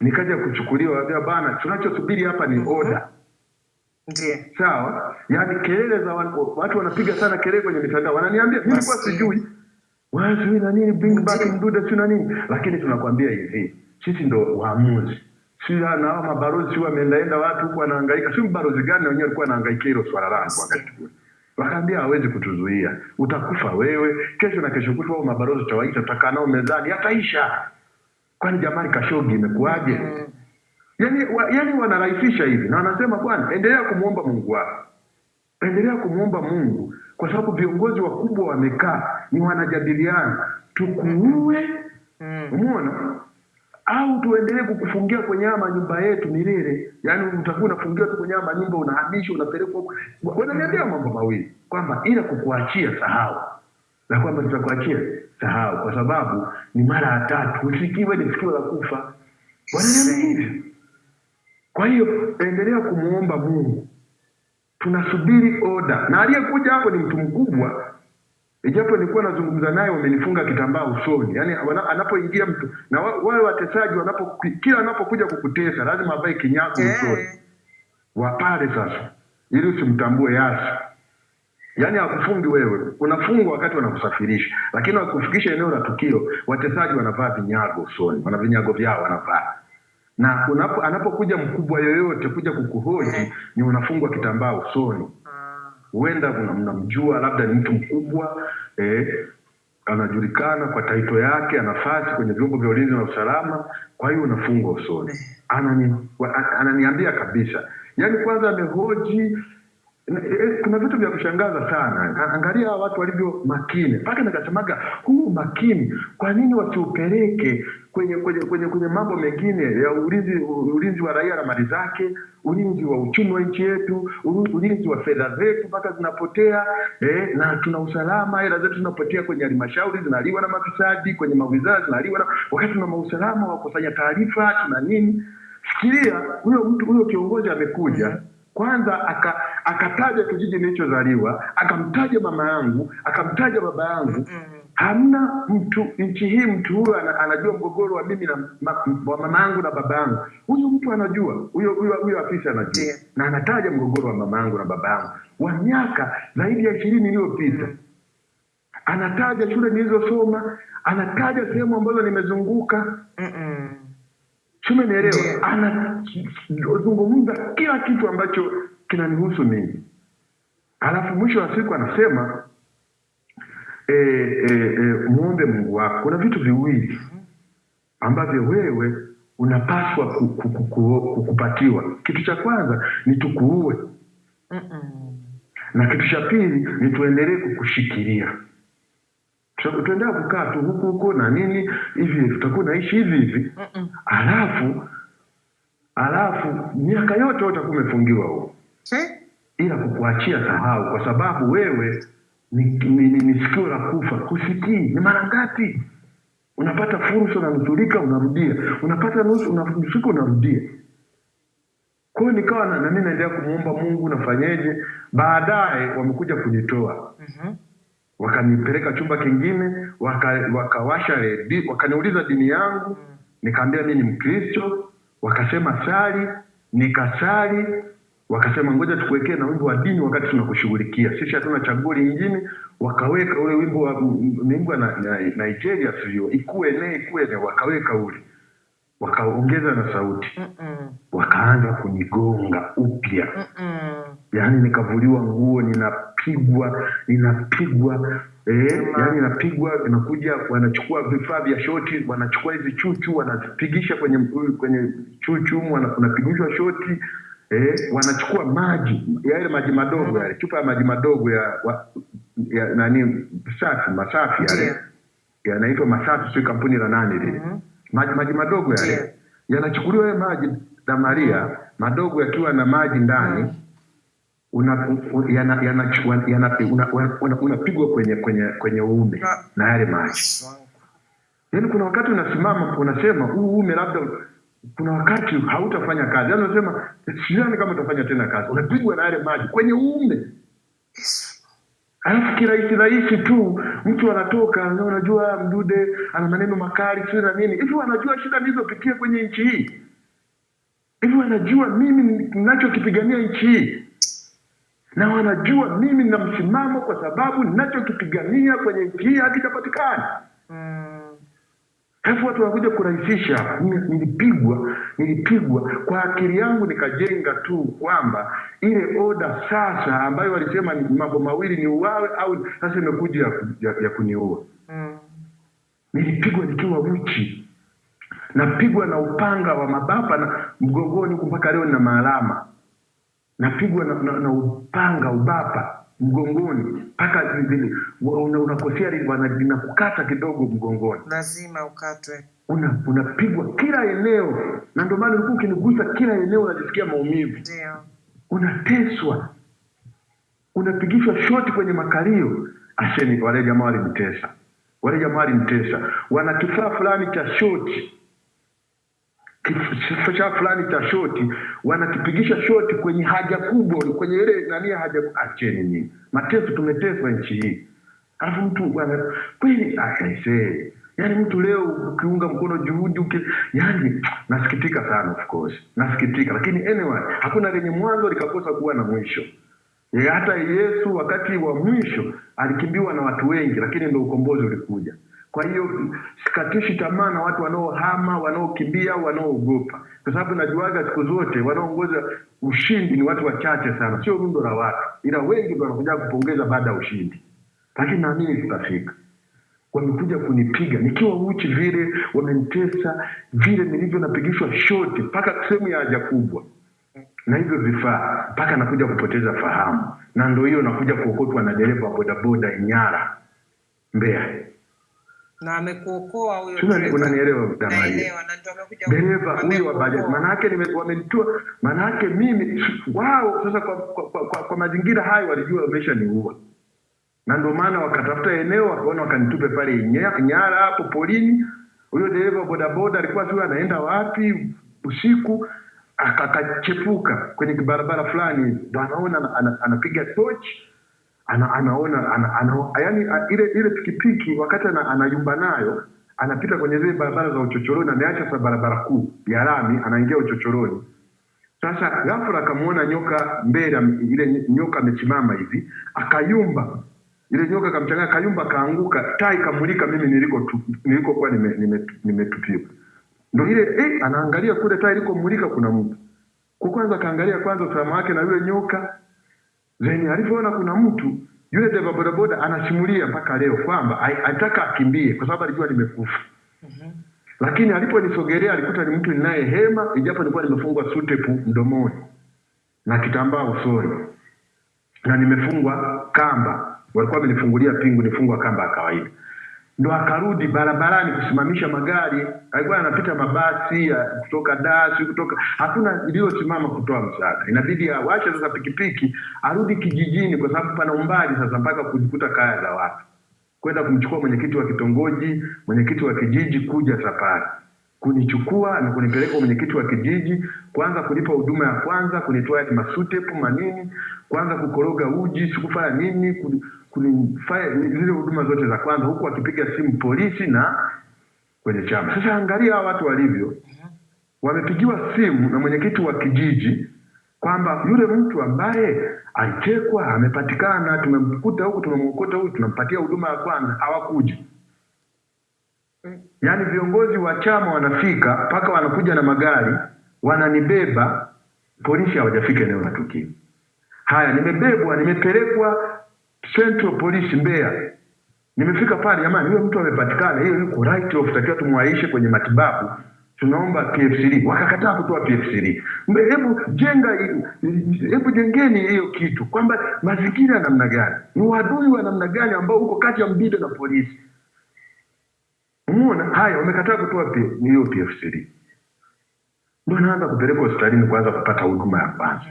nikaja kuchukuliwa, wabia bana, tunachosubiri hapa ni order. Ndiyo. Sawa? Yaani kelele za watu wanapiga sana kelele kwenye mitandao. Wananiambia mimi kwa sijui. Sijui na nini, bring back Mdude sio na nini. Lakini tunakwambia hivi, sisi ndo waamuzi. Sio na hao mabalozi sio wameendaenda watu huko wanahangaika. Sio balozi gani wenyewe walikuwa wanahangaika hilo swala langu wakati huo. Wakaambia hawezi kutuzuia. Utakufa wewe, kesho na kesho kutwa mabalozi tawaita, tutakaa nao mezani, hataisha. Kwani jamani Kashogi imekuaje? Yaani wanarahisisha hivi na wanasema bwana endelea kumuomba Mungu wako. Endelea kumuomba Mungu kwa sababu viongozi wakubwa wamekaa ni wanajadiliana, tukuue, umeona? Au tuendelee kukufungia kwenye ama nyumba yetu milele. Yaani utakuwa unafungiwa tu kwenye ama nyumba, unahamishwa, unapelekwa huko. Wananiambia mambo mawili kwamba ila kukuachia sahau. Na kwamba tutakuachia sahau kwa sababu ni mara ya tatu, usikiwe ni sikio la kufa. Wananiambia hivi. Kwa hiyo endelea kumuomba Mungu. Tunasubiri order. Na aliyekuja hapo ni mtu mkubwa. Ijapo nilikuwa nazungumza naye wamenifunga kitambaa usoni. Yaani anapoingia mtu na wale watesaji kila anapokuja kukutesa lazima avae kinyago usoni. Wapale sasa ili usimtambue Yesu. Yaani hakufungi wewe, unafungwa wakati wanakusafirisha. Lakini wakufikisha eneo la tukio, watesaji wanavaa vinyago usoni. Wana vinyago vyao wanavaa. Na anapokuja mkubwa yoyote kuja kukuhoji ni unafungwa kitambaa usoni. Huenda mnamjua labda ni mtu mkubwa, anajulikana kwa taito yake, anafasi kwenye vyombo vya ulinzi na usalama, kwa hiyo unafungwa usoni. Ananiambia kabisa. Yaani kwanza amehoji, kuna vitu vya kushangaza sana. Angalia watu walivyo makini. Mpaka nikasemaga huu makini kwa nini wasiupeleke kwenye mambo mengine ya ulinzi wa raia na mali zake, ulinzi wa uchumi wa nchi yetu, ulinzi wa fedha zetu mpaka zinapotea, na tuna usalama, hela zetu zinapotea kwenye halmashauri zinaliwa na mafisadi, kwenye mawizara zinaliwa na, wakati tuna usalama wa kusanya taarifa tuna nini. Fikiria huyo kiongozi amekuja kwanza akataja kijiji nilichozaliwa, akamtaja mama yangu, akamtaja baba yangu. Hamna mtu nchi hii mtu huyo anajua mgogoro wa mimi na mama yangu na baba yangu. Huyo mtu anajua, huyo afisa anajua. Na anataja mgogoro wa mama yangu na baba yangu wa miaka zaidi ya 20 iliyopita. Anataja shule nilizosoma, anataja sehemu ambazo nimezunguka. Umenielewa? Anazungumza kila kitu ambacho kinanihusu mimi. Alafu mwisho wa siku anasema muombe Mungu wako. Kuna vitu viwili ambavyo wewe unapaswa kupatiwa. Kitu cha kwanza ni tukuue. Na kitu cha pili ni tuendelee kukushikilia. Tuendelea kukaa tu huko na nini hivi, tutakuwa naishi hivi. Alafu miaka yote utakuwa umefungiwa huko. Ila kukuachia sahau, kwa sababu wewe ni sikio la kufa. Kusikii ni mara ngapi? Unapata fursa unanusurika unarudia. Unapata nusu unanusurika unarudia. Kwa hiyo nikawa na mimi naendelea kumuomba Mungu nafanyeje. Baadaye wamekuja kunitoa. Wakanipeleka chumba kingine, wakawasha redio, wakaniuliza dini yangu, nikaambia mimi ni Mkristo, wakasema sali, nikasali, wakasema ngoja tukuwekee na wimbo wa dini wakati tunakushughulikia. Sisi hatuna chaguo lingine, wakaweka ule wimbo wa Nigeria sio, ikuene, wakaweka ule. Wakaongeza na sauti. Wakaanza kunigonga upya. Yaani nikavuliwa nguo, ninapigwa, yaani napigwa, inakuja wanachukua vifaa vya shoti, wanachukua hizi chuchu, wanapigisha kwenye chuchu, wanapigishwa shoti, wanachukua maji, yale maji madogo yale, chupa ya maji madogo ya nani, masafi yale. Yanaitwa Masafi, sio kampuni la nani lile. Maji madogo yale. Yanachukuliwa yale maji na Maria madogo yakiwa na maji ndani. Unapigwa kwenye uume na yale maji. Yaani kuna wakati unasimama unasema uume labda kuna wakati hautafanya kazi. Yaani unasema sidhani kama utafanya tena kazi. Unapigwa na yale maji kwenye uume. Alafu kirahisi tu mtu anatoka, unajua Mdude ana maneno makali sio na nini. Hivi wanajua shida nilizopitia kwenye nchi hii? Hivi wanajua mimi ninachokipigania nchi hii? Na wanajua mimi nina msimamo kwa sababu ninachokipigania kwenye nchi hii hakijapatikana. Alafu watu wanakuja kurahisisha. Nilipigwa kwa akili yangu, nikajenga tu kwamba ile oda sasa ambayo walisema ni mambo mawili, ni uwawe au sasa imekuja ya kuniua. Nilipigwa nikiwa uchi. Napigwa na upanga wa mabapa na mgongoni mpaka leo nina maalama. Napigwa na upanga ubapa mgongoni mpaka zile unakosea wanakukata kidogo mgongoni. Lazima ukatwe. Unapigwa kila eneo, na ndio maana ulikuwa ukinigusa kila eneo unajisikia maumivu. Ndio. Unateswa. Unapigishwa shoti kwenye makalio. Asheni wale jamaa walimtesa. Wana kifaa fulani cha shoti. Kifaa fulani cha shoti, wanakipigisha shoti kwenye haja kubwa, kwenye ile nani haja. Acheni nini? Mateso tumeteswa nchi hii. Alafu mtu kweli aisee. Yaani mtu leo ukiunga mkono juhudi yaani nasikitika sana, of course. Nasikitika, lakini anyway, hakuna lenye mwanzo likakosa kuwa na mwisho. Hata Yesu wakati wa mwisho alikimbiwa na watu wengi, lakini ndio ukombozi ulikuja. Kwa hiyo sikatishi tamaa na watu wanaohama, wanaokimbia, wanaoogopa. Kwa sababu najuaga siku zote wanaoongoza ushindi ni watu wachache sana, sio rundo la watu. Ila wengi ndio wanakuja kupongeza baada ya ushindi. Lakini naamini tutafika. Wamekuja kunipiga nikiwa uchi vile, wamenitesa vile nilivyo, napigishwa shoti mpaka sehemu ya haja kubwa. Na hivyo vifaa mpaka nakuja kupoteza fahamu. Na ndio hiyo nakuja kuokotwa na dereva bodaboda Inyara, Mbeya. Na amekuokoa huyo dereva. Unanielewa Damaria? Naelewa, na ndio amekuja dereva huyo wa bajaji. Maana yake wamenitoa, maana yake mimi wao sasa kwa mazingira hayo walijua wameshaniua. Na ndio maana wakatafuta eneo wakaona wakanitupe pale Inyara hapo polini. Huyo dereva bodaboda alikuwa sio anaenda wapi usiku, akachepuka kwenye barabara fulani, ndio anaona anapiga torch. Yaani ile pikipiki wakati anayumba nayo, anapita kwenye zile barabara za uchochoroni, ameacha sasa barabara kuu ya lami, anaingia uchochoroni. Sasa ghafla akamuona nyoka mbele, ile nyoka amesimama hivi, akayumba. Ile nyoka kamchanganya, kayumba, kaanguka, taa ikamulika mimi nilikokuwa nimetupiwa. Ndio ile anaangalia kule taa ilikomulika kuna mtu. Kwa kwanza kaangalia kwanza usalama wake na yule nyoka. Zeni alipoona kuna mtu, yule dereva bodaboda anasimulia mpaka leo kwamba alitaka akimbie kwa sababu alijua nimekufa. Lakini aliponisogelea alikuta ni mtu ninaye hema, ijapo nilikuwa nimefungwa sutepu mdomoni na kitambaa usoni. na nimefungwa kamba, walikuwa wamenifungulia pingu, nifungwa kamba ya kawaida. Ndo akarudi barabarani kusimamisha magari, alikuwa anapita mabasi ya kutoka Dar, kutoka, hakuna iliyosimama kutoa msaada. Inabidi awashe sasa pikipiki arudi kijijini, kwa sababu pana umbali sasa mpaka kujikuta kaya za watu, kwenda kumchukua mwenyekiti wa kitongoji, mwenyekiti wa kijiji, kuja safari kunichukua na kunipeleka mwenyekiti wa kijiji, kwanza kulipa huduma ya kwanza, kunitoa ni masutepu manini, kwanza kukoroga uji, sikufanya nini, kunifanya zile huduma zote za kwanza, huku akipiga simu polisi na kwenye chama. Sasa angalia hawa watu walivyo, wamepigiwa simu na mwenyekiti wa kijiji kwamba yule mtu ambaye alitekwa amepatikana, tumemkuta huku, tumemkuta huku, tunampatia huduma ya kwanza, hawakuja. Yaani viongozi wa chama wanafika mpaka wanakuja na magari, wananibeba, polisi hawajafika eneo la tukio. Haya, nimebebwa, nimepelekwa Central Police Mbeya. Nimefika pale, jamani, yule mtu amepatikana, hiyo yuko right of, takiwa tumwaishe kwenye matibabu, tunaomba PF3. Wakakataa kutoa PF3. Hebu jengeni hiyo kitu kwamba mazingira namna gani, ni wadui wa namna gani ambao uko kati ya Mdido na polisi. Umeona? Haya, wamekataa kutoa hiyo PF3. Ndio naanza kupeleka hospitalini kwanza kupata huduma ya kwanza.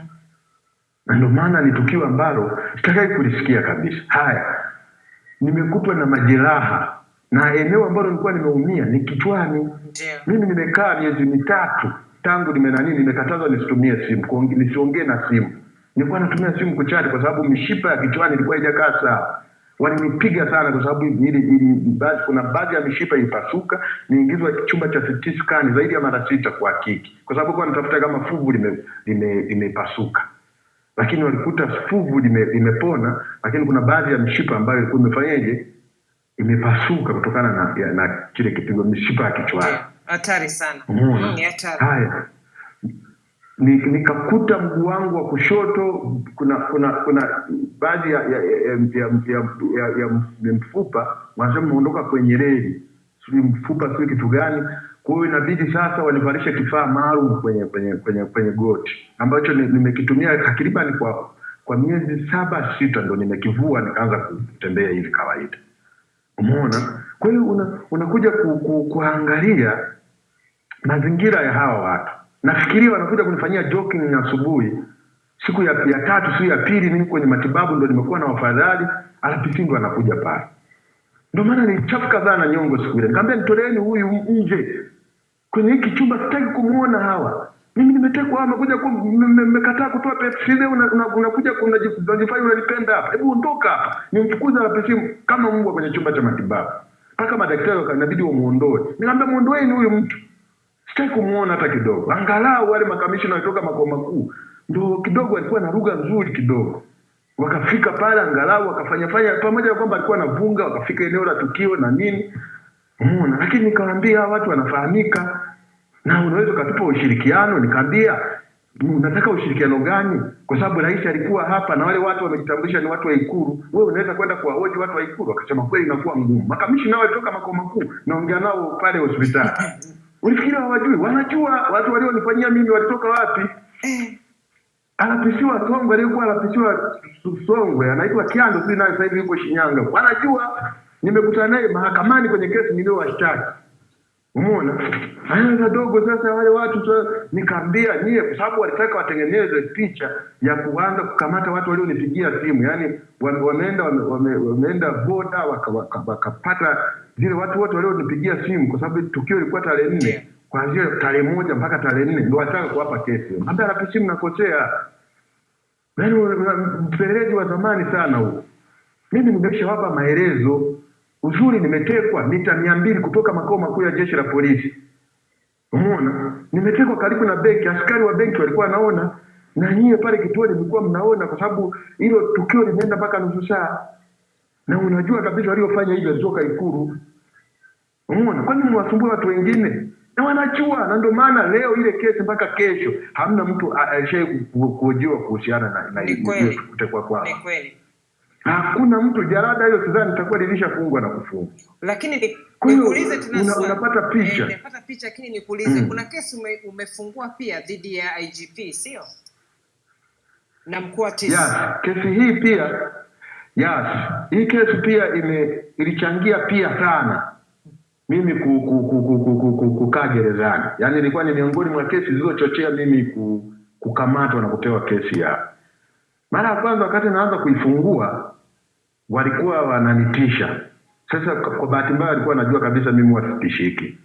Na ndio maana ni tukio ambalo sitakai kulisikia kabisa. Haya, nimekutwa na majeraha na eneo ambalo nilikuwa nimeumia ni kichwani. Mimi nimekaa miezi mitatu tangu nimekatazwa nisitumie simu, nisiongee na simu. Nilikuwa natumia simu kuchati kwa sababu mishipa ya kichwani ilikuwa haijakaa sawa. Walinipiga sana kwa sababu kuna baadhi ya mishipa ilipasuka, niingizwa chumba cha CT scan zaidi ya mara 6 kwa Haki. Kwa sababu kwa natafuta kama fuvu limepasuka. Lakini walikuta fuvu limepona, lakini kuna baadhi ya mishipa ambayo ilikuwa imefanyaje? Imepasuka kutokana na kile kipigo, mishipa ya kichwani. Hatari sana. Ni hatari. Haya. Nikakuta mguu wangu wa kushoto kuna baadhi ya mfupa wanasema umeondoka kwenye reli, sio mfupa sio kitu gani. Kwa hiyo inabidi sasa wanivalishe kifaa maalum kwenye goti ambacho nimekitumia takriban kwa miezi 7-6 ndo nimekivua nikaanza kutembea hivi kawaida. Umeona? Kwa hiyo unakuja kuangalia mazingira ya hawa watu. Nafikiria wanakuja kunifanyia joking asubuhi. Siku ya 3, siku ya pili mimi kwenye matibabu ndo nimekuwa na wafadhali, RPC ndo anakuja pale. Ndio maana nilichafuka sana nyongo siku ile. Nikamwambia nitoleeni huyu nje. Kwenye hiki chumba sitaki kumuona hawa. Mimi nimetekwa, amekuja mmekataa kutoa PF3, unakuja unajifanya unanipenda hapa. Hebu ondoka hapa. Nimfukuza RPC kama mbwa kwenye chumba cha matibabu. Mpaka madaktari wakanabidi wamuondoe. Nikamwambia muondoeni huyu mtu. Sitaki kumuona hata kidogo. Angalau wale makamishna walitoka makao makuu ndio kidogo walikuwa na lugha nzuri kidogo. Wakafika pale angalau wakafanya pamoja na kwamba alikuwa anavunga, wakafika eneo la tukio na nini. Umeona? Lakini nikamwambia watu wanafahamika na unaweza kutupa ushirikiano. Nikamwambia unataka ushirikiano gani? Kwa sababu rais alikuwa hapa na wale watu wamejitambulisha ni watu wa Ikulu. Wewe unaweza kwenda kuwahoji watu wa Ikulu? Akasema kweli inakuwa ngumu. Makamishna nao walitoka makao makuu naongea nao pale hospitali. Ulifikiri hawajui? Wanajua watu walionifanyia mimi walitoka wapi. Anapisiwa Songwe, alikuwa anapisiwa Songwe, anaitwa Kiando, si naye sasa hivi yuko Shinyanga. Wanajua nimekutana naye mahakamani kwenye kesi niliyowashtaki. Umeona? Haya dogo sasa wale watu nikaambia nyie, kwa sababu walitaka watengeneze picha ya kuanza kukamata watu walionipigia simu. Yaani wameenda boda wakapata zile watu wote walionipigia simu kwa sababu tukio lilikuwa tarehe 4. Kuanzia tarehe 1 mpaka tarehe 4 ndio wataka kuwapa kesi. Ambia RPC mnakosea. Yaani mpelelezi wa zamani sana huo. Mimi nimeshawapa maelezo. Uzuri nimetekwa mita 200 kutoka makao makuu ya jeshi la polisi. Umeona? Nimetekwa karibu na benki, askari wa benki walikuwa wanaona na nyie pale kituoni mlikuwa mnaona kwa sababu hilo tukio limeenda mpaka nusu saa. Na unajua kabisa waliofanya hivyo walitoka Ikulu. Umeona? Kwani mwasumbua watu wengine? Na wanajua, na ndio maana leo ile kesi mpaka kesho hamna mtu alishaye kuhojiwa kuhusiana na ile kutekwa kwao. Ni kweli. Hakuna mtu, jarada hiyo sidhani itakuwa lilishafungwa na kufungwa. Lakini nikuulize tena swali. Unapata picha. Unapata picha, lakini nikuulize kuna kesi umefungua pia dhidi ya IGP, sio? Na mkuu wa TIS. Yes, kesi hii pia hii kesi pia ilichangia pia sana mimi kukaa gerezani. Yaani ilikuwa ni miongoni mwa kesi zilizochochea mimi kukamatwa na kupewa kesi ya. Mara ya kwanza wakati naanza kuifungua walikuwa wananitisha. Sasa kwa bahati mbaya walikuwa wanajua kabisa mimi wasitishiki.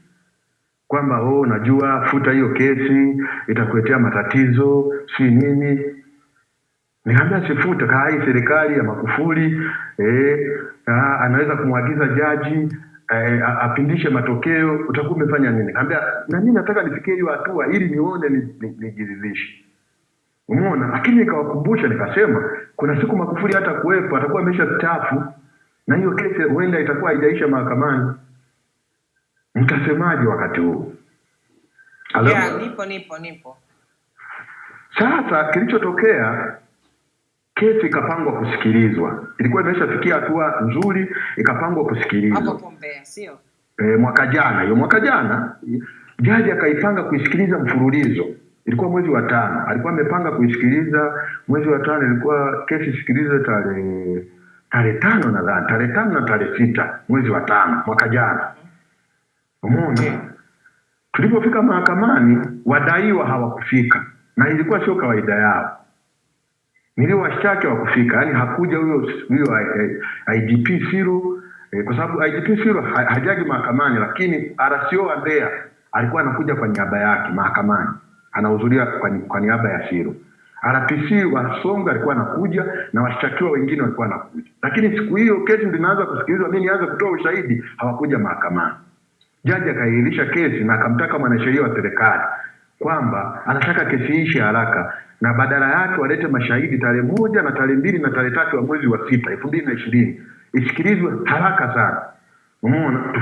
Kwamba unajua futa hiyo kesi itakuletea matatizo, si nini. Nikamwambia sifuta, hii serikali ya Magufuli anaweza kumwagiza jaji apindishe matokeo, utakuwa umefanya nini? Nikamwambia na mimi nataka nifikie hiyo hatua ili nione nijiridhishe. Umeona? Lakini nikawakumbusha nikasema kuna siku Magufuli hata kuwepo atakuwa ameshastaafu na hiyo kesi huenda itakuwa haijaisha mahakamani. Mtasemaje wakati huo? Nipo. Sasa kilichotokea kesi ikapangwa kusikilizwa. Ilikuwa imeshafikia hatua nzuri, ikapangwa kusikilizwa. Hapo Mbeya, sio? Mwaka jana jaji akaipanga kuisikiliza mfululizo. Ilikuwa mwezi wa 5. Alikuwa amepanga kuisikiliza mwezi wa 5, ilikuwa kesi sikilize tarehe 5 nadhani, tarehe 5 na tarehe 6 mwezi wa 5 mwaka jana. Umeona? Tulipofika mahakamani wadaiwa hawakufika na ilikuwa sio kawaida yao. Niliwashtaki hawakufika, yani hakuja huyo IGP Siro kwa sababu IGP Siro hajagi mahakamani, lakini RCO wa Mbeya alikuwa anakuja kwa niaba yake mahakamani. Anahudhuria kwa niaba ya Siro. RPC wa Songa alikuwa anakuja na washtakiwa wengine walikuwa wanakuja. Lakini siku hiyo kesi ndinaanza kusikilizwa, mimi nianza kutoa ushahidi, hawakuja mahakamani. Jaji akairisha kesi na akamtaka mwanasheria wa serikali kwamba anataka kesi ishe haraka na badala yake walete mashahidi tarehe 1 na tarehe 2 na tarehe 3 wa mwezi wa 6 2020 isikilizwe haraka sana. Umeona?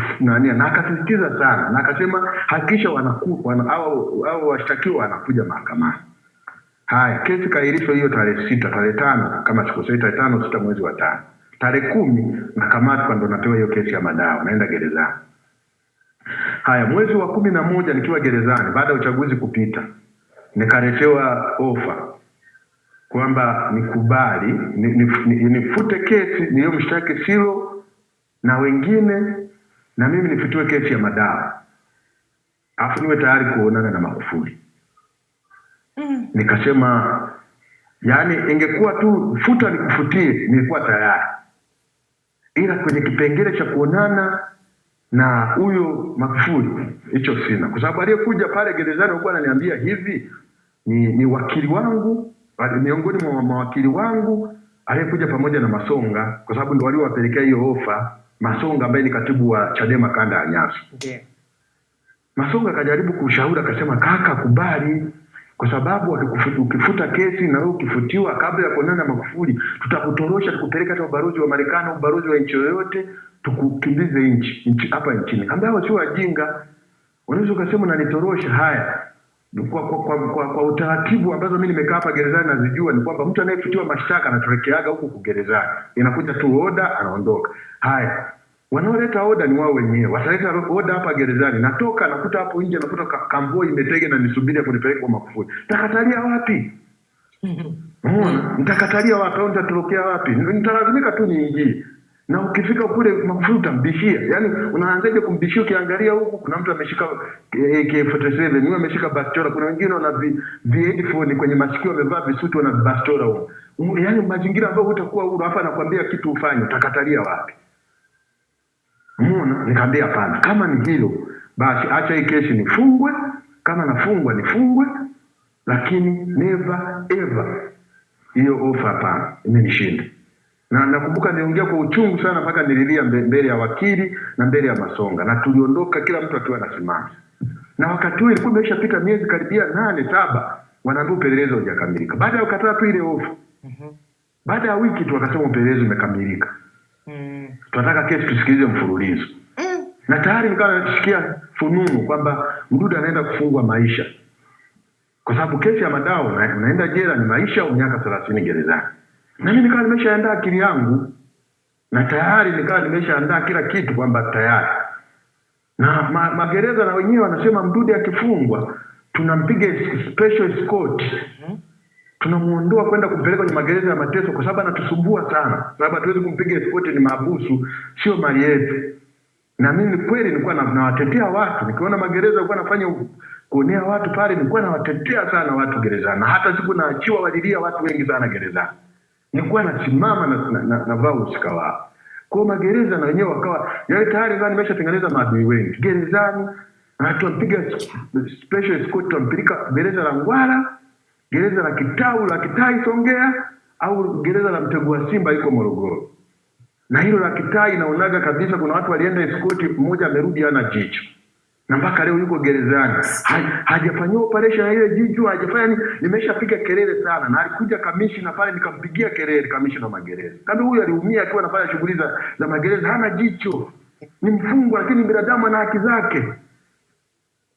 Na akasisitiza sana na akasema hakikisha au washtakiwa wanakuja mahakamani. Haya, kesi kairishwa hiyo tarehe 6, tarehe 5 kama sikosei, tarehe 5 6 mwezi wa 5. Tarehe 10 nakamatwa ndo napewa hiyo kesi ya madawa, naenda gerezani. Haya, mwezi wa 11 nikiwa gerezani baada ya uchaguzi kupita, nikaletewa ofa kwamba nikubali nifute kesi niliyomshtaki Siro na wengine na mimi nifutue kesi ya madawa. Afu niwe tayari kuonana na Magufuli. Nikasema yani ingekuwa tu futa nikufutie nilikuwa tayari. Ila kwenye kipengele cha kuonana na huyo Magufuli hicho sina, kwa sababu aliyekuja pale gerezani alikuwa ananiambia hivi ni wakili wangu, miongoni mwa mawakili wangu aliyekuja pamoja na Masonga, kwa sababu ndio waliowapelekea hiyo ofa. Masonga ambaye ni katibu wa Chadema kanda ya Nyaso. Masonga akajaribu kushauri akasema kaka kubali, kwa sababu ukifuta kesi na wewe ukifutiwa kabla ya kuonana na Magufuli tutakutorosha tukupeleka hata ubalozi wa Marekani, ubalozi wa nchi yoyote, tukukimbize nchi hapa nchini. Ambao sio wajinga. Unaweza ukasema unanitorosha. Haya, kwa utaratibu ambazo mimi nimekaa hapa gerezani nazijua ni kwamba mtu anayefutiwa mashtaka anatolekeaga huko gerezani. Inakuja tu oda anaondoka. Haya, wanaoleta oda ni wao wenyewe. Wataleta oda hapa gerezani. Natoka nakuta hapo nje nakuta kamboi imetege na nisubiri kunipeleka kwa Magufuli. Takatalia wapi? Nitakatalia wapi au nitatokea wapi? Nitalazimika tu niingie. Na ukifika kule Magufuli utambishia. Yaani unaanzaje kumbishia ukiangalia huku kuna mtu ameshika AK47, ni ameshika bastola, kuna wengine wana headphone kwenye masikio wamevaa visuti wana bastola huko. Yaani mazingira ambayo utakuwa huru hapa nakwambia kitu ufanye, utakatalia wapi? Nikamwambia hapana. Kama ni hilo basi acha hii kesi nifungwe, kama nafungwa nifungwe, lakini never ever hiyo ofa hapana, imenishinda. Na nakumbuka niliongea kwa uchungu sana mpaka nililia mbele ya wakili na mbele ya Masonga, na tuliondoka kila mtu akiwa anasimama. Na wakati huo ilikuwa imeshapita miezi karibia 8-7 wanaambia upelelezi haujakamilika. Baada ya kukataa tu ile ofa. Baada ya wiki tu wakasema upelelezi umekamilika. Tunataka kesi tusikilize mfululizo. Na tayari nikawa nasikia fununu kwamba Mdude anaenda kufungwa maisha. Kwa sababu kesi ya madawa unaenda jela ni maisha au miaka 30 gerezani. Na mimi nikawa nimeshaandaa akili yangu na tayari nikawa nimeshaandaa kila kitu kwamba tayari. Na magereza na wenyewe wanasema Mdude akifungwa tunampiga special escort. tunamuondoa kwenda kumpeleka kwenye magereza ya mateso kwa sababu anatusumbua sana. Sababu hatuwezi kumpiga escort, ni mahabusu, sio mali yetu. Na mimi kweli nilikuwa nawatetea watu. Nikiona magereza yalikuwa nafanya kuonea watu pale, nilikuwa nawatetea sana watu gerezani. Na hata siku naachiwa walilia watu wengi sana gerezani. Nilikuwa nasimama na vaa usika wao. Kwa magereza na wenyewe wakawa yale tayari ndio nimeshatengeneza maadui wengi. Gerezani na tuampiga special escort, tuampeleka gereza la Ngwala, gereza la Kitau la Kitai Songea, au gereza la Mtego wa Simba iko Morogoro. Na hilo la Kitai naonaga kabisa kuna watu walienda escort, mmoja amerudi hana jicho. Na mpaka leo yuko gerezani. Hajafanywa operation ya ile jicho, hajafanya. Nimeshapiga kelele sana, na alikuja kamishna pale nikampigia kelele kamishna wa magereza. Kama huyu aliumia akiwa anafanya shughuli za magereza, hana jicho. Ni mfungwa lakini binadamu ana haki zake.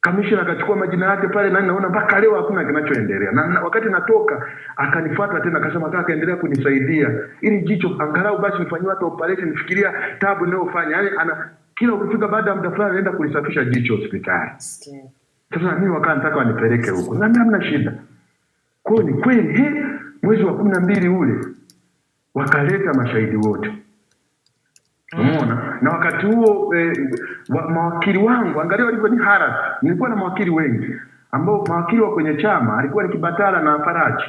Kamishna akachukua majina yake pale, na naona mpaka leo hakuna kinachoendelea. Na wakati natoka akanifuata tena akasema kaka, endelea kunisaidia ili jicho angalau basi nifanywe hata operation. Nifikiria tabu ninayofanya. Yaani kila ukifika baada ya muda fulani anaenda kulisafisha jicho hospitali. Sasa mimi nataka wanipeleke huko. Na mimi hamna shida. Kwa ni kweli mwezi wa 12 ule wakaleta mashahidi wote. Umeona? Na wakati huo mawakili wangu angalia walivyo ni harass. Nilikuwa na mawakili wengi ambao mawakili wa kwenye chama alikuwa ni Kibatala na Faraji.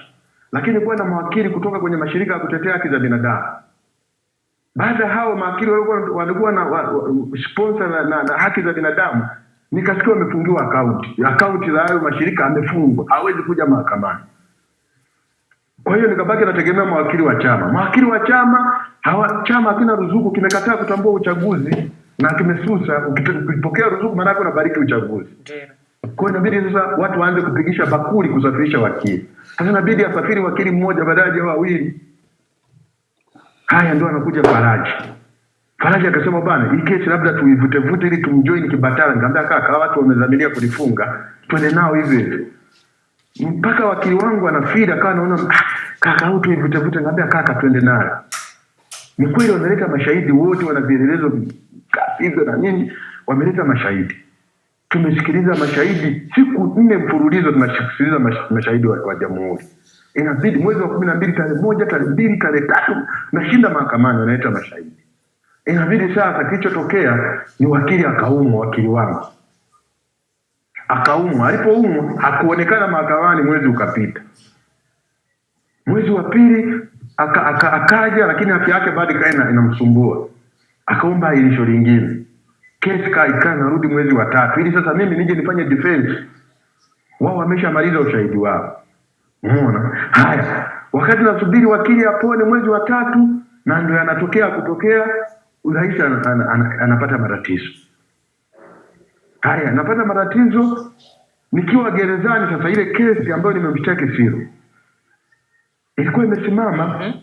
Lakini nilikuwa na mawakili kutoka kwenye mashirika ya kutetea haki za binadamu. Baada hao mawakili walikuwa na sponsor na haki za binadamu, nikasikia wamefungiwa akaunti za hayo mashirika, amefungwa, hawezi kuja mahakamani. Kwa hiyo nikabaki nategemea mawakili wa chama. Mawakili wa chama chama hakina ruzuku, kimekataa kutambua uchaguzi na kimesusa. Ukipokea ruzuku maana yake unabariki uchaguzi. Kwa hiyo inabidi sasa watu waanze kupigisha bakuli kusafirisha wakili. Sasa inabidi asafiri wakili mmoja badala ya wawili. Haya ndio anakuja Faraji. Faraji akasema bana, hii kesi labda tuivute ili tumjoin Kibatala. Nikamwambia kaka, watu wamezamilia kulifunga, twende nao hivi hivi. Mpaka wakili wangu anafida akawa anaona kaka au tuivute. Nikamwambia kaka, twende nayo. Ni kweli wameleta mashahidi wote, wana vielelezo hivyo na nini, wameleta mashahidi. Tumesikiliza mashahidi siku 4 mfululizo, tunasikiliza mashahidi wa jamhuri. Inabidi mwezi wa 12 tarehe 1, tarehe 2, tarehe 3 nashinda mahakamani, wanaita mashahidi. Inabidi sasa kilichotokea ni wakili akaumwa, wakili wangu akaumwa. Alipoumwa hakuonekana mahakamani, mwezi ukapita. Mwezi wa pili akaja, lakini afya yake bado ikawa inamsumbua. Akaomba ahirisho lingine. Kesi ikawa narudi mwezi wa 3 ili sasa mimi nije nifanye defense. Wao wameshamaliza ushahidi wao. Umeona? Haya, wakati nasubiri wakili apone mwezi wa 3 na ndio kutokea rais anapata matatizo. Haya, napata matatizo nikiwa gerezani. Sasa ile kesi ambayo nimemshtaki Siro ilikuwa imesimama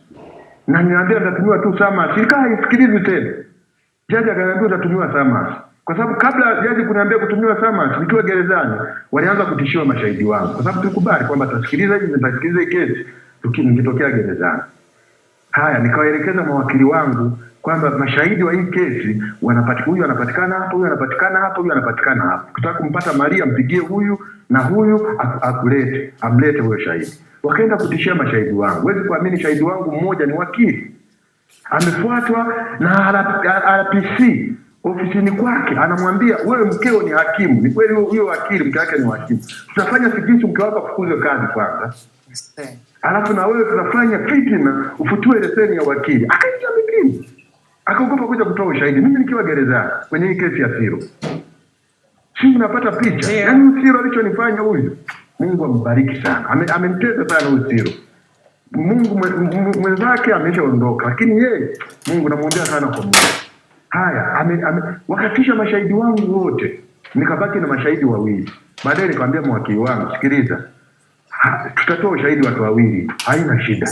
na niambia nitatumiwa tu summons. Ilikaa isikilizi tena. Jaji akaniambia utatumiwa summons. Kwa sababu kabla jaji kuniambia kutumiwa summons nikiwa gerezani, walianza kutishiwa mashahidi wangu. Kwa sababu tulikubali kwamba tutasikiliza hii kesi nikitokea gerezani. Haya, nikawaelekeza mawakili wangu kwamba mashahidi wa hii kesi huyu anapatikana hapa, huyu anapatikana hapa, huyu anapatikana hapa. Ukitaka kumpata Maria mpigie huyu na huyu amlete huyo shahidi. Wakaenda kutishia mashahidi wangu. Huwezi kuamini, shahidi wangu mmoja ni wakili. Amefuatwa na RPC ofisini kwake, anamwambia wewe mkeo ni hakimu. Ni kweli huyo wakili mke wake ni hakimu. Tutafanya figisu mke wako afukuzwe kazi kwanza. Alafu na wewe tunafanya fitina ufutue leseni ya wakili. Akaingia mipini. Akaogopa kuja kutoa ushahidi. Mimi nikiwa gerezani kwenye hii kesi ya Siro. Sisi tunapata picha. Yaani Siro alichonifanya huyu, Mungu ambariki sana. Amemtesa sana huyu Siro. Mungu mwenzake ameshaondoka, lakini yeye Mungu namwombea sana kwa Mungu. Haya, wakatisha mashahidi wangu wote. Nikabaki na mashahidi wawili. Baadaye nikamwambia mwakili wangu, sikiliza, tutatoa ushahidi watu wawili, haina shida.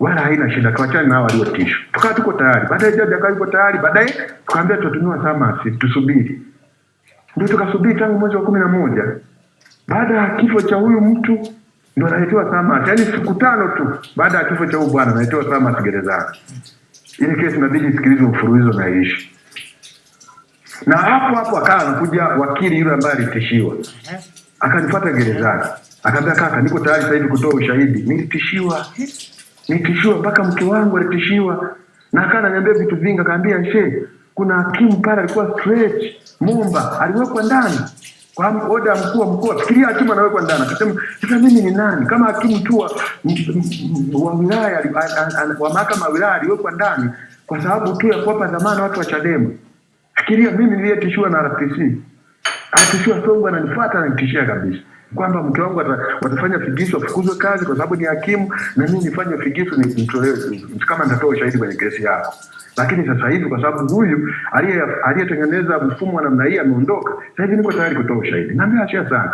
Wala haina shida, tuachane nao waliotishwa. Tukawa tuko tayari. Baadaye jaji akawa yuko tayari. Baadaye tukamwambia tutatumiwa summons, tusubiri. Ndio tukasubiri tangu mwezi wa 11. Baada ya kifo cha huyu mtu ndio analetewa summons. Yaani siku 5 tu baada ya kifo cha huyu bwana analetewa summons gerezani. Ile kesi inabidi isikilizwe mfululizo na ishi. Na hapo akawa anakuja wakili yule ambaye alitishiwa. Akanifuata gerezani. Akaambia kaka, niko tayari sasa hivi kutoa ushahidi. Nilitishiwa mpaka mke wangu alitishiwa. Na akana niambia vitu vingi, akaambia kuna hakimu pale alikuwa straight Mumba, aliwekwa ndani kwa oda ya mkuu wa mkoa. Fikiria hakimu anawekwa ndani. Akasema sasa mimi ni nani? Kama hakimu tu wa wilaya wa mahakama ya wilaya aliwekwa ndani kwa sababu tu ya kuwapa dhamana watu wa Chadema. Fikiria mimi niliyetishiwa na RPC. Atishiwa Songo ananifuata na nitishia kabisa kwamba mke wangu watafanya figisu afukuzwe kazi kwa sababu ni hakimu, na mimi nifanye figisu nitolewe kama nitatoa ushahidi kwenye kesi yako. Lakini sasa hivi kwa sababu huyu aliyetengeneza mfumo wa namna hii ameondoka, sasa hivi niko tayari kutoa ushahidi. Naambia achia sana.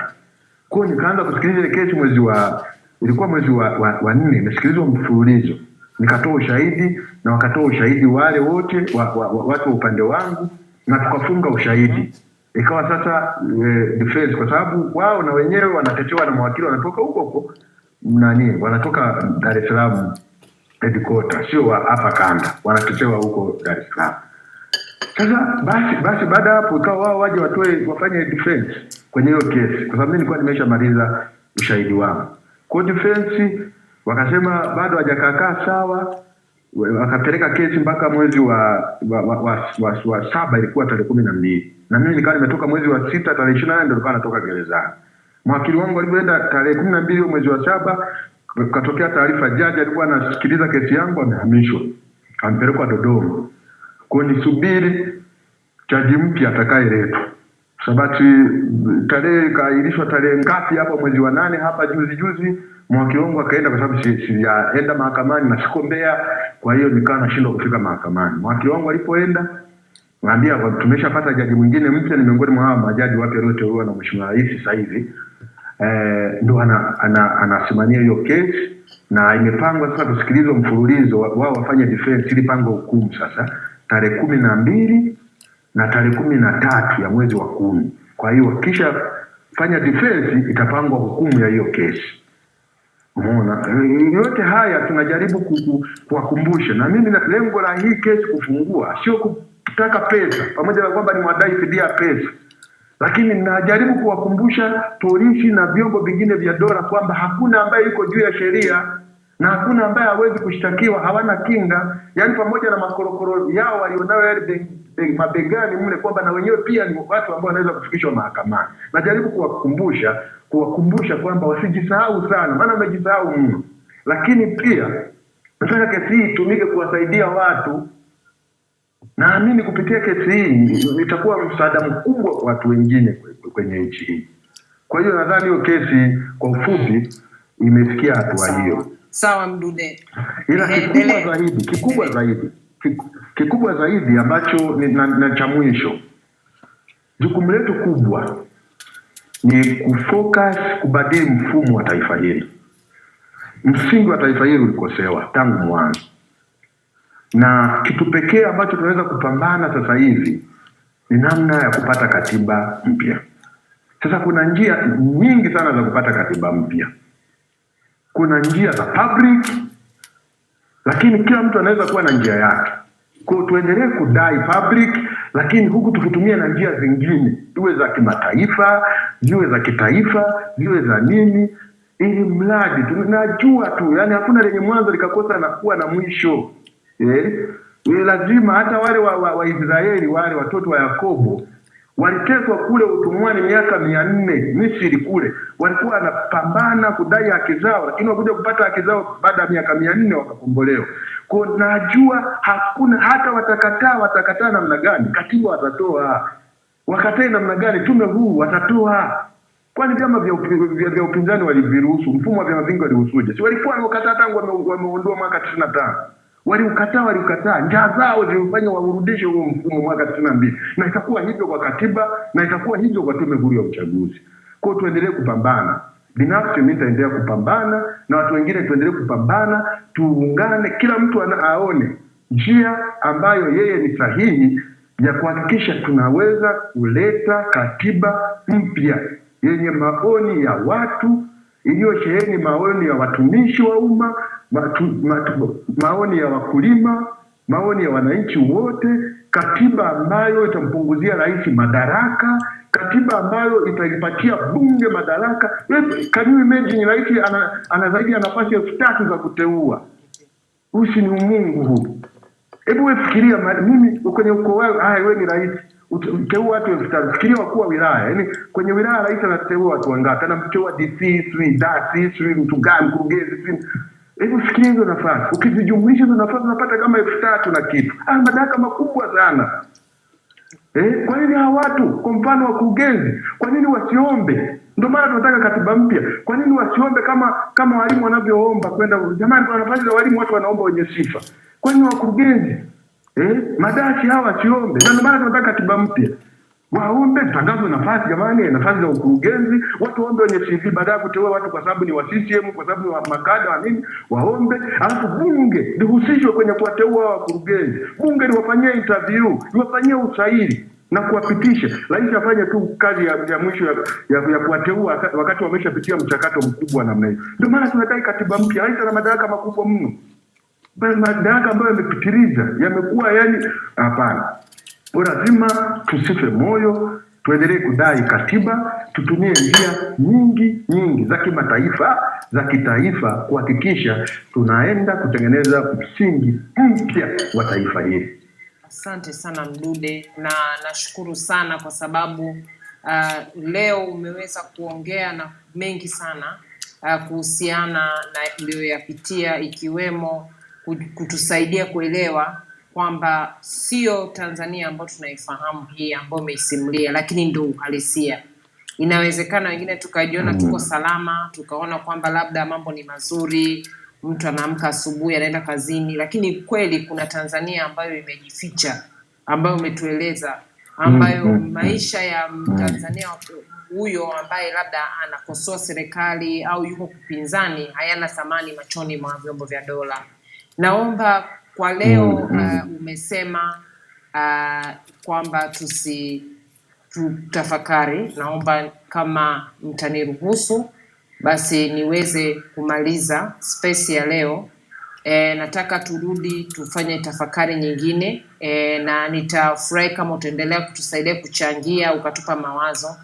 Kwa hiyo nikaanza kusikiliza ile kesi ilikuwa mwezi wa 4, nimesikilizwa mfululizo. Nikatoa ushahidi na wakatoa ushahidi wale wote watu wa upande wangu na tukafunga ushahidi. Ikawa sasa defense kwa sababu wao na wenyewe wanatetewa na mawakili wanatoka huko wanatoka Dar es Salaam headquarters, sio hapa kanda, wanatetewa huko Dar es Salaam. Sasa basi baada hapo ikawa wao waje wafanye defense kwenye hiyo kesi kwa sababu mimi nilikuwa nimeshamaliza ushahidi wangu. Kwa defense wakasema bado hajakaa sawa, wakapeleka kesi mpaka mwezi wa 7, ilikuwa tarehe 12. Na mimi nilikuwa nimetoka mwezi wa 6 tarehe 28 ndio nilikuwa natoka gerezani. Mwakili wangu alipoenda tarehe 12 mwezi wa 7, katokea taarifa jaji alikuwa anasikiliza kesi yangu amehamishwa. Ampelekwa Dodoma. Kwa nisubiri jaji mpya atakayeletwa. Sabati tarehe kaahirishwa tarehe ngapi hapa mwezi wa 8 hapa juzi mwakili wangu akaenda kwa sababu sijaenda mahakamani na siko Mbeya, kwa hiyo nikawa nashindwa kufika mahakamani. Mwakili wangu alipoenda naambia tumeshapata jaji mwingine mpya, ni miongoni mwa majaji wapya walioteuliwa na Mheshimiwa Rais sasa hivi. Ndio anasimamia hiyo kesi na imepangwa sasa kusikilizwa mfululizo, wao wafanye defense ili pango hukumu sasa tarehe 12 na tarehe 13 ya mwezi wa 10. Kwa hiyo kisha fanya defense itapangwa hukumu ya hiyo kesi. Umeona? Yote haya tunajaribu kuwakumbusha, na mimi na lengo la hii kesi kufungua sio kutaka pesa, pamoja na kwamba ni madai fidia pesa, lakini najaribu kuwakumbusha polisi na vyombo vingine vya dola kwamba hakuna ambaye yuko juu ya sheria na hakuna ambaye hawezi kushtakiwa, hawana kinga. Yaani pamoja na makorokoro yao walionayo yale mabegani mle kwamba na wenyewe pia ni watu ambao wanaweza kufikishwa mahakamani. Najaribu kuwakumbusha kwamba wasijisahau sana, maana wamejisahau mno. Lakini pia nataka kesi hii itumike kuwasaidia watu. Naamini kupitia kesi hii itakuwa msaada mkubwa kwa watu wengine kwenye nchi hii. Kwa hiyo nadhani hiyo kesi kwa ufupi imefikia hatua hiyo. Sawa Mdude. Ila kikubwa zaidi ambacho na cha mwisho, jukumu letu kubwa ni kufocus kubadili mfumo wa taifa hili. Msingi wa taifa hili ulikosewa tangu mwanzo, na kitu pekee ambacho tunaweza kupambana sasa hivi ni namna ya kupata katiba mpya. Sasa kuna njia nyingi sana za kupata katiba mpya. Kuna njia za public, lakini kila mtu anaweza kuwa na njia yake. Kwa tuendelee kudai public, lakini huku tukitumia na njia zingine, iwe za kimataifa, ziwe za kitaifa, ziwe za nini, ili mradi tunajua tu, yani hakuna lenye mwanzo likakosa na kuwa na mwisho. Lazima hata wale wa Israeli, wale watoto wa Yakobo waliteswa kule utumwani miaka 400 Misri kule, walikuwa wanapambana kudai haki zao, lakini wakuja kupata haki zao baada ya miaka 400 wakakombolewa. Kwa najua hakuna hata watakataa namna gani, katiba watatoa, wakatai namna gani, tume huu watatoa. Kwani vyama vya upinzani waliviruhusu, mfumo wa vyama vingi waliruhusuje? Si walikuwa wamekataa tangu wameondoa mwaka 95. Waliukataa. Njaa zao zilifanya waurudishe huo mfumo mwaka 92. Na itakuwa hivyo kwa katiba, na itakuwa hivyo kwa tume huru ya uchaguzi. Kwa hiyo tuendelee kupambana. Binafsi mimi nitaendelea kupambana na watu wengine tuendelee kupambana, tuungane, kila mtu aone njia ambayo yeye ni sahihi ya kuhakikisha tunaweza kuleta katiba mpya yenye maoni ya watu, iliyosheheni maoni ya watumishi wa umma, maoni ya wakulima, maoni ya wananchi wote, katiba ambayo itampunguzia rais madaraka, katiba ambayo itaipatia bunge madaraka. Can you imagine rais ana zaidi ya nafasi 3,000 za kuteua? Usi ni umungu huu. Hebu wewe fikiria, mimi kwenye ukoo wangu, wewe ni rais, uteua watu 5,000. Fikiria wakuu wa wilaya. Yaani kwenye wilaya rais anateua watu wangapi? Anamteua DC, DC, mtu gani, mkurugenzi. Hebu fikiria hizo nafasi. Ukizijumlisha hizo nafasi unapata kama 3,000 na kitu. Madaraka makubwa sana. Kwa nini hawa watu, kwa mfano wakurugenzi, kwa nini wasiombe? Ndio maana tunataka katiba mpya. Kwa nini wasiombe kama walimu wanavyoomba kwenda? Jamani, kwa nafasi za walimu watu wanaomba wenye sifa. Kwa nini wakurugenzi? Madashi hawa wasiombe. Ndio maana tunataka katiba mpya. Waombe, tangazo nafasi jamani, nafasi za ukurugenzi, watu waombe wenye CV baada ya kuteua watu kwa sababu ni wa CCM, kwa sababu ni wa makada wa nini, waombe, alafu bunge lihusishwe kwenye kuwateua wakurugenzi. Bunge liwafanyie interview, liwafanyie usaili na kuwapitisha. Rais afanye tu kazi ya mwisho ya kuwateua wakati wameshapitia mchakato mkubwa namna hiyo. Ndio maana tunataka katiba mpya. Rais ana madaraka makubwa mno. Madaraka ambayo yamepitiliza, yamekuwa yani hapana. Lazima tusife moyo, tuendelee kudai katiba, tutumie njia nyingi za kimataifa, za kitaifa kuhakikisha tunaenda kutengeneza msingi mpya wa taifa hili. Asante sana Mdude, na nashukuru sana kwa sababu leo umeweza kuongea na mengi sana kuhusiana na uliyoyapitia, ikiwemo kutusaidia kuelewa kwamba sio Tanzania ambayo tunaifahamu hii ambayo umeisimulia, lakini ndio uhalisia. Inawezekana wengine tukajiona tuko salama, tukaona kwamba labda mambo ni mazuri, mtu anaamka asubuhi anaenda kazini, lakini kweli kuna Tanzania ambayo imejificha, ambayo umetueleza, ambayo maisha ya Tanzania huyo ambaye labda anakosoa serikali au yuko kupinzani hayana thamani machoni mwa vyombo vya dola. Naomba kwa leo umesema kwamba tutafakari. Naomba kama mtaniruhusu basi niweze kumaliza space ya leo. Nataka turudi tufanye tafakari nyingine, na nitafurahi kama utaendelea kutusaidia kuchangia, ukatupa mawazo,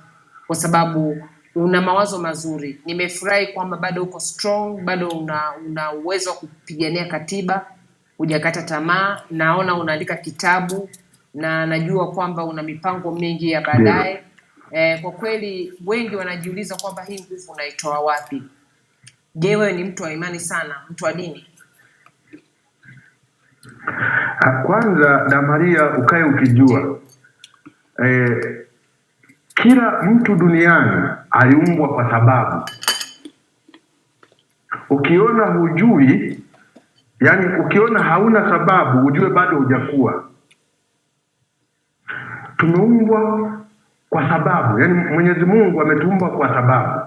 kwa sababu una mawazo mazuri. Nimefurahi kwamba bado uko strong, bado una uwezo wa kupigania katiba, hujakata tamaa. Naona unaandika kitabu na najua kwamba una mipango mingi ya baadaye. Kwa kweli wengi wanajiuliza kwamba hii nguvu unaitoa wapi? Je, wewe ni mtu wa imani sana, mtu wa dini? Kwanza Damaria, ukae ukijua kila mtu duniani aliumbwa kwa sababu. Ukiona hujui, yani ukiona hauna sababu, ujue bado hujakuwa. Tumeumbwa kwa sababu, yani Mwenyezi Mungu ametuumba kwa sababu.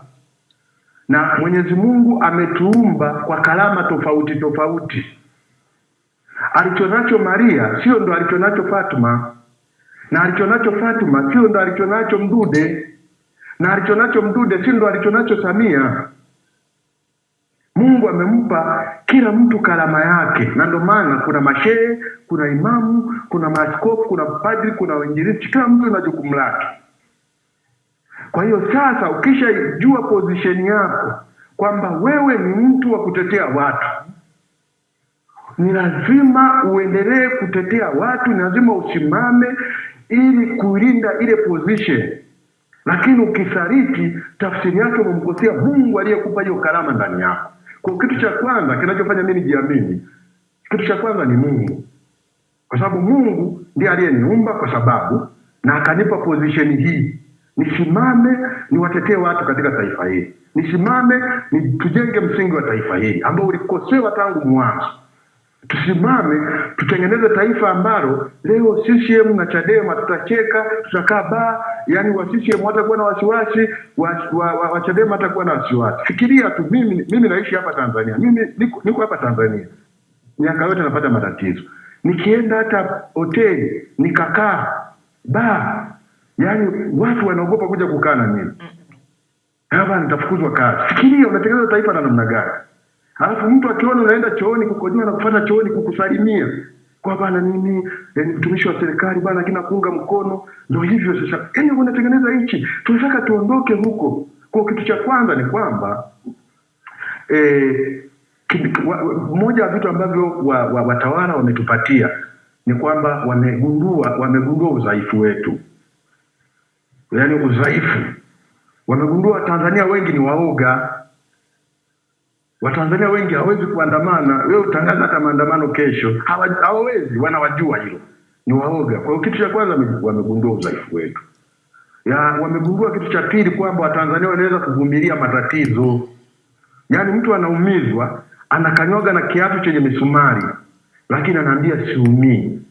Na Mwenyezi Mungu ametuumba kwa kalama tofauti tofauti. Alichonacho Maria sio ndo alichonacho Fatuma, na alichonacho Fatuma sio ndo alichonacho Mdude, na alichonacho Mdude sio ndo alichonacho Samia. Mungu amempa kila mtu kalama yake, na ndio maana kuna mashehe, kuna imamu, kuna maaskofu, kuna padri, kuna wainjilisti. Kila mtu ana jukumu lake. Kwa hiyo sasa ukishajua position yako kwamba wewe ni mtu wa kutetea watu, ni lazima uendelee kutetea watu, ni lazima usimame ili kulinda ile position. Lakini ukisaliti, tafsiri yake umemkosea Mungu aliyekupa hiyo karama ndani yako. Kwa kitu cha kwanza kinachofanya mimi nijiamini, kitu cha kwanza ni Mungu. Kwa sababu Mungu ndiye aliyeniumba kwa sababu, na akanipa position hii. Nisimame niwatetee watu katika taifa hili. Nisimame tujenge msingi wa taifa hili ambao ulikosewa tangu mwanzo. Tusimame tutengeneze taifa ambalo leo CCM na Chadema tutacheka, tutakaa baa, yani wa CCM watakuwa na wasiwasi, wa Chadema watakuwa na wasiwasi. Fikiria tu, mimi naishi hapa Tanzania. Mimi niko hapa Tanzania. Miaka yote napata matatizo. Nikienda hata hoteli, nikakaa baa, yani watu wanaogopa kuja kukaa na mimi. Hapa nitafukuzwa kazi. Fikiria unatengeneza taifa na namna gani? Alafu mtu akiona unaenda chooni kukojoa na kufuata chooni kukusalimia. kwa bana nini mtumishi wa serikali bana kina kuunga mkono. Ndio hivyo sasa, yani unatengeneza nchi, tunataka tuondoke huko. Kwa kitu cha kwanza ni kwamba moja ya vitu ambavyo watawala wametupatia ni kwamba wamegundua udhaifu wetu, yaani udhaifu. Wamegundua Tanzania wengi ni waoga. Watanzania wengi hawezi kuandamana. Wewe utangaza hata maandamano kesho, hawawezi, wanawajua hilo, ni waoga. Kwa hiyo kitu cha kwanza wamegundua udhaifu wetu. Wamegundua kitu cha pili kwamba Watanzania wanaweza kuvumilia matatizo. Yaani mtu anaumizwa, anakanyoga na kiatu chenye misumari, lakini anaambia siumii.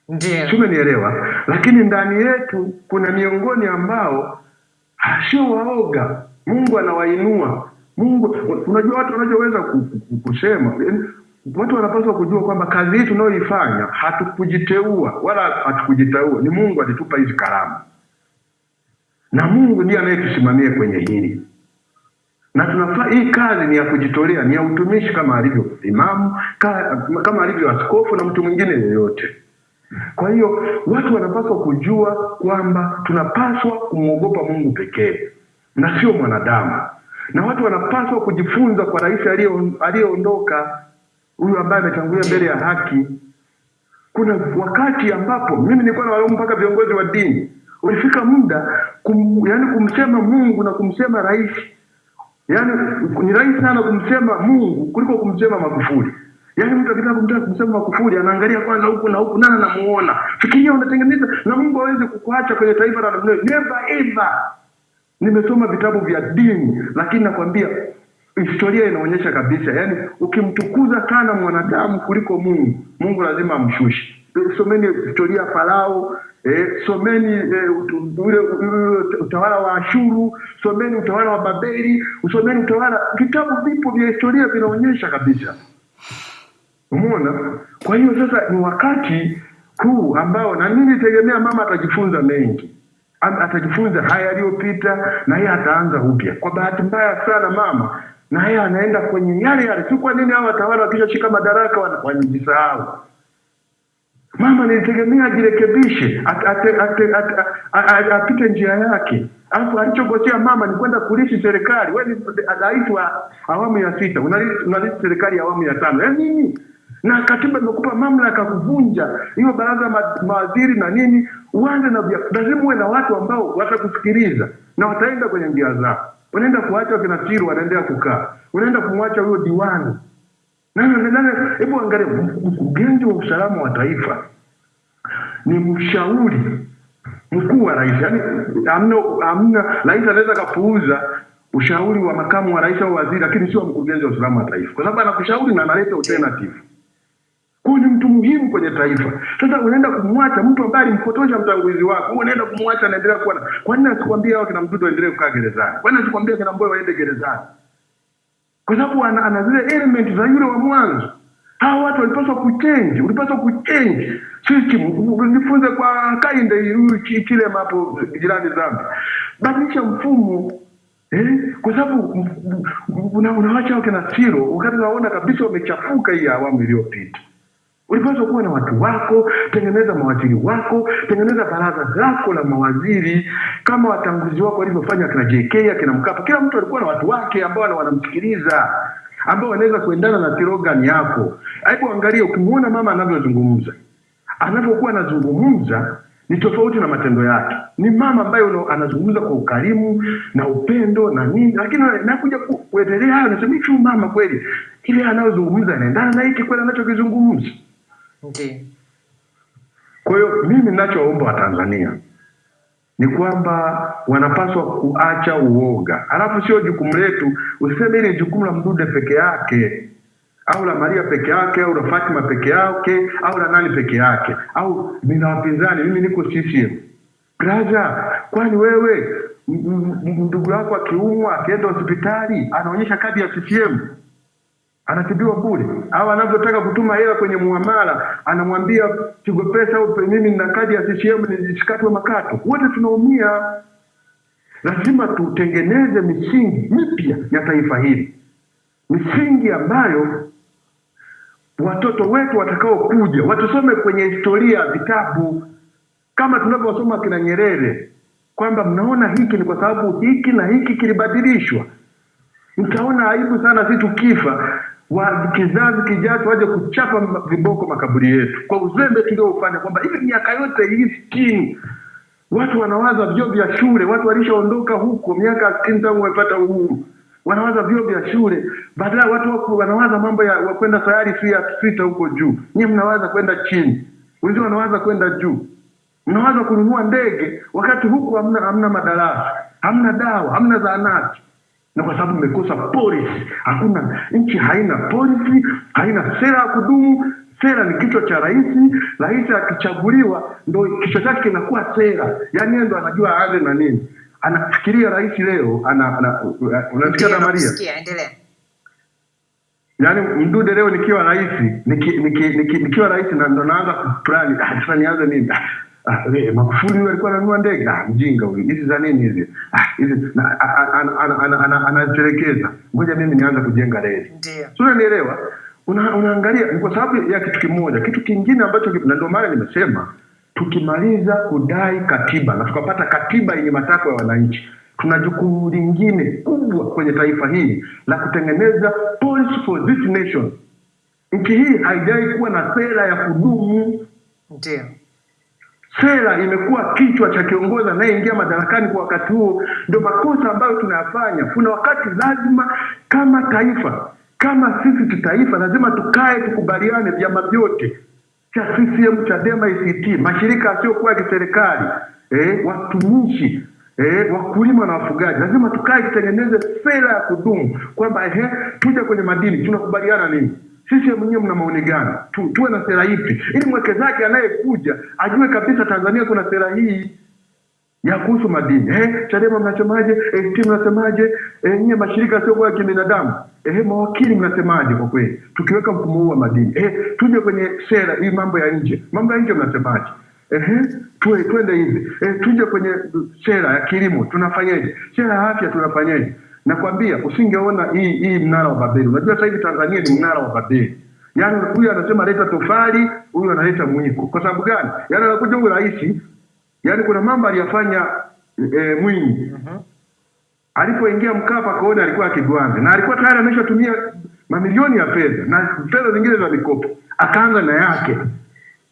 Ndiyo. Umenielewa? Lakini ndani yetu kuna miongoni ambao sio waoga. Mungu anawainua. Mungu, unajua watu wanajoweza kusema, watu wanapaswa kujua kwamba kazi hii tunayoifanya hatukujiteua wala hatukujiteua, ni Mungu alitupa hizi karama. Na Mungu ndiye anayetusimamia kwenye hili. Na tunafaa, hii kazi ni ya kujitolea, ni ya utumishi kama alivyo imamu, kama alivyo askofu na mtu mwingine yeyote. Kwa hiyo watu wanapaswa kujua kwamba tunapaswa kumwogopa Mungu pekee na sio mwanadamu. Na watu wanapaswa kujifunza kwa rais aliyeondoka, huyu ambaye ametangulia mbele ya haki. Kuna wakati ambapo mimi nilikuwa na walaumu mpaka viongozi wa dini. Ulifika muda yani kumsema Mungu na kumsema rais. Yaani ni rahisi sana kumsema Mungu kuliko kumsema Magufuli. Yaani mtu akitaka kumsema Magufuli anaangalia kwanza huku na huku, nani anamuona. Fikiria unatengeneza na Mungu hawezi kukuacha kwenye taifa la dunia. Never ever. Nimesoma vitabu vya dini, lakini nakwambia historia inaonyesha kabisa, yani ukimtukuza sana mwanadamu kuliko Mungu, Mungu lazima amshushe. Someni historia ya Farao, someni utawala wa Ashuru, someni utawala wa Babeli, someni utawala, vitabu vipo vya historia vinaonyesha kabisa. Umeona? Kwa hiyo sasa ni wakati huu ambao na mimi tegemea mama atajifunza mengi. Atajifunza haya yaliyopita na yeye ataanza upya. Kwa bahati mbaya sana mama na yeye anaenda kwenye yale. Si kwa nini hao watawala wakishashika madaraka wanajisahau? Mama nilitegemea ajirekebishe, apite njia yake. Alafu alichogosea mama ni kwenda kulisi serikali. Wewe ni rais wa awamu ya 6, unalisi serikali ya awamu ya 5. Nini? Na katiba imekupa mamlaka kuvunja hiyo baraza mawaziri na nini. Uanze na lazima uwe na watu ambao watakusikiliza na wataenda kwenye njia zao. Unaenda kuacha kina Siru wanaendelea kukaa. Unaenda kumwacha huyo diwani. Hebu angalia, mkurugenzi wa usalama wa taifa ni mshauri mkuu wa rais. Yaani amna rais anaweza kapuuza ushauri wa makamu wa rais au waziri, lakini sio mkurugenzi wa usalama wa taifa. Kwa sababu anakushauri na analeta alternative. Kwa ni mtu muhimu kwenye taifa. Sasa unaenda kumwacha mtu ambaye alimpotosha mtangulizi wako. Unaenda kumwacha anaendelea kuwa. Kwa nini asikwambia hao kina Mdudu waendelee kukaa gerezani? Kwa nini asikwambia kina Mbowe waende gerezani? Kwa sababu ana zile elements za yule wa mwanzo. Hao watu walipaswa kuchange, ulipaswa kuchange. System, ujifunze kwa Kainde huyu kile mapo jirani Zambia. Badilisha mfumo. Kwa sababu unaacha wake na Siro, wakati unaona kabisa wamechafuka hii awamu iliyopita. Ulipaswa kuwa na watu wako, tengeneza mawaziri wako, tengeneza baraza lako la mawaziri kama watangulizi wako walivyofanya kina JK, kina Mkapa. Kila mtu alikuwa na watu wake ambao wanamsikiliza, ambao wanaweza kuendana na slogan yako. Hebu angalia, ukimwona mama anavyozungumza. Anapokuwa anazungumza ni tofauti na matendo yake. Ni mama ambaye anazungumza kwa ukarimu na upendo na nini, lakini nakuja kuendelea anasema hivi mama kweli ile anayozungumza inaendana na hiki kweli anachokizungumza. Ndiyo. Kwa hiyo mimi ninachoomba wa Tanzania ni kwamba wanapaswa kuacha uoga. Alafu sio jukumu letu, useme ile jukumu la Mdude peke yake au la Maria peke yake au la Fatima peke yake au la nani peke yake au nina wapinzani, mimi niko CCM. Brother, kwani wewe ndugu yako akiumwa akienda hospitali anaonyesha kadi ya CCM? Anatibiwa bure? Au anavyotaka kutuma hela kwenye muamala anamwambia Tigo Pesa au mimi nina kadi ya CCM nisikatwe makato? Wote tunaumia. Lazima tutengeneze misingi mipya ya taifa hili, misingi ambayo watoto wetu watakao kuja watusome kwenye historia vitabu kama tunavyosoma kina Nyerere, kwamba mnaona hiki ni kwa sababu hiki na hiki kilibadilishwa. Mtaona aibu sana sisi tukifa kizazi kijacho waje kuchapa viboko makaburi yetu kwa uzembe tuliofanya, kwamba hivi miaka yote hii 60 watu wanawaza vyuo vya shule, watu walishaondoka huko miaka 60 tangu wamepata uhuru, wanawaza vyuo vya shule, badala watu wanawaza mambo ya kwenda sayari sita huko juu. Nyinyi mnawaza kwenda chini, wengine wanawaza kwenda juu. Mnawaza kununua ndege wakati huku hamna madarasa, hamna dawa, hamna zahanati. Na kwa sababu mmekosa polisi, hakuna nchi haina polisi, haina sera ya kudumu. Sera ni kichwa cha rais. Rais akichaguliwa ndio kichwa chake kinakuwa sera. Yaani yeye ndo anajua aanze na nini. Anafikiria rais leo unasikia na Maria? Sikia, endelea. Yaani Mdude leo nikiwa rais, nikiwa rais na ndo naanza plan, sasa nianze nini? Magufuli alikuwa ananunua ndege. Mjinga huyu. Hizi za nini hizi? Hizi anatelekeza. Ngoja mimi nianze kujenga reli. Ndio. Sio, unielewa? Unaangalia ni kwa sababu ya kitu kimoja. Kitu kingine ambacho na ndio maana nimesema tukimaliza kudai katiba na tukapata katiba yenye matakwa ya wananchi, tuna jukumu lingine kubwa kwenye taifa hili la kutengeneza policy for this nation. Nchi hii haijai kuwa na sera ya kudumu. Ndio. Sera imekuwa kichwa cha kiongozi anayeingia madarakani kwa wakati huo. Ndio makosa ambayo tunayafanya. Kuna wakati lazima kama taifa, kama sisi taifa, lazima tukae tukubaliane, vyama vyote cha CCM, Chadema, ACT, mashirika yasiyokuwa ya kiserikali, watumishi, wakulima na wafugaji, lazima tukae kutengeneze sera ya kudumu kwamba tuje kwenye madini tunakubaliana nini? Sisi mwenyewe mna maoni gani? Tuwe na sera ipi ili mwekezaji anayekuja ajue kabisa Tanzania kuna sera hii ya kuhusu madini. Chadema mnasemaje? ACT mnasemaje? Nyie mashirika sio kwa kibinadamu. Mawakili mnasemaje kwa kweli? Tukiweka mfumo huu wa madini. Tuje kwenye sera hii, mambo ya nje. Mambo ya nje mnasemaje? Twende hivi. Tuje kwenye sera ya kilimo tunafanyaje? Sera ya afya tunafanyaje? Nakwambia usingeona hii mnara wa Babeli. Unajua sasa hivi Tanzania ni mnara wa Babeli. Yaani huyu anasema leta tofali, huyu analeta mwiko. Kwa sababu gani? Yaani anakuja huyu rais, yaani kuna mambo aliyafanya Mwinyi. Alipoingia Mkapa kaona alikuwa akigwanza na alikuwa tayari ameshatumia mamilioni ya fedha na fedha zingine za mikopo. Akaanza na yake.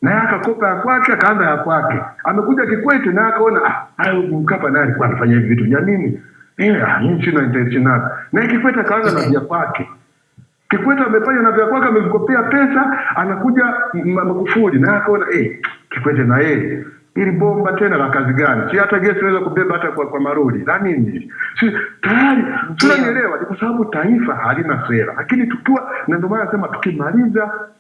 Na yake akopa ya kwake, akaanza ya kwake. Amekuja Kikwete na akaona hayo Mkapa naye alikuwa anafanya hivi vitu vya nini? Nini sina intention. Na Kikwete akaanza na vya kwake. Kikwete amefanya na vya kwake, amemkopea pesa, anakuja Magufuli na akaona Kikwete na yeye ili bomba tena la kazi gani? Si hata gesi inaweza kubeba hata kwa maroli. Na nini? Si tayari tunanielewa, kwa sababu taifa halina sera. Lakini tukiwa, na ndio maana nasema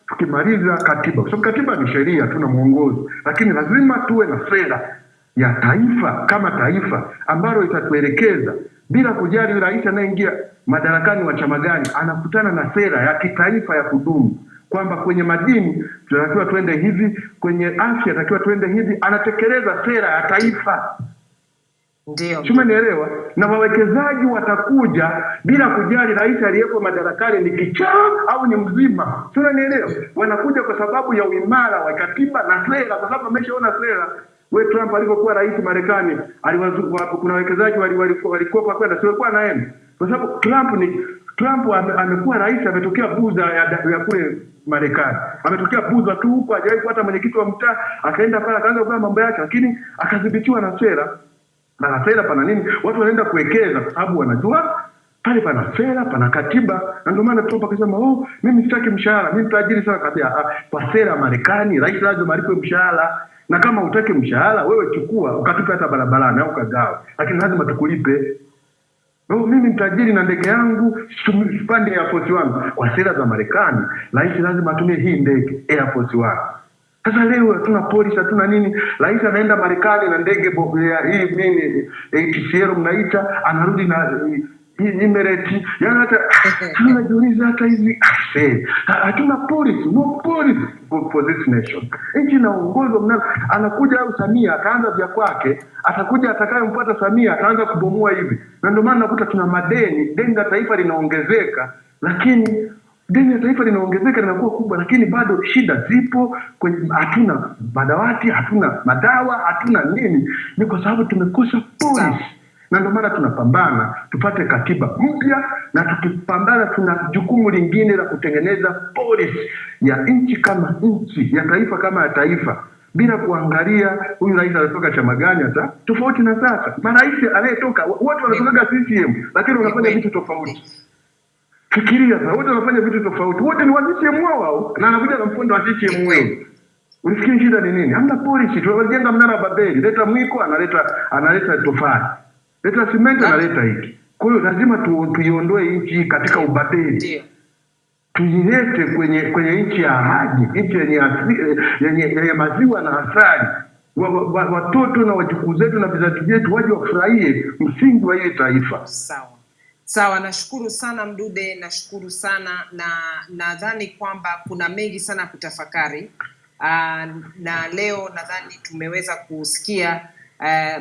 tukimaliza katiba. Kwa sababu katiba ni sheria, tuna mwongozo. Lakini lazima tuwe na sera ya taifa kama taifa ambalo itatuelekeza bila kujali rais anayeingia madarakani wa chama gani, anakutana na sera ya kitaifa ya kudumu. Kwamba kwenye madini tunatakiwa twende hivi, kwenye afya tunatakiwa twende hivi, anatekeleza sera ya taifa. Ndio. Umenielewa? Na wawekezaji watakuja bila kujali rais aliyepo madarakani ni kichaa au ni mzima. Unanielewa? Wanakuja kwa sababu ya uimara wa katiba na sera, kwa sababu ameshaona sera. Trump alipokuwa rais Marekani, kuna wawekezaji walikopa kwenda, sio kwa naenda. Kwa sababu Trump amekuwa rais, ametokea buza ya kule Marekani. Ametokea buza tu huko, hajawahi kupata mwenyekiti wa mtaa, akaenda pale akaanza kufanya mambo yake, lakini akadhibitiwa na sera. Na sera pana nini? Watu wanaenda kuwekeza kwa sababu wanajua pale pana sera, pana katiba. Na ndio maana Trump akasema, mimi sitaki mshahara, mimi tajiri sana kabisa. Kwa sera Marekani, rais lazima alipwe mshahara. Na kama utaki mshahara, wewe chukua ukatupe hata barabarani au ukagawa. Lakini lazima tukulipe. Mimi mtajiri na ndege yangu, sipande Air Force One. Kwa sera za Marekani, rais lazima atumie hii ndege Air Force One. Sasa leo hatuna polisi, hatuna nini. Rais anaenda Marekani na ndege hii nini ATCL mnaita, anarudi na Emirates. Yaani hata tunajiuliza hata hizi hatuna polisi, no police for this nation. Nchi inaongozwa anakuja au Samia ataanza vya kwake, atakuja atakayemfuata Samia ataanza kubomoa hivi. Na ndio maana nakuta tuna deni la taifa linaongezeka, lakini deni la taifa linaongezeka, linakuwa kubwa, lakini bado shida zipo. Hatuna madawati, hatuna madawa, hatuna nini. Ni kwa sababu tumekosa polisi. Na ndio maana tunapambana tupate katiba mpya, na tukipambana tuna jukumu lingine la kutengeneza polisi ya nchi kama nchi, ya taifa kama ya taifa, bila kuangalia huyu rais anatoka chama gani. Hata tofauti na sasa, marais anayetoka wote wanatoka CCM, lakini wanafanya vitu tofauti. Fikiria sasa, wote wanafanya vitu tofauti, wote ni wa CCM wao, na anakuja na mfundo wa CCM wao. Unafikiri shida ni nini? Hamna polisi. Tunajenga mnara wa Babeli, leta mwiko analeta tofali, leta simenti analeta hiki. Kwa hiyo lazima tuiondoe nchi katika ubabeli, tuilete kwenye nchi ya ahadi, nchi yenye maziwa na asali. Watoto na wajukuu zetu na vizazi vyetu waje wafurahie msingi wa hili taifa. Sawa, nashukuru sana Mdude, nashukuru sana, na nadhani kwamba kuna mengi sana kutafakari. Na leo nadhani tumeweza kusikia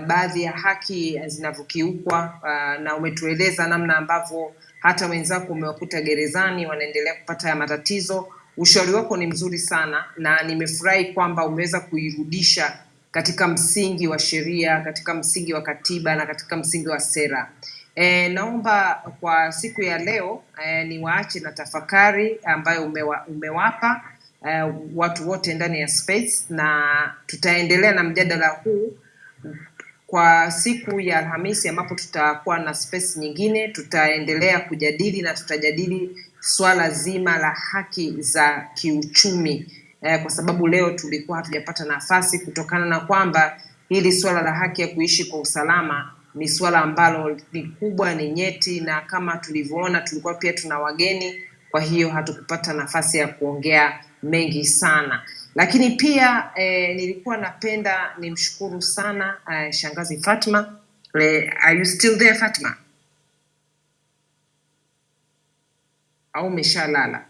baadhi ya haki zinavyokiukwa, na umetueleza namna ambavyo hata wenzako umewakuta gerezani wanaendelea kupata ya matatizo. Ushauri wako ni mzuri sana, na nimefurahi kwamba umeweza kuirudisha katika msingi wa sheria, katika msingi wa katiba na katika msingi wa sera. Naomba kwa siku ya leo niwaache na tafakari ambayo umewapa watu wote ndani ya space, na tutaendelea na mjadala huu kwa siku ya Alhamisi ambapo tutakuwa na space nyingine. Tutaendelea kujadili na tutajadili swala zima la haki za kiuchumi, kwa sababu leo tulikuwa hatujapata nafasi kutokana na kwamba hili swala la haki ya kuishi kwa usalama ni swala ambalo ni kubwa, ni nyeti, na kama tulivyoona tulikuwa pia tuna wageni, kwa hiyo hatukupata nafasi ya kuongea mengi sana. Lakini pia nilikuwa napenda nimshukuru sana Shangazi Fatma. Are you still there Fatma? Au umeshalala?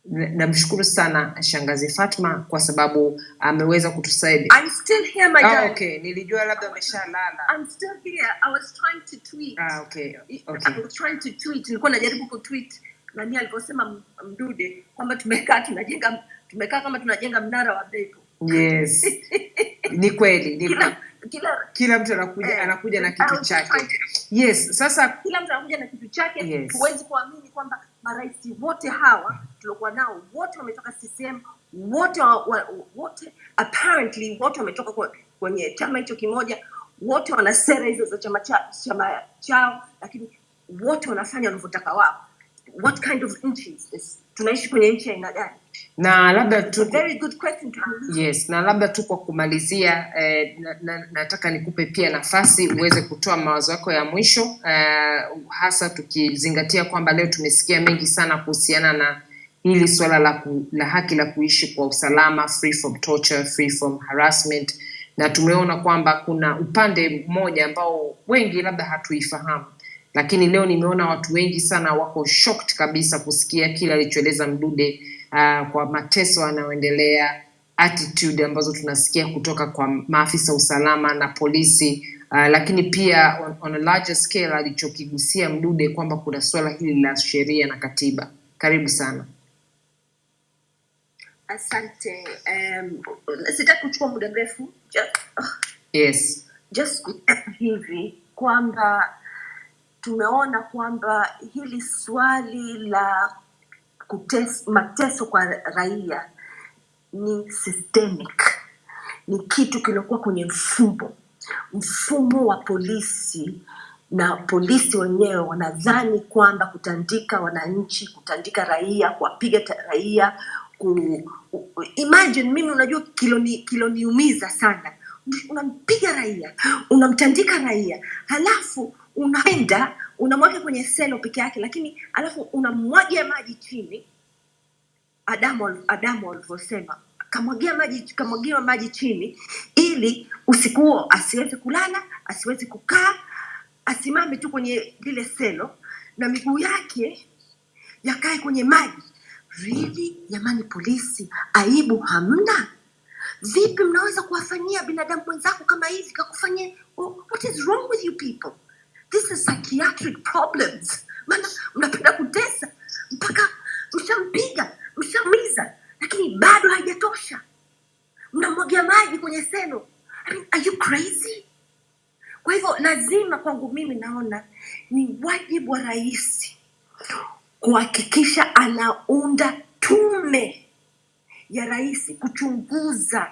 Namshukuru sana Shangazi Fatma kwa sababu ameweza kutusaidia. I'm still here my darling. Okay, nilijua labda umeshalala. I'm still here. I was trying to tweet. Okay. I was trying to tweet. Nilikuwa najaribu kutweet nani aliposema Mdude kwamba tumekaa kama tunajenga mnara wa Babeli. Yes. Ni kweli. Kila mtu anakuja na kitu chake. Yes, sasa kila mtu anakuja na kitu chake. Yes. Huwezi kuamini kwamba marais wote hawa tulikuwa nao wote wametoka CCM, wote apparently wote wametoka kwenye chama hicho kimoja, wote wana sera hizo za chama chao, lakini wote wanafanya wanavyotaka wao. What kind of nchi is this? Tunaishi kwenye nchi aina gani? Na labda tu very good question to me. Yes, na labda tu kwa kumalizia nataka nikupe pia nafasi uweze kutoa mawazo yako ya mwisho, hasa tukizingatia kwamba leo tumesikia mengi sana kuhusiana na hili swala la haki la kuishi kwa usalama, free from torture, free from harassment, na tumeona kwamba kuna upande mmoja ambao wengi labda hatuifahamu, lakini leo nimeona watu wengi sana wako shocked kabisa kusikia kile alichoeleza Mdude, kwa mateso yanayoendelea, attitude ambazo tunasikia kutoka kwa maafisa usalama na polisi, lakini pia on a larger scale alichokigusia Mdude kwamba kuna swala hili la sheria na katiba. Karibu sana. Asante. Sitaki kuchukua muda mrefu. Yes. Just hivi kwamba tumeona kwamba hili swali la mateso kwa raia ni systemic, ni kitu kilikuwa kwenye mfumo wa polisi, na polisi wenyewe wanadhani kwamba kutandika wananchi, kutandika raia, kuwapiga raia, imagine mimi, unajua kiloniumiza sana, unampiga raia, unamtandika raia, halafu unaenda unamwaga kwenye selo peke yake, lakini alafu unamwagia maji chini. Adamu alivyosema, kamwagia maji chini ili usiku huo asiweze kulala, asiweze kukaa, asimame tu kwenye lile selo na miguu yake yakae kwenye maji. Really? Jamani polisi, aibu hamna? Vipi mnaweza kuwafanyia binadamu wenzako kama hivi? Kakufanyia, what is wrong with you people? This is psychiatric problems. Maana mnapenda kutesa. mpaka mshampiga, mshamiza, lakini bado haijatosha, mnamwagia maji kwenye selo. I mean, are you crazy? Kwa hivyo lazima, kwangu mimi naona ni wajibu wa rais kuhakikisha anaunda tume ya rais kuchunguza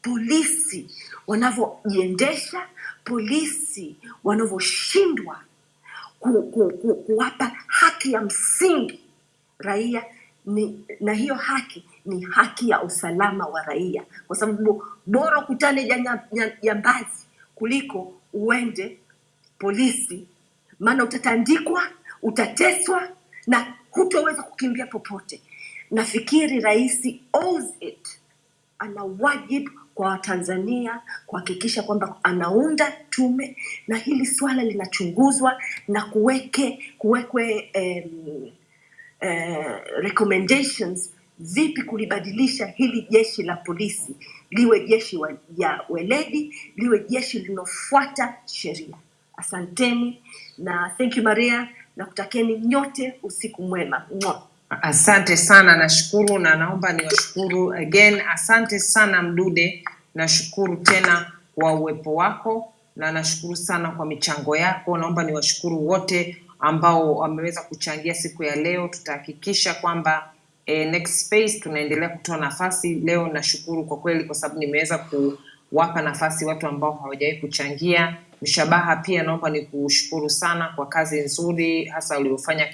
polisi wanavyojiendesha, polisi wanavyoshindwa kuwapa haki ya msingi raia, na hiyo haki ni haki ya usalama wa raia, kwa sababu bora ukutane jambazi kuliko uende polisi, maana utatandikwa, utateswa na hutoweza kukimbia popote. Nafikiri rais owes it, ana wajibu kwa Tanzania kuhakikisha kwamba anaunda tume na hili swala linachunguzwa na kuwekwe recommendations vipi kulibadilisha hili jeshi la polisi liwe jeshi ya weledi, liwe jeshi linofuata sheria. Asanteni na thank you Maria, na kutakeni nyote usiku mwema. Asante sana, nashukuru, na naomba niwashukuru again. Asante sana Mdude, nashukuru tena kwa uwepo wako na nashukuru sana kwa michango yako. Naomba niwashukuru wote ambao wameweza kuchangia siku ya leo. Tutahakikisha kwamba next space tunaendelea kutoa nafasi. Leo nashukuru kwa kweli kwa sababu nimeweza kuwapa nafasi watu ambao hawajawahi kuchangia. Mshabaha pia naomba nikushukuru sana kwa kazi nzuri hasa uliofanya